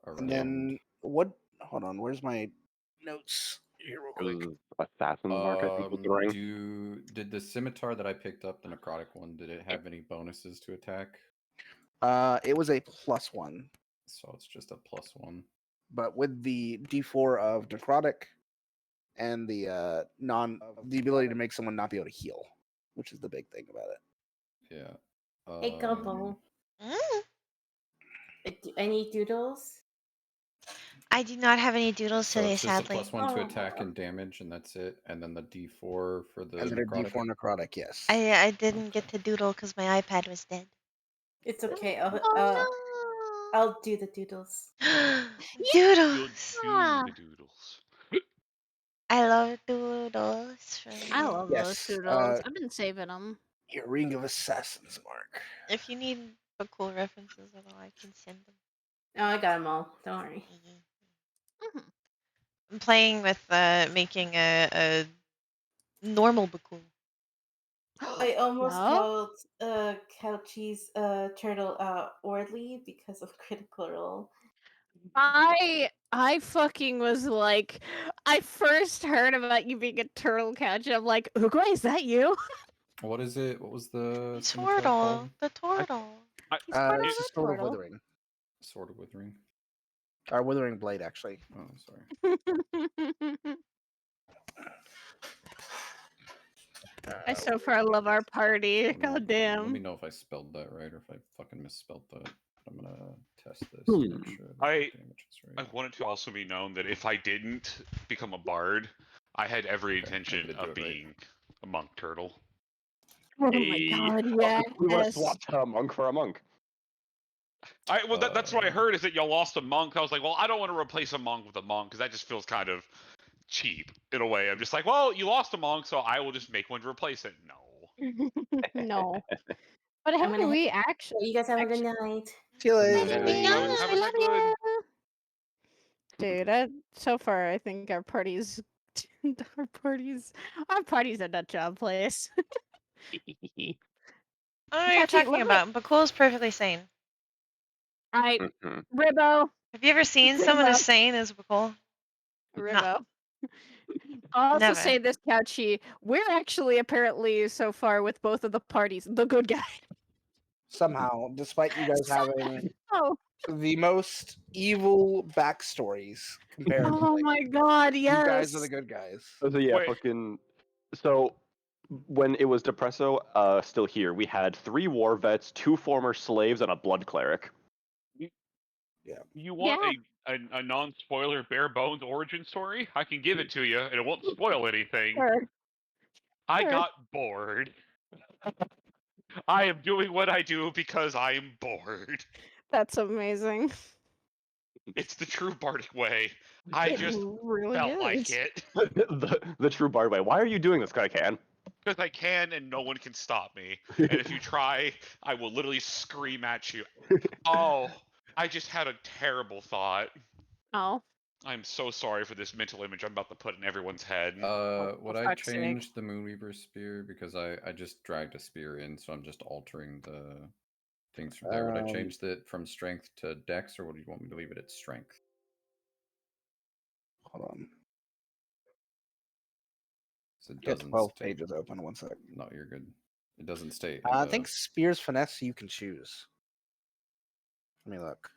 around. and then what? Hold on, where's my notes here, real It quick? was Assassin's Mark, I think, was the ring. Did the scimitar that I picked up, the necrotic one, did it have any bonuses to attack? It was a +1, So it's just a +1. but with the D4 of necrotic and the the ability to make someone not be able to heal, which is the big thing about it. Yeah. Hey, Gumbo. Mm. Any doodles? I do not have any doodles So today, it's just sadly. a +1 to Oh. attack and damage, and that's it. And then the D4 for the And then a necrotic. D4 necrotic, yes. I didn't get to doodle because my iPad was dead. It's okay. Oh, I'll do the doodles. You'll Doodles. do Yeah. the doodles. I love doodles. I love those Yes, doodles. I've been saving them. Your Ring of Assassins, Mark. If you need cool references at all, I can send them. Oh, I got them all. Don't worry. Mhm. I'm playing with making a normal Bhaqull. I almost No? called Couchy's turtle Orly because of Critical Role. I fucking was like, I first heard about you being a turtle couch. I'm like, Uguay, is that you? What is it? What was the The scimitar turtle. called? The turtle. He's part of It's a the Sword of turtle. Withering. Sword of Withering. Or Withering Blade, actually. Oh, sorry. I so far love our party. Let God me damn. know if I spelled that right or if I fucking misspelled that. I'm gonna test this Hmm. and make sure that the damage is I right. want it to also be known that if I didn't become a bard, I had every Okay, I intention did do of it right. being a monk turtle. Oh my Hey. god, We were yes. swapped a monk for a monk. That's what I heard, is that y'all lost a monk. I was like, well, I don't want to replace a monk with a monk because that just feels kind of cheap in a way. I'm just like, well, you lost a monk, so I will just make one to replace it. No. No. But I'm hey, gonna we Well, actually. you guys have a good night. See you Good later. night. Have I a love good. you. Dude, so far I think our party's our party's a nut job place. I don't know what you're Catchy, talking about. Bhaqull's perfectly sane. Alright, Mhm. Ribbo. Have you ever seen someone as Ribbo. sane as Bhaqull? Ribbo. I'll also Never. say this, Couchy. We're actually apparently so far with both of the parties the good guy. Somehow, despite you guys having Oh, the most evil backstories comparatively, oh my god, you guys yes. are the good guys. So yeah, Wait. fucking. So when it was Depresso still here, we had 3 war vets, 2 former slaves, and a blood cleric. You want Yeah. a non-spoiler bare bones origin story? I can give it to you, and it won't spoil anything. Sure. I Sure. got bored. I am doing what I do because I am bored. That's amazing. It's the true bardic way. I It just really felt is. like it. the true bard way. Why are you doing this, guy? Can? Because I can and no one can stop me. And if you try, I will literally scream at you. Oh, I just had a terrible thought. Oh. I'm so sorry for this mental image I'm about to put in everyone's head. Would for I fuck's sake. change the Moonweaver spear because I just dragged a spear in, so I'm just altering the things from there. Would I change it from strength to dex, or would you want me to leave it at strength? Hold on. So it Get doesn't 12 state. pages open. One sec. No, you're good. It doesn't state. I think Spear's Finesse you can choose. Let me look.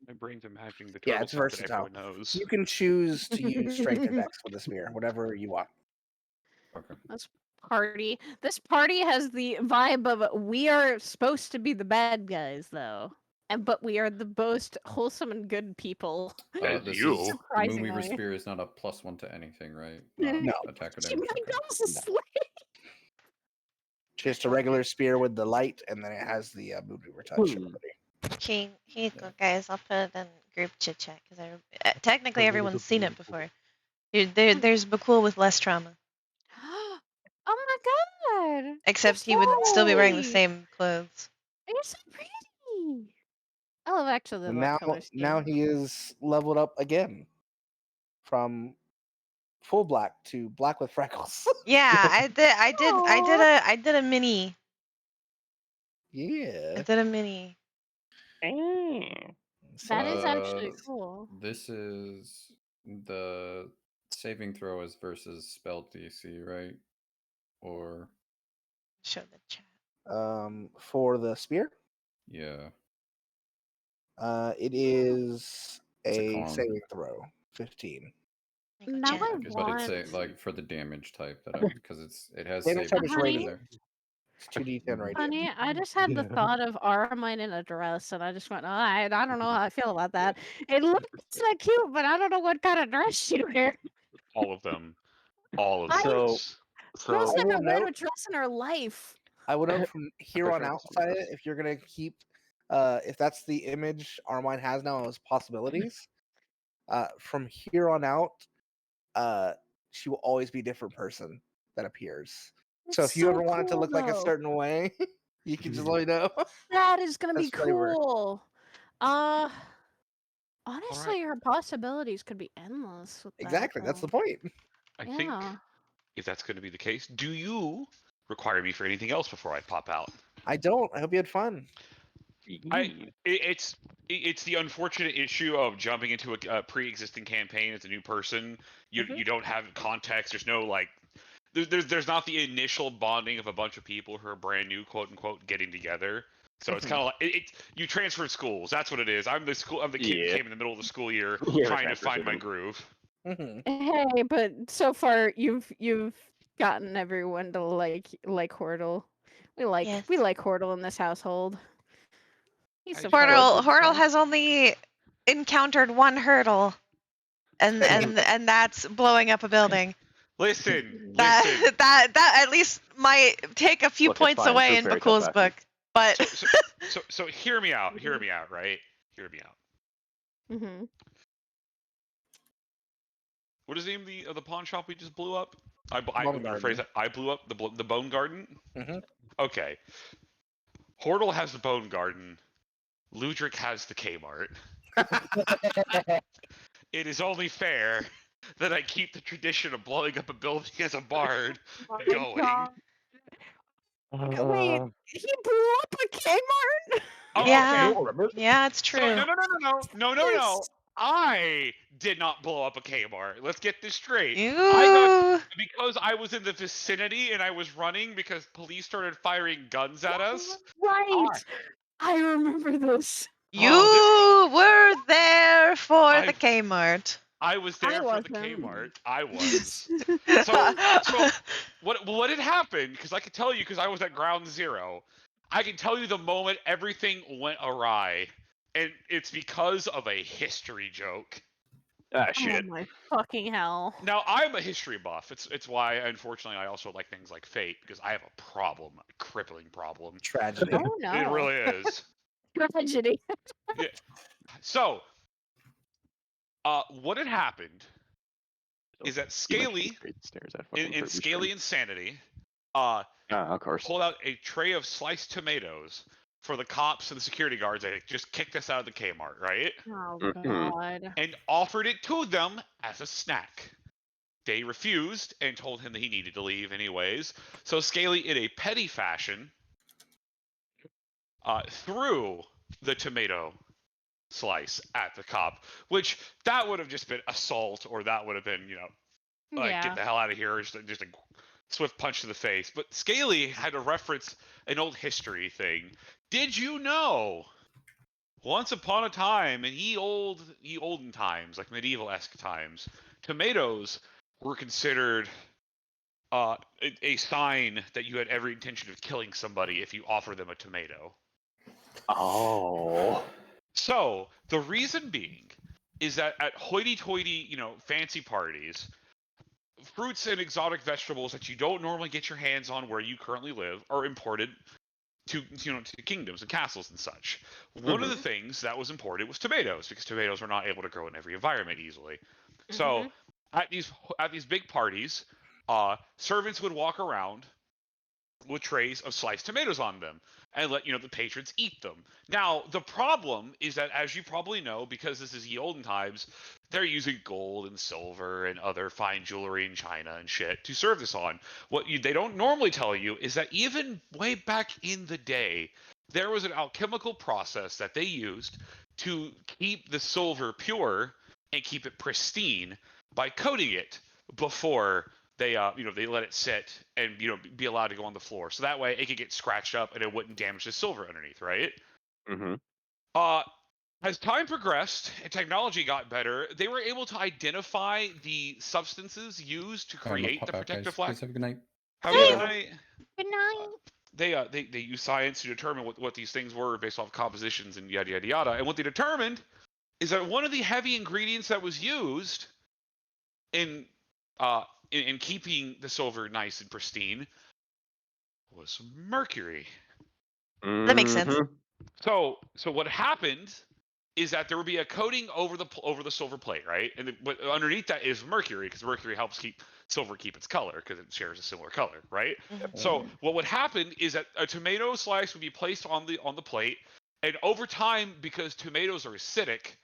My brain's imagining the Yeah, turtle it's sound that versatile. everyone knows. You can choose to use Strength or Dex with the spear, whatever you want. Okay. This party. This party has the vibe of we are supposed to be the bad guys, though, but we are the most wholesome and good people. As This you. is the Surprisingly. Moonweaver spear is not a +1 to anything, right? No. Attack or She damage. might Okay. go to sleep. Just a regular spear with the light, and then it has the Moonweaver touch ability. Here you go, guys. I'll put it in group chit chat because technically everyone's seen it before. There's Bhaqull with less trauma, Oh my god! Except he would still be wearing the same clothes. You're so pretty. I love actually the And love color scheme. now he is leveled up again from full black to black with freckles. Yeah, I did a mini. Yeah. I did a mini. That is actually Uh, cool. This is the saving throw is versus spell DC, right? Or Show the chat. For the spear, yeah, it is it's a a con. saving throw, 15. Now I But want. it's a, like for the damage type that I because it has Damage saving type is throw in radiant. there. It's 2d10 radiant. Honey, I just had the thought of Armine in a dress, and I just went, I don't know how I feel about that. It looks like cute, but I don't know what kind of dress she'd wear. All of them. All of So- those. Most I like will I've wear a note- dress in her life. I would note from here on sure out, that's what it Saya, is. if you're gonna keep, if that's the image Armine has now as possibilities, from here on out, she will always be a different person that appears. So It's if you ever want it to cool, look like a though. certain way, you can just let me know. That is gonna be That's flavor. cool. Honestly, her possibilities could be endless with that. Exactly, that's the though. point. I think Yeah. if that's going to be the case, do you require me for anything else before I pop out? I don't. I hope you had fun. It's the unfortunate issue of jumping into a pre-existing campaign as a new person. You don't have context. There's no like, there's not the initial bonding of a bunch of people who are brand new, quote unquote, getting together. So it's kind of like you transferred schools. That's what it is. I'm the kid who Yeah. came in the middle of the school year Yeah, trying to transfer find my student. groove. Hey, but so far you've gotten everyone to like Hordle. We like Hordle in this household. He's so Hordle has only encountered one hurdle, and that's blowing up a building. Listen. That at least might take a few Look, it's points fine. away It's in very tough Bhaqull's action. book. But So hear me out. Hear me out. Right. Hear me out. Mm-hmm. What is the name of the pawn shop we just blew up? I Bone rephrase Garden. that. I blew up the Bone Garden. Mhm. Okay. Hordle has the Bone Garden. Ludric has the Kmart. It is only fair that I keep the tradition of blowing up a building as a bard going. Wait, he blew up a Kmart? Oh, yeah, okay. yeah, it's true. So, no. I did not blow up a Kmart. Let's get this straight. Because I was in the vicinity and I was running because police started firing guns at us. Right. I remember this. You were there for the Kmart. I was there for the Kmart. I was. So what had happened? Because I could tell you, because I was at ground zero. I can tell you the moment everything went awry, and it's because of a history joke. Ah, shit. Oh my fucking hell. Now I'm a history buff. It's why, unfortunately, I also like things like Fate because I have a problem, a crippling problem. Tragedy. Oh no. It really is. Tragedy. Yeah. So, what had happened is that Scaly, in Scaly Insanity, of course. pulled out a tray of sliced tomatoes for the cops and the security guards that just kicked us out of the Kmart, right? Oh Mhm. god. And offered it to them as a snack. They refused and told him that he needed to leave anyways. So Scaly, in a petty fashion, threw the tomato slice at the cop, which that would have just been assault, or that would have been, get the hell out of here, or just a swift punch to the face. But Scaly had to reference an old history thing. Did you know? Once upon a time, in ye olden times, like medieval-esque times, tomatoes were considered a sign that you had every intention of killing somebody if you offer them a tomato. Oh. So the reason being is that at hoity-toity, fancy parties, fruits and exotic vegetables that you don't normally get your hands on where you currently live are imported to kingdoms and castles and such. One of the things that was important was tomatoes, because tomatoes were not able to grow in every environment easily. So at these big parties, servants would walk around with trays of sliced tomatoes on them and let the patrons eat them. Now the problem is that, as you probably know, because this is ye olden times, they're using gold and silver and other fine jewelry and china and shit to serve this on. They don't normally tell you is that even way back in the day, there was an alchemical process that they used to keep the silver pure and keep it pristine by coating it before they they let it sit and be allowed to go on the floor, so that way it could get scratched up and it wouldn't damage the silver underneath, right? As time progressed and technology got better, they were able to identify the substances used to create the protective layer. Have a good night. Have a good night. Good night. They use science to determine what these things were based off compositions and yada yada yada. And what they determined is that one of the heavy ingredients that was used in keeping the silver nice and pristine was mercury. That makes sense. So what happened is that there would be a coating over the silver plate, right? And but underneath that is mercury, because mercury helps keep silver keep its color, because it shares a similar color, right? So what would happen is that a tomato slice would be placed on the plate, and over time, because tomatoes are acidic,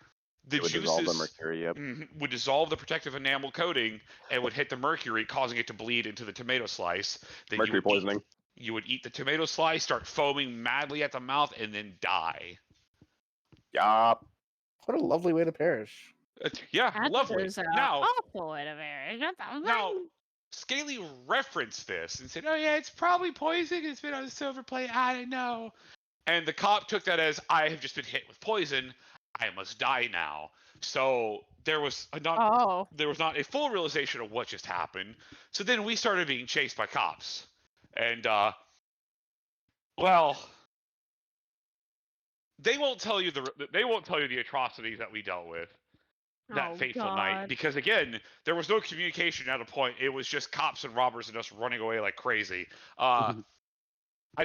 the juices dissolve the mercury, would dissolve the protective enamel coating and would hit the mercury, causing it to bleed into the tomato slice. Then mercury poisoning. You would eat the tomato slice, start foaming madly at the mouth, and then die. Yup. What a lovely way to perish. Yeah, That lovely. is an Now, awful way to perish. now, Scaly referenced this and said, "Oh yeah, it's probably poison. It's been on a silver plate. I don't know." And the cop took that as, "I have just been hit with poison. I must die now." So there was not a full realization of what just happened. So then we started being chased by cops, and well, they won't tell you the atrocities that we dealt with that fateful night, because again, there was no communication at a point. It was just cops and robbers and us running away like crazy. I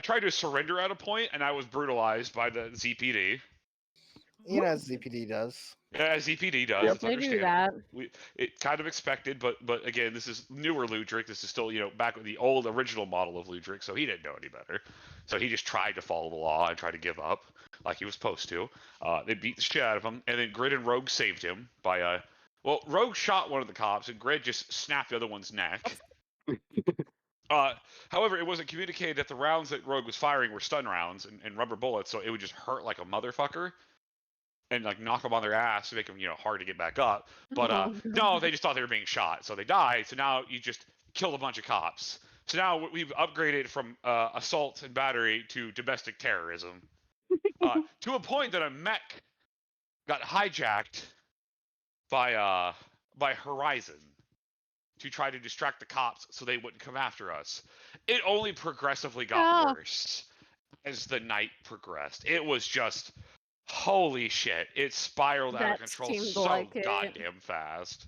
tried to surrender at a point, and I was brutalized by the ZPD. As ZPD does. Yeah, ZPD does. Yep. It's They do understandable. that. It kind of expected, but again, this is newer Ludric. This is still back with the old original model of Ludric, so he didn't know any better. So he just tried to follow the law and try to give up like he was supposed to. They beat the shit out of him, and then Grid and Rogue saved him by Rogue shot one of the cops, and Grid just snapped the other one's neck. However, it wasn't communicated that the rounds that Rogue was firing were stun rounds and rubber bullets, so it would just hurt like a motherfucker and like knock them on their ass to make them hard to get back up. But no, they just thought they were being shot, so they died. So now you just killed a bunch of cops. So now we've upgraded from assault and battery to domestic terrorism, to a point that a mech got hijacked by Horizon to try to distract the cops so they wouldn't come after us. It only progressively got worse as the night progressed. It was just, holy shit, it spiraled out of control so goddamn fast.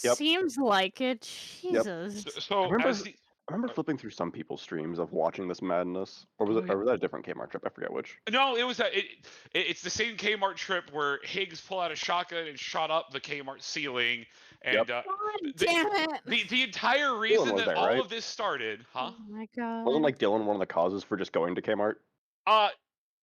Yep. Seems like it. Jesus. So I remember flipping through some people's streams of watching this madness, or was that a different Kmart trip? I forget which. No, it was it's the same Kmart trip where Higgs pulled out a shotgun and shot up the Kmart ceiling, and God damn it! The entire reason that there, all right? of this started, huh? Oh my god. Wasn't like Dylan one of the causes for just going to Kmart?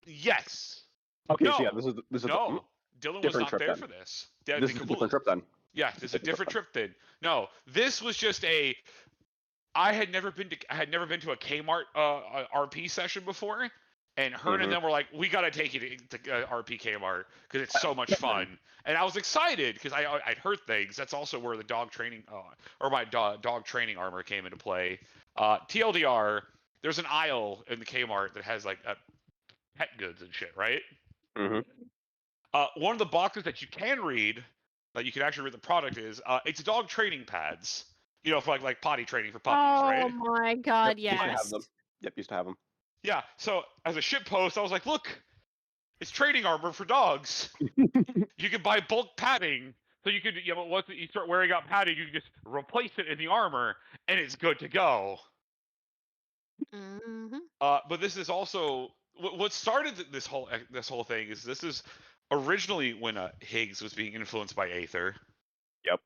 Yes. Okay, no. so yeah, this is no. Dylan was not there then. for this. This is a different trip then. Yeah, this is a different trip then. No, this was just I had never been to a Kmart RP session before, and Hearn and them were like, "We gotta take you to RP Kmart because it's so much fun." And I was excited because I'd heard things. That's also where the dog training or my dog training armor came into play. TLDR, there's an aisle in the Kmart that has like pet goods and shit, right? One of the boxes that you can read, that you can actually read the product is, it's dog training pads. For like potty training for puppies, right? Oh my god, Used to have yes. them. Yep, used to have them. Yeah, so as a ship post, I was like, look, it's training armor for dogs. You can buy bulk padding, so you could, once you start wearing out padding, you can just replace it in the armor, and it's good to go. Mm-hmm. But this is also what started this whole thing is this is originally when Higgs was being influenced by Aether. Yep.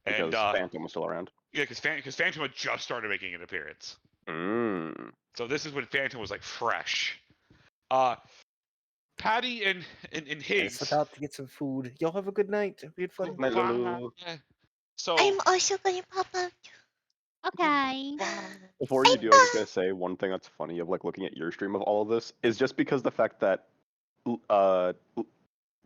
And Because Phantom was still around. yeah, because Phantom had just started making an appearance. Mm. So this is when Phantom was like fresh. Patty and I Higgs. was about to get some food. Y'all have a good night. We had fun. Night, Lulu. So I'm also gonna pop out. Okay. Before you do, I just gotta say one thing that's funny of like looking at your stream of all of this is just because the fact that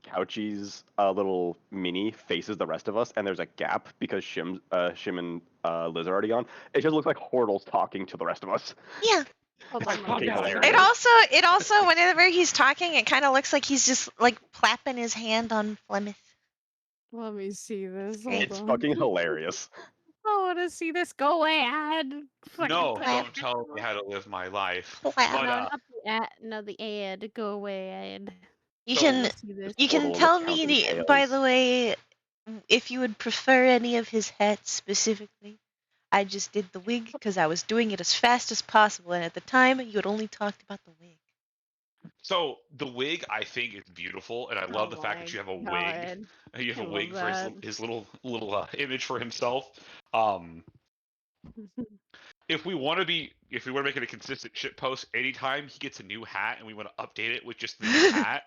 Couchy's little mini faces the rest of us, and there's a gap because Shim and Liz are already on. It just looks like Hortle's talking to the rest of us. Yeah. Hold It's on, fucking let me- hilarious. It also whenever he's talking, it kind of looks like he's just like clapping his hand on Plymouth. Let me see this. great. Hold It's on. fucking hilarious. I want to see this. Go away, ad. Fucking no, click don't it. tell me how to live my life. Wow. But No, not the ad. No, the ad. Go away, ad. You So- can Let's see this. you can Horrible tell recounting me by tales. the way if you would prefer any of his hats specifically. I just did the wig because I was doing it as fast as possible, and at the time you had only talked about the wig. So the wig I think is beautiful, and I love the fact that you have a wig. God. You have I a wig love for that. his little image for himself. If we want to make it a consistent shit post, anytime he gets a new hat and we want to update it with just the new hat,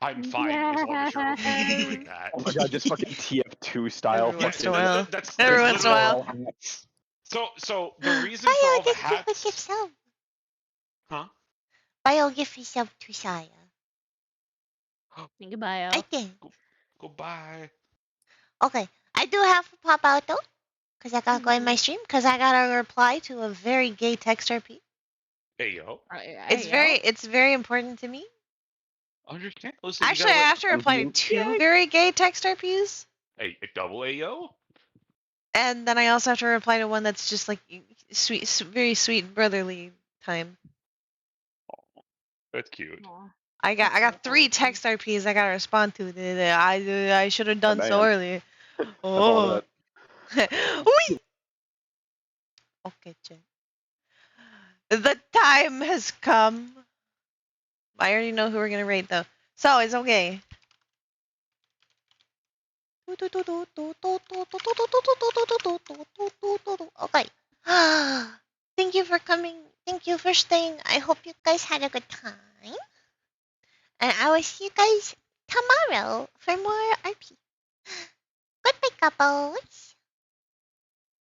I'm fine as long as you're okay with doing that. Oh my god, just fucking TF2 style. Every once in a fucking- while. That's Every once in a literally- while. So the reason for all the hats, huh? I'll give yourself to Saya. Goodbye, I think. Goodbye. Okay, I do have to pop out though, because I gotta go in my stream, because I gotta reply to a very gay text RP. Hey yo. It's very important to me. Understand? Listen, you Actually, I gotta have to reply to two very gay text RPs, a double Ayo. and then I also have to reply to one that's just like sweet, very sweet brotherly time. That's cute. I got three text RPs I gotta respond to. I should have done so man. early. all Oh. Whee! Okay, Jen. The time has come. I already know who we're gonna rate though, so it's okay. Okay. Thank you for coming. Thank you for staying. I hope you guys had a good time. And I will see you guys tomorrow for more RP. Goodbye, couples.